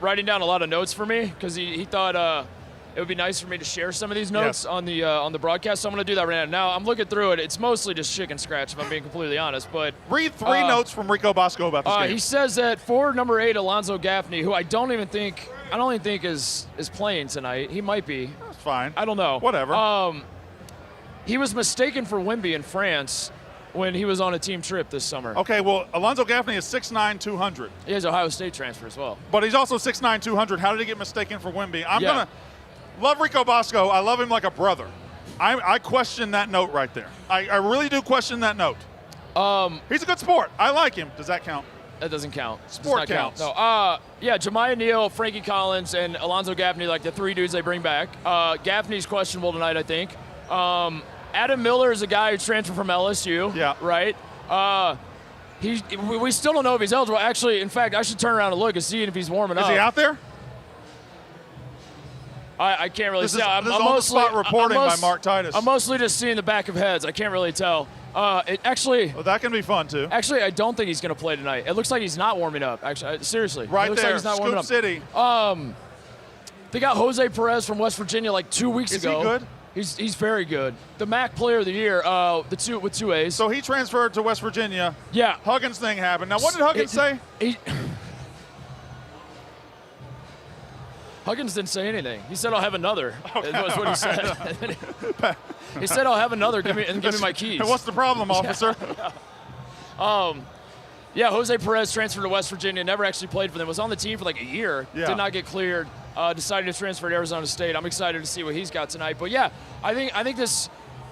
Speaker 10: writing down a lot of notes for me because he thought it would be nice for me to share some of these notes on the broadcast. So I'm going to do that right now. Now I'm looking through it. It's mostly just chicken scratch, if I'm being completely honest. But
Speaker 22: read three notes from Rico Bosco about this game.
Speaker 10: He says that forward number 8, Alonzo Gaffney, who I don't even think is playing tonight. He might be.
Speaker 22: That's fine.
Speaker 10: I don't know.
Speaker 22: Whatever.
Speaker 10: He was mistaken for Wemby in France when he was on a team trip this summer.
Speaker 22: Okay, well, Alonzo Gaffney is 6'9", 200.
Speaker 10: He has Ohio State transfer as well.
Speaker 22: But he's also 6'9", 200. How did he get mistaken for Wemby? I'm going to love Rico Bosco. I love him like a brother. I question that note right there. I really do question that note. He's a good sport. I like him. Does that count?
Speaker 10: That doesn't count.
Speaker 22: Sport counts.
Speaker 10: No. Jemiah Neal, Frankie Collins, and Alonzo Gaffney, like the 3 dudes they bring back. Gaffney's questionable tonight, I think. Adam Miller is a guy who transferred from LSU.
Speaker 22: Yeah.
Speaker 10: Right? We still don't know if he's eligible. Actually, in fact, I should turn around and look and see if he's warming up.
Speaker 22: Is he out there?
Speaker 10: I can't really tell.
Speaker 22: I'm on-the-spot reporting by Mark Titus.
Speaker 10: I'm mostly just seeing the back of heads. I can't really tell. Well,
Speaker 22: that can be fun, too.
Speaker 10: Actually, I don't think he's going to play tonight. It looks like he's not warming up, actually. Seriously.
Speaker 22: Right
Speaker 10: it looks
Speaker 22: there,
Speaker 10: like he's not warming
Speaker 22: Scoop
Speaker 10: up.
Speaker 22: City.
Speaker 10: They got Jose Perez from West Virginia like 2 weeks ago.
Speaker 22: Is he good?
Speaker 10: He's very good. The MAC Player of the Year, with 2 A's.
Speaker 22: So he transferred to West Virginia.
Speaker 10: Yeah.
Speaker 22: Huggins thing happened. Now, what did Huggins say?
Speaker 10: Huggins didn't say anything. He said, "I'll have another." Okay. That's what he said. He said, "I'll have another. Give me my keys."
Speaker 22: What's the problem, officer?
Speaker 10: Jose Perez transferred to West Virginia. Never actually played for them. Was on the team for like a year.
Speaker 22: Yeah.
Speaker 10: Did not get cleared. Decided to transfer to Arizona State. I'm excited to see what he's got tonight. But yeah, I think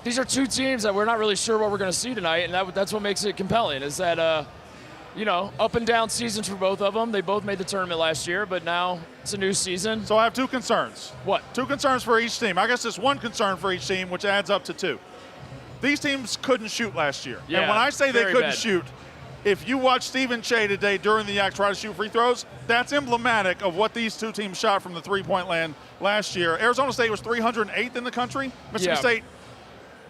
Speaker 10: these are 2 teams that we're not really sure what we're going to see tonight, and that's what makes it compelling. Is that up and down seasons for both of them. They both made the tournament last year, but now it's a new season.
Speaker 22: So I have 2 concerns.
Speaker 10: What?
Speaker 22: 2 concerns for each team. I guess it's 1 concern for each team, which adds up to 2. These teams couldn't shoot last year.
Speaker 10: Yeah,
Speaker 22: and when I say they couldn't
Speaker 10: bad.
Speaker 22: shoot, if you watch Stephen Che today during the act try to shoot free throws, that's emblematic of what these 2 teams shot from the three-point land last year. Arizona State was 308th in the country. Mississippi State,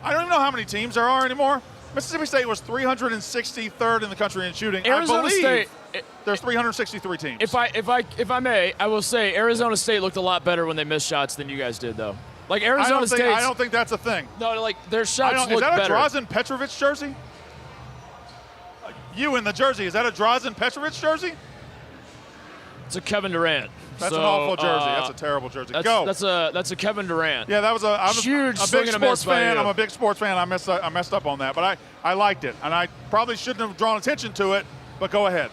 Speaker 22: I don't even know how many teams there are anymore. Mississippi State was 363rd in the country in shooting.
Speaker 10: Arizona
Speaker 22: I believe
Speaker 10: State,
Speaker 22: there's 363 teams.
Speaker 10: If I may, I will say Arizona State looked a lot better when they missed shots than you guys did, though. Like Arizona State.
Speaker 22: I don't think that's a thing.
Speaker 10: No, like their shots look better.
Speaker 22: Is that a Drazen Petrovic jersey? You in the jersey, is that a Drazen Petrovic jersey?
Speaker 10: It's a Kevin Durant.
Speaker 22: That's an awful jersey. That's a terrible jersey. Go.
Speaker 10: That's a Kevin Durant.
Speaker 22: Yeah, that was I'm
Speaker 10: huge
Speaker 22: a big sports fan.
Speaker 10: I'm
Speaker 22: a big sports fan. I messed up on that, but I liked it, and I probably shouldn't have drawn attention to it. But go ahead.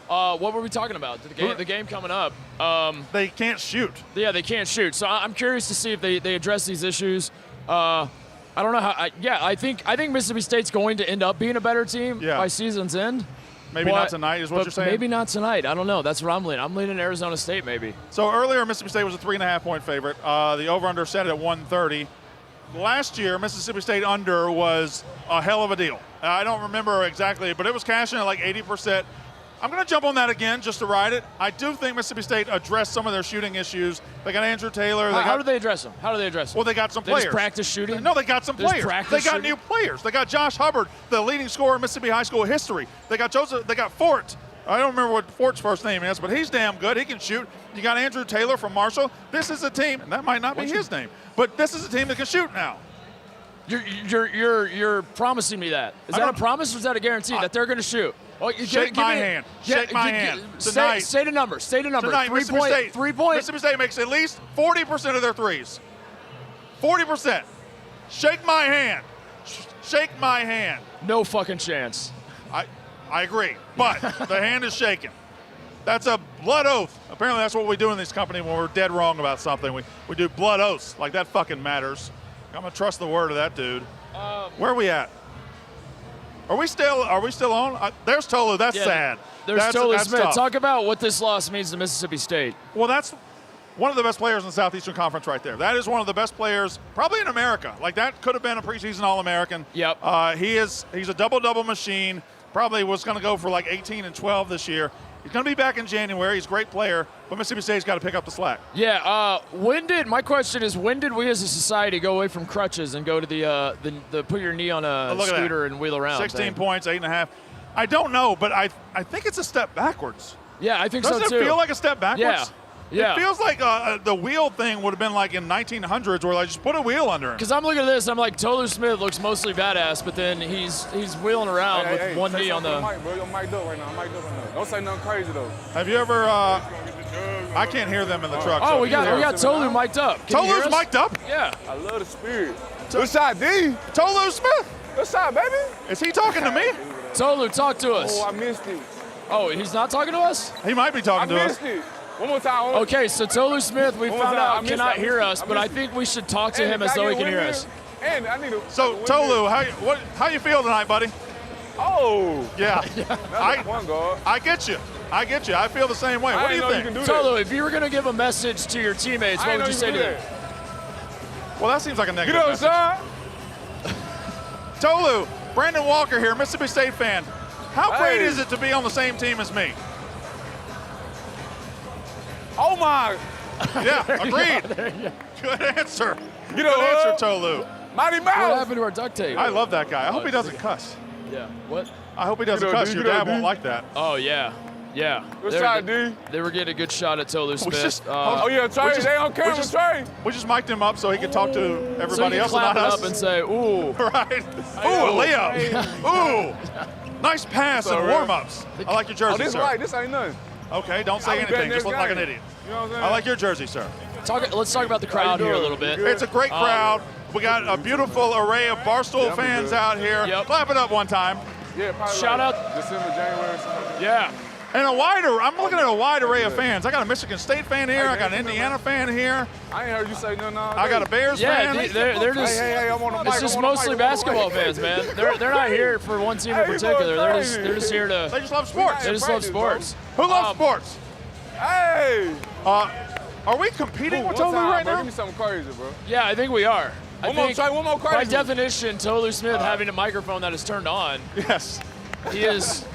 Speaker 10: What were we talking about? The game coming up.
Speaker 22: They can't shoot.
Speaker 10: Yeah, they can't shoot. So I'm curious to see if they address these issues. I don't know how. I think Mississippi State's going to end up being a better team by season's end.
Speaker 22: Maybe not tonight is what you're saying?
Speaker 10: Maybe not tonight. I don't know. That's where I'm leaning. I'm leaning Arizona State maybe.
Speaker 22: So earlier, Mississippi State was a 3.5-point favorite. The over-under set at 130. Last year, Mississippi State under was a hell of a deal. I don't remember exactly, but it was cashing at like 80%. I'm going to jump on that again just to ride it. I do think Mississippi State addressed some of their shooting issues. They got Andrew Taylor.
Speaker 10: How do they address them?
Speaker 22: Well, they got some players.
Speaker 10: They just practice shooting?
Speaker 22: No, they got some players. They got new players. They got Josh Hubbard, the leading scorer in Mississippi high school history. They got Fort. I don't remember what Fort's first name is, but he's damn good. He can shoot. You got Andrew Taylor from Marshall. This is a team, and that might not be his name, but this is a team that can shoot now.
Speaker 10: You're promising me that. Is that a promise or is that a guarantee that they're going to shoot? Oh,
Speaker 22: Shake my hand. Tonight.
Speaker 10: Say the number.
Speaker 22: Tonight, Mississippi State makes at least 40% of their threes. 40%. Shake my hand. Shake my hand.
Speaker 10: No fucking chance.
Speaker 22: I agree, but the hand is shaking. That's a blood oath. Apparently that's what we do in this company when we're dead wrong about something. We do blood oaths. Like that fucking matters. I'm going to trust the word of that dude. Where are we at? Are we still on? There's Tolu. That's sad.
Speaker 10: There's Tolu Smith. Tough. Talk about what this loss means to Mississippi State.
Speaker 22: Well, that's one of the best players in the Southeastern Conference right there. That is one of the best players probably in America. Like, that could have been a preseason All-American.
Speaker 10: Yep.
Speaker 22: He's a double-double machine. Probably was going to go for like 18 and 12 this year. He's going to be back in January. He's a great player, but Mississippi State's got to pick up the slack.
Speaker 10: Yeah. My question is, when did we as a society go away from crutches and go to the put your knee on a scooter and wheel around?
Speaker 22: 16 points, 8.5. I don't know, but I think it's a step backwards.
Speaker 10: Yeah, I think so too.
Speaker 22: Doesn't it feel like a step backwards?
Speaker 10: Yeah.
Speaker 22: It feels like the wheel thing would have been like in 1900s where like just put a wheel under him.
Speaker 10: Because I'm looking at this, I'm like, Tolu Smith looks mostly badass, but then he's wheeling around with one knee on the.
Speaker 2: Mic, bro. You're mic'd up right now. I'm mic'd up right now. Don't say nothing crazy though.
Speaker 22: Have you ever? I can't hear them in the truck.
Speaker 10: Oh,
Speaker 22: so
Speaker 10: we got Tolu mic'd up.
Speaker 22: Tolu's mic'd up?
Speaker 10: Yeah.
Speaker 2: I love the spirit. Good shot, D.
Speaker 22: Tolu Smith.
Speaker 2: Good shot, baby.
Speaker 22: Is he talking to me?
Speaker 10: Tolu, talk to us.
Speaker 2: Oh, I missed it.
Speaker 10: Oh, he's not talking to us?
Speaker 22: He might be talking to us.
Speaker 2: I missed it. One more time.
Speaker 10: Okay, so Tolu Smith, we found out cannot hear us, but I think we should talk to him as though he can hear us.
Speaker 22: So Tolu, how you feel tonight, buddy?
Speaker 2: Oh.
Speaker 22: Yeah. I get you. I feel the same way. What do you think?
Speaker 10: Tolu, if you were going to give a message to your teammates, what would you say to them?
Speaker 22: Well, that seems like a negative message. Tolu, Brandon Walker here, Mississippi State fan. How great is it to be on the same team as me?
Speaker 2: Oh my!
Speaker 22: Yeah, agreed. Good answer. Good answer, Tolu.
Speaker 2: Mighty Mouse.
Speaker 10: What happened to our duct tape?
Speaker 22: I love that guy. I hope he doesn't cuss.
Speaker 10: Yeah. What?
Speaker 22: I hope he doesn't cuss. Your dad won't like that.
Speaker 10: Oh yeah. Yeah.
Speaker 2: Good shot, D.
Speaker 10: They were getting a good shot at Tolu Smith.
Speaker 22: Trey,
Speaker 2: they on camera, Trey.
Speaker 22: We just mic'd him up so he could talk to everybody else.
Speaker 10: So
Speaker 22: not
Speaker 10: clap
Speaker 22: us.
Speaker 10: up and say, ooh.
Speaker 22: Right. Ooh, a layup. Ooh. Nice pass and warm-ups. I like your jersey,
Speaker 2: this
Speaker 22: sir.
Speaker 2: Right. This ain't nothing.
Speaker 22: Okay, don't say anything. Just look like an idiot.
Speaker 2: You know what I'm saying?
Speaker 22: I like your jersey, sir.
Speaker 10: Let's talk about the crowd here a little bit.
Speaker 22: It's a great crowd. We got a beautiful array of Barstool fans out here.
Speaker 10: Yep.
Speaker 22: Clap it up one time.
Speaker 2: Yeah, probably
Speaker 10: shout out
Speaker 2: December, January.
Speaker 10: Yeah.
Speaker 22: And I'm looking at a wide array of fans. I got a Michigan State fan here. I got an Indiana fan here.
Speaker 2: I ain't heard you say nothing.
Speaker 22: I got a Bears fan.
Speaker 10: Yeah, they're just.
Speaker 2: I'm on the mic.
Speaker 10: It's just mostly basketball fans, man. They're not here for one team in particular. They're just here to.
Speaker 22: They just love sports.
Speaker 10: They just love sports.
Speaker 22: Who loves sports?
Speaker 2: Hey.
Speaker 22: Are we competing with Tolu right now?
Speaker 2: Give me something crazy, bro.
Speaker 10: Yeah, I think we are.
Speaker 2: One more crazy.
Speaker 10: By definition, Tolu Smith having a microphone that is turned on.
Speaker 22: Yes.
Speaker 10: He is.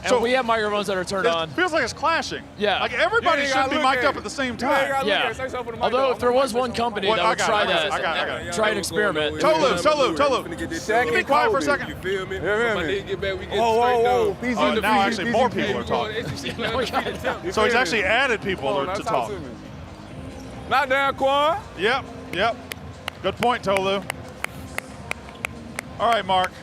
Speaker 10: And we have microphones that are turned on.
Speaker 22: It feels like it's clashing.
Speaker 10: Yeah.
Speaker 22: Like everybody should be mic'd up at the same time.
Speaker 10: Yeah. Although if there was one company that would try that,
Speaker 22: I got it.
Speaker 10: try an experiment.
Speaker 22: Tolu. Be quiet for a second.
Speaker 2: You feel me?
Speaker 22: Now actually more people are talking. So he's actually added people to talk.
Speaker 2: Not down, Quan.
Speaker 22: Yep. Good point, Tolu. All right, Mark.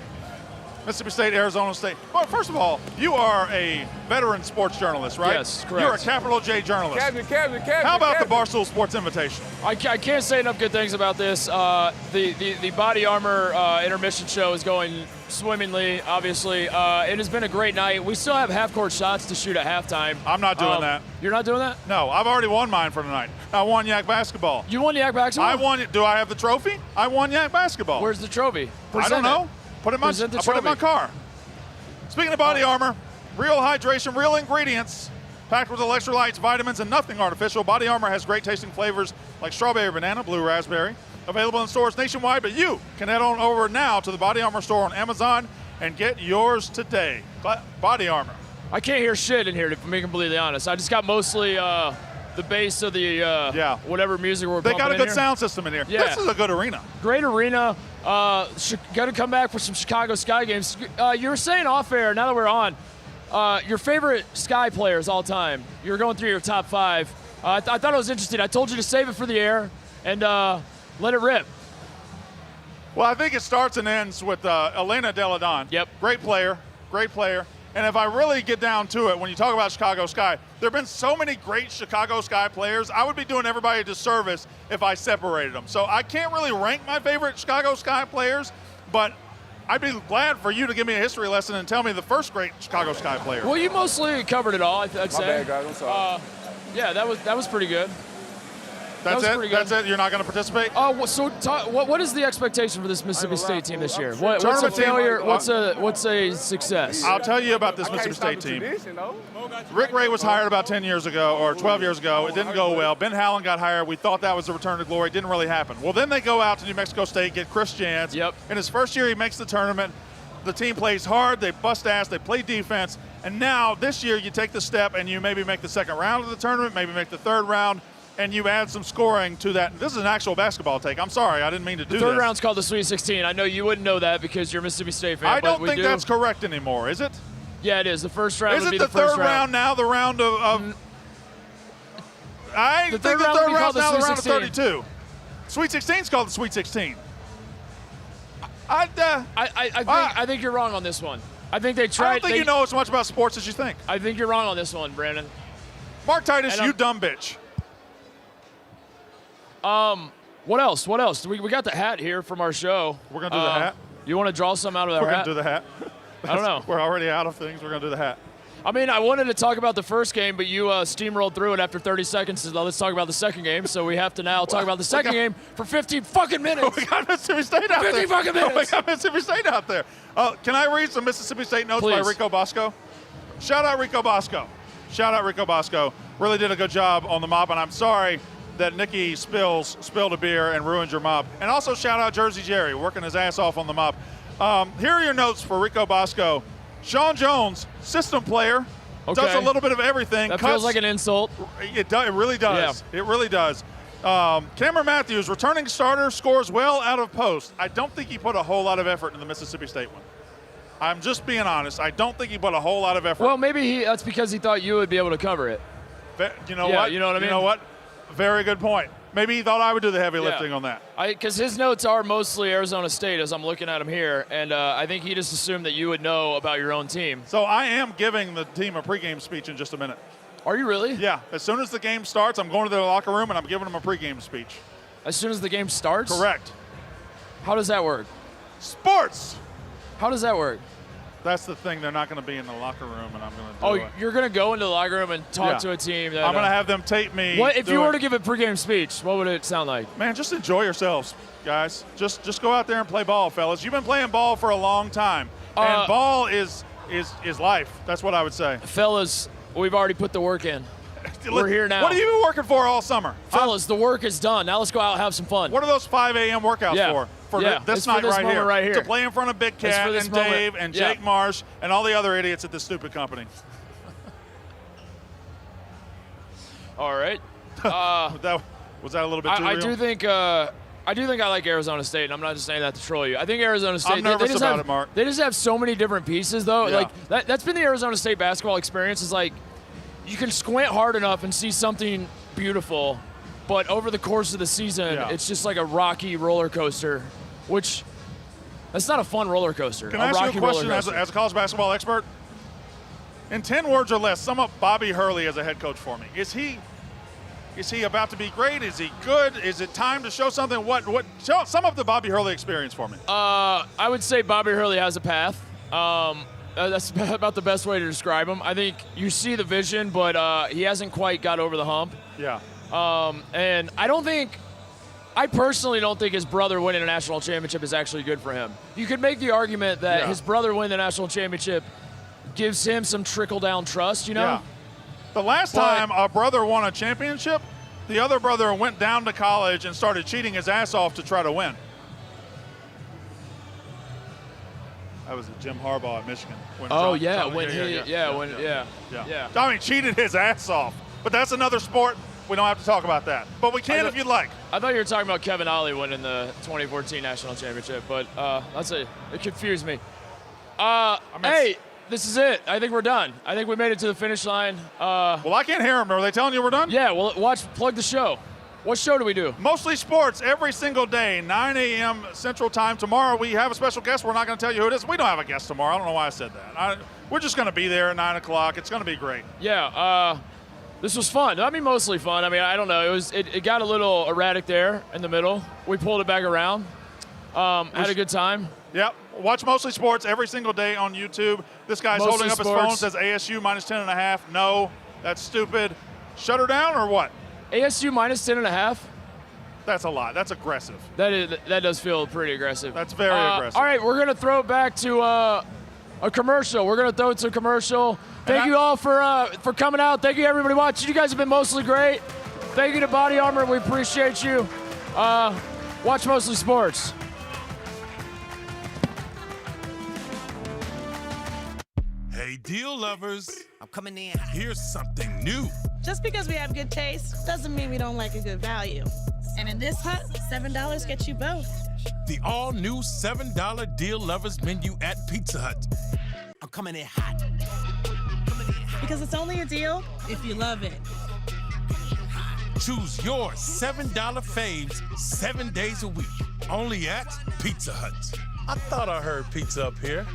Speaker 22: Mississippi State, Arizona State. Well, first of all, you are a veteran sports journalist, right?
Speaker 10: Yes, correct.
Speaker 22: You're a capital J journalist.
Speaker 2: Captain.
Speaker 22: How about the Barstool Sports Invitational?
Speaker 10: I can't say enough good things about this. The Body Armor intermission show is going swimmingly, obviously. It has been a great night. We still have half-court shots to shoot at halftime.
Speaker 22: I'm not doing that.
Speaker 10: You're not doing that?
Speaker 22: No, I've already won mine for tonight. I won Yak basketball.
Speaker 10: You won Yak basketball?
Speaker 22: I won it. Do I have the trophy? I won Yak basketball.
Speaker 10: Where's the trophy?
Speaker 22: I don't know. Put it in my car. Speaking of body armor, real hydration, real ingredients, packed with electrolytes, vitamins, and nothing artificial. Body Armor has great tasting flavors like strawberry, banana, blue raspberry. Available in stores nationwide, but you can head on over now to the Body Armor store on Amazon and get yours today. Body Armor.
Speaker 10: I can't hear shit in here, to be completely honest. I just got mostly the bass of the whatever music we're pumping in here.
Speaker 22: They got a good sound system in here.
Speaker 10: Yeah.
Speaker 22: This is a good arena.
Speaker 10: Great arena. Got to come back for some Chicago Sky games. You were saying off air, now that we're on, your favorite Sky players all time. You were going through your top 5. I thought it was interesting. I told you to save it for the air and let it rip.
Speaker 22: Well, I think it starts and ends with Elena Deladon.
Speaker 10: Yep.
Speaker 22: Great player. And if I really get down to it, when you talk about Chicago Sky, there have been so many great Chicago Sky players, I would be doing everybody a disservice if I separated them. So I can't really rank my favorite Chicago Sky players, but I'd be glad for you to give me a history lesson and tell me the first great Chicago Sky player.
Speaker 10: Well, you mostly covered it all, I'd say.
Speaker 2: My bad, guys. I'm sorry.
Speaker 10: Yeah, that was pretty good.
Speaker 22: That's
Speaker 10: was
Speaker 22: it?
Speaker 10: pretty good.
Speaker 22: That's it? You're not going to participate?
Speaker 10: What is the expectation for this Mississippi State team this year? What's a
Speaker 22: Tournament team,
Speaker 10: failure? What's a success?
Speaker 22: I'll tell you about this Mississippi State team. Rick Ray was hired about 10 years ago or 12 years ago. It didn't go well. Ben Howland got hired. We thought that was a return to glory. It didn't really happen. Well, then they go out to New Mexico State, get Chris Jans.
Speaker 10: Yep.
Speaker 22: In his first year, he makes the tournament. The team plays hard. They bust ass. They play defense. And now this year you take the step and you maybe make the second round of the tournament, maybe make the third round, and you add some scoring to that. This is an actual basketball take. I'm sorry. I didn't mean to do this.
Speaker 10: The third round's called the Sweet 16. I know you wouldn't know that because you're a Mississippi State fan.
Speaker 22: I don't think that's correct anymore, is it?
Speaker 10: Yeah, it is. The first round would be
Speaker 22: Isn't
Speaker 10: the
Speaker 22: the
Speaker 10: first
Speaker 22: third round now the round of I think the third round's now the round of 32. Sweet 16's called the Sweet 16.
Speaker 10: I think you're wrong on this one. I think they tried.
Speaker 22: I don't think you know as much about sports as you think.
Speaker 10: I think you're wrong on this one, Brandon.
Speaker 22: Mark Titus, you dumb bitch.
Speaker 10: What else? What else? We got the hat here from our show.
Speaker 22: We're going to do the hat?
Speaker 10: You want to draw some out of that
Speaker 22: We're
Speaker 10: hat?
Speaker 22: going to do the hat.
Speaker 10: I don't know.
Speaker 22: We're already out of things. We're going to do the hat.
Speaker 10: I mean, I wanted to talk about the first game, but you steamrolled through it after 30 seconds. So let's talk about the second game. So we have to now talk about the second game for 15 fucking minutes.
Speaker 22: We got Mississippi State out there.
Speaker 10: 15 fucking minutes.
Speaker 22: We got Mississippi State out there. Can I read some Mississippi State notes by Rico Bosco? Shout out Rico Bosco. Shout out Rico Bosco. Really did a good job on the mop, and I'm sorry that Nikki spilled a beer and ruined your mop. And also shout out Jersey Jerry, working his ass off on the mop. Here are your notes for Rico Bosco. Sean Jones, system player.
Speaker 10: Okay.
Speaker 22: Does a little bit of everything.
Speaker 10: That feels like an insult.
Speaker 22: It really does.
Speaker 10: Yeah.
Speaker 22: It really does. Cameron Matthews, returning starter, scores well out of post. I don't think he put a whole lot of effort in the Mississippi State one. I'm just being honest. I don't think he put a whole lot of effort.
Speaker 10: Well, maybe that's because he thought you would be able to cover it.
Speaker 22: You know what?
Speaker 10: You know what I mean?
Speaker 22: You know what? Very good point. Maybe he thought I would do the heavy lifting on that.
Speaker 10: Because his notes are mostly Arizona State as I'm looking at him here, and I think he just assumed that you would know about your own team.
Speaker 22: So I am giving the team a pregame speech in just a minute.
Speaker 10: Are you really?
Speaker 22: Yeah. As soon as the game starts, I'm going to the locker room and I'm giving them a pregame speech.
Speaker 10: As soon as the game starts?
Speaker 22: Correct.
Speaker 10: How does that work?
Speaker 22: Sports!
Speaker 10: How does that work?
Speaker 22: That's the thing. They're not going to be in the locker room, and I'm going to do it.
Speaker 10: You're going to go into the locker room and talk to a team. That,
Speaker 22: I'm going to have them tape me.
Speaker 10: What if you were to give a pregame speech? What would it sound like?
Speaker 22: Man, just enjoy yourselves, guys. Just go out there and play ball, fellas. You've been playing ball for a long time, and ball is life. That's what I would say.
Speaker 10: Fellas, we've already put the work in. We're here now.
Speaker 22: What have you been working for all summer?
Speaker 10: Fellas, the work is done. Now let's go out and have some fun.
Speaker 22: What are those 5 a.m. workouts for? For this night right here. To play in front of Big Cat and Dave and Jake Marsh and all the other idiots at this stupid company.
Speaker 10: All right.
Speaker 22: Was that a little bit too real?
Speaker 10: I do think I like Arizona State, and I'm not just saying that to troll you. I think Arizona State.
Speaker 22: I'm nervous about it, Mark.
Speaker 10: They just have so many different pieces, though.
Speaker 22: Yeah.
Speaker 10: Like that's been the Arizona State basketball experience. Is like you can squint hard enough and see something beautiful, but over the course of the season, it's just like a rocky roller coaster, which that's not a fun roller coaster.
Speaker 22: Can I ask you a question as a college basketball expert? In 10 words or less, sum up Bobby Hurley as a head coach for me. Is he about to be great? Is he good? Is it time to show something? Sum up the Bobby Hurley experience for me.
Speaker 10: I would say Bobby Hurley has a path. That's about the best way to describe him. I think you see the vision, but he hasn't quite got over the hump.
Speaker 22: Yeah.
Speaker 10: And I personally don't think his brother winning a national championship is actually good for him. You could make the argument that his brother winning the national championship gives him some trickle-down trust, you know?
Speaker 22: Yeah. The last time a brother won a championship, the other brother went down to college and started cheating his ass off to try to win. That was Jim Harbaugh at Michigan. I mean, cheated his ass off. But that's another sport. We don't have to talk about that. But we can if you'd like.
Speaker 10: I thought you were talking about Kevin Ollie winning the 2014 national championship, but it confused me. Hey, this is it. I think we're done. I think we made it to the finish line.
Speaker 22: Well, I can't hear them. Are they telling you we're done?
Speaker 10: Yeah, well, plug the show. What show do we do?
Speaker 22: Mostly Sports every single day, 9 a.m. Central Time. Tomorrow we have a special guest. We're not going to tell you who it is. We don't have a guest tomorrow. I don't know why I said that. We're just going to be there at 9 o'clock. It's going to be great.
Speaker 10: Yeah, this was fun. I mean, mostly fun. I mean, I don't know. It got a little erratic there in the middle. We pulled it back around. Had a good time.
Speaker 22: Yep. Watch Mostly Sports every single day on YouTube. This guy's holding up his phone, says ASU minus 10.5. No, that's stupid. Shut her down or what?
Speaker 10: ASU minus 10.5?
Speaker 22: That's a lot. That's aggressive.
Speaker 10: That does feel pretty aggressive.
Speaker 22: That's very aggressive.
Speaker 10: All right, we're going to throw it back to a commercial. We're going to throw it to a commercial. Thank you all for coming out. Thank you, everybody watching. You guys have been mostly great. Thank you to Body Armor. We appreciate you. Watch Mostly Sports.
Speaker 4: Hey, deal lovers. I'm coming in. Here's something new.
Speaker 12: Just because we have good taste doesn't mean we don't like a good value. And in this hut, $7 gets you both.
Speaker 4: The all-new $7 deal lovers menu at Pizza Hut. I'm coming in hot.
Speaker 12: Because it's only a deal if you love it.
Speaker 4: Choose your $7 faves 7 days a week. Only at Pizza Hut. I thought I heard pizza up here.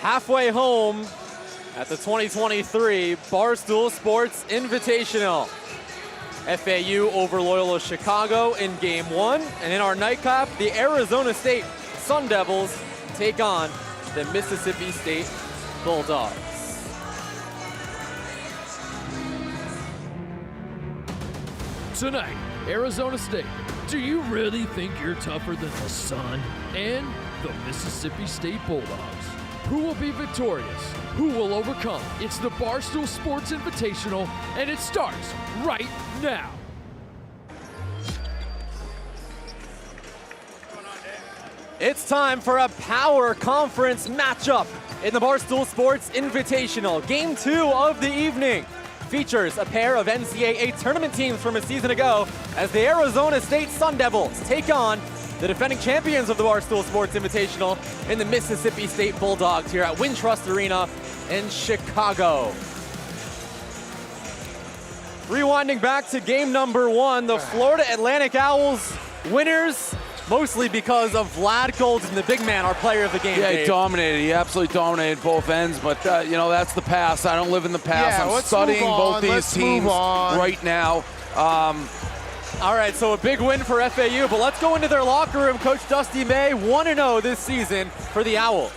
Speaker 1: Halfway home at the 2023 Barstool Sports Invitational. FAU over Loyola Chicago in Game 1. And in our nightcap, the Arizona State Sun Devils take on the Mississippi State Bulldogs.
Speaker 7: Tonight, Arizona State, do you really think you're tougher than the Sun and the Mississippi State Bulldogs? Who will be victorious? Who will overcome? It's the Barstool Sports Invitational, and it starts right now.
Speaker 1: It's time for a power conference matchup in the Barstool Sports Invitational. Game 2 of the evening features a pair of NCAA tournament teams from a season ago as the Arizona State Sun Devils take on the defending champions of the Barstool Sports Invitational in the Mississippi State Bulldogs here at Wintrust Arena in Chicago. Rewinding back to game number 1, the Florida Atlantic Owls winners, mostly because of Vlad Golden, the big man, our player of the game.
Speaker 3: Yeah,
Speaker 1: Dave.
Speaker 3: he dominated. He absolutely dominated both ends, but you know, that's the past. I don't live in the past.
Speaker 5: Yeah,
Speaker 3: I'm studying both these teams right now.
Speaker 1: All right, so a big win for FAU, but let's go into their locker room. Coach Dusty May, 1-0 this season for the Owls.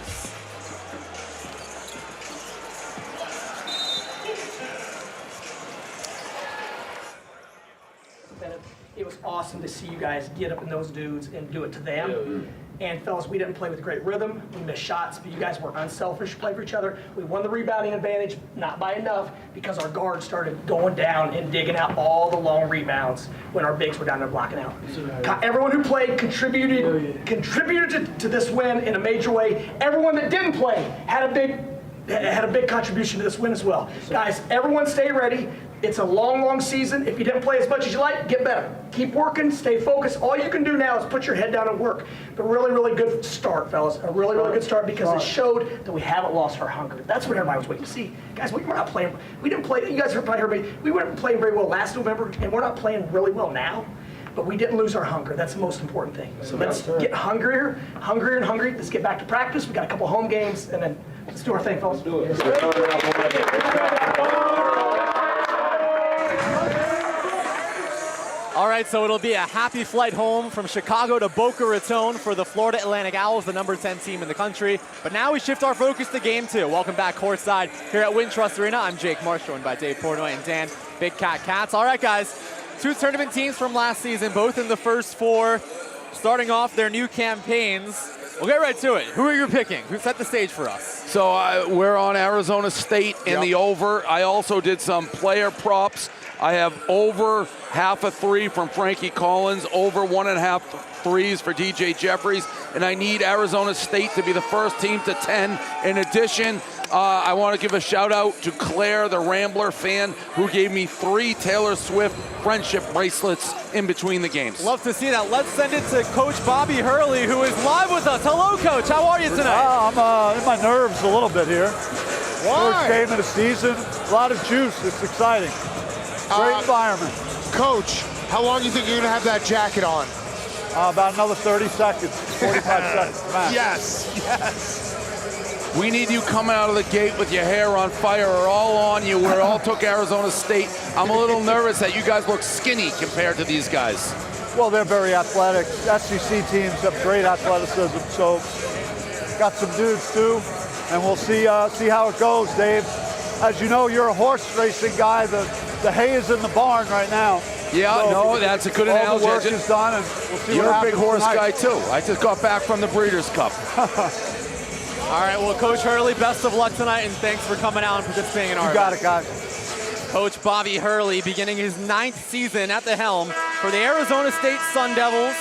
Speaker 11: it was awesome to see you guys get up in those dudes and do it to them. And fellas, we didn't play with great rhythm. We missed shots, but you guys were unselfish, played for each other. We won the rebounding advantage, not by enough, because our guards started going down and digging out all the long rebounds when our bigs were down there blocking out. Everyone who played contributed to this win in a major way. Everyone that didn't play had a big contribution to this win as well. Guys, everyone stay ready. It's a long, long season. If you didn't play as much as you like, get better. Keep working, stay focused. All you can do now is put your head down and work. But really, really good start, fellas. A really, really good start because it showed that we haven't lost our hunger. That's what everybody was waiting to see. Guys, we're not playing. We didn't play. You guys probably heard me. We weren't playing very well last November, and we're not playing really well now. But we didn't lose our hunger. That's the most important thing. So let's get hungrier. Let's get back to practice. We got a couple home games, and then let's do our thing, fellas. Let's do it.
Speaker 1: All right, so it'll be a happy flight home from Chicago to Boca Raton for the Florida Atlantic Owls, the number 10 team in the country. But now we shift our focus to game 2. Welcome back courtside here at Wintrust Arena. I'm Jake Marsh, joined by Dave Portnoy and Dan Big Cat Katz. All right, guys, 2 tournament teams from last season, both in the first 4, starting off their new campaigns. We'll get right to it. Who are you picking? Who set the stage for us?
Speaker 3: So we're on Arizona State in the over. I also did some player props. I have over half a 3 from Frankie Collins, over 1.5 threes for DJ Jeffries, and I need Arizona State to be the first team to 10. In addition, I want to give a shout out to Claire, the Rambler fan, who gave me 3 Taylor Swift friendship bracelets in between the games.
Speaker 1: Love to see that. Let's send it to Coach Bobby Hurley, who is live with us. Hello, Coach. How are you tonight?
Speaker 15: I'm in my nerves a little bit here.
Speaker 1: Why?
Speaker 15: First game of the season, a lot of juice. It's exciting. Great environment.
Speaker 5: Coach, how long do you think you're going to have that jacket on?
Speaker 15: About another 30 seconds, 45 seconds max.
Speaker 5: Yes.
Speaker 3: We need you coming out of the gate with your hair on fire or all on you. We all took Arizona State. I'm a little nervous that you guys look skinny compared to these guys.
Speaker 15: Well, they're very athletic. SEC teams have great athleticism, so got some dudes too, and we'll see how it goes, Dave. As you know, you're a horse racing guy. The hay is in the barn right now.
Speaker 3: Yeah, so no, that's a good analogy.
Speaker 15: All the work is done, and we'll see
Speaker 3: You're
Speaker 15: what
Speaker 3: a big horse
Speaker 15: tonight.
Speaker 3: guy too. I just got back from the Breeders' Cup.
Speaker 1: All right, well, Coach Hurley, best of luck tonight, and thanks for coming out and participating in our
Speaker 15: You got it, guys.
Speaker 1: Coach Bobby Hurley beginning his 9th season at the helm for the Arizona State Sun Devils.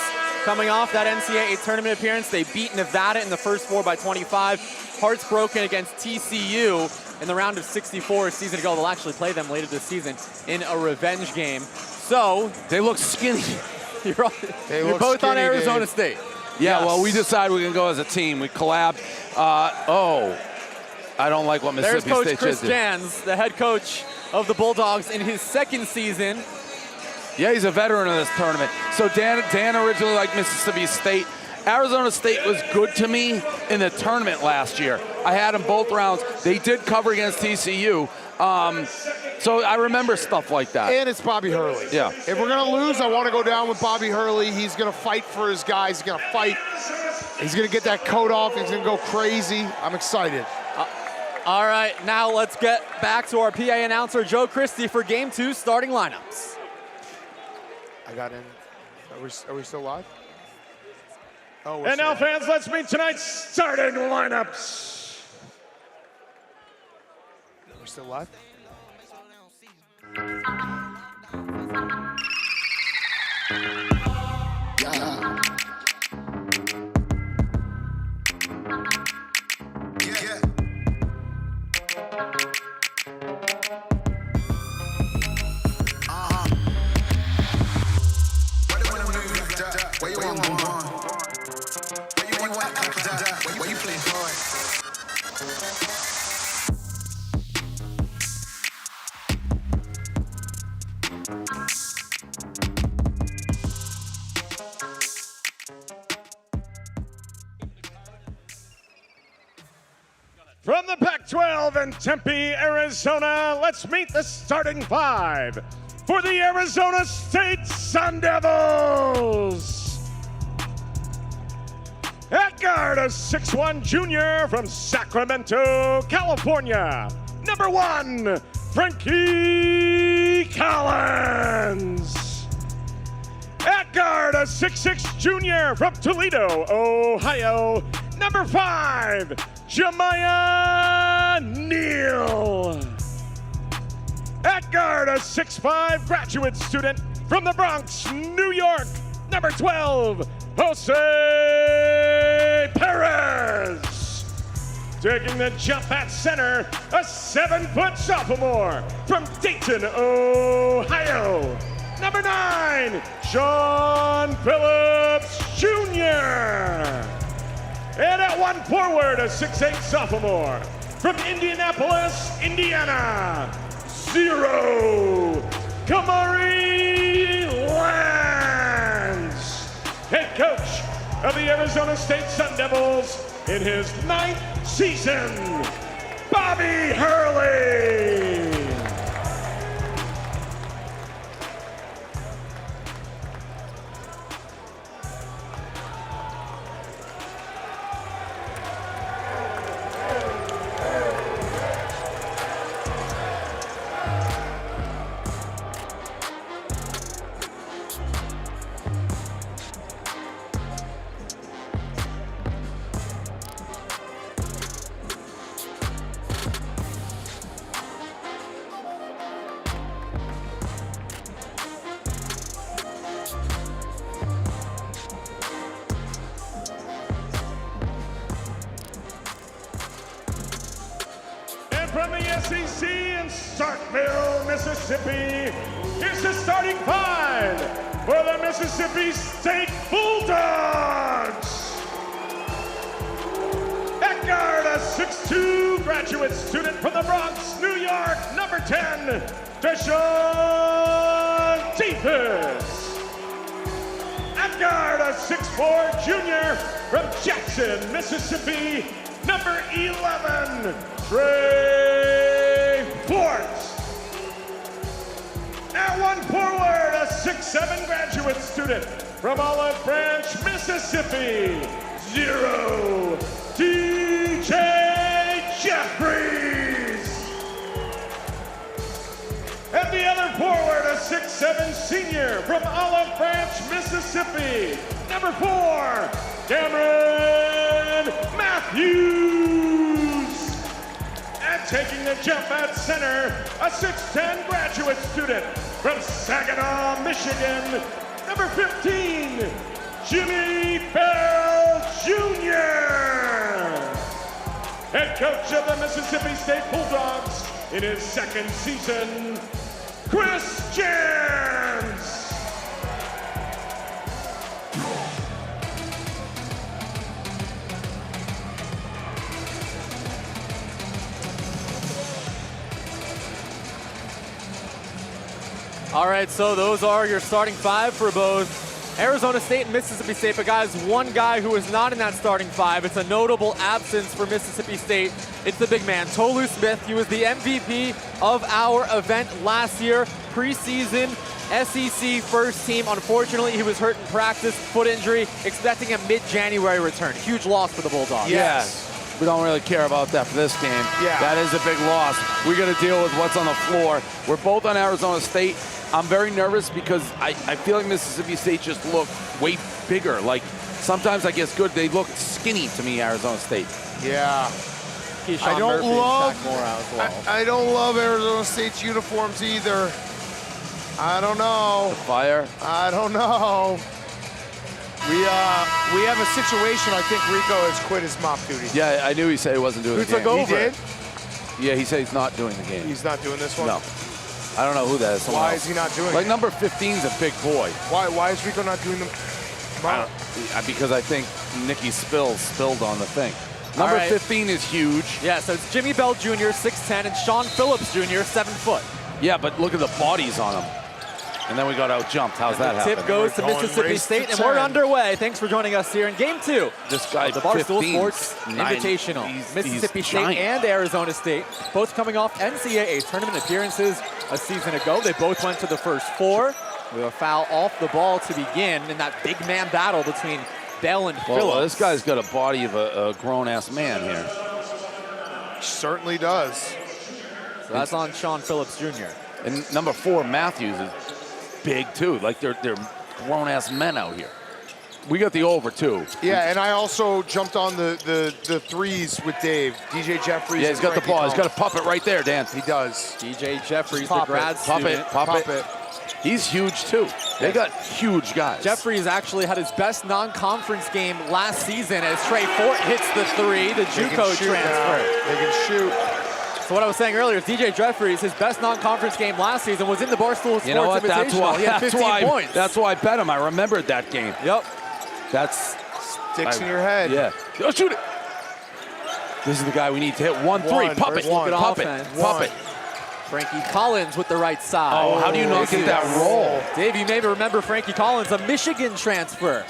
Speaker 1: Coming off that NCAA Tournament appearance, they beat Nevada in the first 4 by 25. Hearts broken against TCU in the round of 64 a season ago. They'll actually play them later this season in a revenge game. So
Speaker 3: they look skinny.
Speaker 1: You're both on Arizona State.
Speaker 3: Yeah,
Speaker 1: Yes.
Speaker 3: well, we decided we can go as a team. We collabed. I don't like what
Speaker 1: There's
Speaker 3: Mississippi
Speaker 1: Coach
Speaker 3: State
Speaker 1: Chris
Speaker 3: did.
Speaker 1: Jans, the head coach of the Bulldogs in his 2nd season.
Speaker 3: Yeah, he's a veteran of this tournament. So Dan originally liked Mississippi State. Arizona State was good to me in the tournament last year. I had them both rounds. They did cover against TCU. So I remember stuff like that.
Speaker 5: And it's Bobby Hurley.
Speaker 3: Yeah.
Speaker 5: If we're going to lose, I want to go down with Bobby Hurley. He's going to fight for his guys. He's going to fight. He's going to get that coat off. He's going to go crazy. I'm excited.
Speaker 1: All right, now let's get back to our PA announcer, Joe Christie, for Game 2 starting lineups.
Speaker 5: I got in. Are we still live? Oh,
Speaker 23: And now, fans, let's meet tonight's starting lineups.
Speaker 5: We're still live?
Speaker 24: Where you want to where you play hard?
Speaker 23: From the Pac-12 in Tempe, Arizona, let's meet the starting 5 for the Arizona State Sun Devils. At guard, a 6'1" junior from Sacramento, California, number 1, Frankie Collins. At guard, a 6'6" junior from Toledo, Ohio, number 5, Jemiah Neal. At guard, a 6'5" graduate student from the Bronx, New York, number 12, Jose Perez. Taking the jump at center, a 7-foot sophomore from Dayton, Ohio, number 9, Sean Phillips Jr. And at 1 forward, a 6'8" sophomore from Indianapolis, Indiana, 0, Kamari Lands, head coach of the Arizona State Sun Devils in his 9th season, Bobby Hurley. From the SEC in Starkville, Mississippi, here's the starting 5 for the Mississippi State Bulldogs. At guard, a 6'2" graduate student from the Bronx, New York, number 10, Deshaun Davis. At guard, a 6'4" junior from Jackson, Mississippi, number 11, Trey Forts. At 1 forward, a 6'7" graduate student from Olive Branch, Mississippi, 0, DJ Jeffries. At the other forward, a 6'7" senior from Olive Branch, Mississippi, number 4, Cameron Matthews. And taking the jump at center, a 6'10" graduate student from Saginaw, Michigan, number 15, Jimmy Bell Jr. Head coach of the Mississippi State Bulldogs in his 2nd season, Chris Jans.
Speaker 1: All right, so those are your starting 5 for both Arizona State and Mississippi State. But guys, one guy who is not in that starting 5, it's a notable absence for Mississippi State. It's the big man, Tolu Smith. He was the MVP of our event last year, preseason SEC first team. Unfortunately, he was hurt in practice, foot injury, expecting a mid-January return. Huge loss for the Bulldogs.
Speaker 3: Yes. We don't really care about that for this game. Yeah. That is a big loss. We got to deal with what's on the floor. We're both on Arizona State. I'm very nervous because I feel like Mississippi State just look way bigger. Like sometimes I guess good. They look skinny to me, Arizona State.
Speaker 5: Yeah. I don't love Arizona State's uniforms either. I don't know.
Speaker 3: The fire.
Speaker 5: I don't know. We have a situation. I think Rico has quit his mop duty.
Speaker 3: Yeah, I knew he said he wasn't doing the game.
Speaker 5: Who took over? He did?
Speaker 3: Yeah, he said he's not doing the game.
Speaker 5: He's not doing this one?
Speaker 3: No. I don't know who that is.
Speaker 5: Why is he not doing it?
Speaker 3: Like number 15's a big boy.
Speaker 5: Why is Rico not doing them?
Speaker 3: Because I think Nikki spilled on the thing. Number 15 is huge.
Speaker 1: Yeah, so it's Jimmy Bell Jr., 6'10", and Sean Phillips Jr., 7 foot.
Speaker 3: Yeah, but look at the bodies on them. And then we got out-jumped. How's that happen?
Speaker 1: Tip goes to Mississippi State, and we're underway. Thanks for joining us here in Game 2
Speaker 3: this guy,
Speaker 1: of the Barstool Sports Invitational. Mississippi State and Arizona State, both coming off NCAA Tournament Appearances a season ago. They both went to the first 4 with a foul off the ball to begin in that big man battle between Bell and Phillips.
Speaker 3: Well, this guy's got a body of a grown-ass man here.
Speaker 5: Certainly does.
Speaker 1: So that's on Sean Phillips Jr.
Speaker 3: And number 4, Matthews, is big too. Like they're grown-ass men out here. We got the over, too.
Speaker 5: Yeah, and I also jumped on the threes with Dave. DJ Jeffries.
Speaker 3: Yeah, he's got the ball. He's got a puppet right there, Dan.
Speaker 5: He does.
Speaker 1: DJ Jeffries, the grad student.
Speaker 3: Puppet. He's huge, too. They got huge guys.
Speaker 1: Jeffries actually had his best non-conference game last season as Trey Fort hits the three, the JUCO transfer.
Speaker 5: They can shoot.
Speaker 1: So what I was saying earlier is DJ Jeffries, his best non-conference game last season was in the Barstool Sports Invitational. He had 15 points.
Speaker 3: That's why I bet him. I remembered that game.
Speaker 1: Yep.
Speaker 3: That's
Speaker 5: sticks in your head.
Speaker 3: Yeah. Oh, shoot it. This is the guy we need to hit. 1-3. Puppet.
Speaker 1: Frankie Collins with the right side.
Speaker 3: Oh, how do you not get that roll?
Speaker 1: Dave, you may remember Frankie Collins, a Michigan transfer.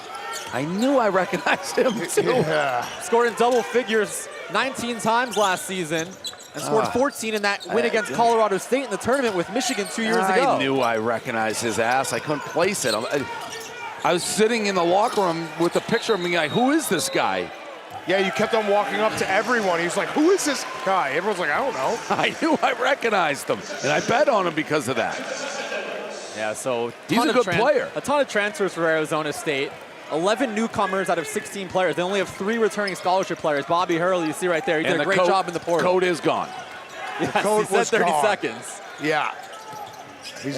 Speaker 3: I knew I recognized him, too.
Speaker 5: Yeah.
Speaker 1: Scored in double figures 19 times last season and scored 14 in that win against Colorado State in the tournament with Michigan 2 years ago.
Speaker 3: I knew I recognized his ass. I couldn't place it. I was sitting in the locker room with a picture of me, like, who is this guy?
Speaker 5: Yeah, you kept on walking up to everyone. He was like, who is this guy? Everyone's like, I don't know.
Speaker 3: I knew I recognized him, and I bet on him because of that.
Speaker 1: Yeah, so
Speaker 3: he's a good player.
Speaker 1: A ton of transfers for Arizona State. 11 newcomers out of 16 players. They only have 3 returning scholarship players. Bobby Hurley, you see right there, he did a great job in the portal.
Speaker 3: Code is gone.
Speaker 1: Yes, he said 30 seconds.
Speaker 5: Yeah.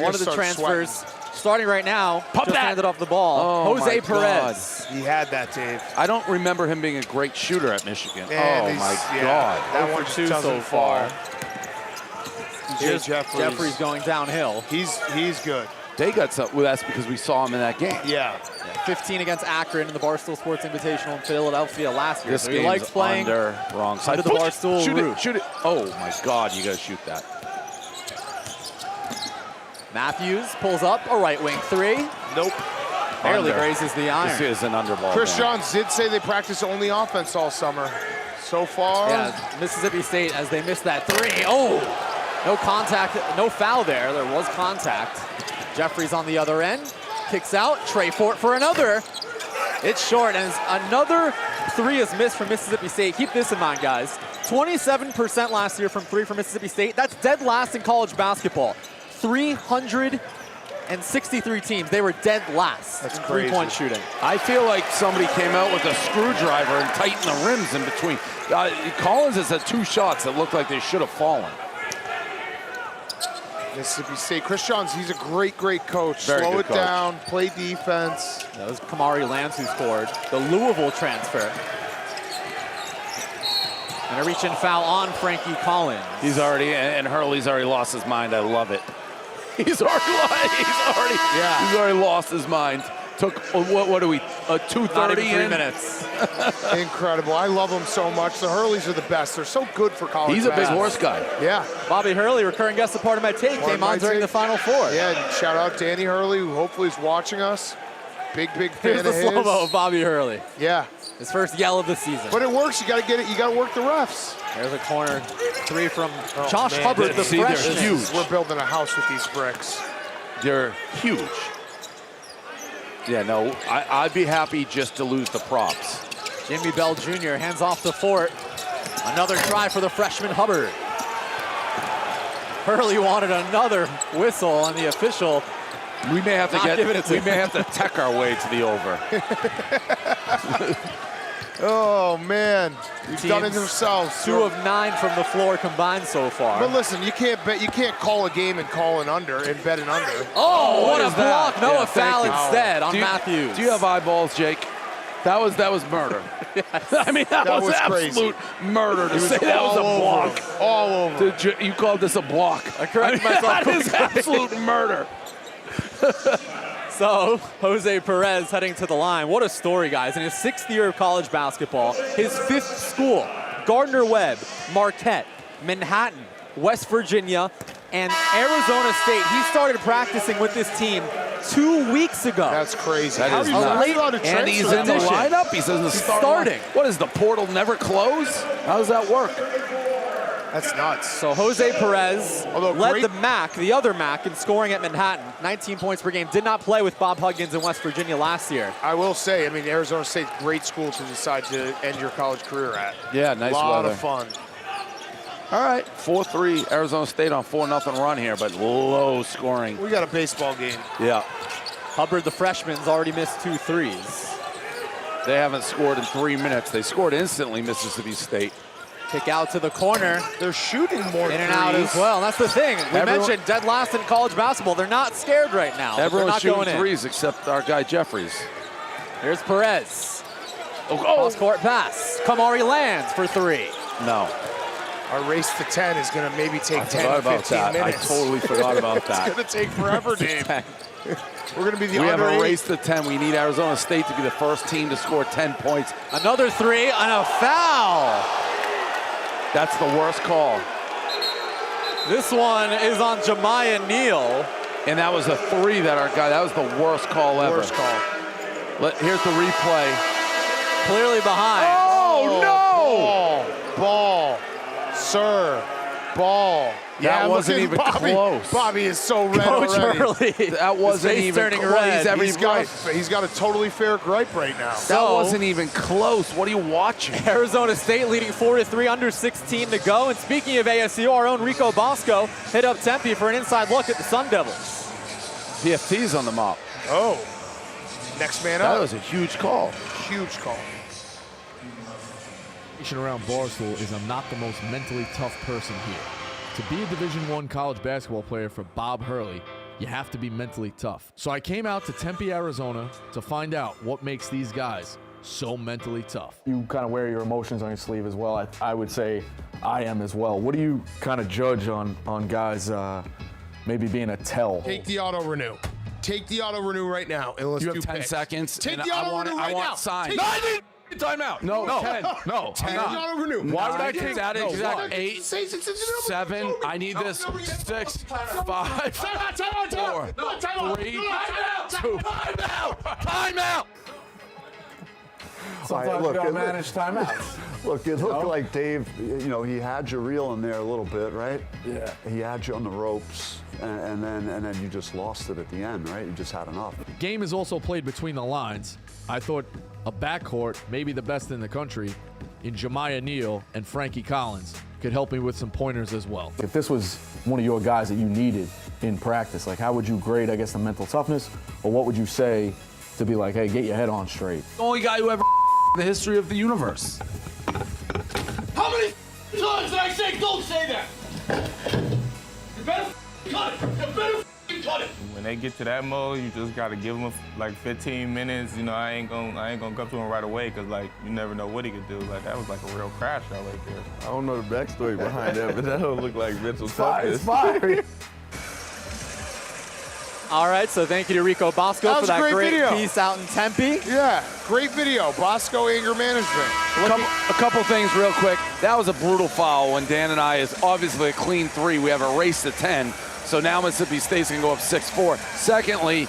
Speaker 1: One of the transfers.
Speaker 5: Sweating.
Speaker 1: Starting right now, handed off the ball.
Speaker 3: Oh,
Speaker 1: Jose Perez.
Speaker 5: He had that, Dave.
Speaker 3: I don't remember him being a great shooter at Michigan.
Speaker 5: And
Speaker 3: my
Speaker 5: God.
Speaker 3: God.
Speaker 5: That one
Speaker 1: two so far.
Speaker 5: Here's
Speaker 1: Jeffries going downhill.
Speaker 5: He's good.
Speaker 3: They got some. Well, that's because we saw him in that game.
Speaker 5: Yeah.
Speaker 1: 15 against Akron in the Barstool Sports Invitational in Philadelphia last year.
Speaker 3: This
Speaker 1: so he likes playing
Speaker 3: under wrong side
Speaker 1: of the Barstool roof.
Speaker 3: Shoot it. Oh, my God. You got to shoot that.
Speaker 1: Matthews pulls up a right wing three.
Speaker 5: Nope.
Speaker 1: Barely grazes the iron.
Speaker 3: This is an underball.
Speaker 5: Chris Johns did say they practice only offense all summer. So far.
Speaker 1: Yeah, Mississippi State as they missed that three. Oh, no contact, no foul there. There was contact. Jeffries on the other end. Kicks out. Trey Fort for another. It's short, and another three is missed from Mississippi State. Keep this in mind, guys. 27% last year from three from Mississippi State. That's dead last in college basketball. 363 teams. They were dead last in three-point shooting.
Speaker 3: I feel like somebody came out with a screwdriver and tightened the rims in between. Collins has had 2 shots that looked like they should have fallen.
Speaker 5: Mississippi State. Chris Johns, he's a great coach.
Speaker 3: Very
Speaker 5: Slow
Speaker 3: good
Speaker 5: it
Speaker 3: coach.
Speaker 5: down, play defense.
Speaker 1: That was Kamari Lance who scored. The Louisville transfer. And a reach-in foul on Frankie Collins.
Speaker 3: He's already, and Hurley's already lost his mind. I love it. He's already lost his mind. Took, what are we, 2:30 in?
Speaker 1: 3 minutes.
Speaker 5: Incredible. I love them so much. The Hurleys are the best. They're so good for college
Speaker 3: He's a big
Speaker 5: basketball.
Speaker 3: horse guy.
Speaker 5: Yeah.
Speaker 1: Bobby Hurley, recurring guest of Part of My Take, came on during the Final Four.
Speaker 5: Yeah, and shout out Danny Hurley, who hopefully is watching us. Big fan
Speaker 1: Here's
Speaker 5: of
Speaker 1: the
Speaker 5: his.
Speaker 1: slow-mo of Bobby Hurley.
Speaker 5: Yeah.
Speaker 1: His first yell of the season.
Speaker 5: But it works. You got to get it. You got to work the refs.
Speaker 1: There's a corner three from Josh Hubbard, the
Speaker 3: they're
Speaker 1: freshman.
Speaker 3: huge.
Speaker 5: We're building a house with these bricks.
Speaker 3: They're huge. Yeah, no, I'd be happy just to lose the props.
Speaker 1: Jimmy Bell Jr. hands off to Fort. Another try for the freshman Hubbard. Hurley wanted another whistle, and the official
Speaker 3: We may have to
Speaker 1: we
Speaker 3: may have to tech our way to the over.
Speaker 5: Oh man, we've done it themselves.
Speaker 1: 2 of 9 from the floor combined so far.
Speaker 5: But listen, you can't bet. You can't call a game and call an under and bet an under.
Speaker 1: Oh, what a block! No,
Speaker 3: Yeah,
Speaker 1: a foul
Speaker 3: thank you.
Speaker 1: instead on Matthews.
Speaker 3: Do you have eyeballs, Jake? That was murder.
Speaker 1: Yes.
Speaker 3: I mean, that was absolute murder to say that was a block.
Speaker 5: All over.
Speaker 3: You called this a block.
Speaker 1: I corrected myself.
Speaker 3: That is absolute murder.
Speaker 1: So, Jose Perez heading to the line. What a story, guys. In his 6th year of college basketball, his 5th school, Gardner-Webb, Marquette, Manhattan, West Virginia, and Arizona State. He started practicing with this team 2 weeks ago.
Speaker 5: That's crazy.
Speaker 3: That is nuts. And he's in the lineup. He's in the starting. What is the portal never close? How does that work?
Speaker 5: That's nuts.
Speaker 1: So Jose Perez led the other MAC, in scoring at Manhattan. 19 points per game. Did not play with Bob Huggins in West Virginia last year.
Speaker 5: I will say, I mean, Arizona State's a great school to decide to end your college career at.
Speaker 3: Yeah, nice weather.
Speaker 5: A lot of fun.
Speaker 3: All right, 4-3, Arizona State on 4-0 run here, but low scoring.
Speaker 5: We got a baseball game.
Speaker 3: Yeah.
Speaker 1: Hubbard, the freshman's already missed 2 threes.
Speaker 3: They haven't scored in 3 minutes. They scored instantly, Mississippi State.
Speaker 1: Kick out to the corner.
Speaker 5: They're shooting more
Speaker 1: in and out as well. And that's the thing. We mentioned dead last in college basketball. They're not scared right now.
Speaker 3: Everyone's shooting
Speaker 1: going
Speaker 3: threes except our guy Jeffries.
Speaker 1: Here's Perez.
Speaker 3: Oh.
Speaker 1: Cross-court pass. Kamari lands for 3.
Speaker 3: No.
Speaker 5: Our race to 10 is going to maybe take 10
Speaker 3: to
Speaker 5: to 15 minutes.
Speaker 3: I totally forgot about that.
Speaker 5: It's going to take forever, Dave. We're going to be the
Speaker 3: We have
Speaker 5: under
Speaker 3: a
Speaker 5: 8.
Speaker 3: race to 10. We need Arizona State to be the first team to score 10 points.
Speaker 1: Another 3 and a foul.
Speaker 3: That's the worst call.
Speaker 1: This one is on Jemiah Neal.
Speaker 3: And that was a 3 that that was the worst call ever.
Speaker 5: Worst call.
Speaker 3: Here's the replay.
Speaker 1: Clearly behind.
Speaker 3: Oh, no!
Speaker 5: Ball. Sir. Ball.
Speaker 3: That wasn't even close.
Speaker 5: Bobby is so red
Speaker 1: Coach
Speaker 5: already.
Speaker 1: Hurley.
Speaker 3: That wasn't even
Speaker 1: turning
Speaker 3: close.
Speaker 1: red.
Speaker 5: He's got a totally fair gripe right now.
Speaker 3: That wasn't even close. What are you watching?
Speaker 1: Arizona State leading 4-3, under 16 to go. And speaking of ASU, our own Rico Bosco hit up Tempe for an inside look at the Sun Devils.
Speaker 3: PFT's on the mop.
Speaker 5: Oh. Next man up.
Speaker 3: That was a huge call.
Speaker 5: Huge call.
Speaker 7: Around Barstool is I'm not the most mentally tough person here. To be a Division I college basketball player for Bob Hurley, you have to be mentally tough. So I came out to Tempe, Arizona to find out what makes these guys so mentally tough.
Speaker 2: You kind of wear your emotions on your sleeve as well. I would say I am as well. What do you kind of judge on guys maybe being a tell?
Speaker 5: Take the auto renew. Take the auto renew right now. And let's
Speaker 3: You
Speaker 5: do
Speaker 3: have 10
Speaker 5: picks.
Speaker 3: seconds.
Speaker 5: Take
Speaker 3: and
Speaker 5: the auto renew right now.
Speaker 3: I want signs.
Speaker 2: Timeout. No, 10. No,
Speaker 5: Take
Speaker 2: I'm
Speaker 5: the
Speaker 2: not.
Speaker 5: auto renew.
Speaker 2: Why would I take
Speaker 3: that?
Speaker 2: no,
Speaker 3: Exact
Speaker 2: what?
Speaker 3: 8, 7. I need this. 6, 5, 4, 3, 2. Timeout.
Speaker 2: Sometimes you gotta manage timeouts.
Speaker 15: Look, it looked like Dave, he had you reeling there a little bit, right?
Speaker 2: Yeah.
Speaker 15: He had you on the ropes, and then you just lost it at the end, right? You just had enough.
Speaker 7: The game is also played between the lines. I thought a backcourt, maybe the best in the country, in Jemiah Neal and Frankie Collins, could help me with some pointers as well.
Speaker 2: If this was one of your guys that you needed in practice, like how would you grade, I guess, the mental toughness? Or what would you say to be like, hey, get your head on straight?
Speaker 3: The only guy who ever the history of the universe.
Speaker 6: How many times did I say don't say that? You better cut it. You better cut it.
Speaker 13: When they get to that mode, you just gotta give them like 15 minutes. I ain't gonna come to him right away because you never know what he could do. That was like a real crash out right there.
Speaker 14: I don't know the backstory behind that, but that don't look like mental toughness.
Speaker 2: It's fire.
Speaker 1: All right, so thank you to Rico Bosco for that great
Speaker 5: video.
Speaker 1: piece out in Tempe.
Speaker 5: Yeah, great video. Bosco anger management.
Speaker 3: A couple things real quick. That was a brutal foul when Dan and I is obviously a clean 3. We have a race to 10. So now Mississippi State's going to go up 6-4. Secondly,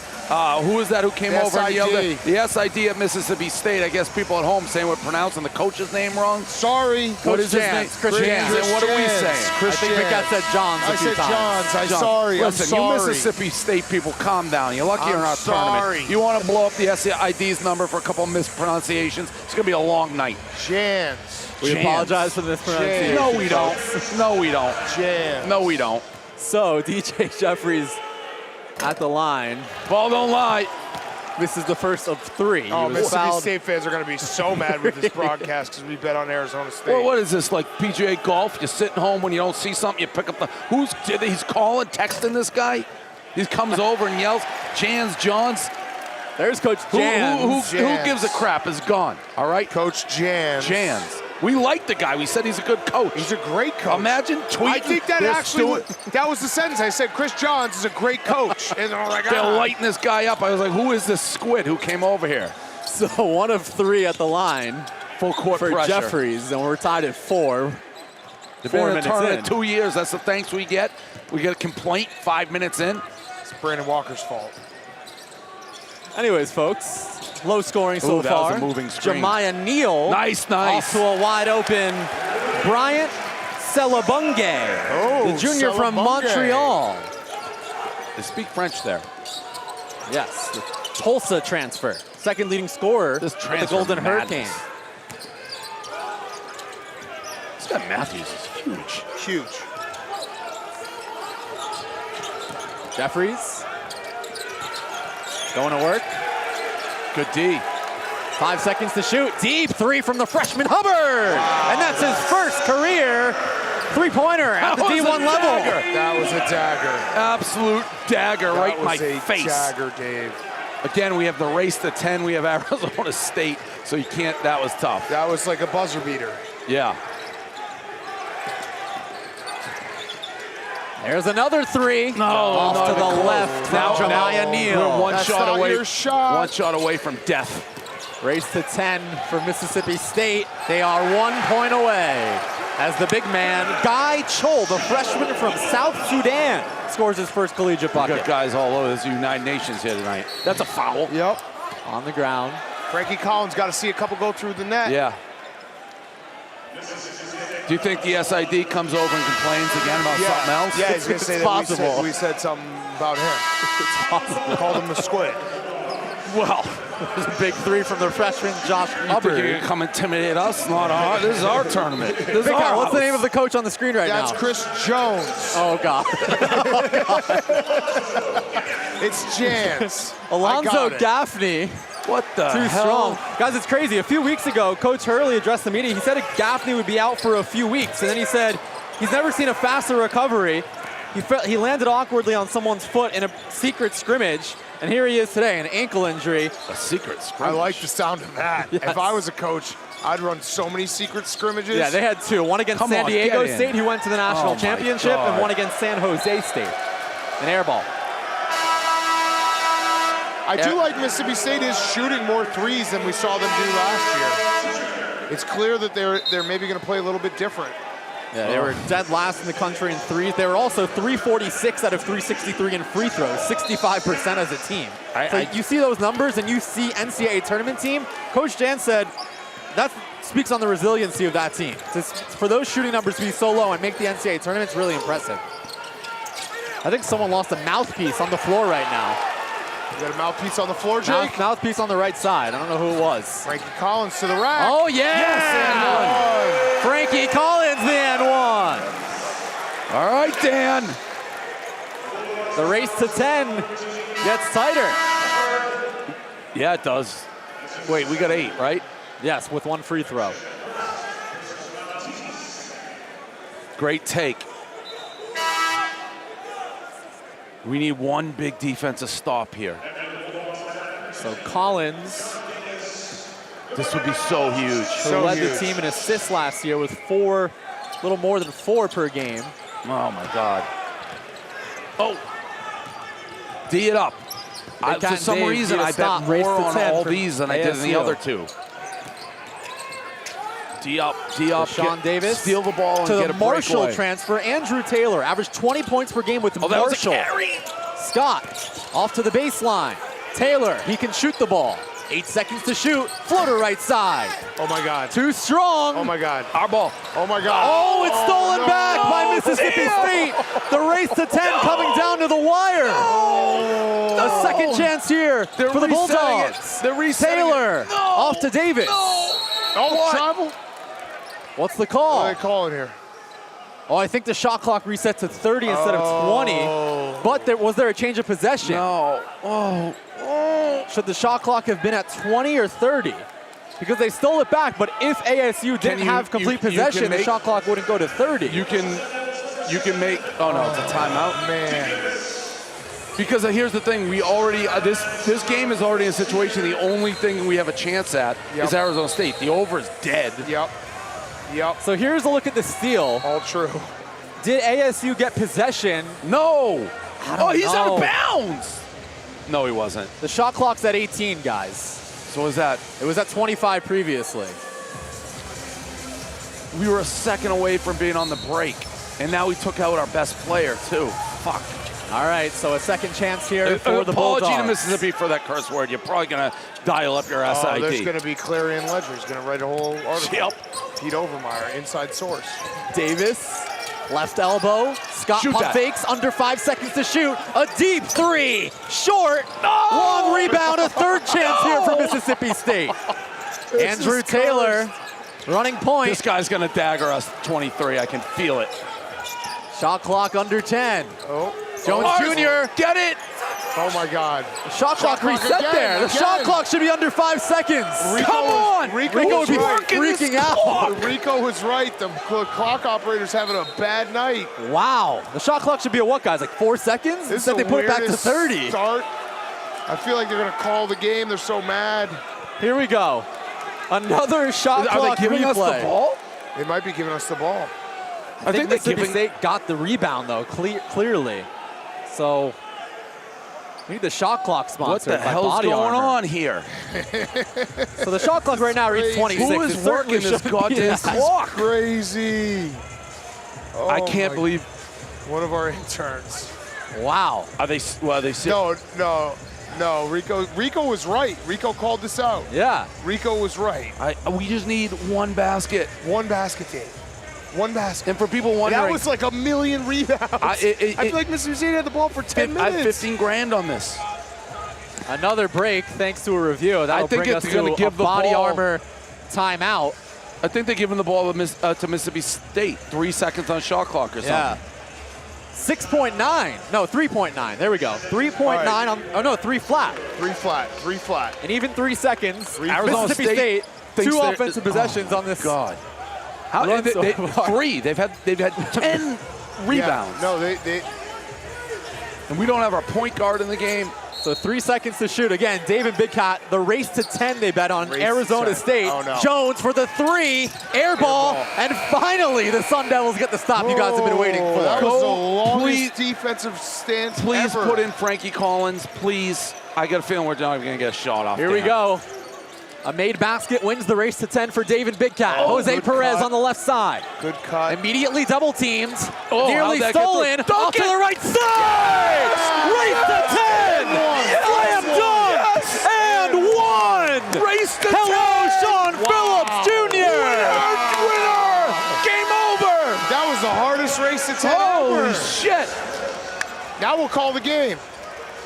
Speaker 3: who is that who came over and yelled at the SID at Mississippi State? I guess people at home saying we're pronouncing the coach's name wrong.
Speaker 5: Sorry.
Speaker 3: What is his name?
Speaker 1: Chris Jans.
Speaker 3: And what are we saying?
Speaker 1: I think Vicat said Johns a
Speaker 5: I
Speaker 1: few
Speaker 5: said
Speaker 1: times.
Speaker 5: Johns. I'm sorry.
Speaker 3: Listen,
Speaker 5: I'm
Speaker 3: you
Speaker 5: sorry.
Speaker 3: Mississippi State people, calm down. You're lucky you're in our tournament. You want to blow up the SID's number for a couple of mispronunciations? It's going to be a long night.
Speaker 5: Jans.
Speaker 1: We apologize for the mispronunciation.
Speaker 3: No, we don't. No, we don't.
Speaker 5: Jans.
Speaker 3: No, we don't.
Speaker 1: So, DJ Jeffries at the line.
Speaker 3: Ball don't lie.
Speaker 1: This is the first of 3.
Speaker 5: Oh, Mississippi State fans are going to be so mad with this broadcast because we bet on Arizona State.
Speaker 3: Well, what is this, like PGA golf? You're sitting home when you don't see something, you pick up the... He's calling, texting this guy? He comes over and yells, Johns.
Speaker 1: There's Coach Jans.
Speaker 3: Who gives a crap is gone, all right?
Speaker 5: Coach Jans.
Speaker 3: Jans. We like the guy. We said he's a good coach.
Speaker 5: He's a great coach.
Speaker 3: Imagine tweeting.
Speaker 5: I think that that was the sentence. I said, Chris Johns is a great coach. And they're like,
Speaker 3: they're lighting this guy up. I was like, who is this squid who came over here?
Speaker 1: So 1 of 3 at the line.
Speaker 3: Full court
Speaker 1: for
Speaker 3: pressure.
Speaker 1: Jeffries, and we're tied at 4.
Speaker 3: They've been in a tournament 2 years. That's the thanks we get. We get a complaint 5 minutes in.
Speaker 5: It's Brandon Walker's fault.
Speaker 1: Anyways, folks, low scoring so
Speaker 3: that
Speaker 1: far.
Speaker 3: was a moving screen.
Speaker 1: Jemiah Neal.
Speaker 3: Nice.
Speaker 1: Off to a wide open Bryant Celebunge, the junior from Montreal.
Speaker 3: They speak French there.
Speaker 1: Yes, the Tulsa transfer. Second leading scorer
Speaker 3: this
Speaker 1: for the Golden Hurricane.
Speaker 3: This guy Matthews is huge.
Speaker 5: Huge.
Speaker 1: Jeffries. Going to work.
Speaker 3: Good D.
Speaker 1: 5 seconds to shoot. Deep three from the freshman Hubbard. And that's his first career three-pointer at the D1 level.
Speaker 5: That was a dagger.
Speaker 3: Absolute dagger right in my face.
Speaker 5: Dagger, Dave.
Speaker 3: Again, we have the race to 10. We have Arizona State, so you can't. That was tough.
Speaker 5: That was like a buzzer beater.
Speaker 3: Yeah.
Speaker 1: There's another three. Off to the left. Now Jemiah Neal.
Speaker 3: One shot away from death.
Speaker 1: Race to 10 for Mississippi State. They are 1 point away as the big man, Guy Chol, the freshman from South Sudan, scores his first collegiate bucket.
Speaker 3: We got guys all over this United Nations here tonight. That's a foul.
Speaker 5: Yep.
Speaker 1: On the ground.
Speaker 5: Frankie Collins got to see a couple go through the net.
Speaker 3: Yeah. Do you think the SID comes over and complains again about something else?
Speaker 5: Yeah, he's going to say that
Speaker 1: possible.
Speaker 5: We said something about him.
Speaker 1: It's possible.
Speaker 5: Called him the squid.
Speaker 3: Well,
Speaker 1: there's a big three from the freshman Josh Hubbard.
Speaker 3: You can come intimidate us? Not our. This is our tournament. This is our
Speaker 1: what's the name of the coach on the screen right now?
Speaker 5: That's Chris Jones.
Speaker 1: Oh, God.
Speaker 5: It's Jans.
Speaker 1: Alonzo Gaffney.
Speaker 3: What the
Speaker 1: Too
Speaker 3: hell?
Speaker 1: strong. Guys, it's crazy. A few weeks ago, Coach Hurley addressed the media. He said Gaffney would be out for a few weeks. And then he said he's never seen a faster recovery. He landed awkwardly on someone's foot in a secret scrimmage. And here he is today, an ankle injury.
Speaker 3: A secret scrimmage?
Speaker 5: I like the sound of that.
Speaker 1: Yes.
Speaker 5: If I was a coach, I'd run so many secret scrimmages.
Speaker 1: Yeah, they had two. One against San Diego State, who went to the national championship, and one against San Jose State. An air ball.
Speaker 5: I do like Mississippi State is shooting more threes than we saw them do last year. It's clear that they're maybe going to play a little bit different.
Speaker 1: Yeah, they were dead last in the country in threes. They were also 346 out of 363 in free throws, 65% as a team. You see those numbers and you see NCAA tournament team, Coach Jan said that speaks on the resiliency of that team. For those shooting numbers to be so low and make the NCAA tournament, it's really impressive. I think someone lost a mouthpiece on the floor right now.
Speaker 5: You got a mouthpiece on the floor, Jake?
Speaker 1: Mouthpiece on the right side. I don't know who it was.
Speaker 5: Frankie Collins to the rack.
Speaker 1: Oh, yeah!
Speaker 5: Yes,
Speaker 1: Frankie Collins, the and one.
Speaker 3: All right, Dan.
Speaker 1: The race to 10 gets tighter.
Speaker 3: Yeah, it does. Wait, we got 8, right?
Speaker 1: Yes, with one free throw.
Speaker 3: Great take. We need one big defensive stop here.
Speaker 1: So Collins.
Speaker 3: This would be so huge.
Speaker 1: Who led the team in assists last year with a little more than 4 per game.
Speaker 3: Oh my God. Oh. D it up. For some reason, I bet more on all these than I did in the other two. D up,
Speaker 1: Sean Davis.
Speaker 3: Steal the ball and
Speaker 1: to
Speaker 3: get
Speaker 1: the
Speaker 3: a
Speaker 1: Marshall
Speaker 3: breakaway.
Speaker 1: transfer. Andrew Taylor averaged 20 points per game with Marshall.
Speaker 3: That was a carry.
Speaker 1: Scott off to the baseline. Taylor, he can shoot the ball. 8 seconds to shoot. Floater right side.
Speaker 5: Oh my God.
Speaker 1: Too strong.
Speaker 5: Oh my God.
Speaker 3: Our ball.
Speaker 5: Oh my God.
Speaker 1: Oh, it's stolen back by Mississippi State. The race to 10 coming down to the wire. A second chance here for the Bulldogs. Taylor off to Davis.
Speaker 5: Oh, travel.
Speaker 1: What's the call?
Speaker 5: What are they calling here?
Speaker 1: Oh, I think the shot clock reset to 30 instead of 20. But was there a change of possession?
Speaker 3: No.
Speaker 1: Should the shot clock have been at 20 or 30? Because they stole it back, but if ASU didn't have complete possession, the shot clock wouldn't go to 30.
Speaker 3: You can make, oh no, it's a timeout.
Speaker 5: Man.
Speaker 3: Because here's the thing, we already, this game is already a situation, the only thing we have a chance at is Arizona State. The over is dead.
Speaker 5: Yep.
Speaker 1: So here's a look at the steal.
Speaker 5: All true.
Speaker 1: Did ASU get possession?
Speaker 3: No.
Speaker 1: Oh,
Speaker 3: he's out of bounds. No, he wasn't.
Speaker 1: The shot clock's at 18, guys.
Speaker 3: So was that?
Speaker 1: It was at 25 previously.
Speaker 3: We were a second away from being on the break, and now we took out our best player too. Fuck.
Speaker 1: All right, so a second chance here for the Bulldogs.
Speaker 3: Apology to Mississippi for that curse word. You're probably going to dial up your SID.
Speaker 5: There's going to be Clarion Ledger. He's going to write a whole article.
Speaker 3: Yep.
Speaker 5: Pete Overmeyer, inside source.
Speaker 1: Davis, left elbow. Scott pump fakes, under 5 seconds to shoot. A deep three, short. Long rebound, a third chance here for Mississippi State. Andrew Taylor running point.
Speaker 3: This guy's going to dagger us 23. I can feel it.
Speaker 1: Shot clock under 10.
Speaker 5: Oh.
Speaker 1: Jones Jr.
Speaker 3: Get it.
Speaker 5: Oh my God.
Speaker 1: The shot clock reset
Speaker 5: again,
Speaker 1: there. The shot clock should be under 5 seconds. Come on! Rico would be freaking out.
Speaker 5: Rico was right. The clock operator's having a bad night.
Speaker 1: Wow. The shot clock should be a what, guys? Like 4 seconds? Instead they put it back to 30.
Speaker 5: Start. I feel like they're going to call the game. They're so mad.
Speaker 1: Here we go. Another shot clock
Speaker 3: Are they giving us the ball?
Speaker 5: They might be giving us the ball.
Speaker 1: I think Mississippi State got the rebound, though, clearly. So we need the shot clock sponsor.
Speaker 3: What the hell's going on here?
Speaker 1: So the shot clock right now reads 26.
Speaker 3: Who is working this goddamn clock?
Speaker 5: Crazy. Oh,
Speaker 3: I can't believe
Speaker 5: one of our interns.
Speaker 1: Wow.
Speaker 3: Are they? Well, they?
Speaker 5: No. Rico was right. Rico called this out.
Speaker 1: Yeah.
Speaker 5: Rico was right.
Speaker 3: We just need one basket.
Speaker 5: One basket, Dave. One basket.
Speaker 3: And for people wondering,
Speaker 5: that was like a million rebounds. I feel like Mississippi State had the ball for 10 minutes.
Speaker 3: I have 15 grand on this.
Speaker 1: Another break thanks to a review. That'll bring us
Speaker 3: to
Speaker 1: give the body armor timeout.
Speaker 3: I think they're giving the ball to Mississippi State. 3 seconds on shot clock or something.
Speaker 1: Yeah. 6.9. No, 3.9. There we go. 3.9 on. Oh no, 3 flat.
Speaker 5: 3 flat.
Speaker 1: And even 3 seconds.
Speaker 3: Arizona
Speaker 1: Mississippi State 2 offensive possessions on this.
Speaker 3: God.
Speaker 1: How
Speaker 3: they 3. They've had 10 rebounds.
Speaker 5: Yeah, no, they.
Speaker 3: And we don't have our point guard in the game.
Speaker 1: So 3 seconds to shoot. Again, David Big Cat, the race to 10 they bet on Arizona State.
Speaker 5: Oh, no.
Speaker 1: Jones for the 3, air ball, and finally the Sun Devils get the stop you guys have been waiting for.
Speaker 5: That was the longest defensive stance
Speaker 3: Please
Speaker 5: ever.
Speaker 3: put in Frankie Collins, please. I got a feeling we're not even going to get a shot off.
Speaker 1: Here we go. A made basket wins the race to 10 for David Big Cat. Jose Perez on the left side.
Speaker 5: Good cut.
Speaker 1: Immediately double teamed.
Speaker 3: Oh,
Speaker 1: nearly stolen. Off to the right side. Race to 10. Slam dunk. And 1.
Speaker 3: Race to 10.
Speaker 1: Hello, Sean Phillips Jr.
Speaker 3: Winner. Game over.
Speaker 5: That was the hardest race to 10
Speaker 3: Holy
Speaker 5: ever.
Speaker 3: shit.
Speaker 5: Now we'll call the game.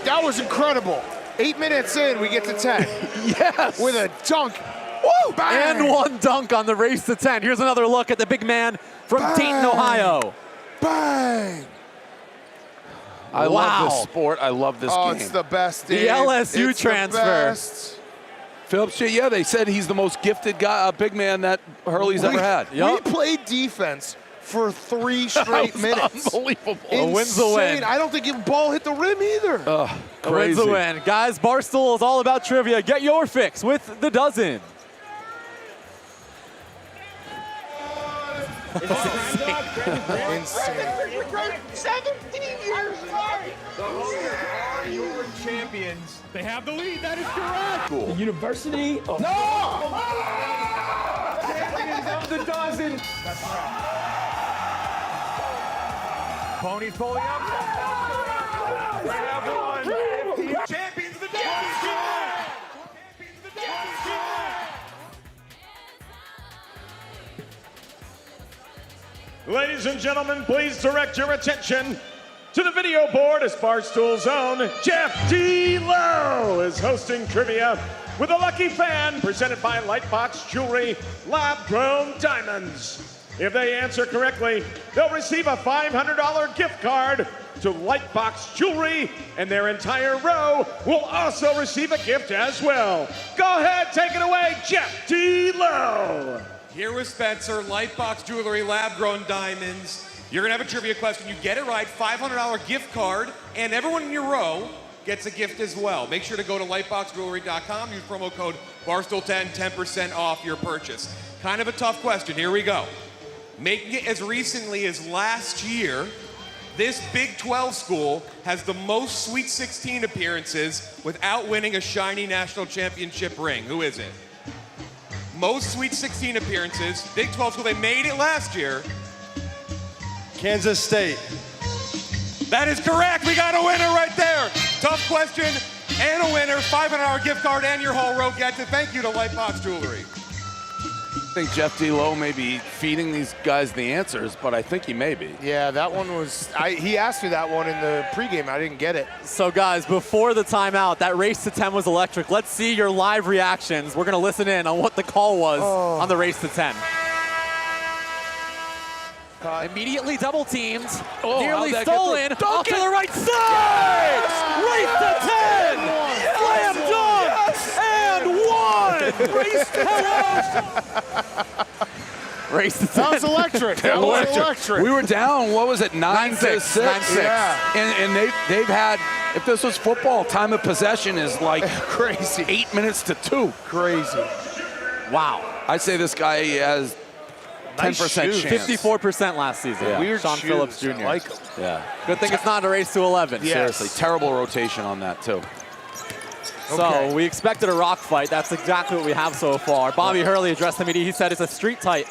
Speaker 5: That was incredible. 8 minutes in, we get to 10.
Speaker 3: Yes.
Speaker 5: With a dunk. Woo! Bang!
Speaker 1: And 1 dunk on the race to 10. Here's another look at the big man from Dayton, Ohio.
Speaker 5: Bang!
Speaker 3: I love this sport. I love this game.
Speaker 5: Oh, it's the best, Dave.
Speaker 1: The LSU
Speaker 5: it's
Speaker 1: transfer.
Speaker 5: The best.
Speaker 3: Phillips, yeah, they said he's the most gifted guy, big man that Hurley's ever had.
Speaker 5: We played defense for 3 straight minutes.
Speaker 3: Unbelievable.
Speaker 1: A win's a win.
Speaker 5: I don't think the ball hit the rim either.
Speaker 1: A win's a win. Guys, Barstool is all about trivia. Get your fix with the dozen.
Speaker 5: Insane.
Speaker 6: 17 years old.
Speaker 23: Your champions. They have the lead. That is correct.
Speaker 6: The University of...
Speaker 23: No! Champions of the dozen. That's right. Ponies pulling up. We have one. Champions of the dozen. Ladies and gentlemen, please direct your attention to the video board as Barstool's own Jeff D. Lowe is hosting trivia with a lucky fan presented by Lightbox Jewelry Lab-Grown Diamonds. If they answer correctly, they'll receive a $500 gift card to Lightbox Jewelry, and their entire row will also receive a gift as well. Go ahead, take it away, Jeff D. Lowe.
Speaker 17: Here with Spencer, Lightbox Jewelry, Lab-Grown Diamonds. You're gonna have a trivia question. You get it right, $500 gift card, and everyone in your row gets a gift as well. Make sure to go to lightboxjewelry.com, use promo code Barstool10, 10% off your purchase. Kind of a tough question, here we go. Making it as recently as last year, this Big 12 school has the most Sweet 16 appearances without winning a shiny national championship ring. Who is it? Most Sweet 16 appearances, Big 12 school, they made it last year.
Speaker 19: Kansas State.
Speaker 17: That is correct, we got a winner right there. Tough question and a winner, $500 gift card and your whole row get to. Thank you to Lightbox Jewelry.
Speaker 3: I think Jeff D. Lowe may be feeding these guys the answers, but I think he may be.
Speaker 5: Yeah, that one was, he asked me that one in the pregame. I didn't get it.
Speaker 1: So guys, before the timeout, that race to 10 was electric. Let's see your live reactions. We're gonna listen in on what the call was on the race to 10. Immediately double teamed.
Speaker 3: Oh,
Speaker 1: Nearly
Speaker 3: how'd that get
Speaker 1: stolen.
Speaker 3: through?
Speaker 1: Off to the right side. Race to 10. Slam dunk. And one. Race to 10. Race to 10.
Speaker 5: That was electric. That was electric.
Speaker 3: We were down, what was it, 9-6?
Speaker 1: 9-6.
Speaker 3: Yeah. And they've had, if this was football, time of possession is like
Speaker 5: crazy.
Speaker 3: 8 minutes to 2.
Speaker 5: Crazy.
Speaker 1: Wow.
Speaker 3: I'd say this guy has 10% chance.
Speaker 1: 54% last season.
Speaker 3: Yeah.
Speaker 5: Weird
Speaker 1: Sean
Speaker 5: shoes.
Speaker 1: Phillips Jr.
Speaker 5: I like him.
Speaker 3: Yeah.
Speaker 1: Good thing it's not a race to 11.
Speaker 5: Yes.
Speaker 3: Seriously, terrible rotation on that too.
Speaker 1: So we expected a rock fight. That's exactly what we have so far. Bobby Hurley addressed the media. He said it's a street fight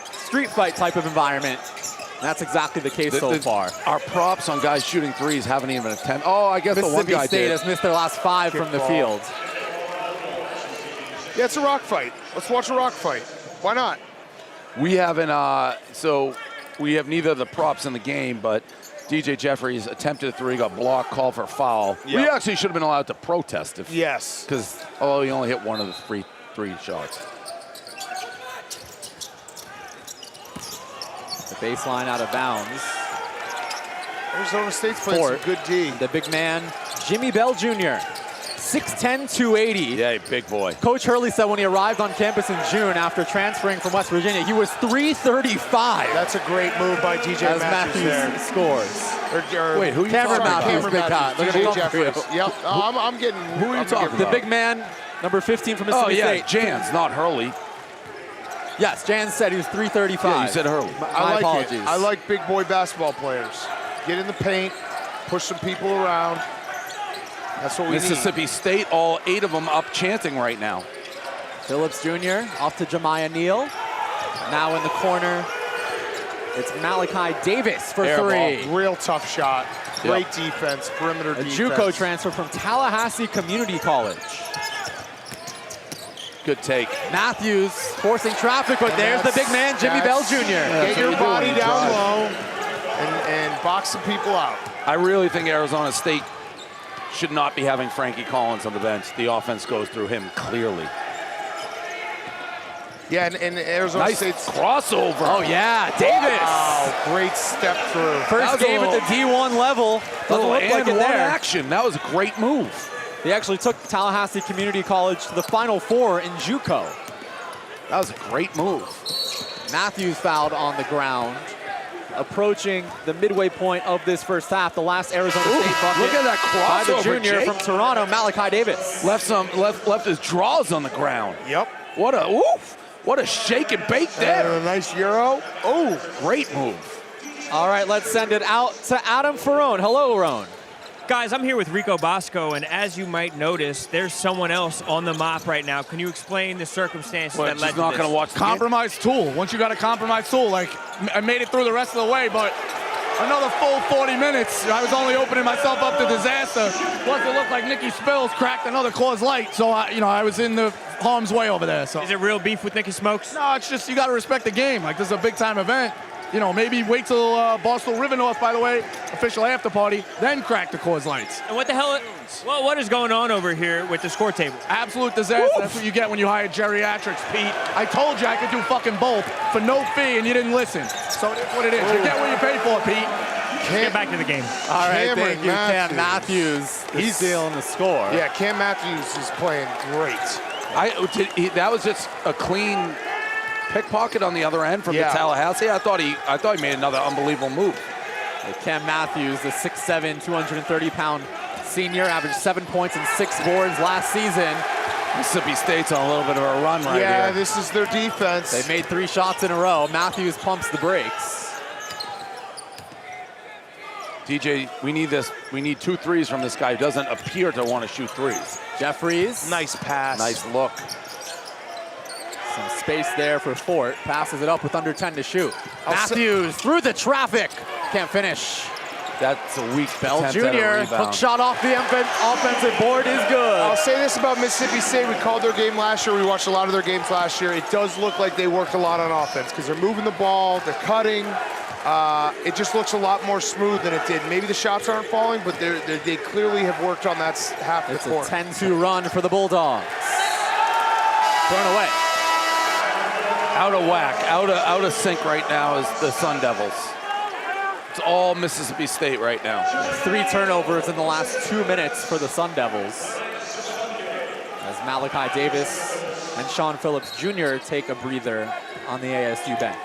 Speaker 1: type of environment. And that's exactly the case so far.
Speaker 3: Our props on guys shooting threes haven't even attempted. Oh, I guess the one guy
Speaker 1: State
Speaker 3: did.
Speaker 1: has missed their last 5 from the field.
Speaker 5: Yeah, it's a rock fight. Let's watch a rock fight. Why not?
Speaker 3: We haven't, so we have neither of the props in the game, but DJ Jeffries attempted a 3, got blocked, called for a foul.
Speaker 5: Yep.
Speaker 3: We actually should have been allowed to protest if.
Speaker 5: Yes.
Speaker 3: Because, he only hit one of the three shots.
Speaker 1: The baseline out of bounds.
Speaker 5: Arizona State's playing some good D.
Speaker 1: The big man, Jimmy Bell Jr., 6'10", 280.
Speaker 3: Yeah, big boy.
Speaker 1: Coach Hurley said when he arrived on campus in June after transferring from West Virginia, he was 335.
Speaker 5: That's a great move by DJ
Speaker 1: As
Speaker 5: Matthews there.
Speaker 1: Scores.
Speaker 3: Wait, who are you
Speaker 1: Cameron
Speaker 3: talking
Speaker 1: Matthews,
Speaker 3: about?
Speaker 1: big cat. Look at
Speaker 5: DJ
Speaker 1: the
Speaker 5: Jeffries. Yep. I'm getting.
Speaker 3: Who are you talking
Speaker 1: The
Speaker 3: about?
Speaker 1: big man, number 15 from Mississippi State.
Speaker 3: Jans, not Hurley.
Speaker 1: Yes, Jan said he was 335.
Speaker 3: Yeah, you said Hurley.
Speaker 5: I like
Speaker 1: apologies.
Speaker 5: it. I like big boy basketball players. Get in the paint, push some people around. That's what we
Speaker 3: Mississippi State, all 8 of them up chanting right now.
Speaker 1: Phillips Jr. off to Jemiah Neal. Now in the corner, it's Malachi Davis for 3.
Speaker 5: Real tough shot. Great defense, perimeter
Speaker 1: A
Speaker 5: defense.
Speaker 1: JUCO transfer from Tallahassee Community College.
Speaker 3: Good take.
Speaker 1: Matthews forcing traffic, but there's the big man, Jimmy Bell Jr.
Speaker 5: Get your body down low and box some people out.
Speaker 3: I really think Arizona State should not be having Frankie Collins on the bench. The offense goes through him clearly.
Speaker 5: Yeah, and Arizona State's
Speaker 3: crossover.
Speaker 1: Oh yeah, Davis.
Speaker 5: Wow, great step through.
Speaker 1: First game at the D1 level. Doesn't look like it
Speaker 3: one
Speaker 1: there.
Speaker 3: action. That was a great move.
Speaker 1: He actually took Tallahassee Community College to the Final Four in JUCO.
Speaker 3: That was a great move.
Speaker 1: Matthews fouled on the ground. Approaching the midway point of this first half, the last Arizona State bucket.
Speaker 3: Look at that crossover,
Speaker 1: by the junior
Speaker 3: Jake.
Speaker 1: from Toronto, Malachi Davis.
Speaker 3: Left his draws on the ground.
Speaker 5: Yep.
Speaker 3: What a shake and bake there.
Speaker 5: A nice Euro.
Speaker 3: Oh, great move.
Speaker 1: All right, let's send it out to Adam Ferrone. Hello, Roan.
Speaker 16: Guys, I'm here with Rico Bosco, and as you might notice, there's someone else on the mop right now. Can you explain the circumstances that led to
Speaker 3: not
Speaker 16: this?
Speaker 3: going to watch the
Speaker 2: Compromised tool. Once you got a compromised tool, like I made it through the rest of the way, but another full 40 minutes. I was only opening myself up to disaster. Plus, it looked like Nikki Spills cracked another Coors Light, so I was in the harm's way over there. So
Speaker 16: is it real beef with Nikki Smokes?
Speaker 2: No, it's just you got to respect the game. Like this is a big time event. Maybe wait till Barstool River North, by the way, official after party, then crack the Coors Lights.
Speaker 16: And what the hell? Well, what is going on over here with the score table?
Speaker 2: Absolute disaster. Oof. That's what you get when you hire geriatrics, Pete. I told you I could do fucking both for no fee, and you didn't listen. So it's what it is. You get what you pay for, Pete.
Speaker 16: Let's get back to the game.
Speaker 1: All right, thank you, Cam Matthews. He's stealing the score.
Speaker 5: Yeah, Cam Matthews is playing great.
Speaker 3: That was just a clean pickpocket on the other end from the Tallahassee. I thought he made another unbelievable move.
Speaker 1: Cam Matthews, the 6'7", 230-pound senior, averaged 7 points and 6 boards last season.
Speaker 3: Mississippi State's on a little bit of a run right here.
Speaker 5: Yeah, this is their defense.
Speaker 1: They made 3 shots in a row. Matthews pumps the brakes.
Speaker 3: DJ, we need this. We need 2 threes from this guy who doesn't appear to want to shoot threes.
Speaker 1: Jeffries.
Speaker 5: Nice pass.
Speaker 3: Nice look.
Speaker 1: Some space there for Fort. Passes it up with under 10 to shoot. Matthews through the traffic. Can't finish.
Speaker 3: That's a weak
Speaker 1: Bell
Speaker 3: attempt at a
Speaker 1: Jr.
Speaker 3: rebound.
Speaker 1: Hook shot off the offensive board is good.
Speaker 5: I'll say this about Mississippi State. We called their game last year. We watched a lot of their games last year. It does look like they worked a lot on offense because they're moving the ball, they're cutting. It just looks a lot more smooth than it did. Maybe the shots aren't falling, but they clearly have worked on that half the court.
Speaker 1: It's a 10-2 run for the Bulldogs. Thrown away.
Speaker 3: Out of whack, out of sync right now is the Sun Devils. It's all Mississippi State right now.
Speaker 1: 3 turnovers in the last 2 minutes for the Sun Devils, as Malachi Davis and Sean Phillips Jr. take a breather on the ASU bench.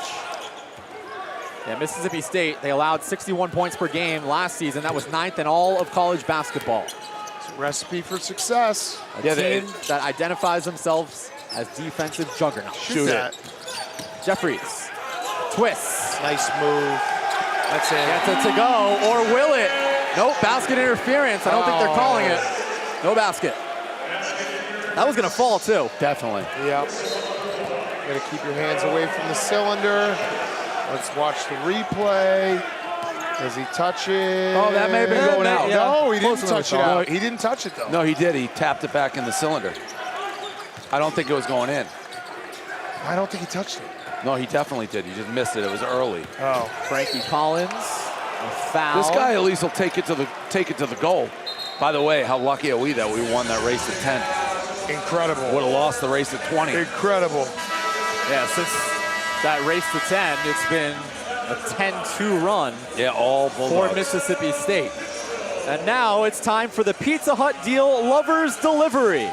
Speaker 1: Yeah, Mississippi State, they allowed 61 points per game last season. That was 9th in all of college basketball.
Speaker 5: It's a recipe for success.
Speaker 1: A team that identifies themselves as defensive juggernauts.
Speaker 5: Shoot it.
Speaker 1: Jeffries, twists.
Speaker 5: Nice move. That's it.
Speaker 1: Gets it to go, or will it? Nope, basket interference. I don't think they're calling it. No basket. That was gonna fall too.
Speaker 3: Definitely.
Speaker 5: Yep. You gotta keep your hands away from the cylinder. Let's watch the replay. Does he touch it?
Speaker 3: Oh, that may have been going out.
Speaker 5: No, he didn't touch it out. He didn't touch it though.
Speaker 3: No, he did. He tapped it back in the cylinder. I don't think it was going in.
Speaker 5: I don't think he touched it.
Speaker 3: No, he definitely did. He just missed it. It was early.
Speaker 5: Oh,
Speaker 1: Frankie Collins, a foul.
Speaker 3: This guy at least will take it to the goal. By the way, how lucky are we that we won that race at 10?
Speaker 5: Incredible.
Speaker 3: Would have lost the race at 20.
Speaker 5: Incredible.
Speaker 1: Yeah, since that race to 10, it's been a 10-2 run.
Speaker 3: Yeah, all Bulldogs.
Speaker 1: For Mississippi State. And now it's time for the Pizza Hut Deal Lovers Delivery.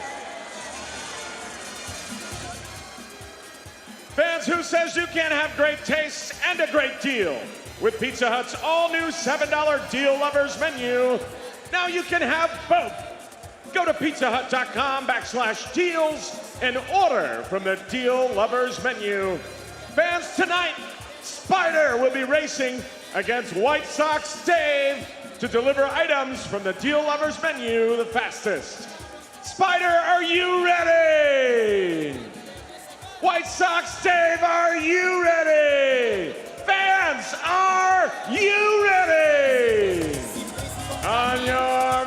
Speaker 23: Fans, who says you can't have great taste and a great deal? With Pizza Hut's all-new $7 Deal Lovers menu, now you can have both. Go to pizzahut.com/deals and order from the Deal Lovers menu. Fans, tonight, Spider will be racing against White Sox Dave to deliver items from the Deal Lovers menu the fastest. Spider, are you ready? White Sox Dave, are you ready? Fans, are you ready? On your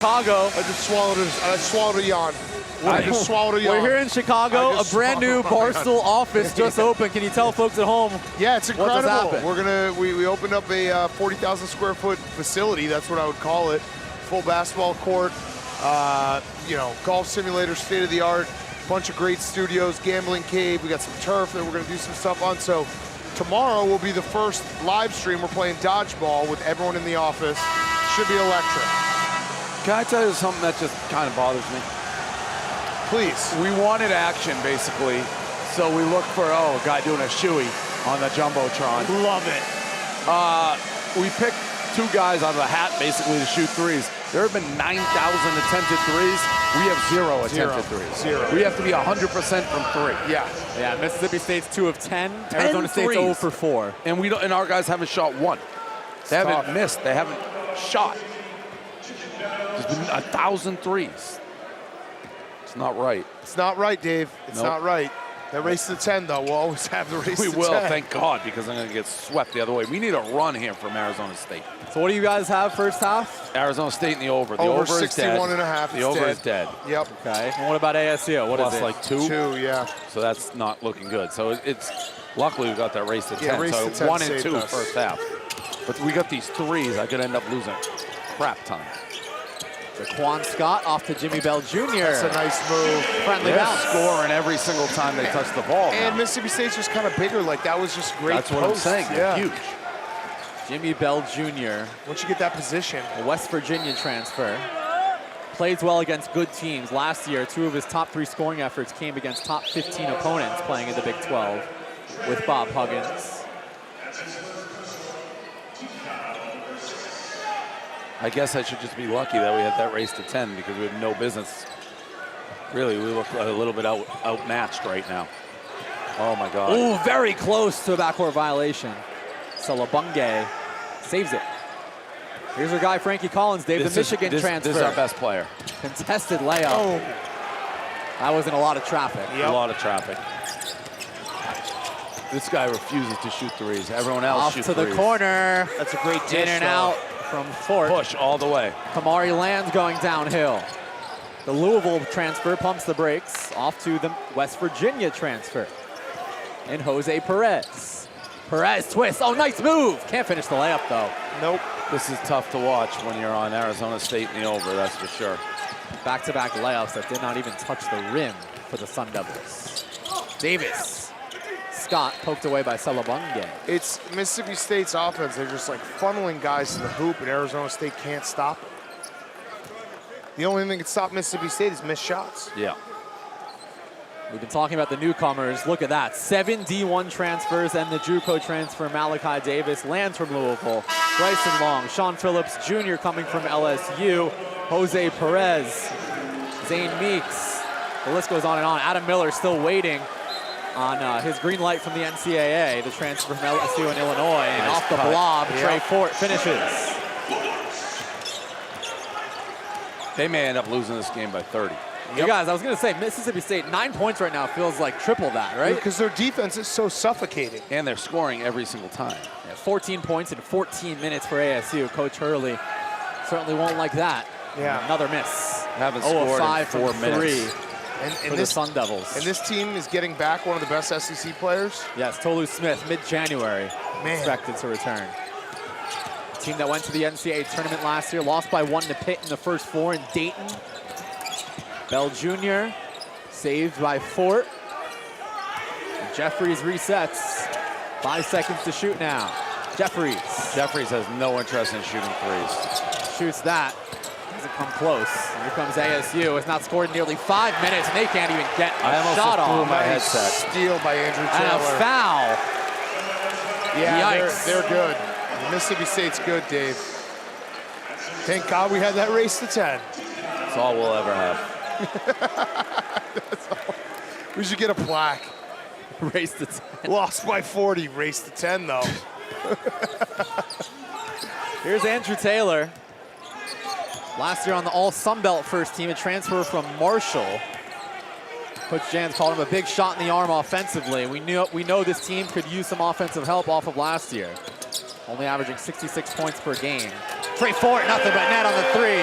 Speaker 1: Chicago.
Speaker 5: I just swallowed a yawn. I just swallowed a yawn.
Speaker 1: We're here in Chicago. A brand new Barstool office just opened. Can you tell folks at home?
Speaker 5: Yeah, it's incredible.
Speaker 1: What just happened?
Speaker 5: We opened up a 40,000 square foot facility. That's what I would call it. Full basketball court, golf simulator, state of the art. Bunch of great studios, gambling cave. We got some turf that we're going to do some stuff on. So tomorrow will be the first live stream. We're playing dodgeball with everyone in the office. Should be electric.
Speaker 3: Can I tell you something that just kind of bothers me?
Speaker 5: Please.
Speaker 3: We wanted action, basically, so we looked for, a guy doing a shoey on the Jumbotron.
Speaker 5: Love it.
Speaker 3: We picked 2 guys out of a hat, basically, to shoot threes. There have been 9,000 attempted threes. We have 0 attempted threes.
Speaker 5: 0.
Speaker 3: We have to be 100% from 3.
Speaker 5: Yeah.
Speaker 1: Yeah, Mississippi State's 2 of 10. Arizona State's 0 for 4.
Speaker 3: And our guys haven't shot 1. They haven't missed. They haven't shot. There's been 1,000 threes. It's not right.
Speaker 5: It's not right, Dave. It's not right. That race to 10, though, we'll always have the race to 10.
Speaker 3: We will, thank God, because I'm going to get swept the other way. We need a run here from Arizona State.
Speaker 1: So what do you guys have first half?
Speaker 3: Arizona State in the over. The
Speaker 5: over
Speaker 3: over is dead.
Speaker 5: 61.5.
Speaker 3: The over is dead.
Speaker 5: Yep.
Speaker 1: Okay. And what about ASU? What
Speaker 3: Plus
Speaker 1: is it?
Speaker 3: like 2?
Speaker 5: 2, yeah.
Speaker 3: So that's not looking good. So it's luckily we got that race to 10.
Speaker 5: Yeah, race
Speaker 3: so
Speaker 5: to 10
Speaker 3: 1 and 2
Speaker 5: us.
Speaker 3: first half. But we got these threes. I could end up losing crap ton.
Speaker 1: Quan Scott off to Jimmy Bell Jr.
Speaker 5: That's a nice move.
Speaker 1: Friendly
Speaker 3: They're
Speaker 1: bounce.
Speaker 3: scoring every single time they touch the ball.
Speaker 5: And
Speaker 3: now.
Speaker 5: Mississippi State's just kind of bigger. Like, that was just great.
Speaker 3: That's what I'm saying.
Speaker 5: Yeah.
Speaker 3: Huge.
Speaker 1: Jimmy Bell Jr.
Speaker 5: Once you get that position.
Speaker 1: A West Virginia transfer. Plays well against good teams. Last year, 2 of his top 3 scoring efforts came against top 15 opponents playing in the Big 12 with Bob Huggins.
Speaker 3: I guess I should just be lucky that we had that race to 10 because we have no business. Really, we look a little bit outmatched right now. Oh my God.
Speaker 1: Ooh, very close to a backcourt violation. Salabunge saves it. Here's our guy, Frankie Collins, Dave, the Michigan transfer.
Speaker 3: This is our best player.
Speaker 1: Contested layup. Oh. That was in a lot of traffic.
Speaker 3: Yep. A lot of traffic. This guy refuses to shoot threes. Everyone else shoots threes.
Speaker 1: Off to the corner.
Speaker 5: That's a great dish.
Speaker 1: In and out from Fort.
Speaker 3: Push all the way.
Speaker 1: Kamari Lands going downhill. The Louisville transfer pumps the brakes. Off to the West Virginia transfer. And Jose Perez. Perez twists. Oh, nice move. Can't finish the layup, though.
Speaker 5: Nope.
Speaker 3: This is tough to watch when you're on Arizona State in the over, that's for sure.
Speaker 1: Back-to-back layups that did not even touch the rim for the Sun Devils. Davis. Scott poked away by Salabunge.
Speaker 5: It's Mississippi State's offense. They're just like funneling guys to the hoop, and Arizona State can't stop it. The only thing that can stop Mississippi State is missed shots.
Speaker 3: Yeah.
Speaker 1: We've been talking about the newcomers. Look at that. 7 D1 transfers and the JUCO transfer, Malachi Davis, lands from Louisville. Bryson Long, Sean Phillips Jr. coming from LSU. Jose Perez, Zane Meeks. The list goes on and on. Adam Miller still waiting on his green light from the NCAA. The transfer from LSU and Illinois. And
Speaker 3: nice
Speaker 1: off the
Speaker 3: cut.
Speaker 1: blob,
Speaker 3: Yep.
Speaker 1: Trey Fort finishes.
Speaker 3: They may end up losing this game by 30.
Speaker 1: You guys, I was going to say, Mississippi State, 9 points right now feels like triple that, right?
Speaker 5: Because their defense is so suffocating.
Speaker 3: And they're scoring every single time.
Speaker 1: Yeah, 14 points in 14 minutes for ASU. Coach Hurley certainly won't like that.
Speaker 5: Yeah.
Speaker 1: Another miss.
Speaker 3: Haven't
Speaker 1: 0 of
Speaker 3: scored
Speaker 1: 5
Speaker 3: in
Speaker 1: from
Speaker 3: 4 minutes.
Speaker 1: 3
Speaker 5: and
Speaker 1: for the
Speaker 5: this,
Speaker 1: Sun Devils.
Speaker 5: And this team is getting back one of the best SEC players.
Speaker 1: Yes, Tolu Smith, mid-January,
Speaker 5: Man.
Speaker 1: expected to return. Team that went to the NCAA tournament last year, lost by 1 to Pitt in the first 4 in Dayton. Bell Jr. saved by Fort. And Jeffries resets. 5 seconds to shoot now. Jeffries
Speaker 3: has no interest in shooting threes.
Speaker 1: Shoots that. Doesn't come close. And here comes ASU. It's not scored in nearly 5 minutes, and they can't even get a shot off.
Speaker 3: My headset.
Speaker 5: Steal by Andrew
Speaker 1: And
Speaker 5: Taylor.
Speaker 1: a foul.
Speaker 5: Yeah,
Speaker 1: Yikes.
Speaker 5: they're good. Mississippi State's good, Dave. Thank God we had that race to 10.
Speaker 3: That's all we'll ever have.
Speaker 5: That's all. We should get a plaque.
Speaker 1: Race to 10.
Speaker 5: Lost by 40, race to 10, though.
Speaker 1: Here's Andrew Taylor. Last year on the All Sun Belt first team, a transfer from Marshall. Coach Jans called him a big shot in the arm offensively. We know this team could use some offensive help off of last year. Only averaging 66 points per game. Trey Fort, nothing but net on the 3.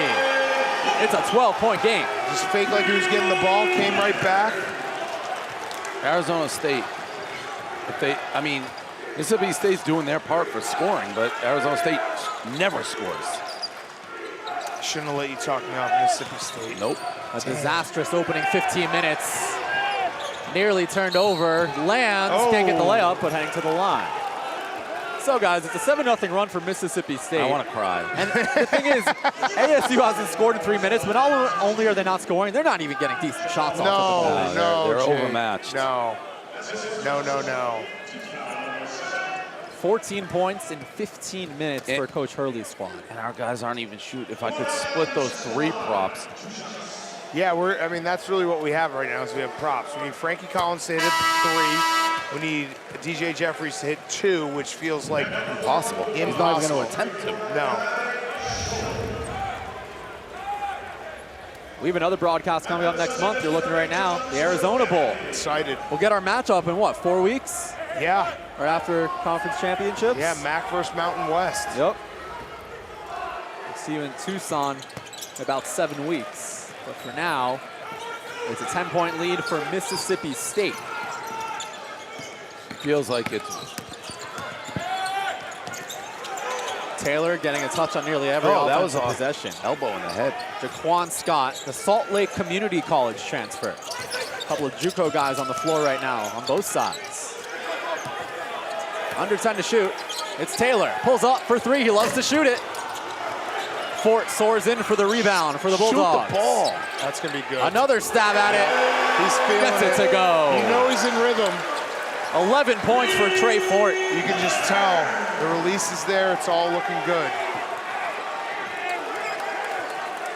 Speaker 1: It's a 12-point game.
Speaker 5: Just fake like he was getting the ball, came right back.
Speaker 3: Arizona State, Mississippi State's doing their part for scoring, but Arizona State never scores.
Speaker 5: Shouldn't have let you talk me off Mississippi State.
Speaker 3: Nope.
Speaker 1: A disastrous opening 15 minutes. Nearly turned over. Lands, can't get the layup, but heading to the line. So, guys, it's a 7-0 run for Mississippi State.
Speaker 3: I want to cry.
Speaker 1: And the thing is, ASU hasn't scored in 3 minutes, but not only are they not scoring, they're not even getting decent shots off of the ball.
Speaker 3: They're
Speaker 5: Jay.
Speaker 3: overmatched.
Speaker 5: No.
Speaker 1: 14 points in 15 minutes for Coach Hurley's squad.
Speaker 3: And our guys aren't even shooting. If I could split those 3 props.
Speaker 5: Yeah, that's really what we have right now is we have props. We need Frankie Collins to hit 3. We need DJ Jeffries to hit 2, which feels like
Speaker 3: impossible. He's not even going to attempt to.
Speaker 5: No.
Speaker 1: We have another broadcast coming up next month. You're looking right now, the Arizona Bowl.
Speaker 5: Excited.
Speaker 1: We'll get our matchup in what, 4 weeks?
Speaker 5: Yeah.
Speaker 1: Right after conference championships?
Speaker 5: Yeah, MAC versus Mountain West.
Speaker 1: Yep. We'll see you in Tucson in about 7 weeks. But for now, it's a 10-point lead for Mississippi State.
Speaker 3: Feels like it's...
Speaker 1: Taylor getting a touch on nearly every offensive possession.
Speaker 3: Elbow in the head.
Speaker 1: Jaquan Scott, the Salt Lake Community College transfer. A couple of JUCO guys on the floor right now on both sides. Under 10 to shoot. It's Taylor. Pulls up for three. He loves to shoot it. Fort soars in for the rebound for the Bulldogs.
Speaker 5: Shoot the ball. That's going to be good.
Speaker 1: Another stab at it.
Speaker 5: He's feeling
Speaker 1: Gets it to go.
Speaker 5: You know he's in rhythm.
Speaker 1: 11 points for Trey Fort.
Speaker 5: You can just tell the release is there. It's all looking good.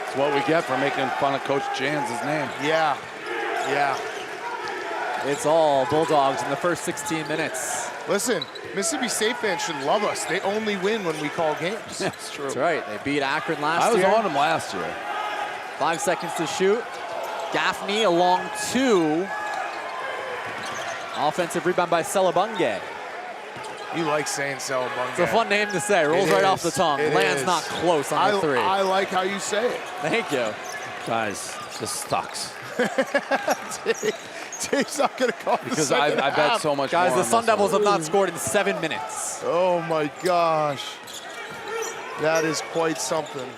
Speaker 3: It's what we get for making fun of Coach Jans' name.
Speaker 5: Yeah. Yeah.
Speaker 1: It's all Bulldogs in the first 16 minutes.
Speaker 5: Listen, Mississippi State fans should love us. They only win when we call games.
Speaker 3: That's true.
Speaker 1: That's right. They beat Akron last
Speaker 3: I
Speaker 1: year.
Speaker 3: was on them last year.
Speaker 1: 5 seconds to shoot. Gaffney along 2. Offensive rebound by Selabunge.
Speaker 5: You like saying Selabunge.
Speaker 1: It's a fun name to say. Rolls right off the tongue. Lands not close on the 3.
Speaker 5: I like how you say it.
Speaker 1: Thank you.
Speaker 3: Guys, this sucks.
Speaker 5: Dave's not going to call
Speaker 3: because I bet so much
Speaker 1: Guys,
Speaker 3: more
Speaker 1: the
Speaker 3: on
Speaker 1: Sun
Speaker 3: this
Speaker 1: Devils
Speaker 3: one.
Speaker 1: have not scored in 7 minutes.
Speaker 5: Oh my gosh. That is quite something.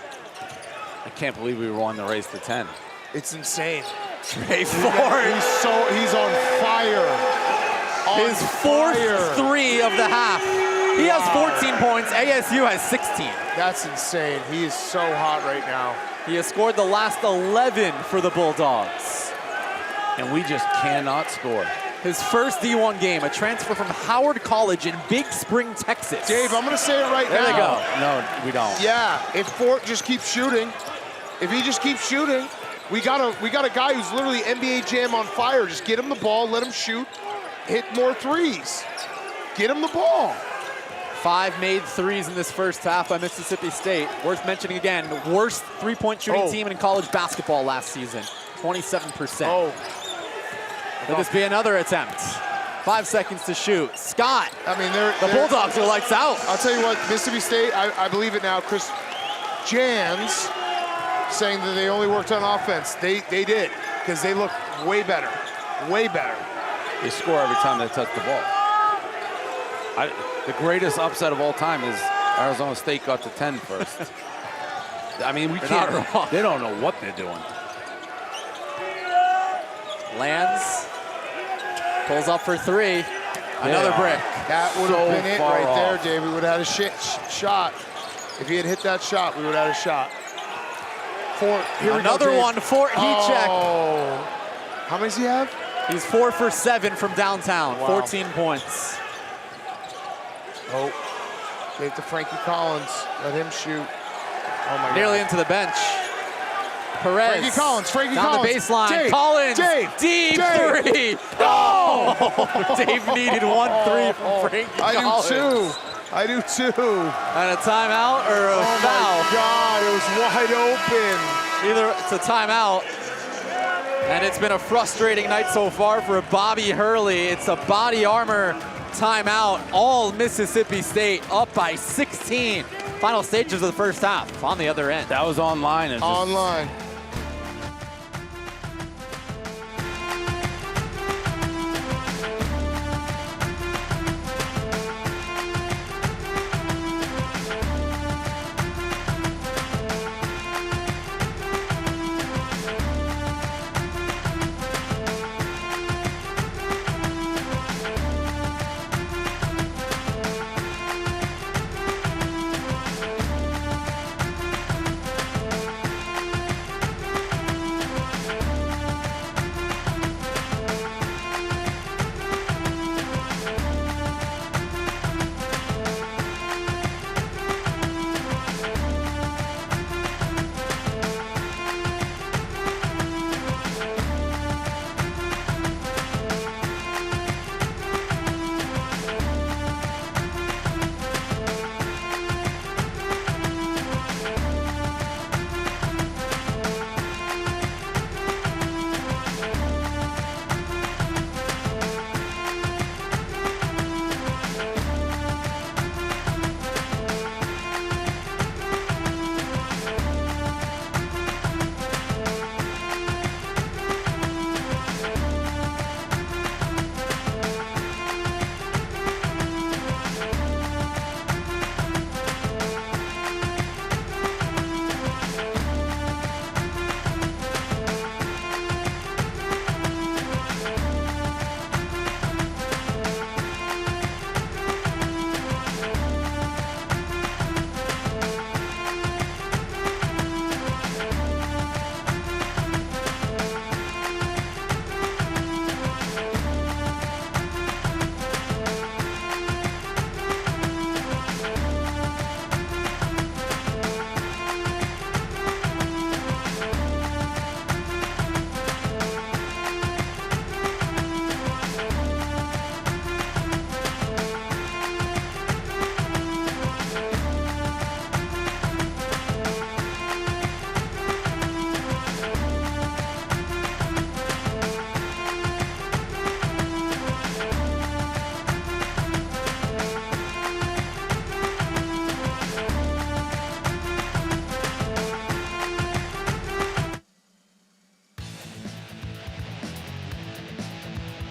Speaker 3: I can't believe we won the race to 10.
Speaker 5: It's insane.
Speaker 1: Trey Fort.
Speaker 5: He's on fire.
Speaker 1: His fourth 3 of the half. He has 14 points. ASU has 16.
Speaker 5: That's insane. He is so hot right now.
Speaker 1: He has scored the last 11 for the Bulldogs.
Speaker 3: And we just cannot score.
Speaker 1: His first D1 game, a transfer from Howard College in Big Spring, Texas.
Speaker 5: Dave, I'm going to say it right now.
Speaker 1: There they go.
Speaker 3: No, we don't.
Speaker 5: Yeah, if Fort just keeps shooting, if he just keeps shooting, we got a guy who's literally NBA Jam on fire. Just get him the ball, let him shoot, hit more threes. Get him the ball.
Speaker 1: 5 made threes in this first half by Mississippi State. Worth mentioning again, worst three-point shooting team in college basketball last season, 27%.
Speaker 5: Oh.
Speaker 1: Will this be another attempt? 5 seconds to shoot. Scott.
Speaker 5: I mean,
Speaker 1: the Bulldogs are lights out.
Speaker 5: I'll tell you what, Mississippi State, I believe it now, Chris Jans saying that they only worked on offense. They did, because they look way better. Way better.
Speaker 3: They score every time they touch the ball. The greatest upset of all time is Arizona State got to 10 first. I mean, we can't.
Speaker 1: Not wrong.
Speaker 3: They don't know what they're doing.
Speaker 1: Lands. Pulls up for 3. Another brick.
Speaker 5: That would have been it right
Speaker 3: off.
Speaker 5: there, Dave. We would have had a shot. If he had hit that shot, we would have had a shot. Fort.
Speaker 1: Another one. Fort heat check.
Speaker 5: How many does he have?
Speaker 1: He's 4 for 7 from downtown.
Speaker 5: Wow.
Speaker 1: 14 points.
Speaker 5: Oh. Gave it to Frankie Collins. Let him shoot. Oh my God.
Speaker 1: Nearly into the bench. Perez.
Speaker 5: Frankie Collins.
Speaker 1: Down the baseline.
Speaker 5: Dave,
Speaker 1: Collins.
Speaker 5: Dave,
Speaker 1: Deep
Speaker 5: Dave.
Speaker 1: 3. Oh! Dave needed 1 3 from Frankie Collins.
Speaker 5: I do too.
Speaker 1: And a timeout or a foul.
Speaker 5: Oh my God, it was wide open.
Speaker 1: Either it's a timeout, and it's been a frustrating night so far for Bobby Hurley. It's a body armor timeout. All Mississippi State up by 16. Final stages of the first half on the other end.
Speaker 3: That was online.
Speaker 5: Online.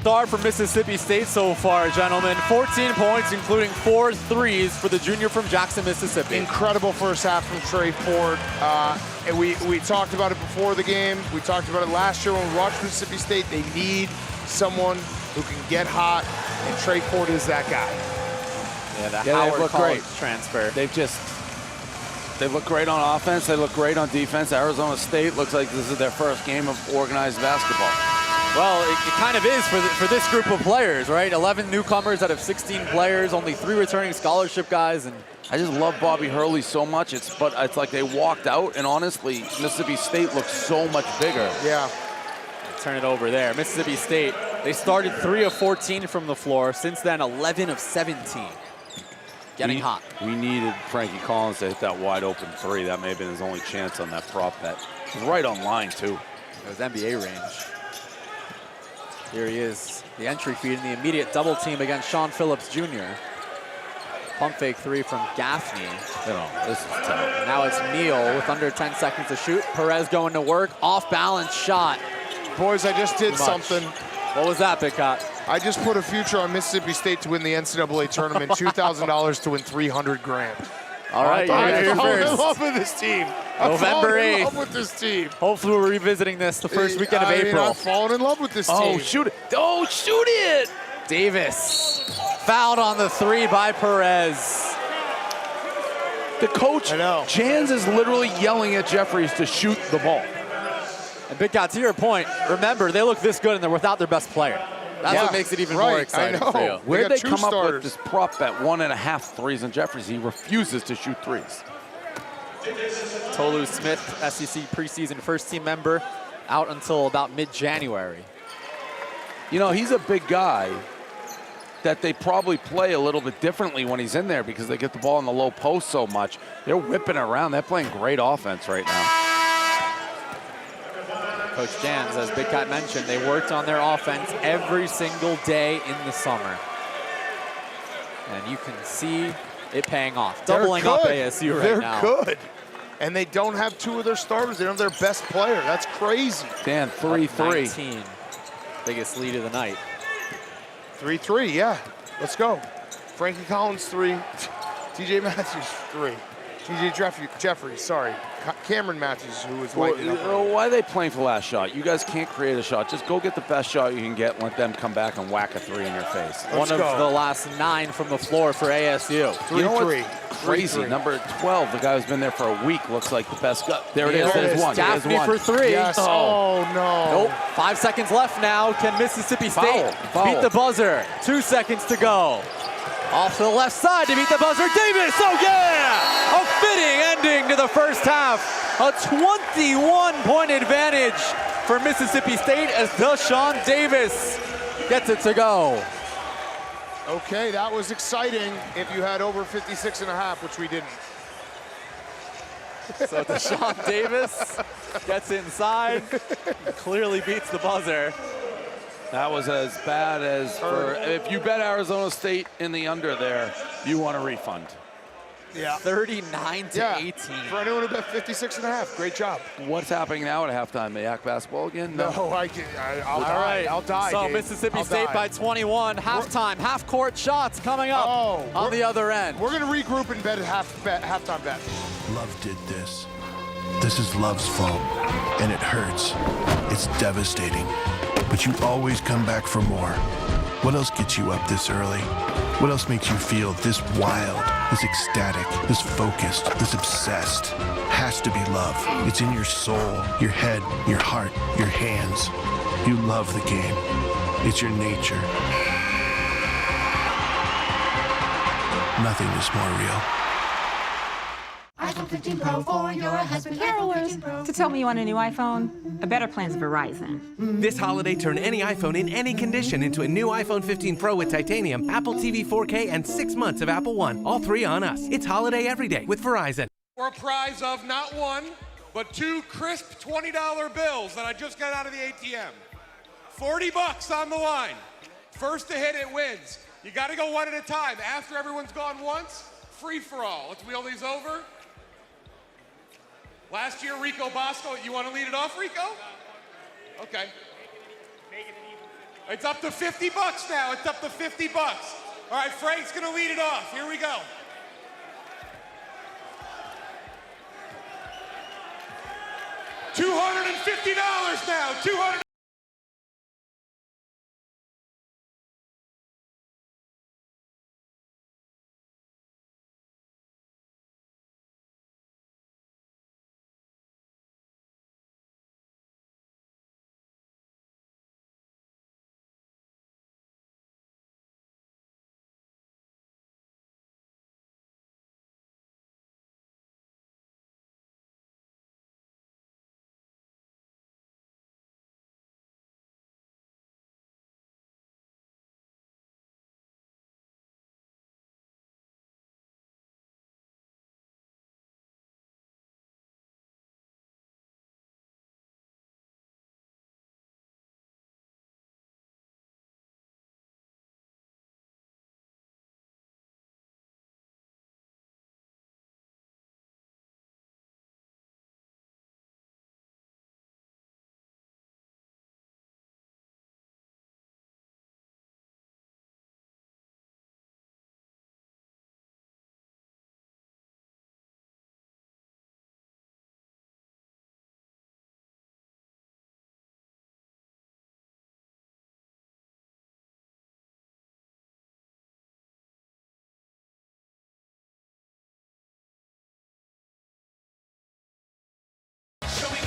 Speaker 1: start for Mississippi State so far, gentlemen. 14 points, including 4 threes for the junior from Jackson, Mississippi.
Speaker 5: Incredible first half from Trey Ford. And we talked about it before the game. We talked about it last year when we watched Mississippi State. They need someone who can get hot, and Trey Ford is that guy.
Speaker 1: Yeah, the Howard College transfer.
Speaker 3: They look great on offense. They look great on defense. Arizona State looks like this is their first game of organized basketball.
Speaker 1: Well, it kind of is for this group of players, right? 11 newcomers out of 16 players, only 3 returning scholarship guys. And
Speaker 3: I just love Bobby Hurley so much. It's like they walked out, and honestly, Mississippi State looks so much bigger.
Speaker 5: Yeah.
Speaker 1: Turn it over there. Mississippi State, they started 3 of 14 from the floor. Since then, 11 of 17. Getting hot.
Speaker 3: We needed Frankie Collins to hit that wide open 3. That may have been his only chance on that prop bet. He's right on line, too.
Speaker 1: It was NBA range. Here he is, the entry feed in the immediate double team against Sean Phillips Jr. Pump fake 3 from Gaffney.
Speaker 3: This is tough.
Speaker 1: Now it's Neal with under 10 seconds to shoot. Perez going to work, off balance shot.
Speaker 5: Boys, I just did something.
Speaker 1: What was that, Big Cat?
Speaker 5: I just put a future on Mississippi State to win the NCAA tournament, $2,000 to win $300,000.
Speaker 1: All right,
Speaker 5: I'm falling in love with this team.
Speaker 1: November 8th.
Speaker 5: I'm falling in love with this team.
Speaker 1: Hopefully we're revisiting this the first weekend of April.
Speaker 5: I'm falling in love with this team.
Speaker 3: Oh, shoot it. Oh, shoot it.
Speaker 1: Davis fouled on the 3 by Perez.
Speaker 3: The coach, Jans, is literally yelling at Jeffries to shoot the ball.
Speaker 1: And Big Cat, to your point, remember, they look this good and they're without their best player. That's what makes it even more exciting for you.
Speaker 3: Where'd they come up with this prop bet, 1.5 threes on Jeffries? He refuses to shoot threes.
Speaker 1: Tolu Smith, SEC preseason first-team member, out until about mid-January.
Speaker 3: You know, he's a big guy that they probably play a little bit differently when he's in there because they get the ball in the low post so much. They're whipping around. They're playing great offense right now.
Speaker 1: Coach Jans, as Big Cat mentioned, they worked on their offense every single day in the summer. And you can see it paying off. Doubling up ASU right now.
Speaker 5: They're good. And they don't have 2 of their starters. They don't have their best player. That's crazy.
Speaker 3: Dan, 3-3.
Speaker 1: 19. Biggest lead of the night.
Speaker 5: 3-3, yeah. Let's go. Frankie Collins, 3. TJ Matthews, 3. TJ Jeffries, sorry. Cameron Matthews, who was lighting up.
Speaker 3: Why are they playing for last shot? You guys can't create a shot. Just go get the best shot you can get and let them come back and whack a 3 in your face.
Speaker 1: One of the last 9 from the floor for ASU.
Speaker 5: 3-3.
Speaker 3: Crazy. Number 12, the guy who's been there for a week, looks like the best guy. There it is. There's one.
Speaker 1: Gaffney for 3.
Speaker 5: Yes. Oh, no.
Speaker 1: Nope. 5 seconds left now. Can Mississippi State beat the buzzer? 2 seconds to go. Off to the left side to beat the buzzer. Davis, oh yeah! A fitting ending to the first half. A 21-point advantage for Mississippi State as Deshaun Davis gets it to go.
Speaker 5: Okay, that was exciting if you had over 56.5, which we didn't.
Speaker 1: So Deshaun Davis gets inside, clearly beats the buzzer.
Speaker 3: That was as bad as if you bet Arizona State in the under there, you want a refund.
Speaker 5: Yeah.
Speaker 1: 39-18.
Speaker 5: For anyone who bet 56.5, great job.
Speaker 3: What's happening now at halftime? Yak basketball again?
Speaker 5: No, I'll die.
Speaker 1: So
Speaker 5: Gabe.
Speaker 1: Mississippi State by 21. Halftime, half-court shots coming up on the other end.
Speaker 5: We're going to regroup and bet halftime bet.
Speaker 8: Love did this. This is love's fault, and it hurts. It's devastating. But you always come back for more. What else gets you up this early? What else makes you feel this wild, this ecstatic, this focused, this obsessed? Has to be love. It's in your soul, your head, your heart, your hands. You love the game. It's your nature. Nothing is more real.
Speaker 9: iPhone 15 Pro for your husband. Carolers, to tell me you want a new iPhone, a better plan's Verizon.
Speaker 18: This holiday, turn any iPhone in any condition into a new iPhone 15 Pro with titanium, Apple TV 4K, and 6 months of Apple One. All 3 on us. It's holiday every day with Verizon.
Speaker 17: For a prize of not 1, but 2 crisp $20 bills that I just got out of the ATM. $40 on the line. First to hit it wins. You got to go one at a time. After everyone's gone once, free for all. Let's wheel these over. Last year, Rico Bosco. You want to lead it off, Rico? Okay. It's up to 50 bucks now. It's up to 50 bucks. All right, Frank's going to lead it off. Here we go. $250 now. $200.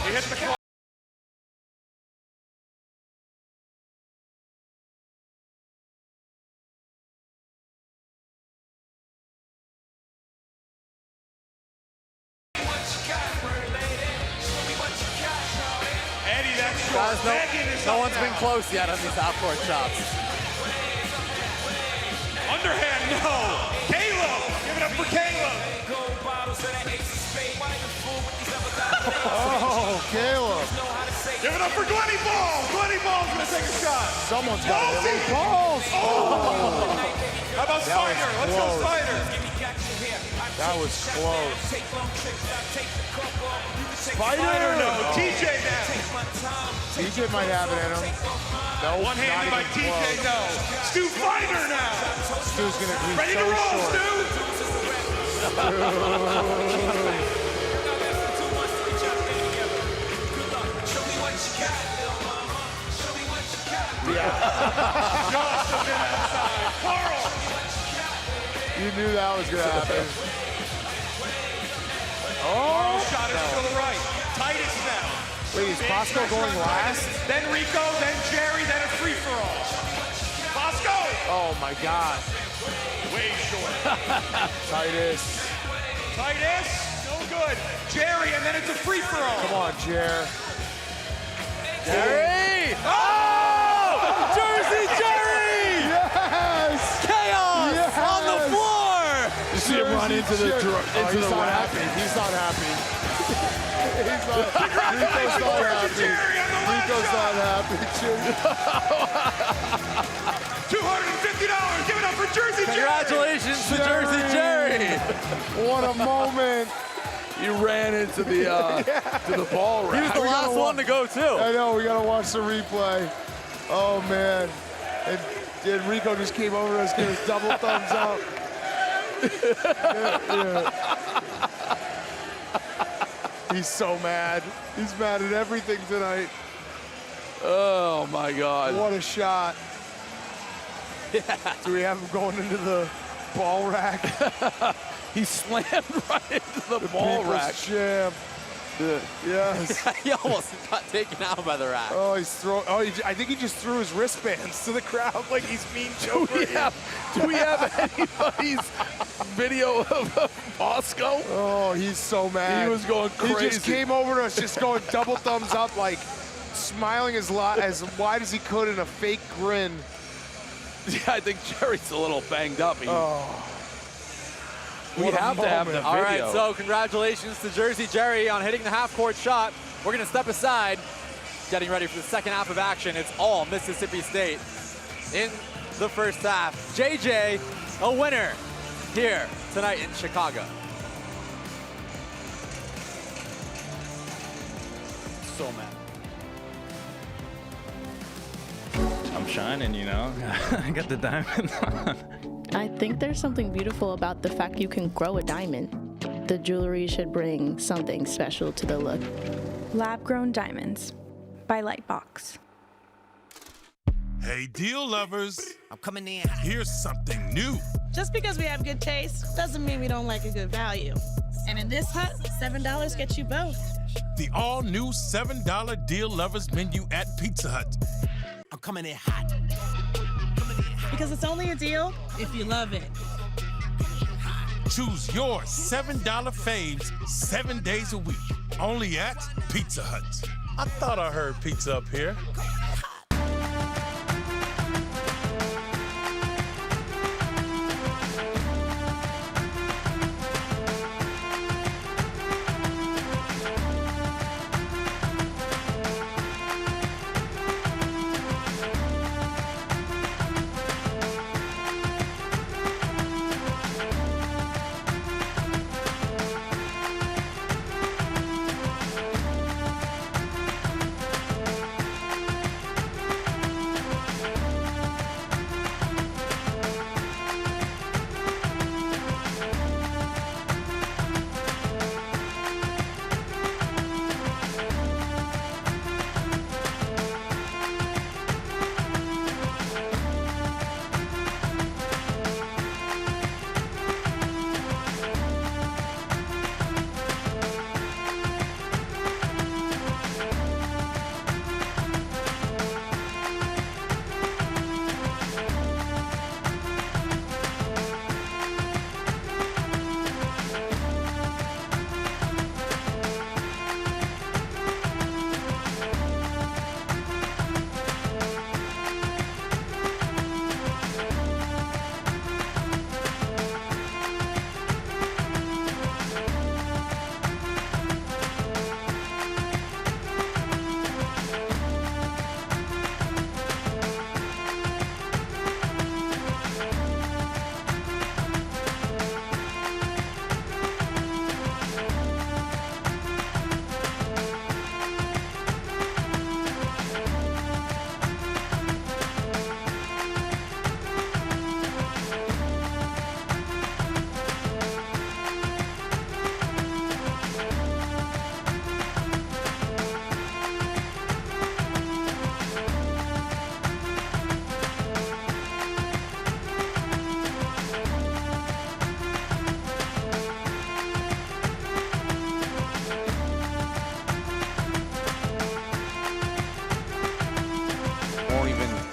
Speaker 17: We hit the clock. Eddie, that's
Speaker 1: Guys, no one's been close yet on these half-court shots.
Speaker 17: Underhand, no. Caleb, give it up for Caleb.
Speaker 5: Oh, Caleb.
Speaker 17: Give it up for Glenny Ball. Glenny Ball's going to take a shot.
Speaker 5: Someone's got to hit balls.
Speaker 17: Oh. How about Spider? Let's go Spider.
Speaker 5: That was close.
Speaker 17: Spider, no. TJ now.
Speaker 5: TJ might have it in him. No,
Speaker 17: one-handed by TJ, no. Stu Finder now.
Speaker 5: Stu's going to be
Speaker 17: ready
Speaker 5: so
Speaker 17: to roll,
Speaker 5: short.
Speaker 17: Stu. Carl.
Speaker 5: You knew that was going to happen.
Speaker 17: Carl shot it to the right. Titus now.
Speaker 5: Wait, is Bosco going last?
Speaker 17: Then Rico, then Jerry, then a free-for-all. Bosco!
Speaker 5: Oh my God.
Speaker 17: Way short.
Speaker 5: Titus.
Speaker 17: Titus, no good. Jerry, and then it's a free-for-all.
Speaker 5: Come on, Jer.
Speaker 1: Jerry! Oh! Jersey Jerry!
Speaker 5: Yes!
Speaker 1: Chaos
Speaker 5: Yes!
Speaker 1: on the floor!
Speaker 2: You see him run into the rack.
Speaker 5: He's not happy. He's not happy. Rico's not happy. Rico's not happy.
Speaker 17: $250. Give it up for Jersey Jerry.
Speaker 1: Congratulations to Jersey Jerry.
Speaker 5: What a moment.
Speaker 3: He ran into the to the ball rack.
Speaker 1: He was the last one to go too.
Speaker 5: I know, we gotta watch the replay. Oh man. And Rico just came over to us, gave us double thumbs up. Yeah. He's so mad. He's mad at everything tonight.
Speaker 3: Oh my God.
Speaker 5: What a shot.
Speaker 1: Yeah.
Speaker 5: Do we have him going into the ball rack?
Speaker 3: He slammed right into the ball rack.
Speaker 5: Jam. Yes.
Speaker 1: He almost got taken out by the rack.
Speaker 5: Oh, he's throwing. Oh, I think he just threw his wristbands to the crowd like he's mean joking.
Speaker 3: Do we have anybody's video of Bosco?
Speaker 5: Oh, he's so mad.
Speaker 3: He was going crazy.
Speaker 5: He just came over to us, just going double thumbs up, like smiling as wide as he could in a fake grin.
Speaker 3: Yeah, I think Jerry's a little banged up. We
Speaker 5: What a
Speaker 3: have to have the
Speaker 5: moment.
Speaker 3: video.
Speaker 1: All right, so congratulations to Jersey Jerry on hitting the half-court shot. We're going to step aside, getting ready for the second half of action. It's all Mississippi State in the first half. JJ, a winner here tonight in Chicago. So mad.
Speaker 10: I'm shining, you know. I got the diamonds on.
Speaker 20: I think there's something beautiful about the fact you can grow a diamond. The jewelry should bring something special to the look.
Speaker 21: Lab-grown diamonds by Lightbox.
Speaker 4: Hey, deal lovers. I'm coming in. Here's something new.
Speaker 12: Just because we have good taste doesn't mean we don't like a good value. And in this hut, $7 gets you both.
Speaker 4: The all-new $7 deal lovers menu at Pizza Hut. I'm coming in hot.
Speaker 12: Because it's only a deal if you love it.
Speaker 4: Choose your $7 faves 7 days a week. Only at Pizza Hut. I thought I heard pizza up here.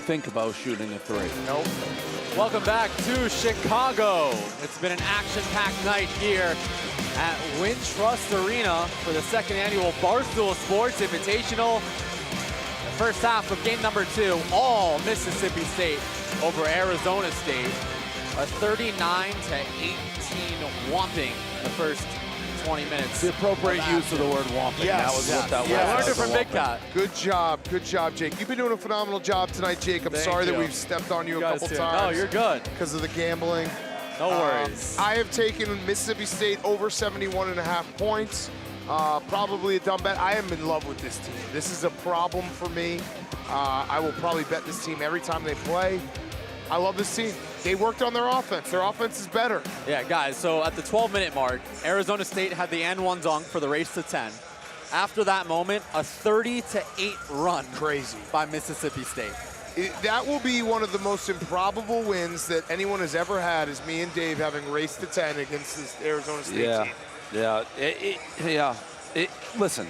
Speaker 3: Think about shooting a three.
Speaker 1: Nope. Welcome back to Chicago. It's been an action-packed night here at Wintrust Arena for the second annual Barstool Sports Invitational. The first half of game number 2, all Mississippi State over Arizona State. A 39-18 whomping in the first 20 minutes.
Speaker 3: The appropriate use of the word whomping.
Speaker 5: Yes.
Speaker 3: That was what that was.
Speaker 1: I learned it from Big Cat.
Speaker 5: Good job, Jake. You've been doing a phenomenal job tonight, Jake. I'm sorry that we've stepped on you a couple times.
Speaker 1: No, you're good.
Speaker 5: Because of the gambling.
Speaker 1: No worries.
Speaker 5: I have taken Mississippi State over 71.5 points. Probably a dumb bet. I am in love with this team. This is a problem for me. I will probably bet this team every time they play. I love this team. They worked on their offense. Their offense is better.
Speaker 1: Yeah, guys, so at the 12-minute mark, Arizona State had the and-one dunk for the race to 10. After that moment, a 30-8 run.
Speaker 5: Crazy.
Speaker 1: By Mississippi State.
Speaker 5: That will be one of the most improbable wins that anyone has ever had, is me and Dave having raced to 10 against this Arizona State team.
Speaker 3: Yeah. Listen,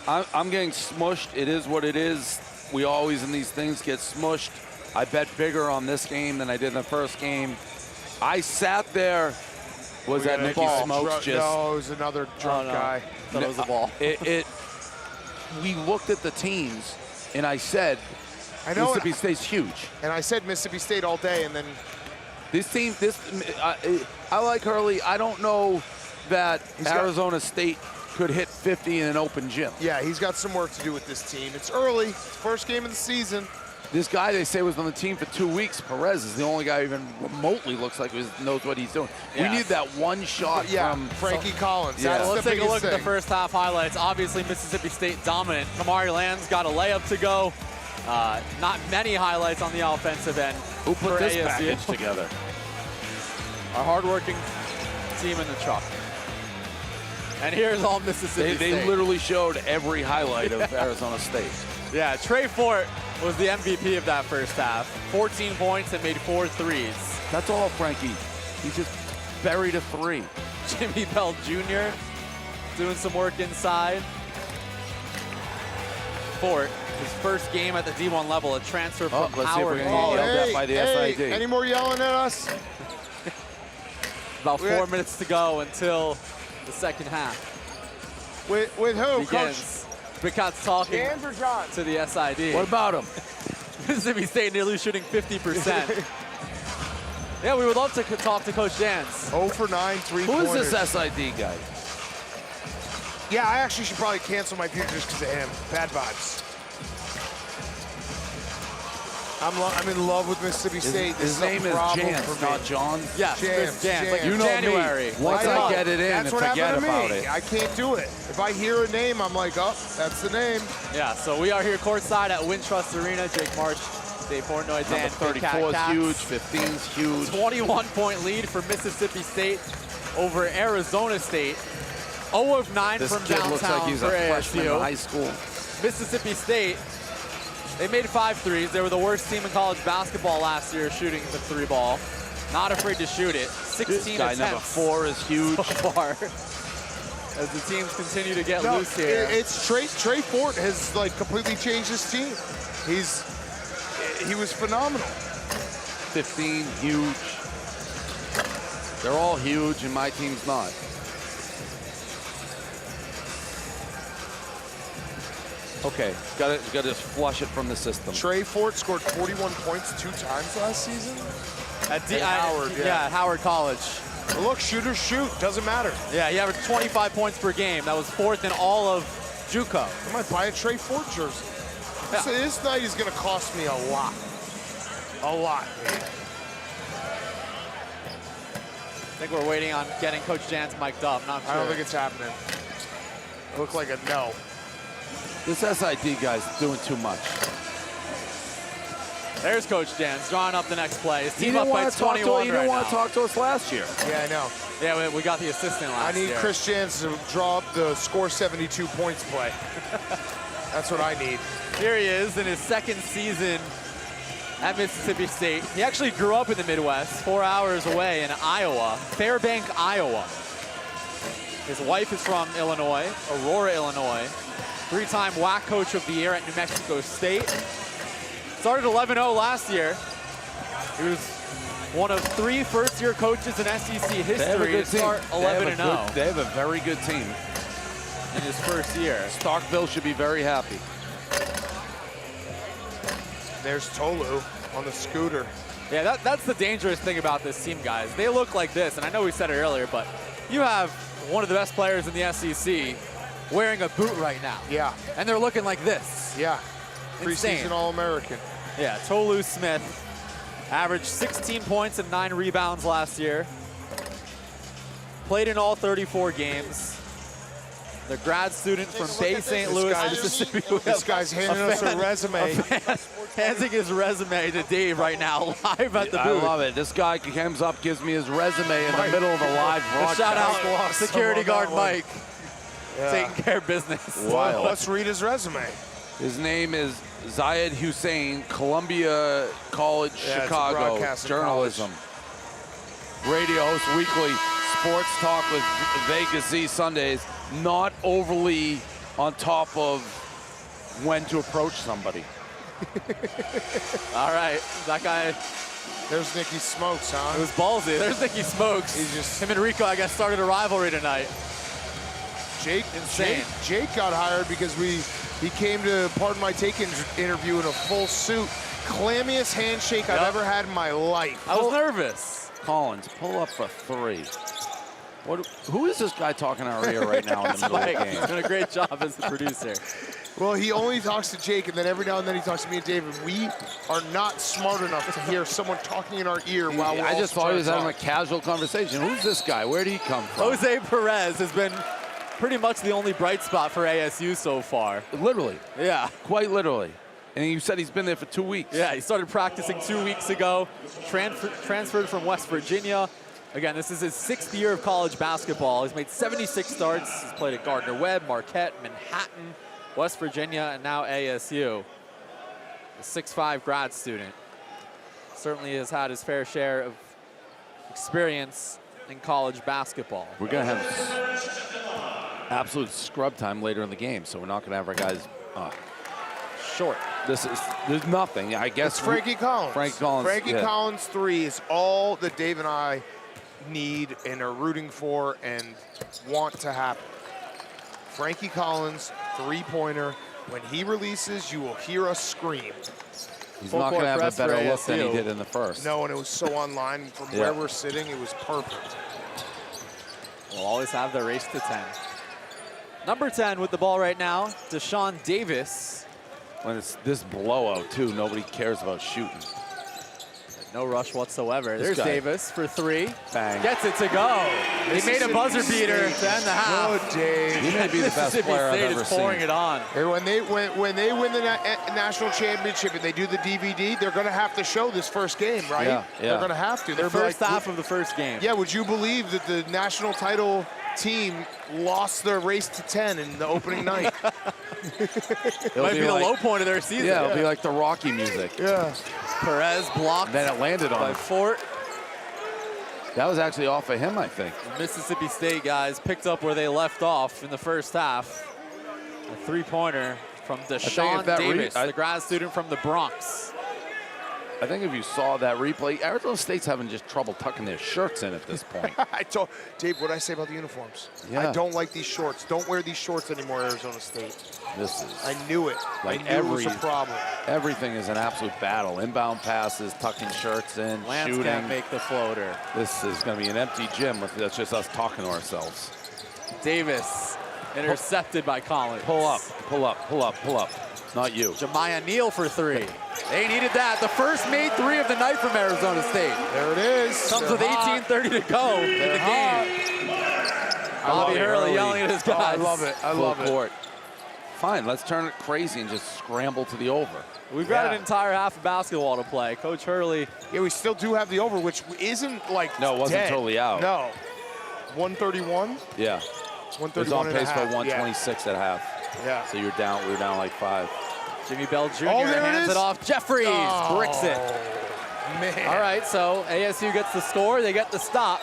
Speaker 3: I'm getting smushed. It is what it is. We always in these things get smushed. I bet bigger on this game than I did in the first game. I sat there. Was that Nicky Smokes?
Speaker 5: No, it was another drunk guy.
Speaker 1: Thought it was a ball.
Speaker 3: We looked at the teams, and I said, Mississippi State's huge.
Speaker 5: And I said Mississippi State all day, and then
Speaker 3: this team, I like Hurley. I don't know that Arizona State could hit 50 in an open gym.
Speaker 5: Yeah, he's got some work to do with this team. It's early. It's the first game of the season.
Speaker 3: This guy they say was on the team for 2 weeks, Perez, is the only guy who even remotely looks like he knows what he's doing. Yeah. We need that one shot from
Speaker 5: Frankie Collins.
Speaker 1: Yeah. So let's take a look at the first half highlights. Obviously, Mississippi State dominant. Kamari Land's got a layup to go. Not many highlights on the offensive end.
Speaker 3: Who put
Speaker 1: for
Speaker 3: this
Speaker 1: ASU.
Speaker 3: package together?
Speaker 1: Our hardworking team in the truck. And here's all Mississippi State.
Speaker 3: They literally showed every highlight of Arizona State.
Speaker 1: Yeah, Trey Fort was the MVP of that first half. 14 points and made 4 threes.
Speaker 3: That's all, Frankie. He just buried a 3.
Speaker 1: Jimmy Bell Jr. doing some work inside. Fort, his first game at the D1 level, a transfer from Howard College.
Speaker 5: Any more yelling at us?
Speaker 1: About 4 minutes to go until the second half.
Speaker 5: With who,
Speaker 1: begins. Because talking
Speaker 5: Jans or John?
Speaker 1: to the SID.
Speaker 3: What about him?
Speaker 1: Mississippi State nearly shooting 50%. Yeah, we would love to talk to Coach Jans.
Speaker 5: 0 for 9, 3
Speaker 3: Who
Speaker 5: pointers.
Speaker 3: is this SID guy?
Speaker 5: Yeah, I actually should probably cancel my future just because of him. Bad vibes. I'm in love with Mississippi State.
Speaker 3: His name is Jans, not John.
Speaker 1: Yes, Jans. Like
Speaker 3: you know
Speaker 1: January.
Speaker 3: me. Once I get it in
Speaker 5: That's
Speaker 3: and
Speaker 5: what
Speaker 3: forget
Speaker 5: happened to
Speaker 3: about
Speaker 5: me.
Speaker 3: it.
Speaker 5: I can't do it. If I hear a name, I'm like, oh, that's the name.
Speaker 1: Yeah, so we are here courtside at Wintrust Arena. Jake March, Dave Portnoy, Dan.
Speaker 3: Number 34 is huge, 15 is huge.
Speaker 1: 21-point lead for Mississippi State over Arizona State. 0 of 9
Speaker 3: This
Speaker 1: from
Speaker 3: kid
Speaker 1: downtown
Speaker 3: looks like he's
Speaker 1: for
Speaker 3: a
Speaker 1: ASU.
Speaker 3: freshman in high school.
Speaker 1: Mississippi State, they made 5 threes. They were the worst team in college basketball last year shooting the 3 ball. Not afraid to shoot it. 16
Speaker 3: guy
Speaker 1: attempts.
Speaker 3: number 4 is huge.
Speaker 1: So far, as the teams continue to get loose here.
Speaker 5: It's Trey Fort has like completely changed his team. He was phenomenal.
Speaker 3: 15, huge. They're all huge, and my team's not. Okay, got to just flush it from the system.
Speaker 5: Trey Fort scored 41 points 2 times last season.
Speaker 1: At
Speaker 5: Howard,
Speaker 1: at Howard College.
Speaker 5: But look, shooters shoot, doesn't matter.
Speaker 1: Yeah, he averaged 25 points per game. That was 4th in all of JUCO.
Speaker 5: I might buy a Trey Fort jersey.
Speaker 1: Yeah.
Speaker 5: This night is going to cost me a lot. A lot.
Speaker 1: I think we're waiting on getting Coach Jans mic'd up. Not sure.
Speaker 5: I don't think it's happening. Look like a no.
Speaker 3: This SID guy's doing too much.
Speaker 1: There's Coach Jans drawing up the next play. His
Speaker 3: He
Speaker 1: team
Speaker 3: didn't
Speaker 1: up by
Speaker 3: want to talk
Speaker 1: 21
Speaker 3: to. He didn't
Speaker 1: right
Speaker 3: want
Speaker 1: now.
Speaker 3: to talk to us last year.
Speaker 5: Yeah, I know.
Speaker 1: Yeah, we got the assistant last
Speaker 5: I need
Speaker 1: year.
Speaker 5: Chris Jans to draw up the score 72 points play. That's what I need.
Speaker 1: Here he is in his second season at Mississippi State. He actually grew up in the Midwest, 4 hours away in Iowa, Fairbank, Iowa. His wife is from Illinois, Aurora, Illinois. 3-time WAC Coach of the Year at New Mexico State. Started 11-0 last year. He was one of 3 first-year coaches in SEC history to start 11-0.
Speaker 3: They have a very good team
Speaker 1: in his first year.
Speaker 3: Starkville should be very happy.
Speaker 5: There's Tolu on the scooter.
Speaker 1: Yeah, that's the dangerous thing about this team, guys. They look like this, and I know we said it earlier, but you have one of the best players in the SEC wearing a boot right now.
Speaker 5: Yeah.
Speaker 1: And they're looking like this.
Speaker 5: Yeah.
Speaker 1: Insane.
Speaker 5: Preseason All-American.
Speaker 1: Yeah, Tolu Smith averaged 16 points and 9 rebounds last year. Played in all 34 games. The grad student from Bay St. Louis, Mississippi.
Speaker 5: This guy's handing us a resume.
Speaker 1: Handing his resume to Dave right now, live at the
Speaker 3: I
Speaker 1: booth.
Speaker 3: love it. This guy comes up, gives me his resume in the middle of the live broadcast.
Speaker 1: Shout out security guard Mike,
Speaker 5: Yeah.
Speaker 1: taking care of business.
Speaker 3: Wild.
Speaker 5: Let's read his resume.
Speaker 3: His name is Zayed Hussein, Columbia College,
Speaker 5: Yeah, it's a
Speaker 3: Chicago,
Speaker 5: broadcasting
Speaker 3: journalism. Radio host weekly sports talk with Vegas Z Sundays. Not overly on top of when to approach somebody.
Speaker 1: All right, that guy.
Speaker 5: There's Nicky Smokes, huh?
Speaker 1: It was ballsy. There's Nicky Smokes.
Speaker 5: He's just
Speaker 1: him and Rico, I guess, started a rivalry tonight.
Speaker 5: Insane. Jake got hired because he came to Pardon My Take interview in a full suit. Clammiest handshake I've ever had in my life.
Speaker 1: I was nervous.
Speaker 3: Collins, pull up for 3. Who is this guy talking in our ear right now in the middle of the game?
Speaker 1: He's doing a great job as the producer.
Speaker 5: Well, he only talks to Jake, and then every now and then he talks to me and Dave, and we are not smart enough to hear someone talking in our ear while we're
Speaker 3: I just thought he was having a
Speaker 5: talk.
Speaker 3: casual conversation. Who's this guy? Where did he come from?
Speaker 1: Jose Perez has been pretty much the only bright spot for ASU so far.
Speaker 3: Literally.
Speaker 1: Yeah.
Speaker 3: Quite literally. And you said he's been there for 2 weeks.
Speaker 1: Yeah, he started practicing 2 weeks ago, transferred from West Virginia. Again, this is his 6th year of college basketball. He's made 76 starts. He's played at Gardner-Webb, Marquette, Manhattan, West Virginia, and now ASU. A 6'5" grad student. Certainly has had his fair share of experience in college basketball.
Speaker 3: We're going to have absolute scrub time later in the game, so we're not going to have our guys
Speaker 1: short.
Speaker 3: There's nothing. I guess
Speaker 5: It's Frankie Collins. Frankie Collins 3 is all that Dave and I need and are rooting for and want to happen. Frankie Collins, 3-pointer. When he releases, you will hear us scream.
Speaker 3: He's not going to have a better look than he did in the first.
Speaker 5: No, and it was so online. From where we're sitting, it was perfect.
Speaker 1: We'll always have the race to 10. Number 10 with the ball right now, Deshaun Davis.
Speaker 3: When it's this blowout, too, nobody cares about shooting.
Speaker 1: No rush whatsoever.
Speaker 3: This
Speaker 1: There's
Speaker 3: guy.
Speaker 1: Davis for 3.
Speaker 3: Bang.
Speaker 1: Gets it to go. He made a buzzer beater to end the half.
Speaker 5: Good, Dave.
Speaker 3: He may be the best player I've ever seen.
Speaker 1: pouring it on.
Speaker 5: And when they win the national championship and they do the DVD, they're going to have to show this first game, right?
Speaker 3: Yeah.
Speaker 5: They're going to have to.
Speaker 1: The first half of the first game.
Speaker 5: Yeah, would you believe that the national title team lost their race to 10 in the opening night?
Speaker 1: Might be the low point of their season.
Speaker 3: Yeah, it'll be like the Rocky music.
Speaker 5: Yeah.
Speaker 1: Perez blocked.
Speaker 3: Then it landed on
Speaker 1: by
Speaker 3: him.
Speaker 1: Fort.
Speaker 3: That was actually off of him, I think.
Speaker 1: Mississippi State guys picked up where they left off in the first half. A 3-pointer from Deshaun Davis, the grad student from the Bronx.
Speaker 3: I think if you saw that replay, Arizona State's having just trouble tucking their shirts in at this point.
Speaker 5: I told Dave, what did I say about the uniforms?
Speaker 3: Yeah.
Speaker 5: I don't like these shorts. Don't wear these shorts anymore, Arizona State.
Speaker 3: This is.
Speaker 5: I knew it.
Speaker 3: Like
Speaker 5: I knew it was a problem.
Speaker 3: Everything is an absolute battle. Inbound passes, tucking shirts in,
Speaker 1: Lance
Speaker 3: shooting.
Speaker 1: can't make the floater.
Speaker 3: This is going to be an empty gym with that's just us talking to ourselves.
Speaker 1: Davis intercepted by Collins.
Speaker 3: Pull up, pull up, pull up, pull up. Not you.
Speaker 1: Jemiah Neal for 3. They needed that. The first made 3 of the night from Arizona State.
Speaker 5: There it is.
Speaker 1: Comes with 18:30 to go in the game. Bobby Hurley yelling at his guys.
Speaker 5: I love it. I love it.
Speaker 3: Fine, let's turn it crazy and just scramble to the over.
Speaker 1: We've got an entire half of basketball to play. Coach Hurley.
Speaker 5: Yeah, we still do have the over, which isn't like
Speaker 3: No, it wasn't
Speaker 5: dead.
Speaker 3: totally out.
Speaker 5: No. 131?
Speaker 3: Yeah.
Speaker 5: 131
Speaker 3: It's on
Speaker 5: and a
Speaker 3: pace for
Speaker 5: half.
Speaker 3: 126 at half.
Speaker 5: Yeah.
Speaker 3: So you're down. We're down like 5.
Speaker 1: Jimmy Bell Jr.
Speaker 5: Oh, there it
Speaker 1: hands
Speaker 5: is.
Speaker 1: it off. Jeffries bricks it.
Speaker 5: Man.
Speaker 1: All right, so ASU gets the score. They get the stop.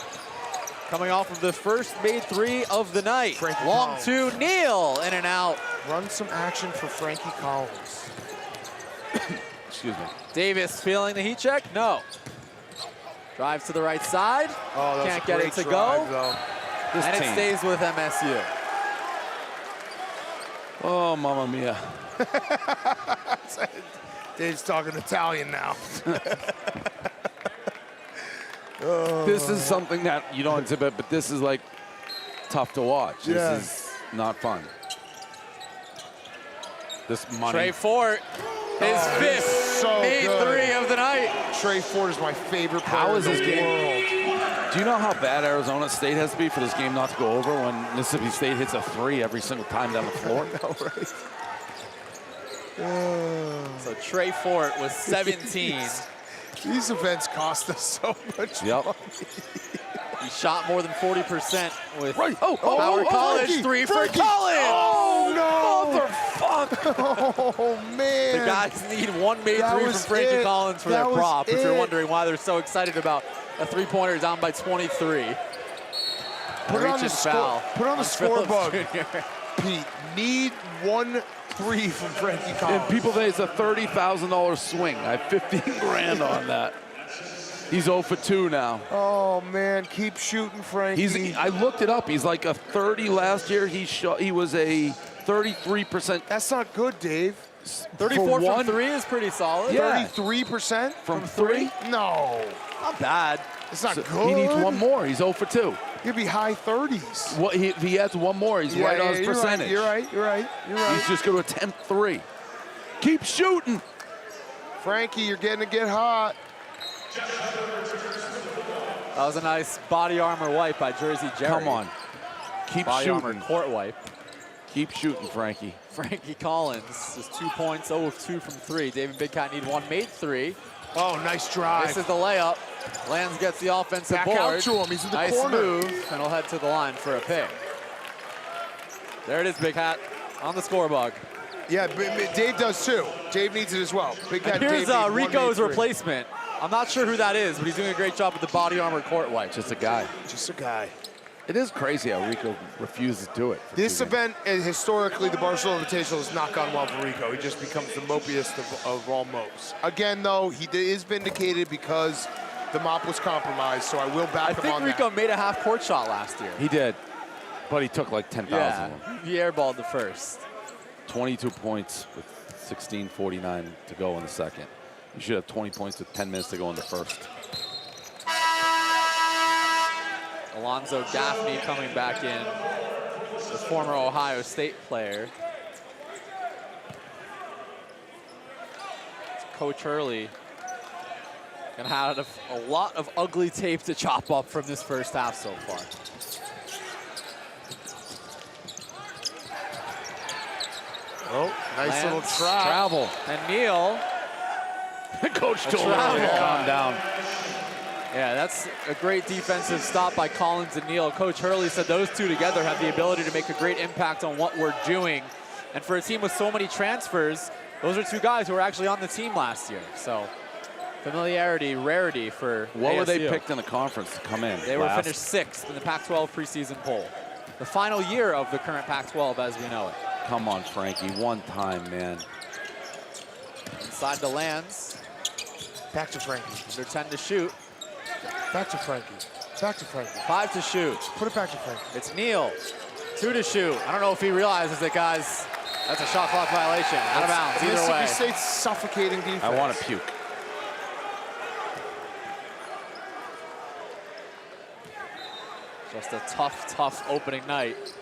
Speaker 1: Coming off of the first made 3 of the night.
Speaker 5: Frankie
Speaker 1: Long
Speaker 5: Collins.
Speaker 1: 2, Neal in and out.
Speaker 5: Run some action for Frankie Collins.
Speaker 3: Excuse me.
Speaker 1: Davis feeling the heat check? No. Drives to the right side.
Speaker 5: Oh, that was
Speaker 1: Can't
Speaker 5: a
Speaker 1: get
Speaker 5: great
Speaker 1: it to
Speaker 5: drive,
Speaker 1: go.
Speaker 5: though.
Speaker 3: This
Speaker 1: And
Speaker 3: team.
Speaker 1: it stays with MSU.
Speaker 3: Oh, mamma mia.
Speaker 5: Dave's talking Italian now.
Speaker 3: This is something that you don't exhibit, but this is like tough to watch.
Speaker 5: Yeah.
Speaker 3: This is not fun. This money.
Speaker 1: Trey Fort, his 5th
Speaker 5: so
Speaker 1: made
Speaker 5: good.
Speaker 1: 3 of the night.
Speaker 5: Trey Ford is my favorite player
Speaker 3: How is
Speaker 5: in
Speaker 3: this
Speaker 5: the
Speaker 3: game?
Speaker 5: world.
Speaker 3: Do you know how bad Arizona State has to be for this game not to go over when Mississippi State hits a 3 every single time down the floor?
Speaker 5: No, right?
Speaker 1: So Trey Fort was 17.
Speaker 5: These events cost us so much money.
Speaker 1: He shot more than 40% with
Speaker 3: Right.
Speaker 1: Howard
Speaker 5: oh,
Speaker 1: College.
Speaker 5: Frankie,
Speaker 1: 3 for
Speaker 5: Frankie.
Speaker 1: Collins.
Speaker 5: Oh, no.
Speaker 1: Motherfucker.
Speaker 5: Oh, man.
Speaker 1: The guys need 1 made
Speaker 5: That
Speaker 1: 3 from
Speaker 5: was
Speaker 1: Frankie
Speaker 5: it.
Speaker 1: Collins for
Speaker 5: That
Speaker 1: their
Speaker 5: was
Speaker 1: prop. If you're
Speaker 5: it.
Speaker 1: wondering why they're so excited about a 3-pointer down by 23.
Speaker 5: Put it on the
Speaker 1: foul.
Speaker 5: Put it on the scoreboard.
Speaker 1: Phillips Jr.
Speaker 5: Pete, need 1 3 from Frankie Collins.
Speaker 3: And people say it's a $30,000 swing. I have 15 grand on that. He's 0 for 2 now.
Speaker 5: Oh man, keep shooting, Frankie.
Speaker 3: I looked it up. He's like a 30 last year. He was a 33%.
Speaker 5: That's not good, Dave.
Speaker 1: 34 from 3 is pretty solid.
Speaker 3: Yeah.
Speaker 5: 33%
Speaker 3: From 3?
Speaker 5: No.
Speaker 1: Not bad.
Speaker 5: It's not
Speaker 3: So
Speaker 5: good.
Speaker 3: he needs 1 more. He's 0 for 2.
Speaker 5: He'd be high 30s.
Speaker 3: What, if he adds 1 more, he's right on his
Speaker 5: you're
Speaker 3: percentage.
Speaker 5: Right, you're right.
Speaker 3: He's just going to attempt 3. Keep shooting.
Speaker 5: Frankie, you're getting to get hot.
Speaker 1: That was a nice body armor wipe by Jersey Jerry.
Speaker 3: Come on. Keep
Speaker 1: body
Speaker 3: shooting.
Speaker 1: armor court wipe.
Speaker 3: Keep shooting, Frankie.
Speaker 1: Frankie Collins is 2 points, 0 of 2 from 3. David Big Cat need 1, made 3.
Speaker 5: Oh, nice drive.
Speaker 1: This is the layup. Lands gets the offensive
Speaker 5: Back
Speaker 1: board.
Speaker 5: out to him. He's in the
Speaker 1: nice
Speaker 5: corner.
Speaker 1: move, and he'll head to the line for a pick. There it is, Big Hat on the scoreboard.
Speaker 5: Yeah, Dave does too. Dave needs it as well. Big Cat.
Speaker 1: And here's
Speaker 5: Dave
Speaker 1: Rico's replacement. I'm not sure who that is, but he's doing a great job with the body armor court wipe.
Speaker 3: Just a guy.
Speaker 5: Just a guy.
Speaker 3: It is crazy how Rico refuses to do it.
Speaker 5: This event, historically, the Barstool Invitational has not gone well for Rico. He just becomes the mopiest of all mopes. Again, though, he is vindicated because the mop was compromised, so I will back him on that.
Speaker 1: I think Rico made a half-court shot last year.
Speaker 3: He did, but he took like 10,000.
Speaker 1: Yeah, he airballed the first.
Speaker 3: 22 points with 16:49 to go in the second. You should have 20 points with 10 minutes to go in the first.
Speaker 1: Alonzo Gaffney coming back in, the former Ohio State player. Coach Hurley gonna have a lot of ugly tape to chop up from this first half so far.
Speaker 5: Oh, nice little
Speaker 3: travel.
Speaker 1: And Neal.
Speaker 3: Coach told him to calm down.
Speaker 1: Yeah, that's a great defensive stop by Collins and Neal. Coach Hurley said those two together have the ability to make a great impact on what we're doing. And for a team with so many transfers, those are two guys who were actually on the team last year. So familiarity, rarity for
Speaker 3: What
Speaker 1: ASU.
Speaker 3: were they picked in the conference to come in?
Speaker 1: They were finished 6th in the Pac-12 preseason poll. The final year of the current Pac-12 as we know it.
Speaker 3: Come on, Frankie, one time, man.
Speaker 1: Inside the lands.
Speaker 5: Back to Frankie.
Speaker 1: Under 10 to shoot.
Speaker 5: Back to Frankie. Back to Frankie.
Speaker 1: 5 to shoot.
Speaker 5: Put it back to Frankie.
Speaker 1: It's Neal. 2 to shoot. I don't know if he realizes it, guys. That's a shot clock violation. Out of bounds, either way.
Speaker 5: Mississippi State's suffocating defense.
Speaker 3: I want to puke.
Speaker 1: Just a tough opening night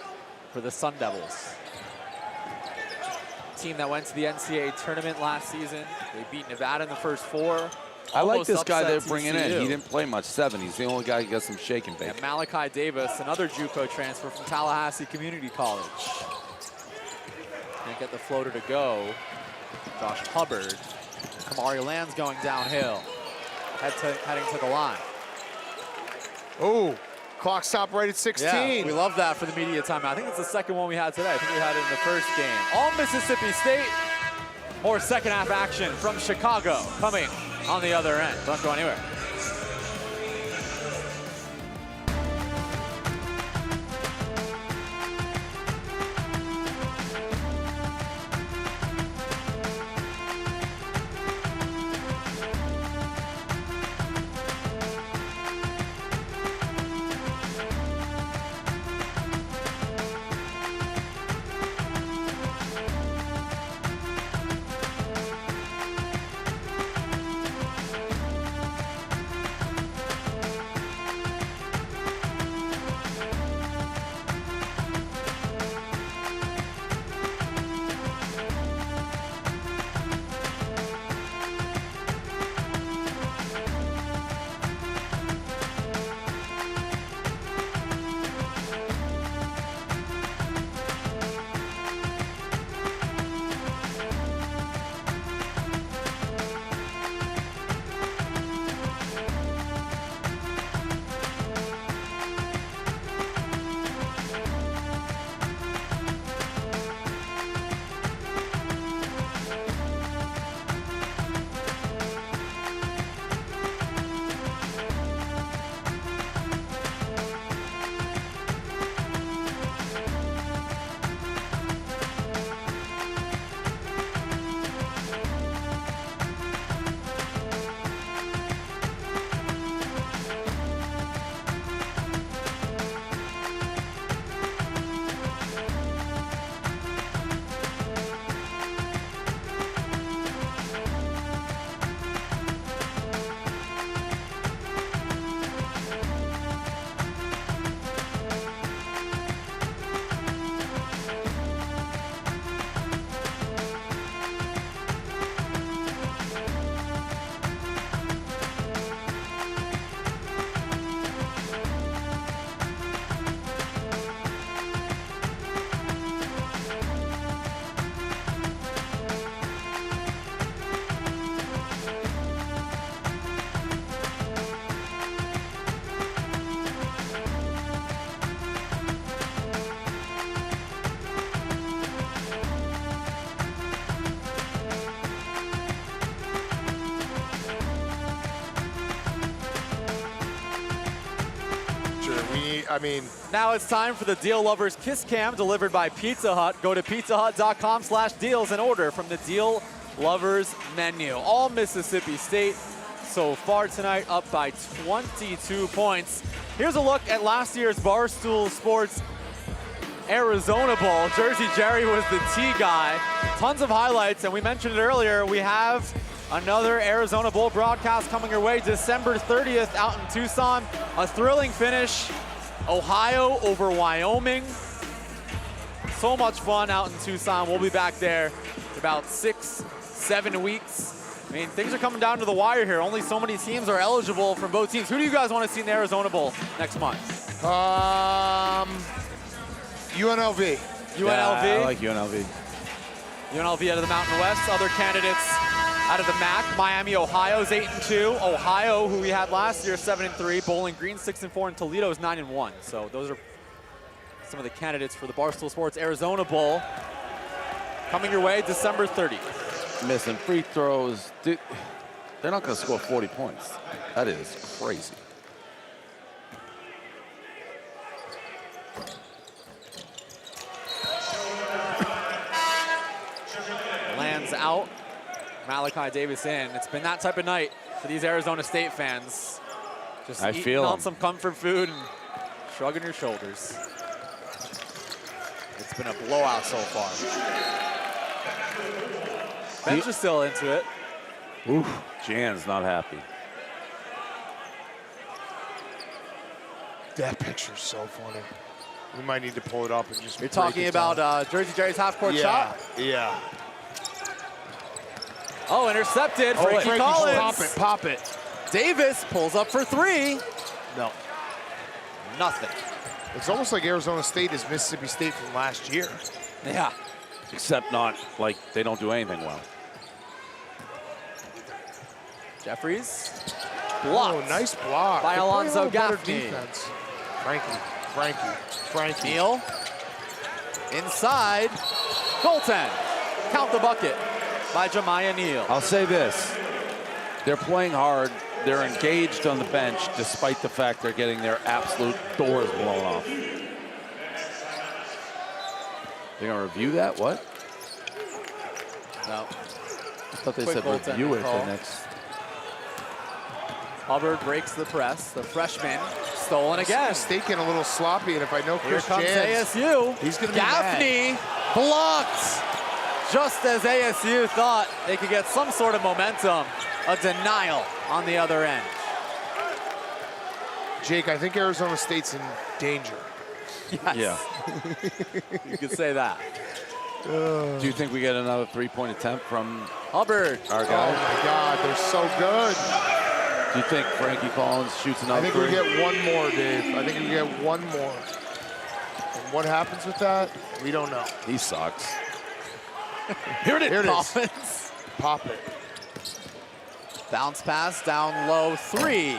Speaker 1: for the Sun Devils. Team that went to the NCAA Tournament last season. They beat Nevada in the first 4.
Speaker 3: I like this guy they're
Speaker 1: upset
Speaker 3: bringing
Speaker 1: TCU.
Speaker 3: in. He didn't play much, 7. He's the only guy who got some shake and bake.
Speaker 1: And Malachi Davis, another JUCO transfer from Tallahassee Community College. Can't get the floater to go. Josh Hubbard. Kamari Land's going downhill. Heading to the line.
Speaker 5: Oh, clock stop right at 16.
Speaker 1: Yeah, we love that for the media timeout. I think it's the second one we had today. I think we had it in the first game. All Mississippi State. More second half action from Chicago coming on the other end. Don't go anywhere.
Speaker 5: I mean.
Speaker 1: Now it's time for the Deal Lovers Kiss Cam delivered by Pizza Hut. Go to pizzahut.com/deals and order from the Deal Lovers menu. All Mississippi State so far tonight, up by 22 points. Here's a look at last year's Barstool Sports Arizona Bowl. Jersey Jerry was the tee guy. Tons of highlights, and we mentioned it earlier. We have another Arizona Bowl broadcast coming your way December 30th out in Tucson. A thrilling finish. Ohio over Wyoming. So much fun out in Tucson. We'll be back there in about 6-7 weeks. I mean, things are coming down to the wire here. Only so many teams are eligible from both teams. Who do you guys want to see in the Arizona Bowl next month?
Speaker 5: UNLV.
Speaker 1: UNLV?
Speaker 3: Yeah, I like UNLV.
Speaker 1: UNLV out of the Mountain West. Other candidates out of the MAC. Miami, Ohio's 8-2. Ohio, who we had last year, 7-3. Bowling Green, 6-4. And Toledo's 9-1. So those are some of the candidates for the Barstool Sports Arizona Bowl. Coming your way December 30th.
Speaker 3: Missing free throws. Dude, they're not going to score 40 points. That is crazy.
Speaker 1: Lands out. Malachi Davis in. It's been that type of night for these Arizona State fans. Just eating on some comfort food and shrugging your shoulders. It's been a blowout so far. Bench is still into it.
Speaker 3: Oof, Jan's not happy.
Speaker 5: That picture's so funny. We might need to pull it up and just.
Speaker 1: You're talking about Jersey Jerry's half-court shot?
Speaker 5: Yeah.
Speaker 1: Oh, intercepted. Frankie Collins.
Speaker 5: Pop it.
Speaker 1: Davis pulls up for three.
Speaker 5: No.
Speaker 1: Nothing.
Speaker 5: It's almost like Arizona State is Mississippi State from last year.
Speaker 1: Yeah.
Speaker 3: Except not like they don't do anything well.
Speaker 1: Jeffries. Blocked.
Speaker 5: Oh, nice block.
Speaker 1: By Alonzo
Speaker 5: Gaffney.
Speaker 1: Gaffney.
Speaker 5: Frankie.
Speaker 1: Neal. Inside. Goaltend. Count the bucket by Jemiah Neal.
Speaker 3: I'll say this. They're playing hard. They're engaged on the bench despite the fact they're getting their absolute doors blown off. They're going to review that? What?
Speaker 1: No.
Speaker 3: I thought they said review it the next.
Speaker 1: Hubbard breaks the press. The freshman stolen again.
Speaker 5: State getting a little sloppy, and if I know Chris
Speaker 1: Here comes
Speaker 5: Jans,
Speaker 1: ASU.
Speaker 5: He's going to be
Speaker 1: Gaffney
Speaker 5: mad.
Speaker 1: blocked. Just as ASU thought they could get some sort of momentum, a denial on the other end.
Speaker 5: Jake, I think Arizona State's in danger.
Speaker 1: Yes.
Speaker 3: Yeah.
Speaker 1: You could say that.
Speaker 3: Do you think we get another three-point attempt from
Speaker 1: Hubbard?
Speaker 3: Our guy?
Speaker 5: Oh my God, they're so good.
Speaker 3: Do you think Frankie Collins shoots another
Speaker 5: I think we get one more, Dave. I think we get one more. And what happens with that? We don't know.
Speaker 3: He sucks.
Speaker 1: Here it is.
Speaker 5: Collins. Pop it.
Speaker 1: Bounce pass down low, three.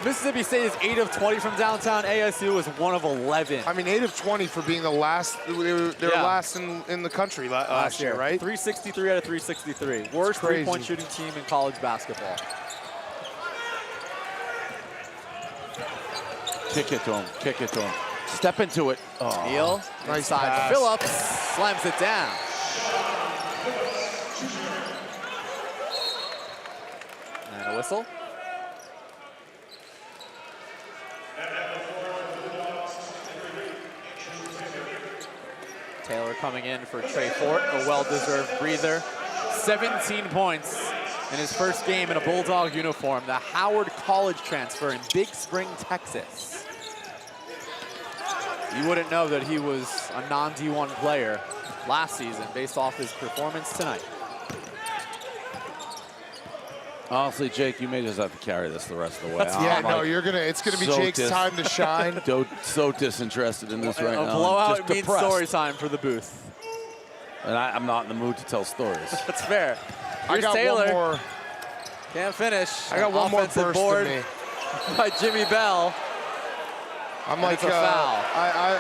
Speaker 1: Mississippi State is 8 of 20 from downtown. ASU is 1 of 11.
Speaker 5: I mean, 8 of 20 for being the last. They were last in the country last year, right?
Speaker 1: 363 out of 363. Worst three-point shooting team in college basketball.
Speaker 3: Kick it to him. Kick it to him. Step into it. Oh.
Speaker 1: Neal.
Speaker 5: Nice
Speaker 1: inside.
Speaker 5: pass.
Speaker 1: Phillips slams it down. And a whistle. Taylor coming in for Trey Fort, a well-deserved breather. 17 points in his first game in a Bulldog uniform. The Howard College transfer in Big Spring, Texas. You wouldn't know that he was a non-D1 player last season based off his performance tonight.
Speaker 3: Honestly, Jake, you may just have to carry this the rest of the way.
Speaker 5: It's gonna be Jake's time to shine.
Speaker 3: So disinterested in this right now.
Speaker 1: A blowout
Speaker 3: Just
Speaker 1: means
Speaker 3: depressed.
Speaker 1: story time for the booth.
Speaker 3: And I'm not in the mood to tell stories.
Speaker 1: That's fair.
Speaker 5: I got
Speaker 1: Taylor.
Speaker 5: one more.
Speaker 1: Can't finish.
Speaker 5: I got one more
Speaker 1: Offensive
Speaker 5: burst
Speaker 1: board
Speaker 5: in me.
Speaker 1: by Jimmy Bell.
Speaker 5: I'm
Speaker 1: And
Speaker 5: like,
Speaker 1: it's a foul.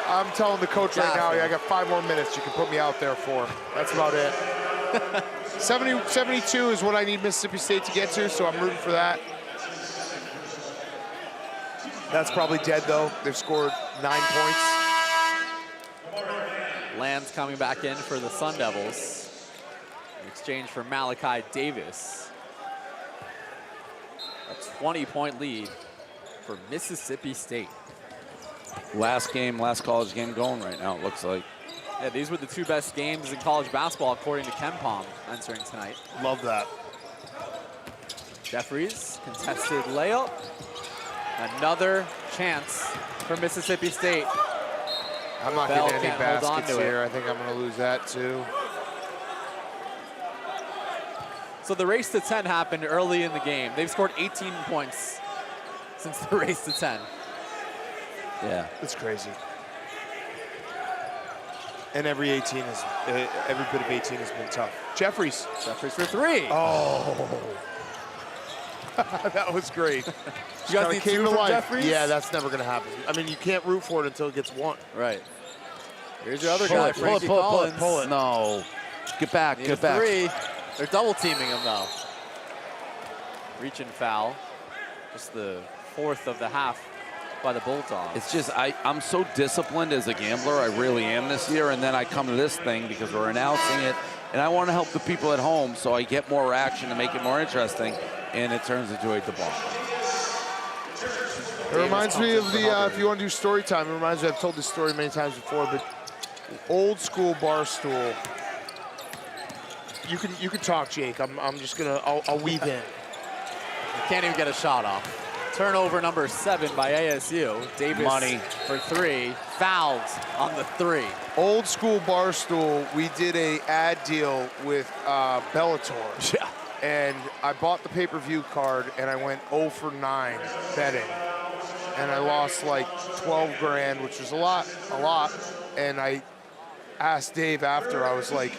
Speaker 5: I'm telling the coach right now,
Speaker 1: Gaffney.
Speaker 5: I got 5 more minutes you can put me out there for. That's about it. 72 is what I need Mississippi State to get to, so I'm rooting for that. That's probably dead, though. They've scored 9 points.
Speaker 1: Land's coming back in for the Sun Devils in exchange for Malachi Davis. A 20-point lead for Mississippi State.
Speaker 3: Last college game going right now, it looks like.
Speaker 1: Yeah, these were the 2 best games in college basketball, according to KenPom, entering tonight.
Speaker 5: Love that.
Speaker 1: Jeffries, contested layup. Another chance for Mississippi State.
Speaker 5: I'm not
Speaker 1: Bell
Speaker 5: getting any
Speaker 1: can't hold on
Speaker 5: baskets
Speaker 1: to
Speaker 5: here.
Speaker 1: it.
Speaker 5: I think I'm going to lose that, too.
Speaker 1: So the race to 10 happened early in the game. They've scored 18 points since the race to 10.
Speaker 3: Yeah.
Speaker 5: It's crazy. And every bit of 18 has been tough. Jeffries
Speaker 1: for 3.
Speaker 5: Oh. That was great.
Speaker 1: You guys need 2 from Jeffries?
Speaker 5: Yeah, that's never going to happen. I mean, you can't root for it until it gets 1.
Speaker 1: Right. Here's your other guy, Frankie
Speaker 3: pull
Speaker 1: Collins.
Speaker 3: it. No. Get back,
Speaker 1: Need
Speaker 3: get
Speaker 1: a
Speaker 3: back.
Speaker 1: 3. They're double teaming him, though. Reach and foul. Just the 4th of the half by the Bulldogs.
Speaker 3: It's just, I'm so disciplined as a gambler. I really am this year. And then I come to this thing because we're announcing it. And I want to help the people at home so I get more action to make it more interesting. And it turns into a debacle.
Speaker 5: It reminds me of the, if you want to do story time, it reminds me, I've told this story many times before, but old school Barstool. You can talk, Jake. I'm just gonna, I'll weave in.
Speaker 1: You can't even get a shot off. Turnover number 7 by ASU. Davis
Speaker 3: Money.
Speaker 1: for 3. Fouled on the 3.
Speaker 5: Old school Barstool, we did a ad deal with Bellator.
Speaker 3: Yeah.
Speaker 5: And I bought the pay-per-view card and I went 0 for 9 betting. And I lost like 12 grand, which was a lot. And I asked Dave after, I was like,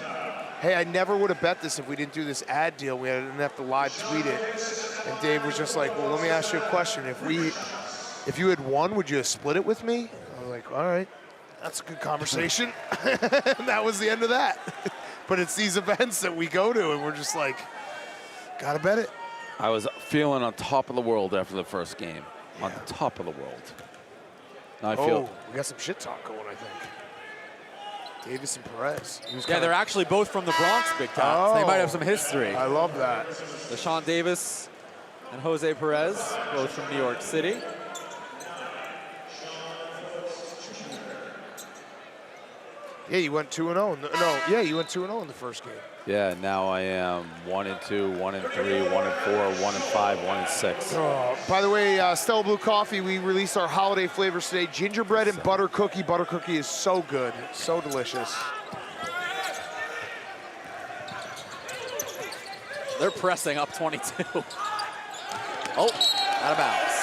Speaker 5: hey, I never would have bet this if we didn't do this ad deal. We didn't have to live tweet it. And Dave was just like, well, let me ask you a question. If you had won, would you have split it with me? I was like, all right, that's a good conversation. And that was the end of that. But it's these events that we go to and we're just like, gotta bet it.
Speaker 3: I was feeling on top of the world after the first game. Yeah. On the top of the world. Now I feel.
Speaker 5: We got some shit talk going, I think. Davis and Perez.
Speaker 1: Yeah, they're actually both from the Bronx, Big Tom. So they might have some history.
Speaker 5: I love that.
Speaker 1: Deshaun Davis and Jose Perez, both from New York City.
Speaker 5: Yeah, you went 2-0. No, yeah, you went 2-0 in the first game.
Speaker 3: Yeah, now I am 1-2, 1-3, 1-4, 1-5, 1-6.
Speaker 5: Oh, by the way, Stella Blue Coffee, we released our holiday flavors today. Gingerbread and butter cookie. Butter cookie is so good, so delicious.
Speaker 1: They're pressing up 22. Oh, out of bounds.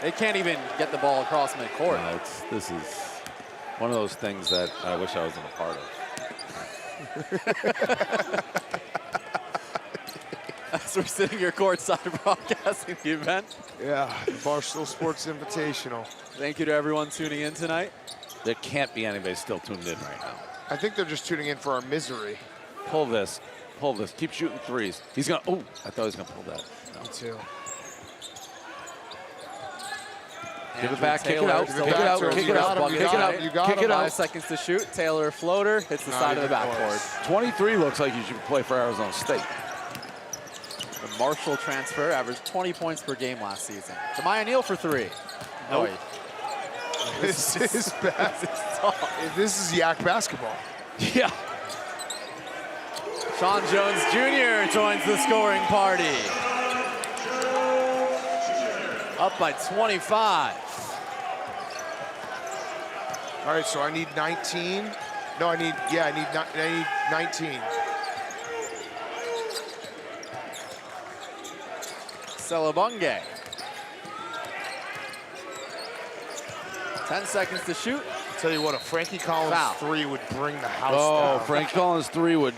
Speaker 1: They can't even get the ball across midcourt.
Speaker 3: No, this is one of those things that I wish I wasn't a part of.
Speaker 1: As we're sitting here courtside broadcasting the event.
Speaker 5: Yeah, the Barstool Sports Invitational.
Speaker 1: Thank you to everyone tuning in tonight.
Speaker 3: There can't be anybody still tuned in right now.
Speaker 5: I think they're just tuning in for our misery.
Speaker 3: Pull this. Pull this. Keep shooting threes. He's going to, oh, I thought he was going to pull that. No.
Speaker 5: Me too.
Speaker 3: Give it back, kick it out, kick it out, kick it out, kick it out,
Speaker 5: you got
Speaker 3: kick it out.
Speaker 1: 5 seconds to shoot. Taylor floater hits the side of the backboard.
Speaker 3: 23 looks like you should play for Arizona State.
Speaker 1: The Marshall transfer averaged 20 points per game last season. Jemiah Neal for 3.
Speaker 5: Nope. This is bad. This is Yak basketball.
Speaker 3: Yeah.
Speaker 1: Sean Jones Jr. joins the scoring party. Up by 25.
Speaker 5: All right, so I need 19. No, I need 19.
Speaker 1: Celebunge. 10 seconds to shoot.
Speaker 5: Tell you what, a Frankie Collins
Speaker 1: Foul.
Speaker 5: 3 would bring the house
Speaker 3: Oh,
Speaker 5: down.
Speaker 3: Frank Collins 3 would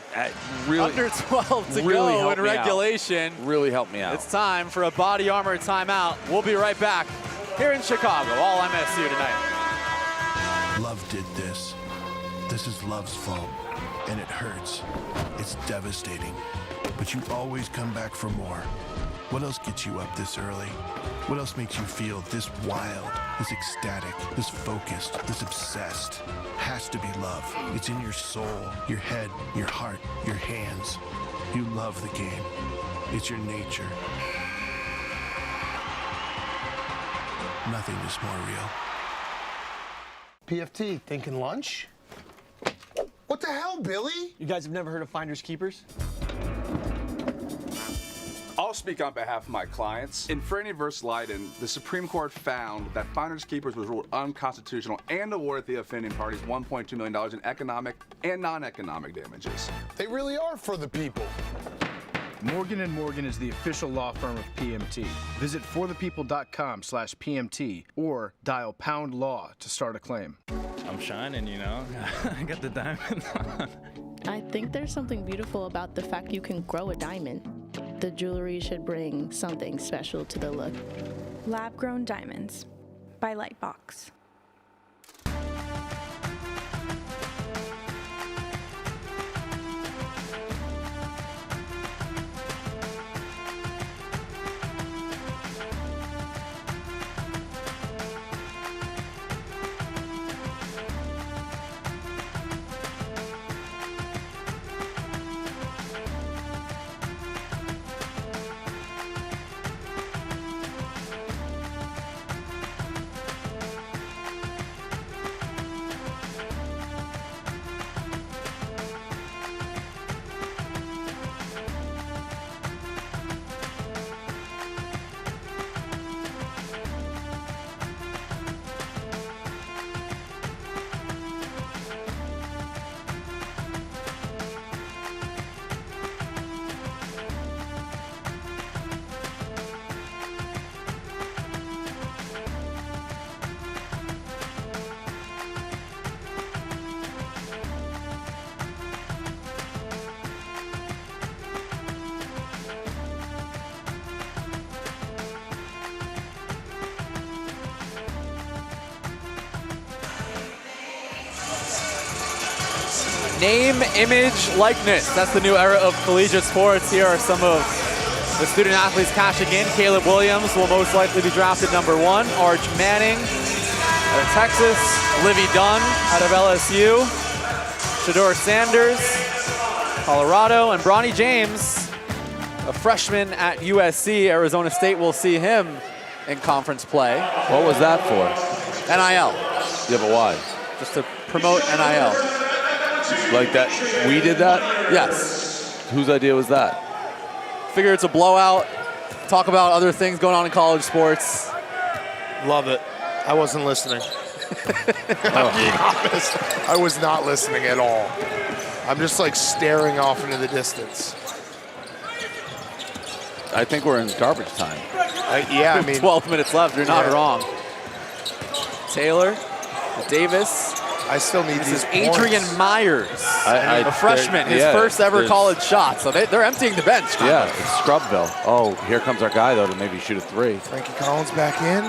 Speaker 3: really
Speaker 1: Under 12 to
Speaker 3: really
Speaker 1: go
Speaker 3: help
Speaker 1: in
Speaker 3: me out.
Speaker 1: regulation.
Speaker 3: Really help me out.
Speaker 1: It's time for a Body Armor timeout. We'll be right back here in Chicago, all MSU tonight.
Speaker 8: Love did this. This is love's fault, and it hurts. It's devastating. But you always come back for more. What else gets you up this early? What else makes you feel this wild, this ecstatic, this focused, this obsessed? Has to be love. It's in your soul, your head, your heart, your hands. You love the game. It's your nature. Nothing is more real.
Speaker 11: PFT, thinking lunch?
Speaker 5: What the hell, Billy?
Speaker 11: You guys have never heard of Finders Keepers?
Speaker 15: I'll speak on behalf of my clients. In Franny v. Leiden, the Supreme Court found that Finders Keepers was ruled unconstitutional and awarded the offending parties $1.2 million in economic and non-economic damages.
Speaker 5: They really are for the people.
Speaker 22: Morgan & Morgan is the official law firm of PMT. Visit forthepeople.com/PMT or dial #law to start a claim.
Speaker 10: I'm shining, you know. I got the diamond on.
Speaker 20: I think there's something beautiful about the fact you can grow a diamond. The jewelry should bring something special to the look.
Speaker 21: Lab-grown diamonds by Lightbox.
Speaker 1: Name, image, likeness. That's the new era of collegiate sports. Here are some of the student athletes cashing in. Caleb Williams will most likely be drafted #1. Arch Manning out of Texas. Livy Dunn out of LSU. Shedeur Sanders, Colorado. And Bronny James, a freshman at USC. Arizona State will see him in conference play.
Speaker 3: What was that for?
Speaker 1: NIL.
Speaker 3: Yeah, but why?
Speaker 1: Just to promote NIL.
Speaker 3: Like that? We did that?
Speaker 1: Yes.
Speaker 3: Whose idea was that?
Speaker 1: Figure it's a blowout. Talk about other things going on in college sports.
Speaker 5: Love it. I wasn't listening. I'm being honest. I was not listening at all. I'm just like staring off into the distance.
Speaker 3: I think we're in garbage time.
Speaker 5: Yeah, I mean.
Speaker 1: 12 minutes left. You're not wrong. Taylor, Davis.
Speaker 5: I still need
Speaker 1: this
Speaker 5: these
Speaker 1: is Adrian
Speaker 5: points.
Speaker 1: Myers, a freshman, his first ever college shot. So they're emptying the bench.
Speaker 3: Yeah, it's Scrubville. Oh, here comes our guy, though, to maybe shoot a 3.
Speaker 5: Frankie Collins back in.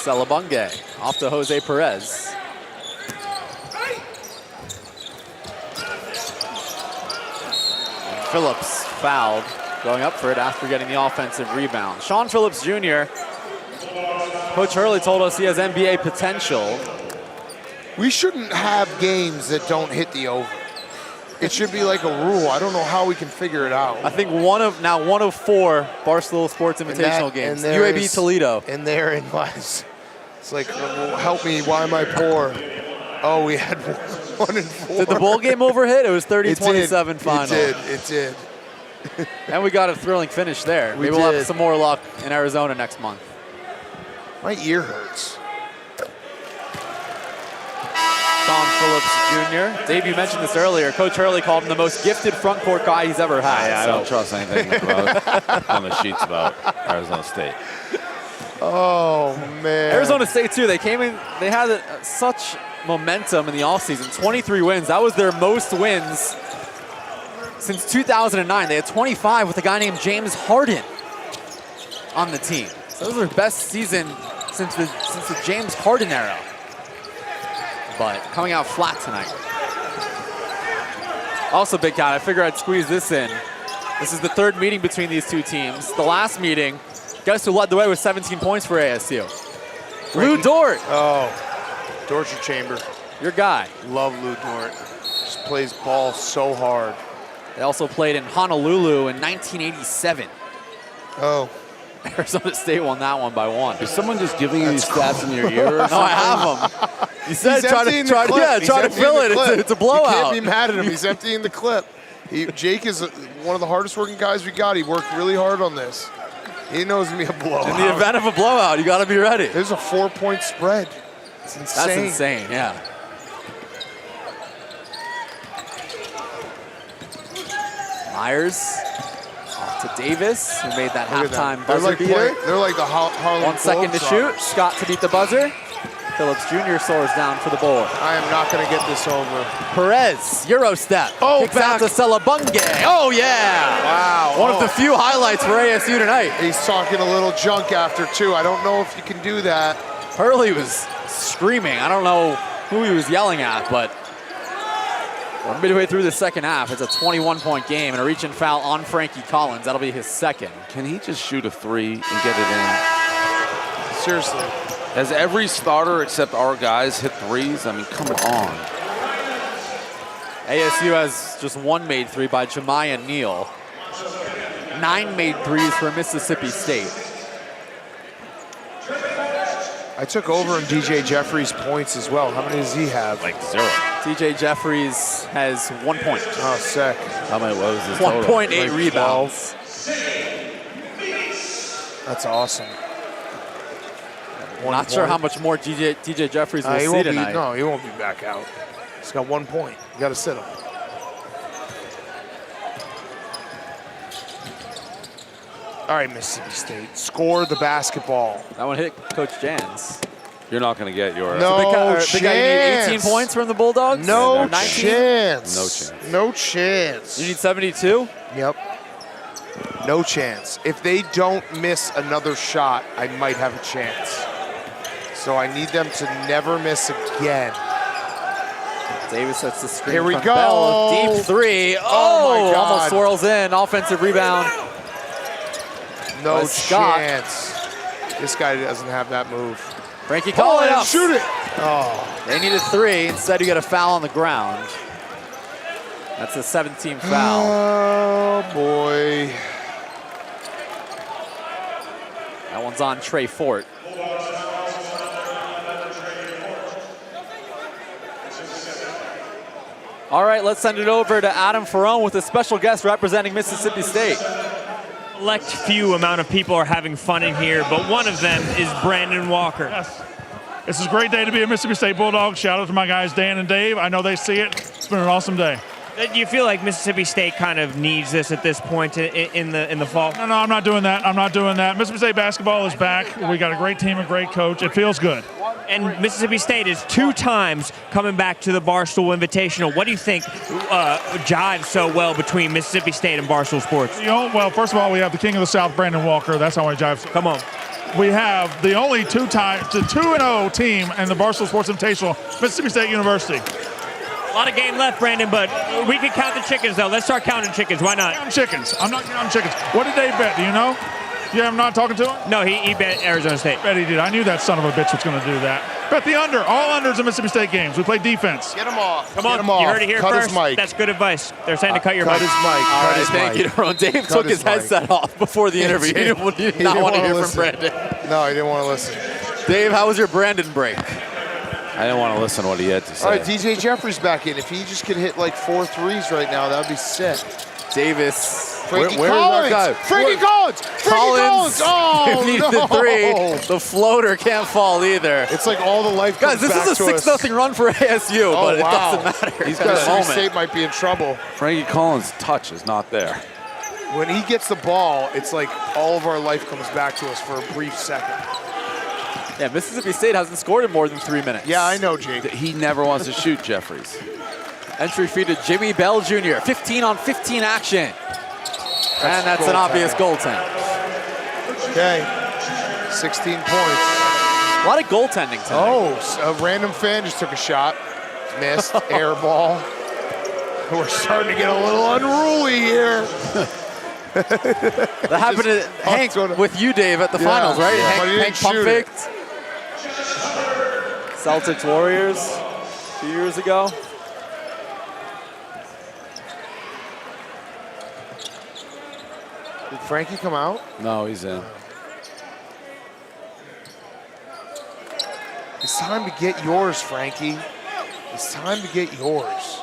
Speaker 1: Celebunge off to Jose Perez. And Phillips fouled, going up for it after getting the offensive rebound. Sean Phillips Jr., Coach Hurley told us he has NBA potential.
Speaker 5: We shouldn't have games that don't hit the over. It should be like a rule. I don't know how we can figure it out.
Speaker 1: I think one of 4 Barstool Sports Invitational games. UAB Toledo.
Speaker 5: And therein lies. It's like, well, help me, why am I poor? Oh, we had 1 and 4.
Speaker 1: Did the bowl game over hit? It was 30-27 final.
Speaker 5: It did.
Speaker 1: And we got a thrilling finish there. Maybe we'll have some more luck in Arizona next month.
Speaker 5: My ear hurts.
Speaker 1: Sean Phillips Jr. Dave, you mentioned this earlier. Coach Hurley called him the most gifted front court guy he's ever had.
Speaker 3: I don't trust anything on the sheets about Arizona State.
Speaker 5: Oh, man.
Speaker 1: Arizona State, too. They came in, they had such momentum in the offseason. 23 wins. That was their most wins since 2009. They had 25 with a guy named James Harden on the team. So that was their best season since the James Harden era. But coming out flat tonight. Also, Big Cat, I figure I'd squeeze this in. This is the third meeting between these two teams. The last meeting, guess who led the way with 17 points for ASU? Lou Dort.
Speaker 5: Oh, Dortcher Chamber.
Speaker 1: Your guy.
Speaker 5: Love Lou Dort. Just plays ball so hard.
Speaker 1: They also played in Honolulu in 1987.
Speaker 5: Oh.
Speaker 1: Arizona State won that one by 1.
Speaker 3: Is someone just giving you these stats in your ear or something?
Speaker 1: No, I have them. You said try to fill it. It's a blowout.
Speaker 5: You can't be mad at him. He's emptying the clip. Jake is one of the hardest working guys we got. He worked really hard on this. He knows it's going to be a blowout.
Speaker 1: In the event of a blowout, you got to be ready.
Speaker 5: There's a 4-point spread. It's insane.
Speaker 1: That's insane, yeah. Myers off to Davis, who made that halftime buzzer beater.
Speaker 5: They're like the Harlem
Speaker 1: 1 second to shoot. Scott to beat the buzzer. Phillips Jr. soars down for the board.
Speaker 5: I am not going to get this over.
Speaker 1: Perez, Euro step.
Speaker 5: Oh,
Speaker 1: kicks out to Celebunge. Oh, yeah.
Speaker 5: Wow.
Speaker 1: One of the few highlights for ASU tonight.
Speaker 5: He's talking a little junk after, too. I don't know if you can do that.
Speaker 1: Hurley was screaming. I don't know who he was yelling at, but we're midway through the second half. It's a 21-point game and a reach and foul on Frankie Collins. That'll be his second.
Speaker 3: Can he just shoot a 3 and get it in?
Speaker 5: Seriously.
Speaker 3: Has every starter except our guys hit 3s? I mean, come on.
Speaker 1: ASU has just 1 made 3 by Jemiah Neal. 9 made 3s for Mississippi State.
Speaker 5: I took over in DJ Jeffries' points as well. How many does he have?
Speaker 3: Like 0.
Speaker 1: DJ Jeffries has 1 point.
Speaker 5: Oh, sick.
Speaker 3: How many was his total?
Speaker 1: 1.8
Speaker 5: Like
Speaker 1: rebounds.
Speaker 5: 12. That's awesome.
Speaker 1: Not sure how much more DJ Jeffries will see tonight.
Speaker 5: No, he won't be back out. He's got 1 point. You got to sit him. All right, Mississippi State, score the basketball.
Speaker 1: That one hit Coach Jans.
Speaker 3: You're not going to get your...
Speaker 5: No
Speaker 1: chance.
Speaker 5: Big
Speaker 1: Guy, you need 18 points from the Bulldogs?
Speaker 5: No
Speaker 1: 19?
Speaker 5: chance.
Speaker 3: No chance.
Speaker 5: No chance.
Speaker 1: You need 72?
Speaker 5: Yep. No chance. If they don't miss another shot, I might have a chance. So I need them to never miss again.
Speaker 1: Davis sets the screen.
Speaker 5: Here we
Speaker 1: from
Speaker 5: go.
Speaker 1: Bell. Deep 3.
Speaker 5: Oh my God.
Speaker 1: Almost swirls in. Offensive rebound.
Speaker 5: No
Speaker 1: Scott.
Speaker 5: chance. This guy doesn't have that move.
Speaker 1: Frankie Collins.
Speaker 5: Shoot it. Oh.
Speaker 1: They needed 3. Instead, you get a foul on the ground. That's a 17 foul.
Speaker 5: Oh, boy.
Speaker 1: That one's on Trey Fort. All right, let's send it over to Adam Ferrone with a special guest representing Mississippi State.
Speaker 16: Select few amount of people are having fun in here, but one of them is Brandon Walker.
Speaker 7: Yes. This is a great day to be a Mississippi State Bulldog. Shout out to my guys Dan and Dave. I know they see it. It's been an awesome day.
Speaker 16: Do you feel like Mississippi State kind of needs this at this point in the fall?
Speaker 7: No, I'm not doing that. I'm not doing that. Mississippi State basketball is back. We got a great team, a great coach. It feels good.
Speaker 16: And Mississippi State is 2 times coming back to the Barstool Invitational. What do you think jives so well between Mississippi State and Barstool Sports?
Speaker 7: You know, well, first of all, we have the king of the South, Brandon Walker. That's how I jive.
Speaker 16: Come on.
Speaker 7: We have the only 2-0 team in the Barstool Sports Invitational, Mississippi State University.
Speaker 16: A lot of game left, Brandon, but we can count the chickens, though. Let's start counting chickens. Why not?
Speaker 7: Counting chickens. I'm not counting chickens. What did Dave bet? Do you know? Yeah, I'm not talking to him?
Speaker 16: No, he bet Arizona State.
Speaker 7: Bet he did. I knew that son of a bitch was going to do that. Bet the under. All unders in Mississippi State games. We play defense.
Speaker 5: Get him off.
Speaker 16: Come on.
Speaker 5: Get him off.
Speaker 16: You heard it here
Speaker 5: Cut
Speaker 16: first.
Speaker 5: his mic.
Speaker 16: That's good advice. They're saying to cut your mic.
Speaker 5: Cut his mic.
Speaker 1: All
Speaker 5: Cut
Speaker 1: right,
Speaker 5: his
Speaker 1: thank
Speaker 5: mic.
Speaker 1: you, Ron. Dave took his headset off before the interview. He did not want to hear from Brandon.
Speaker 5: No, he didn't want to listen.
Speaker 1: Dave, how was your Brandon break?
Speaker 3: I didn't want to listen to what he had to say.
Speaker 5: All right, DJ Jeffries back in. If he just could hit like 4 threes right now, that would be sick.
Speaker 1: Davis.
Speaker 5: Frankie
Speaker 1: where's
Speaker 5: Collins.
Speaker 1: our guy?
Speaker 5: Frankie Collins.
Speaker 1: Oh,
Speaker 5: Needed
Speaker 1: the 3. The floater can't fall either.
Speaker 5: It's like all the life
Speaker 1: Guys,
Speaker 5: comes back
Speaker 1: this is a 6-0 run for ASU, but it doesn't matter.
Speaker 5: He's
Speaker 1: at the
Speaker 5: Mississippi
Speaker 1: moment.
Speaker 5: State might be in trouble.
Speaker 3: Frankie Collins' touch is not there.
Speaker 5: When he gets the ball, it's like all of our life comes back to us for a brief second.
Speaker 1: Yeah, Mississippi State hasn't scored in more than 3 minutes.
Speaker 5: Yeah, I know, Jake.
Speaker 3: He never wants to shoot Jeffries.
Speaker 1: Entry fee to Jimmy Bell Jr. 15 on 15 action. And that's an obvious goaltend.
Speaker 5: Okay, 16 points.
Speaker 1: A lot of goaltending tonight.
Speaker 5: Oh, a random fan just took a shot. Missed, air ball. We're starting to get a little unruly here.
Speaker 6: That happened to Hank with you, Dave, at the finals, right? Hank pump faked. Celtics Warriors a few years ago.
Speaker 5: Did Frankie come out?
Speaker 3: No, he's in.
Speaker 5: It's time to get yours, Frankie. It's time to get yours.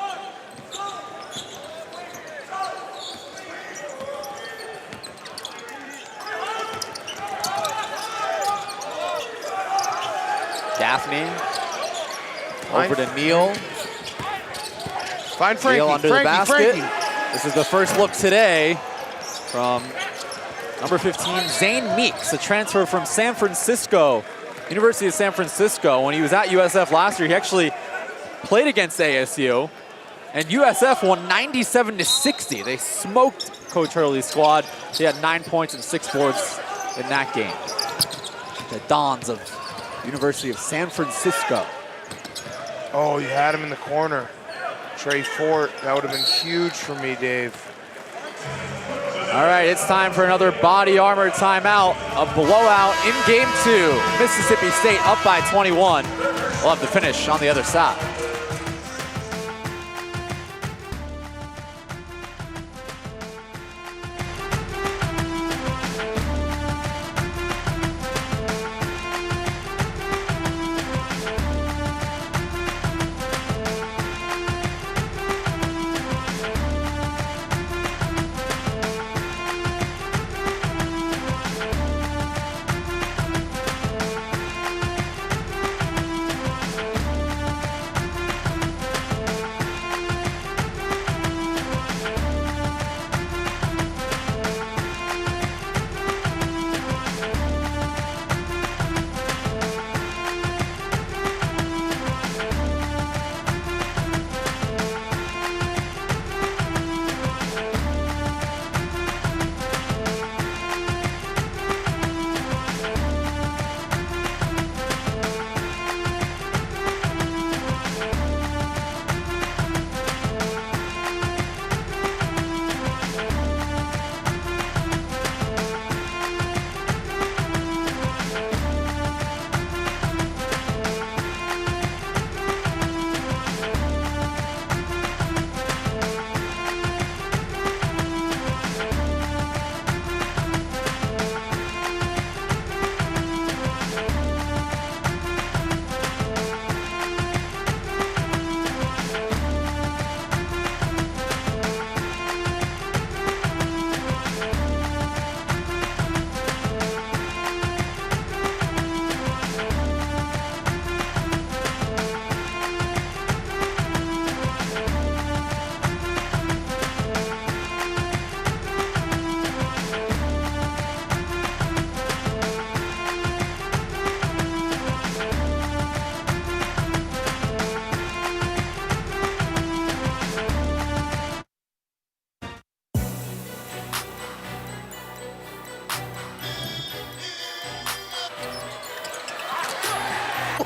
Speaker 6: Daphne over to Neal.
Speaker 5: Find Frankie.
Speaker 6: Neal under the basket. This is the first look today from number 15, Zane Meeks, a transfer from San Francisco, University of San Francisco. When he was at USF last year, he actually played against ASU, and USF won 97-60. They smoked Coach Hurley's squad. He had 9 points and 6 boards in that game. The Dons of University of San Francisco.
Speaker 5: Oh, you had him in the corner. Trey Fort, that would have been huge for me, Dave.
Speaker 6: All right, it's time for another body armor timeout. A blowout in game 2. Mississippi State up by 21. We'll have the finish on the other side.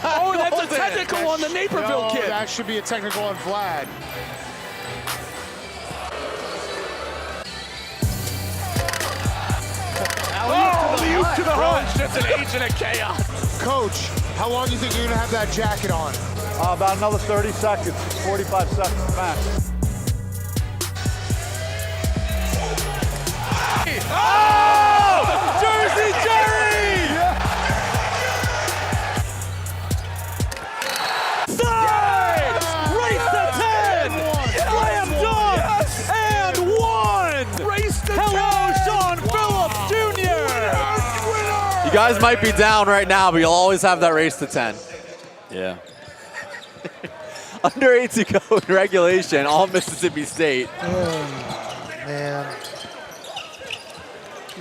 Speaker 3: Oh, that's a technical on the Naperville kid.
Speaker 5: That should be a technical on Vlad.
Speaker 3: The oop to the hunch. That's an agent of chaos.
Speaker 5: Coach, how long do you think you're going to have that jacket on?
Speaker 13: About another 30 seconds, 45 seconds max.
Speaker 3: Oh! Jersey Jerry! Side! Race to 10! Slam dunk! And 1! Race to 10! Hello, Sean Phillips Jr.!
Speaker 6: You guys might be down right now, but you'll always have that race to 10.
Speaker 3: Yeah.
Speaker 6: Under 8 to go in regulation, all Mississippi State.
Speaker 5: Oh, man.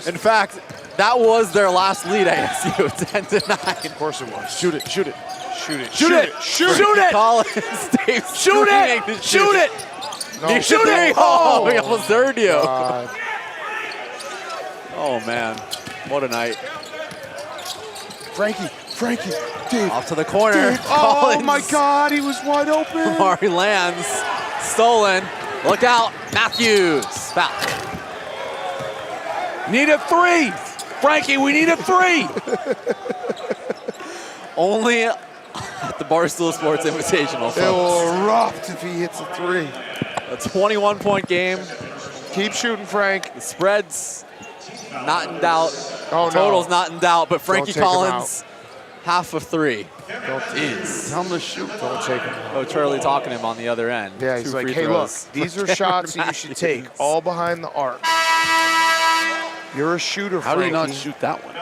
Speaker 6: In fact, that was their last lead, ASU, 10-9.
Speaker 5: Of course it was.
Speaker 3: Shoot it, shoot it.
Speaker 5: Shoot it.
Speaker 3: Shoot it. Shoot it.
Speaker 6: Collins, Dave,
Speaker 3: Shoot it. Shoot it.
Speaker 5: No.
Speaker 6: Shoot it. Oh, we almost heard you.
Speaker 5: God.
Speaker 6: Oh, man. What a night.
Speaker 5: Frankie, Dave.
Speaker 6: Off to the corner.
Speaker 5: Dave. Oh, my God, he was wide open.
Speaker 6: Mari lands. Stolen. Look out, Matthews. Foul.
Speaker 3: Need a 3. Frankie, we need a 3.
Speaker 6: Only at the Barstool Sports Invitational, folks.
Speaker 5: It will erupt if he hits a 3.
Speaker 6: A 21-point game.
Speaker 5: Keep shooting, Frank.
Speaker 6: The spread's not in doubt.
Speaker 5: Oh,
Speaker 6: Total's
Speaker 5: no.
Speaker 6: not in doubt, but Frankie
Speaker 5: Don't take him
Speaker 6: Collins, half of 3.
Speaker 3: Tell him to shoot.
Speaker 5: Don't take him.
Speaker 6: Oh, Charlie talking to him on the other end.
Speaker 5: Yeah, he's
Speaker 6: 2
Speaker 5: like,
Speaker 6: free
Speaker 5: hey, look,
Speaker 6: throws.
Speaker 5: these are shots that you should take, all behind the arc. You're a shooter,
Speaker 3: How
Speaker 5: Frankie.
Speaker 3: do you not shoot that one?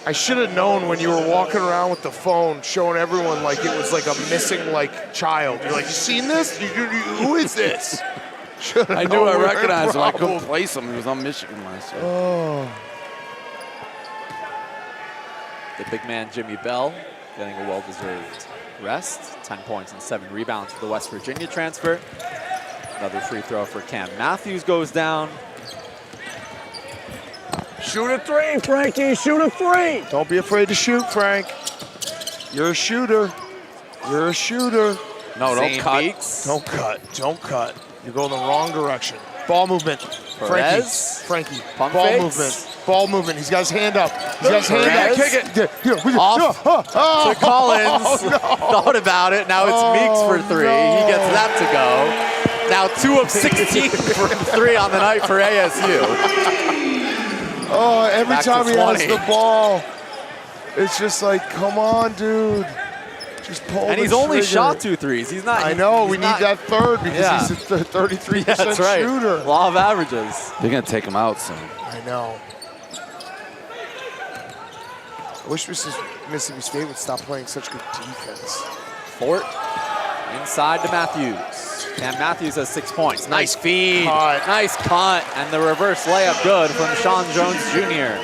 Speaker 5: I should have known when you were walking around with the phone showing everyone like it was like a missing like child. You're like, you seen this? Who is this?
Speaker 3: I knew I recognized him. I couldn't place him. He was on Michigan last year.
Speaker 5: Oh.
Speaker 6: The big man, Jimmy Bell, getting a well-deserved rest. 10 points and 7 rebounds for the West Virginia transfer. Another free throw for Cam Matthews goes down.
Speaker 13: Shoot a 3, Frankie. Shoot a 3.
Speaker 5: Don't be afraid to shoot, Frank. You're a shooter. You're a shooter.
Speaker 3: No, don't
Speaker 6: Zane
Speaker 3: cut.
Speaker 6: Meeks.
Speaker 5: Don't cut. Don't cut. You're going the wrong direction. Ball movement.
Speaker 6: Perez.
Speaker 5: Frankie.
Speaker 6: Pump
Speaker 5: Ball
Speaker 6: fakes.
Speaker 5: movement. Ball movement. He's got his hand up. He's got his hand up.
Speaker 6: Perez.
Speaker 5: Kick it. Here.
Speaker 6: Off to Collins.
Speaker 5: Oh, no.
Speaker 6: Thought about it. Now it's Meeks for 3.
Speaker 5: no.
Speaker 6: He gets that to go. Now 2 of 16 from 3 on the night for ASU.
Speaker 5: Oh, every
Speaker 6: Back to
Speaker 5: time he has
Speaker 6: 20.
Speaker 5: the ball, it's just like, come on, dude. Just pull
Speaker 6: And
Speaker 5: the
Speaker 6: he's only
Speaker 5: trigger.
Speaker 6: shot 2 threes. He's not.
Speaker 5: I know.
Speaker 6: he's
Speaker 5: We
Speaker 6: not-
Speaker 5: need that third because
Speaker 6: Yeah.
Speaker 5: he's a 33%
Speaker 6: Yeah, that's right.
Speaker 5: shooter.
Speaker 6: Law of averages.
Speaker 3: They're going to take him out soon.
Speaker 5: I know. I wish Mississippi State would stop playing such good defense.
Speaker 6: Fort inside to Matthews. And Matthews has 6 points. Nice feed.
Speaker 5: cut.
Speaker 6: Nice cut. And the reverse layup good from Sean Jones Jr.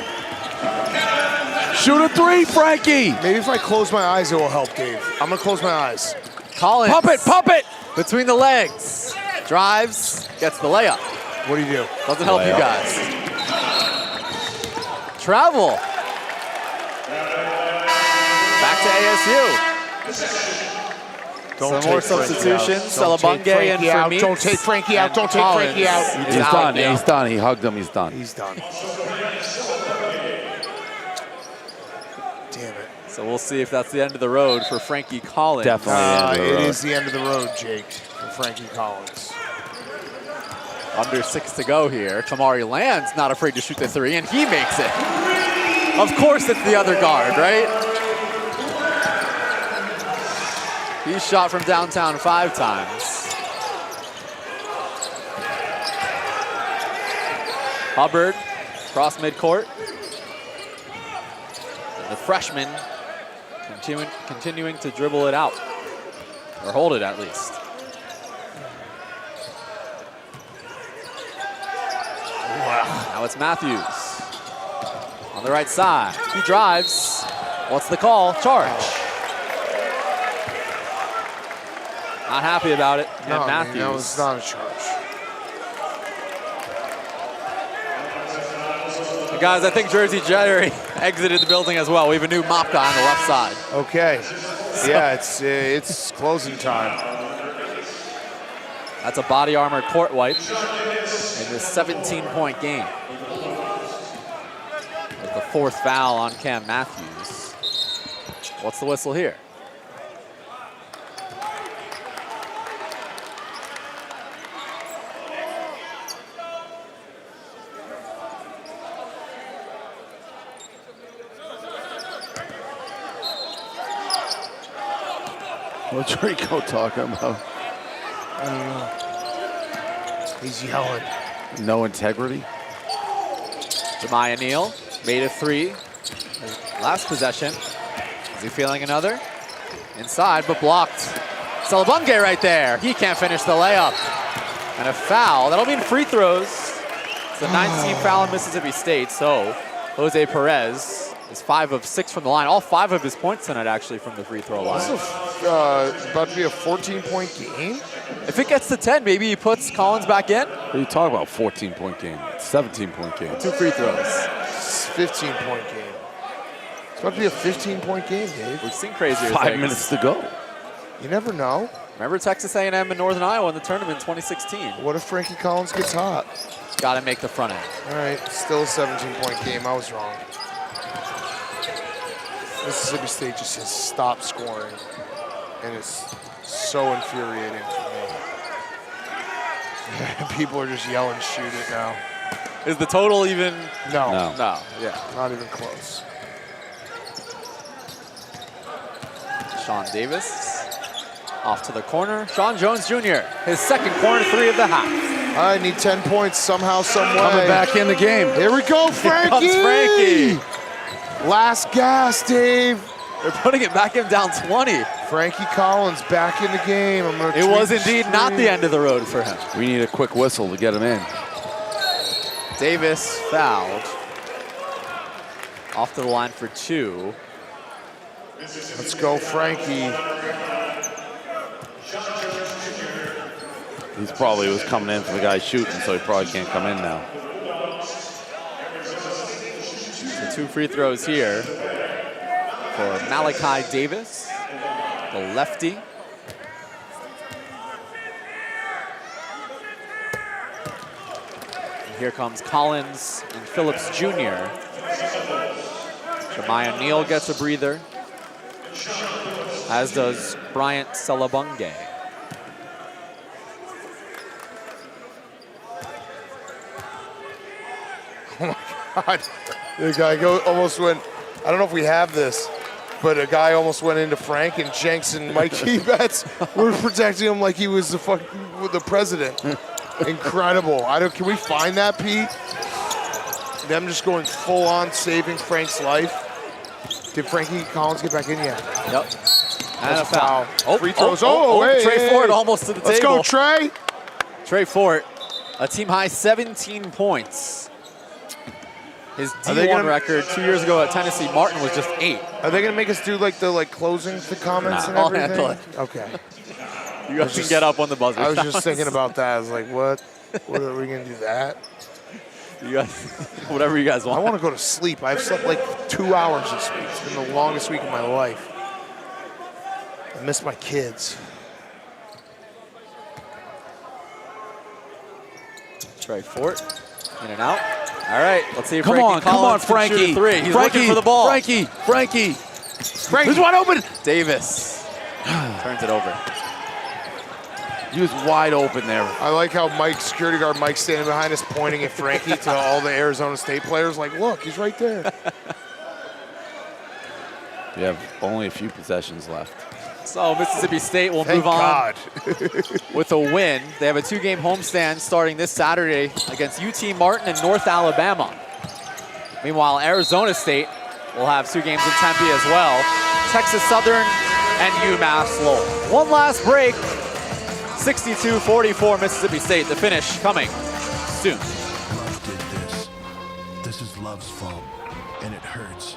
Speaker 3: Shoot a 3, Frankie.
Speaker 5: Maybe if I close my eyes, it will help, Dave. I'm going to close my eyes.
Speaker 6: Collins.
Speaker 3: Pump it.
Speaker 6: Between the legs. Drives. Gets the layup.
Speaker 5: What do you do?
Speaker 6: Doesn't help you guys. Travel. Back to ASU.
Speaker 5: Don't
Speaker 6: Some more
Speaker 5: take Frankie
Speaker 6: substitutions.
Speaker 5: out. Don't
Speaker 6: Salabunge
Speaker 5: take Frankie
Speaker 6: and for
Speaker 5: out.
Speaker 6: Meeks.
Speaker 5: Don't take Frankie out.
Speaker 6: And
Speaker 5: Don't take Frankie out.
Speaker 6: Collins
Speaker 3: He's
Speaker 6: is out.
Speaker 3: done.
Speaker 6: Yeah.
Speaker 3: He's done. He hugged him. He's done.
Speaker 5: He's done. Damn it.
Speaker 6: So we'll see if that's the end of the road for Frankie Collins.
Speaker 3: Definitely.
Speaker 5: It is the end of the road, Jake, for Frankie Collins.
Speaker 6: Under 6 to go here. Kamari Land's not afraid to shoot the 3, and he makes it. Of course it's the other guard, right? He's shot from downtown 5 times. Hubbard, cross midcourt. And the freshman continuing to dribble it out, or hold it at least. Wow. Now it's Matthews on the right side. He drives. What's the call? Charge. Not happy about it.
Speaker 5: No,
Speaker 6: And Matthews.
Speaker 5: man, that was not a charge.
Speaker 6: And guys, I think Jersey Jerry exited the building as well. We have a new mop guy on the left side.
Speaker 5: Okay. Yeah, it's closing time.
Speaker 6: That's a body armor court wipe in this 17-point game. With the 4th foul on Cam Matthews. What's the whistle here?
Speaker 3: What's Rico talking about?
Speaker 5: I don't know. He's yelling.
Speaker 3: No integrity.
Speaker 6: Jemiah Neal made a 3. Last possession. Is he feeling another? Inside, but blocked. Salabunge right there. He can't finish the layup. And a foul. That'll mean free throws. It's the 19th foul in Mississippi State. So Jose Perez is 5 of 6 from the line. All 5 of his points tonight actually from the free throw line.
Speaker 5: This is about to be a 14-point game.
Speaker 6: If it gets to 10, maybe he puts Collins back in.
Speaker 3: What are you talking about? 14-point game. 17-point game.
Speaker 6: 2 free throws.
Speaker 5: 15-point game. It's about to be a 15-point game, Dave.
Speaker 6: We've seen crazier
Speaker 3: 5
Speaker 6: things.
Speaker 3: minutes to go.
Speaker 5: You never know.
Speaker 6: Remember Texas A&M and Northern Iowa in the tournament in 2016.
Speaker 5: What if Frankie Collins gets hot?
Speaker 6: Got to make the front end.
Speaker 5: All right, still a 17-point game. I was wrong. Mississippi State just has stopped scoring, and it's so infuriating for me. People are just yelling, shoot it now.
Speaker 6: Is the total even?
Speaker 5: No.
Speaker 6: No, yeah.
Speaker 5: Not even close.
Speaker 6: Sean Davis off to the corner. Sean Jones Jr., his second corner three of the half.
Speaker 5: I need 10 points somehow, some way.
Speaker 3: Coming back in the game.
Speaker 5: Here we go, Frankie!
Speaker 6: Here comes Frankie.
Speaker 5: Last gas, Dave.
Speaker 6: They're putting it back in down 20.
Speaker 5: Frankie Collins back in the game.
Speaker 6: It was indeed not the end of the road for him.
Speaker 3: We need a quick whistle to get him in.
Speaker 6: Davis fouled. Off to the line for 2.
Speaker 5: Let's go, Frankie.
Speaker 3: He probably was coming in for the guy shooting, so he probably can't come in now.
Speaker 6: So 2 free throws here for Malachi Davis, the lefty. And here comes Collins and Phillips Jr. Jemiah Neal gets a breather, as does Bryant Salabunge.
Speaker 5: Oh my God. The guy almost went, I don't know if we have this, but a guy almost went into Frank, and Jenks and Mike Ebets were protecting him like he was the president. Incredible. Can we find that, Pete? Them just going full on saving Frank's life. Did Frankie Collins get back in yet?
Speaker 6: Yep. And a foul.
Speaker 5: Free throws.
Speaker 6: Trey Ford almost to the table.
Speaker 5: Let's go, Trey.
Speaker 6: Trey Ford, a team high 17 points. His D1 record 2 years ago at Tennessee Martin was just 8.
Speaker 5: Are they going to make us do the closing comments and
Speaker 6: I'll
Speaker 5: everything?
Speaker 6: handle it.
Speaker 5: Okay.
Speaker 6: You guys can get up on the buzzer.
Speaker 5: I was just thinking about that. I was like, what? What are we going to do that?
Speaker 6: You guys, whatever you guys want.
Speaker 5: I want to go to sleep. I've slept like 2 hours this week. It's been the longest week of my life. I miss my kids.
Speaker 6: Trey Fort, in and out. All right, let's see if
Speaker 3: Come on,
Speaker 6: Collins
Speaker 3: Frankie.
Speaker 6: can shoot a 3. He's
Speaker 3: Frankie,
Speaker 6: looking for the ball.
Speaker 3: Frankie. He's wide open.
Speaker 6: Davis turns it over.
Speaker 3: He was wide open there.
Speaker 5: I like how security guard Mike's standing behind us pointing at Frankie to all the Arizona State players like, look, he's right there.
Speaker 3: We have only a few possessions left.
Speaker 6: So Mississippi State will
Speaker 5: Thank
Speaker 6: move on
Speaker 5: God.
Speaker 6: with a win. They have a 2-game homestand starting this Saturday against UT Martin and North Alabama. Meanwhile, Arizona State will have 2 games in Tempe as well. Texas Southern and UMass Lowell. One last break. 62-44 Mississippi State. The finish coming soon.
Speaker 8: Love did this. This is love's fault, and it hurts.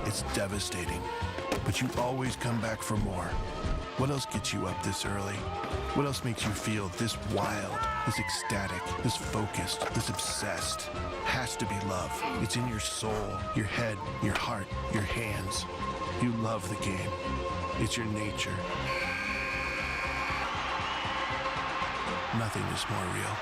Speaker 8: It's devastating. But you always come back for more. What else gets you up this early? What else makes you feel this wild, this ecstatic, this focused, this obsessed? Has to be love. It's in your soul, your head, your heart, your hands. You love the game. It's your nature. Nothing is more real.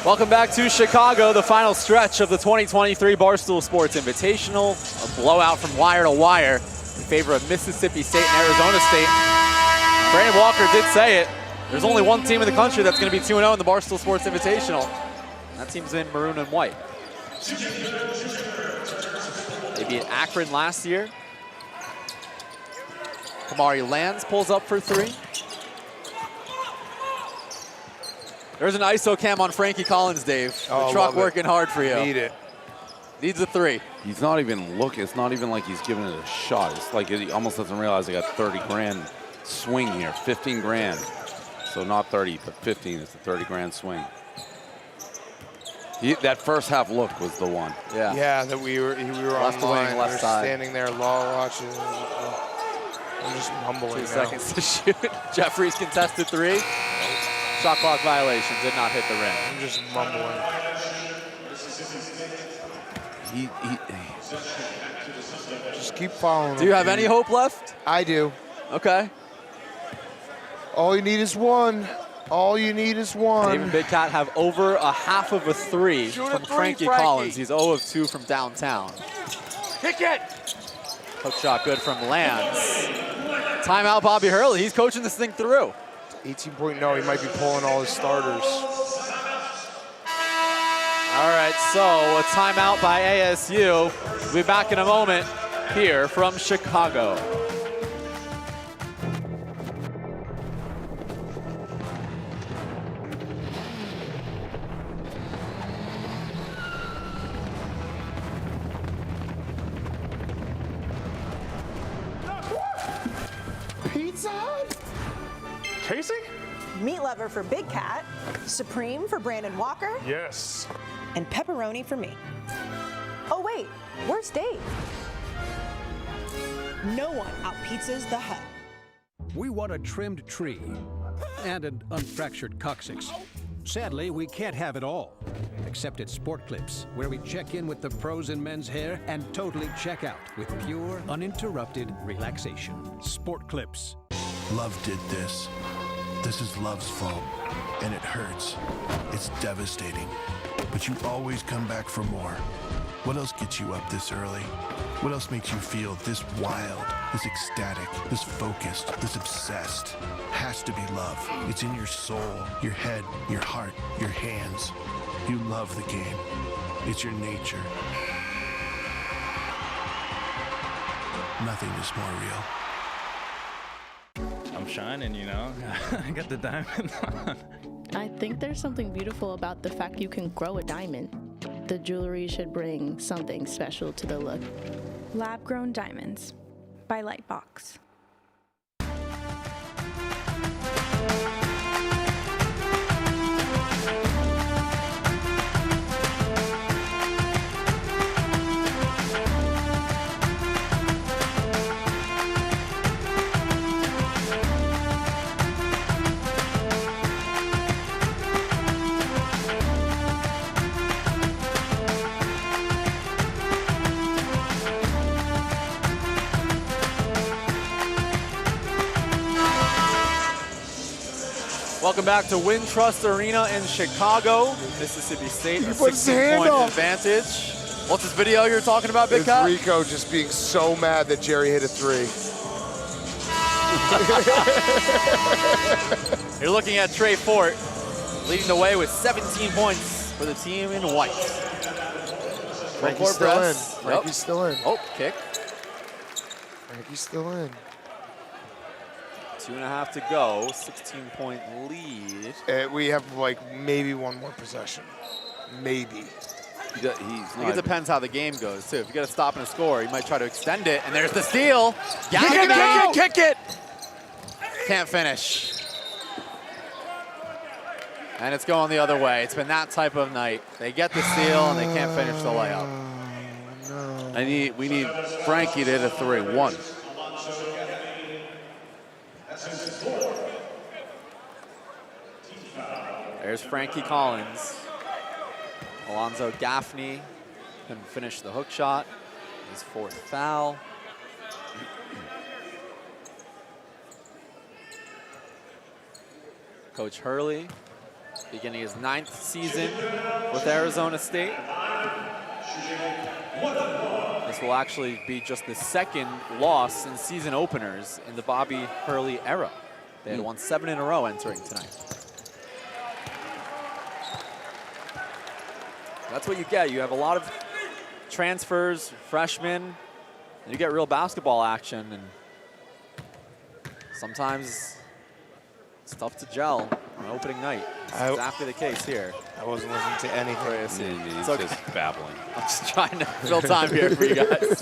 Speaker 6: Welcome back to Chicago, the final stretch of the 2023 Barstool Sports Invitational. A blowout from wire to wire in favor of Mississippi State and Arizona State. Brandon Walker did say it. There's only one team in the country that's going to be 2-0 in the Barstool Sports Invitational. That team's in maroon and white. They beat Akron last year. Kamari Lands pulls up for three. There's an ISO cam on Frankie Collins, Dave. The truck working hard for you.
Speaker 3: Need it.
Speaker 6: Needs a three.
Speaker 3: He's not even looking. It's not even like he's giving it a shot. It's like he almost doesn't realize he got 30 grand swing here, 15 grand. So not 30, but 15 is the 30 grand swing. That first half look was the one.
Speaker 6: Yeah.
Speaker 5: Yeah, that we were
Speaker 6: Left
Speaker 5: online.
Speaker 6: wing, left
Speaker 5: we were
Speaker 6: side.
Speaker 5: standing there, law watching. I'm just mumbling
Speaker 6: 2
Speaker 5: now.
Speaker 6: seconds to shoot. Jeffries contested three. Shot clock violation, did not hit the rim.
Speaker 5: I'm just mumbling. Just keep following.
Speaker 6: Do you have any hope left?
Speaker 5: I do.
Speaker 6: Okay.
Speaker 5: All you need is one. All you need is one.
Speaker 6: Dave and Big Cat have over a half of a three from Frankie Collins. He's 0 of 2 from downtown.
Speaker 5: Kick it!
Speaker 6: Hook shot good from Lands. Timeout Bobby Hurley. He's coaching this thing through.
Speaker 5: 18-point no, he might be pulling all his starters.
Speaker 6: All right, so a timeout by ASU. We'll be back in a moment here from Chicago.
Speaker 5: Pizza?
Speaker 7: Casey?
Speaker 14: Meat lover for Big Cat, Supreme for Brandon Walker,
Speaker 7: Yes.
Speaker 14: and pepperoni for me. Oh wait, where's Dave? No one out-pizzas the Hut.
Speaker 19: We want a trimmed tree and an unfractured coccyx. Sadly, we can't have it all, except at Sport Clips, where we check in with the pros in men's hair and totally check out with pure, uninterrupted relaxation. Sport Clips.
Speaker 8: Love did this. This is love's fault, and it hurts. It's devastating. But you always come back for more. What else gets you up this early? What else makes you feel this wild, this ecstatic, this focused, this obsessed? Has to be love. It's in your soul, your head, your heart, your hands. You love the game. It's your nature. Nothing is more real.
Speaker 10: I'm shining, you know. I got the diamond on.
Speaker 20: I think there's something beautiful about the fact you can grow a diamond. The jewelry should bring something special to the look.
Speaker 21: Lab-grown diamonds by Lightbox.
Speaker 6: Welcome back to Wintrust Arena in Chicago. Mississippi State, a
Speaker 5: puts his hand
Speaker 6: 16-point
Speaker 5: up.
Speaker 6: advantage. What's this video you're talking about, Big
Speaker 5: It's
Speaker 6: Cat?
Speaker 5: Rico just being so mad that Jerry hit a three.
Speaker 6: You're looking at Trey Fort leading the way with 17 points for the team in white.
Speaker 5: Frankie's still in. Frankie's still in.
Speaker 6: Oh, kick.
Speaker 5: Frankie's still in.
Speaker 6: 2.5 to go, 16-point lead.
Speaker 5: We have like maybe one more possession. Maybe.
Speaker 6: I think it depends how the game goes, too. If you got to stop and a score, you might try to extend it. And there's the steal.
Speaker 3: Kick it!
Speaker 6: Can't finish. And it's going the other way. It's been that type of night. They get the steal, and they can't finish the layup.
Speaker 3: We need Frankie to hit a three. One.
Speaker 6: There's Frankie Collins. Alonzo Gaffney couldn't finish the hook shot. His fourth foul. Coach Hurley beginning his 9th season with Arizona State. This will actually be just the 2nd loss in season openers in the Bobby Hurley era. They had won 7 in a row entering tonight. That's what you get. You have a lot of transfers, freshmen, and you get real basketball action. And sometimes it's tough to gel on opening night. That's exactly the case here.
Speaker 5: I wasn't listening to anything.
Speaker 6: It's okay.
Speaker 9: Just babbling.
Speaker 6: I'm just trying to fill time here for you guys.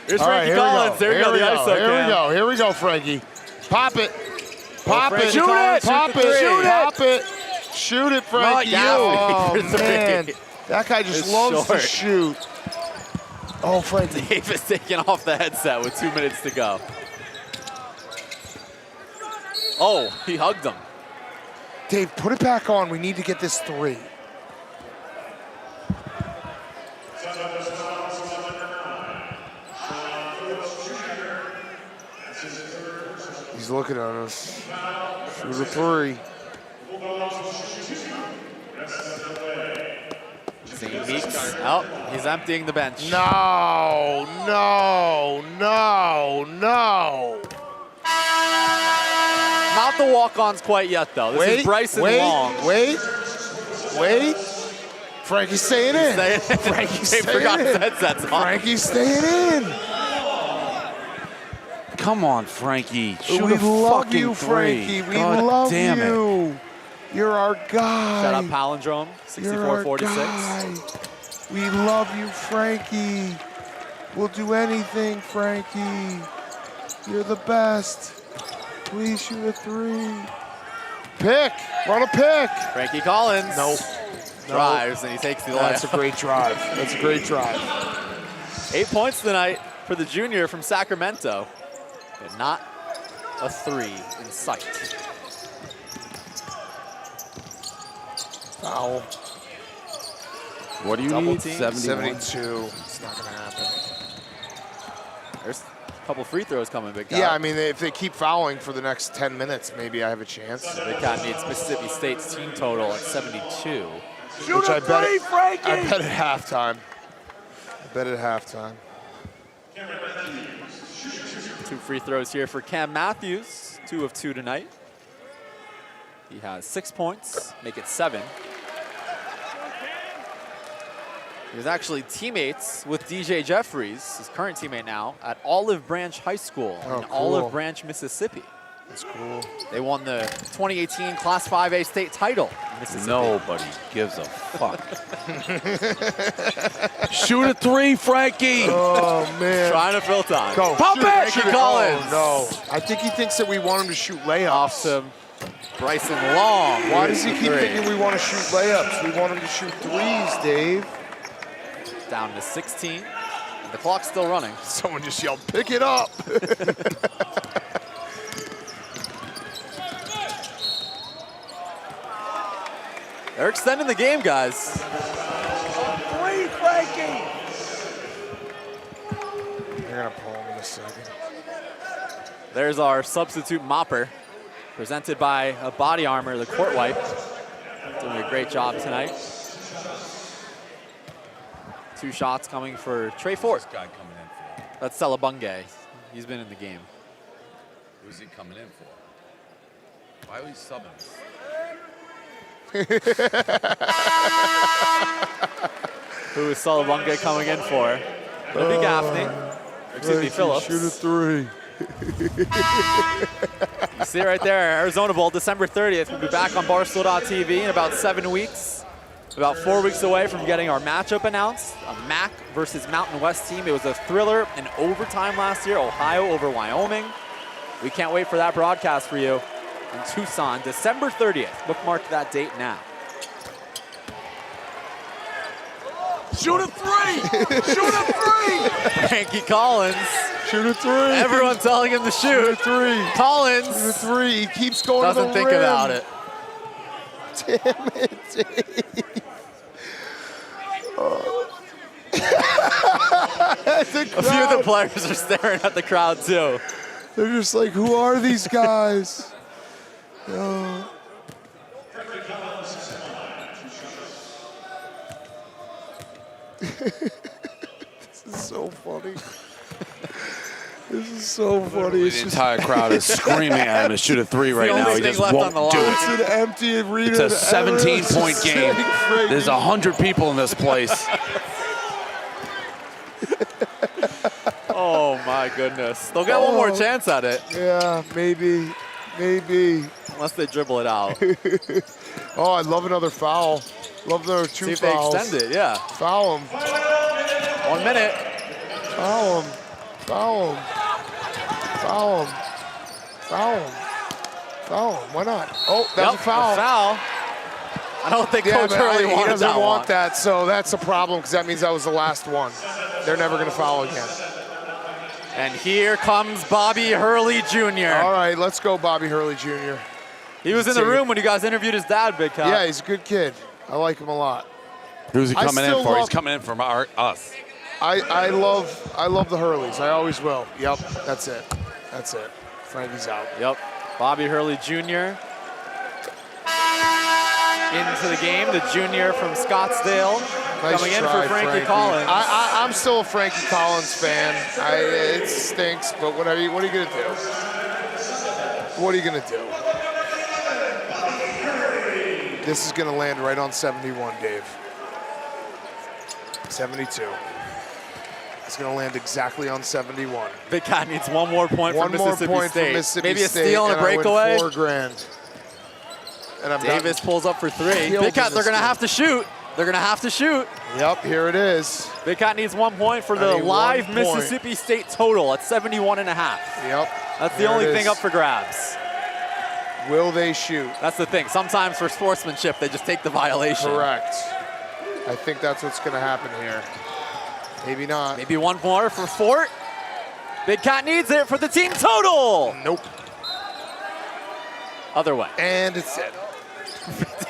Speaker 6: Here's
Speaker 5: All right,
Speaker 6: Frankie Collins. There we go. The ISO cam.
Speaker 5: Here we go, Frankie. Pop it. Pop it.
Speaker 6: Shoot it.
Speaker 5: Pop it.
Speaker 6: Shoot it.
Speaker 5: Pop it. Shoot it, Frankie. Oh, man. That guy just
Speaker 6: It's
Speaker 5: loves
Speaker 6: short.
Speaker 5: to shoot. Oh, Frankie.
Speaker 6: Davis taking off the headset with 2 minutes to go. Oh, he hugged him.
Speaker 5: Dave, put it back on. We need to get this 3. He's looking at us. Shoot a 3.
Speaker 6: St. Meeks. Oh, he's emptying the bench.
Speaker 5: No, no, no, no.
Speaker 6: Not the walk-ons quite yet, though. This is Bryson Long.
Speaker 5: Wait. Frankie's staying in.
Speaker 6: Frankie's staying in. Forgot his headset's on.
Speaker 5: Frankie's staying in.
Speaker 3: Come on, Frankie. Shoot
Speaker 5: We
Speaker 3: a
Speaker 5: love
Speaker 3: fucking
Speaker 5: you,
Speaker 3: 3.
Speaker 5: Frankie. We
Speaker 3: God
Speaker 5: love
Speaker 3: damn
Speaker 5: you.
Speaker 3: It.
Speaker 5: You're our guy.
Speaker 6: Shout out Palindrome,
Speaker 5: You're our
Speaker 6: 6446.
Speaker 5: guy. We love you, Frankie. We'll do anything, Frankie. You're the best. Please shoot a 3. Pick. Run a pick.
Speaker 6: Frankie Collins.
Speaker 5: Nope.
Speaker 6: Drives, and he takes the
Speaker 5: That's
Speaker 6: layup.
Speaker 5: a great drive. That's a great drive.
Speaker 6: 8 points tonight for the junior from Sacramento, but not a 3 in sight.
Speaker 5: Foul.
Speaker 3: What do you
Speaker 6: Double
Speaker 3: need?
Speaker 6: team?
Speaker 3: 71?
Speaker 5: 72. It's not going to happen.
Speaker 6: There's a couple free throws coming, Big Cat.
Speaker 5: Yeah, I mean, if they keep fouling for the next 10 minutes, maybe I have a chance.
Speaker 6: Big Cat needs Mississippi State's team total at 72.
Speaker 5: Which I bet at halftime. I bet at halftime.
Speaker 6: 2 free throws here for Cam Matthews, 2 of 2 tonight. He has 6 points, make it 7. He was actually teammates with DJ Jeffries, his current teammate now, at Olive Branch High School in Olive Branch, Mississippi.
Speaker 5: That's cool.
Speaker 6: They won the 2018 Class 5A state title in Mississippi.
Speaker 3: Nobody gives a fuck. Shoot a 3, Frankie.
Speaker 5: Oh, man.
Speaker 6: Trying to fill time.
Speaker 5: Go.
Speaker 6: Pump
Speaker 5: Shoot
Speaker 6: it! Frankie Collins.
Speaker 5: Oh, no. I think he thinks that we want him to shoot layups.
Speaker 6: Off to Bryson Long.
Speaker 5: Why does he keep thinking we want to shoot layups? We want him to shoot 3s, Dave.
Speaker 6: Down to 16. And the clock's still running.
Speaker 5: Someone just yelled, pick it up.
Speaker 6: They're extending the game, guys.
Speaker 5: 3, Frankie. They're going to pull him in a second.
Speaker 6: There's our substitute mopper, presented by Body Armor, the court wipe. Doing a great job tonight. 2 shots coming for Trey Ford.
Speaker 9: This guy coming in for?
Speaker 6: That's Celebunge. He's been in the game.
Speaker 9: Who's he coming in for? Why are we subbing?
Speaker 6: Who is Celebunge coming in for? It'll be Gaffney. Excuse me, Phillips.
Speaker 5: Shoot a 3.
Speaker 6: You see it right there, Arizona Bowl, December 30th. We'll be back on Barstool.tv in about 7 weeks. About 4 weeks away from getting our matchup announced. A MAC versus Mountain West team. It was a thriller in overtime last year, Ohio over Wyoming. We can't wait for that broadcast for you in Tucson, December 30th. Bookmark that date now.
Speaker 3: Shoot a 3! Shoot a 3!
Speaker 6: Frankie Collins.
Speaker 5: Shoot a 3.
Speaker 6: Everyone telling him to shoot.
Speaker 5: Shoot a 3.
Speaker 6: Collins.
Speaker 5: Shoot a 3. He keeps going
Speaker 6: Doesn't
Speaker 5: to the
Speaker 6: think
Speaker 5: rim.
Speaker 6: about it.
Speaker 5: Damn it, Dave. Oh.
Speaker 6: A few of the players are staring at the crowd, too.
Speaker 5: They're just like, who are these guys? Oh. This is so funny. This is so funny.
Speaker 3: The entire crowd is screaming at him to shoot a three right now. He just won't do it.
Speaker 5: It's an empty arena.
Speaker 3: It's a 17-point game. There's 100 people in this place.
Speaker 6: Oh my goodness. They'll get one more chance at it.
Speaker 5: Yeah, maybe.
Speaker 6: Unless they dribble it out.
Speaker 5: Oh, I'd love another foul. Love another 2
Speaker 6: See if
Speaker 5: fouls.
Speaker 6: they extend it, yeah.
Speaker 5: Foul him.
Speaker 6: 1 minute.
Speaker 5: Foul him. Foul him. Foul him. Foul him. Foul him. Why not? Oh, that's a foul.
Speaker 6: A foul. I don't think Coach Hurley wanted that.
Speaker 5: He doesn't want
Speaker 6: one.
Speaker 5: that, so that's a problem because that means that was the last one. They're never going to foul again.
Speaker 6: And here comes Bobby Hurley Jr.
Speaker 5: All right, let's go, Bobby Hurley Jr.
Speaker 6: He was in the room when you guys interviewed his dad, Big Cat.
Speaker 5: Yeah, he's a good kid. I like him a lot.
Speaker 3: Who's he coming in for? He's coming in from us.
Speaker 5: I love the Hurleys. I always will. Yep, that's it. That's it. Frankie's out.
Speaker 6: Yep. Bobby Hurley Jr. into the game. The junior from Scottsdale coming in for Frankie Collins.
Speaker 5: I'm still a Frankie Collins fan. It stinks, but what are you gonna do? What are you gonna do? This is gonna land right on 71, Dave. 72. It's going to land exactly on 71.
Speaker 6: Big Cat needs one more point from Mississippi State. Maybe a
Speaker 5: State,
Speaker 6: steal and a breakaway.
Speaker 5: I win $4,000. And
Speaker 6: Davis pulls up for 3. Big Cat, they're going to have to shoot. They're going to have to shoot.
Speaker 5: Yep, here it is.
Speaker 6: Big Cat needs 1 point for the live Mississippi State total at 71.5.
Speaker 5: Yep.
Speaker 6: That's the only thing up for grabs.
Speaker 5: Will they shoot?
Speaker 6: That's the thing. Sometimes for sportsmanship, they just take the violation.
Speaker 5: Correct. I think that's what's going to happen here. Maybe not.
Speaker 6: Maybe one more for Fort. Big Cat needs it for the team total.
Speaker 5: Nope.
Speaker 6: Other way.
Speaker 5: And it's in.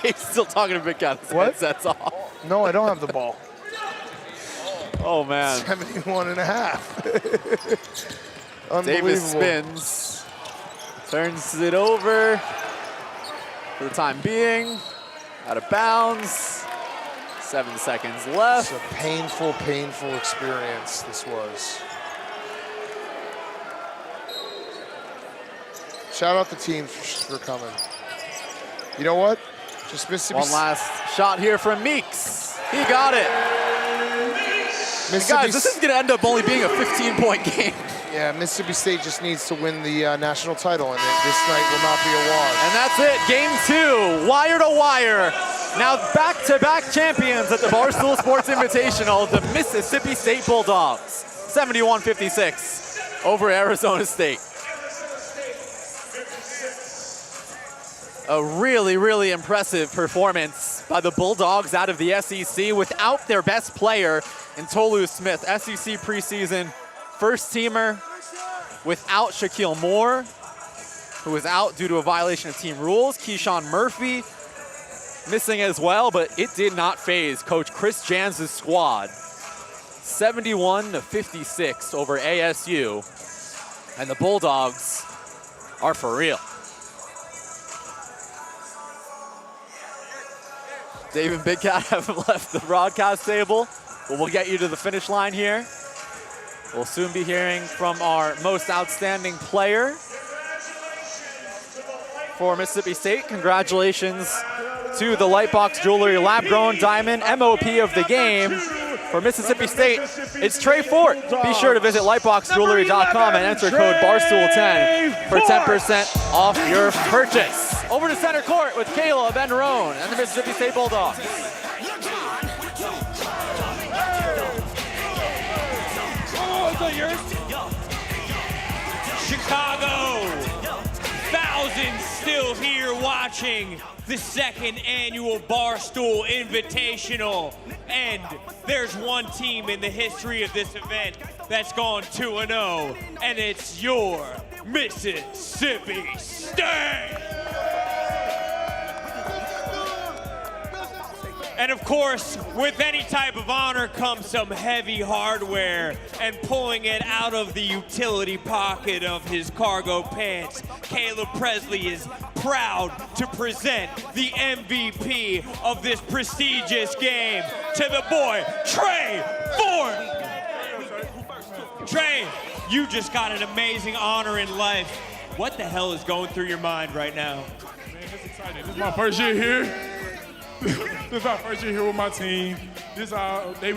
Speaker 6: Dave's still talking to Big Cat. His headset's off.
Speaker 5: No, I don't have the ball.
Speaker 6: Oh, man.
Speaker 5: 71.5. Unbelievable.
Speaker 6: Davis spins. Turns it over for the time being. Out of bounds. 7 seconds left.
Speaker 5: It's a painful, painful experience this was. Shout out the team for coming. You know what? Just Mississippi.
Speaker 6: One last shot here from Meeks. He got it. Guys, this is going to end up only being a 15-point game.
Speaker 5: Yeah, Mississippi State just needs to win the national title, and this night will not be a wash.
Speaker 6: And that's it. Game 2, wire to wire. Now back-to-back champions at the Barstool Sports Invitational, the Mississippi State Bulldogs. 71-56 over Arizona State. A really, really impressive performance by the Bulldogs out of the SEC without their best player in Tolu Smith. SEC preseason first teamer without Shaquille Moore, who was out due to a violation of team rules. Keyshawn Murphy missing as well, but it did not faze Coach Chris Jans' squad. 71-56 over ASU, and the Bulldogs are for real. Dave and Big Cat haven't left the broadcast table, but we'll get you to the finish line here. We'll soon be hearing from our most outstanding player for Mississippi State. Congratulations to the Lightbox Jewelry lab-grown diamond MOP of the game for Mississippi State. It's Trey Fort. Be sure to visit lightboxjewelry.com and enter code Barstool10 for 10% off your purchase. Over to center court with Kayla Ben-Roan and the Mississippi State Bulldogs.
Speaker 2: Chicago, thousands still here watching the second annual Barstool Invitational. And there's one team in the history of this event that's gone 2-0, and it's your Mississippi State. And of course, with any type of honor comes some heavy hardware, and pulling it out of the utility pocket of his cargo pants, Caleb Presley is proud to present the MVP of this prestigious game. to the boy, Trey Ford. Trey, you just got an amazing honor in life. What the hell is going through your mind right now?
Speaker 4: Man, it's exciting. This is my first year here. This is my first year here with my team. We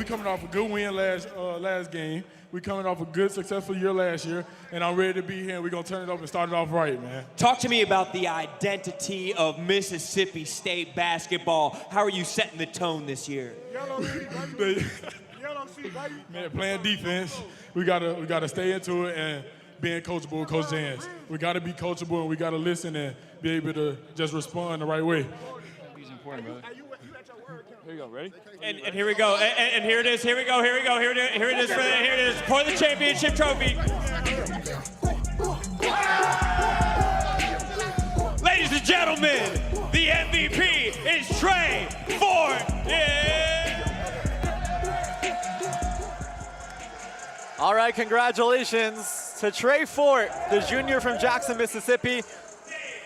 Speaker 4: coming off a good win last game. We coming off a good, successful year last year, and I'm ready to be here, and we're going to turn it up and start it off right, man.
Speaker 2: Talk to me about the identity of Mississippi State basketball. How are you setting the tone this year?
Speaker 4: Man, playing defense, we gotta stay into it and being coachable with Coach Jans. We gotta be coachable and we gotta listen and be able to just respond the right way.
Speaker 10: He's important, brother.
Speaker 4: Here you go, ready?
Speaker 2: And here we go, and here it is, here it is for the championship trophy. Ladies and gentlemen, the MVP is Trey Ford. Yeah!
Speaker 6: All right, congratulations to Trey Fort, the junior from Jackson, Mississippi.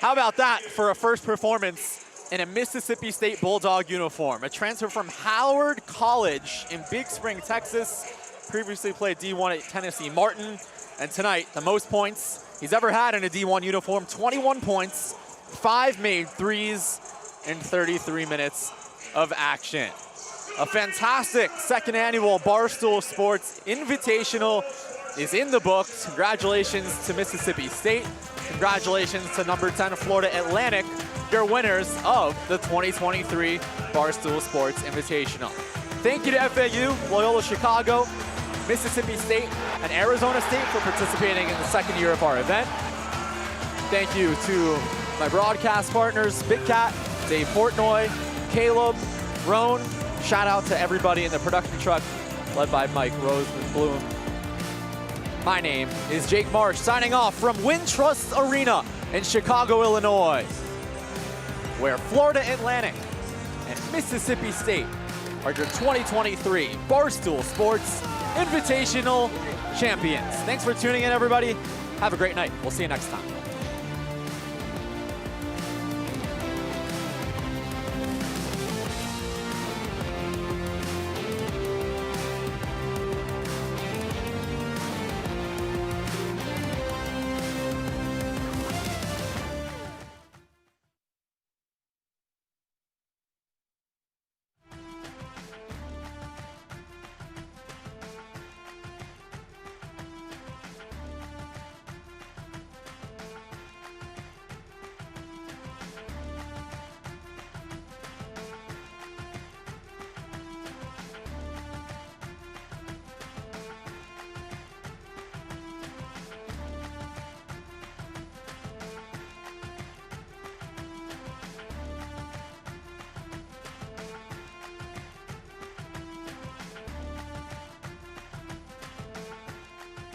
Speaker 6: How about that for a first performance in a Mississippi State Bulldog uniform? A transfer from Howard College in Big Spring, Texas. Previously played D1 at Tennessee Martin. And tonight, the most points he's ever had in a D1 uniform, 21 points, 5 made threes, in 33 minutes of action. A fantastic second annual Barstool Sports Invitational is in the books. Congratulations to Mississippi State. Congratulations to number 10 Florida Atlantic, your winners of the 2023 Barstool Sports Invitational. Thank you to FAU, Loyola Chicago, Mississippi State, and Arizona State for participating in the second year of our event. Thank you to my broadcast partners, Big Cat, Dave Portnoy, Caleb, Roan. Shout out to everybody in the production truck, led by Mike Rosenblum. My name is Jake Marsh, signing off from Wintrust Arena in Chicago, Illinois, where Florida Atlantic and Mississippi State are your 2023 Barstool Sports Invitational champions. Thanks for tuning in, everybody. Have a great night. We'll see you next time.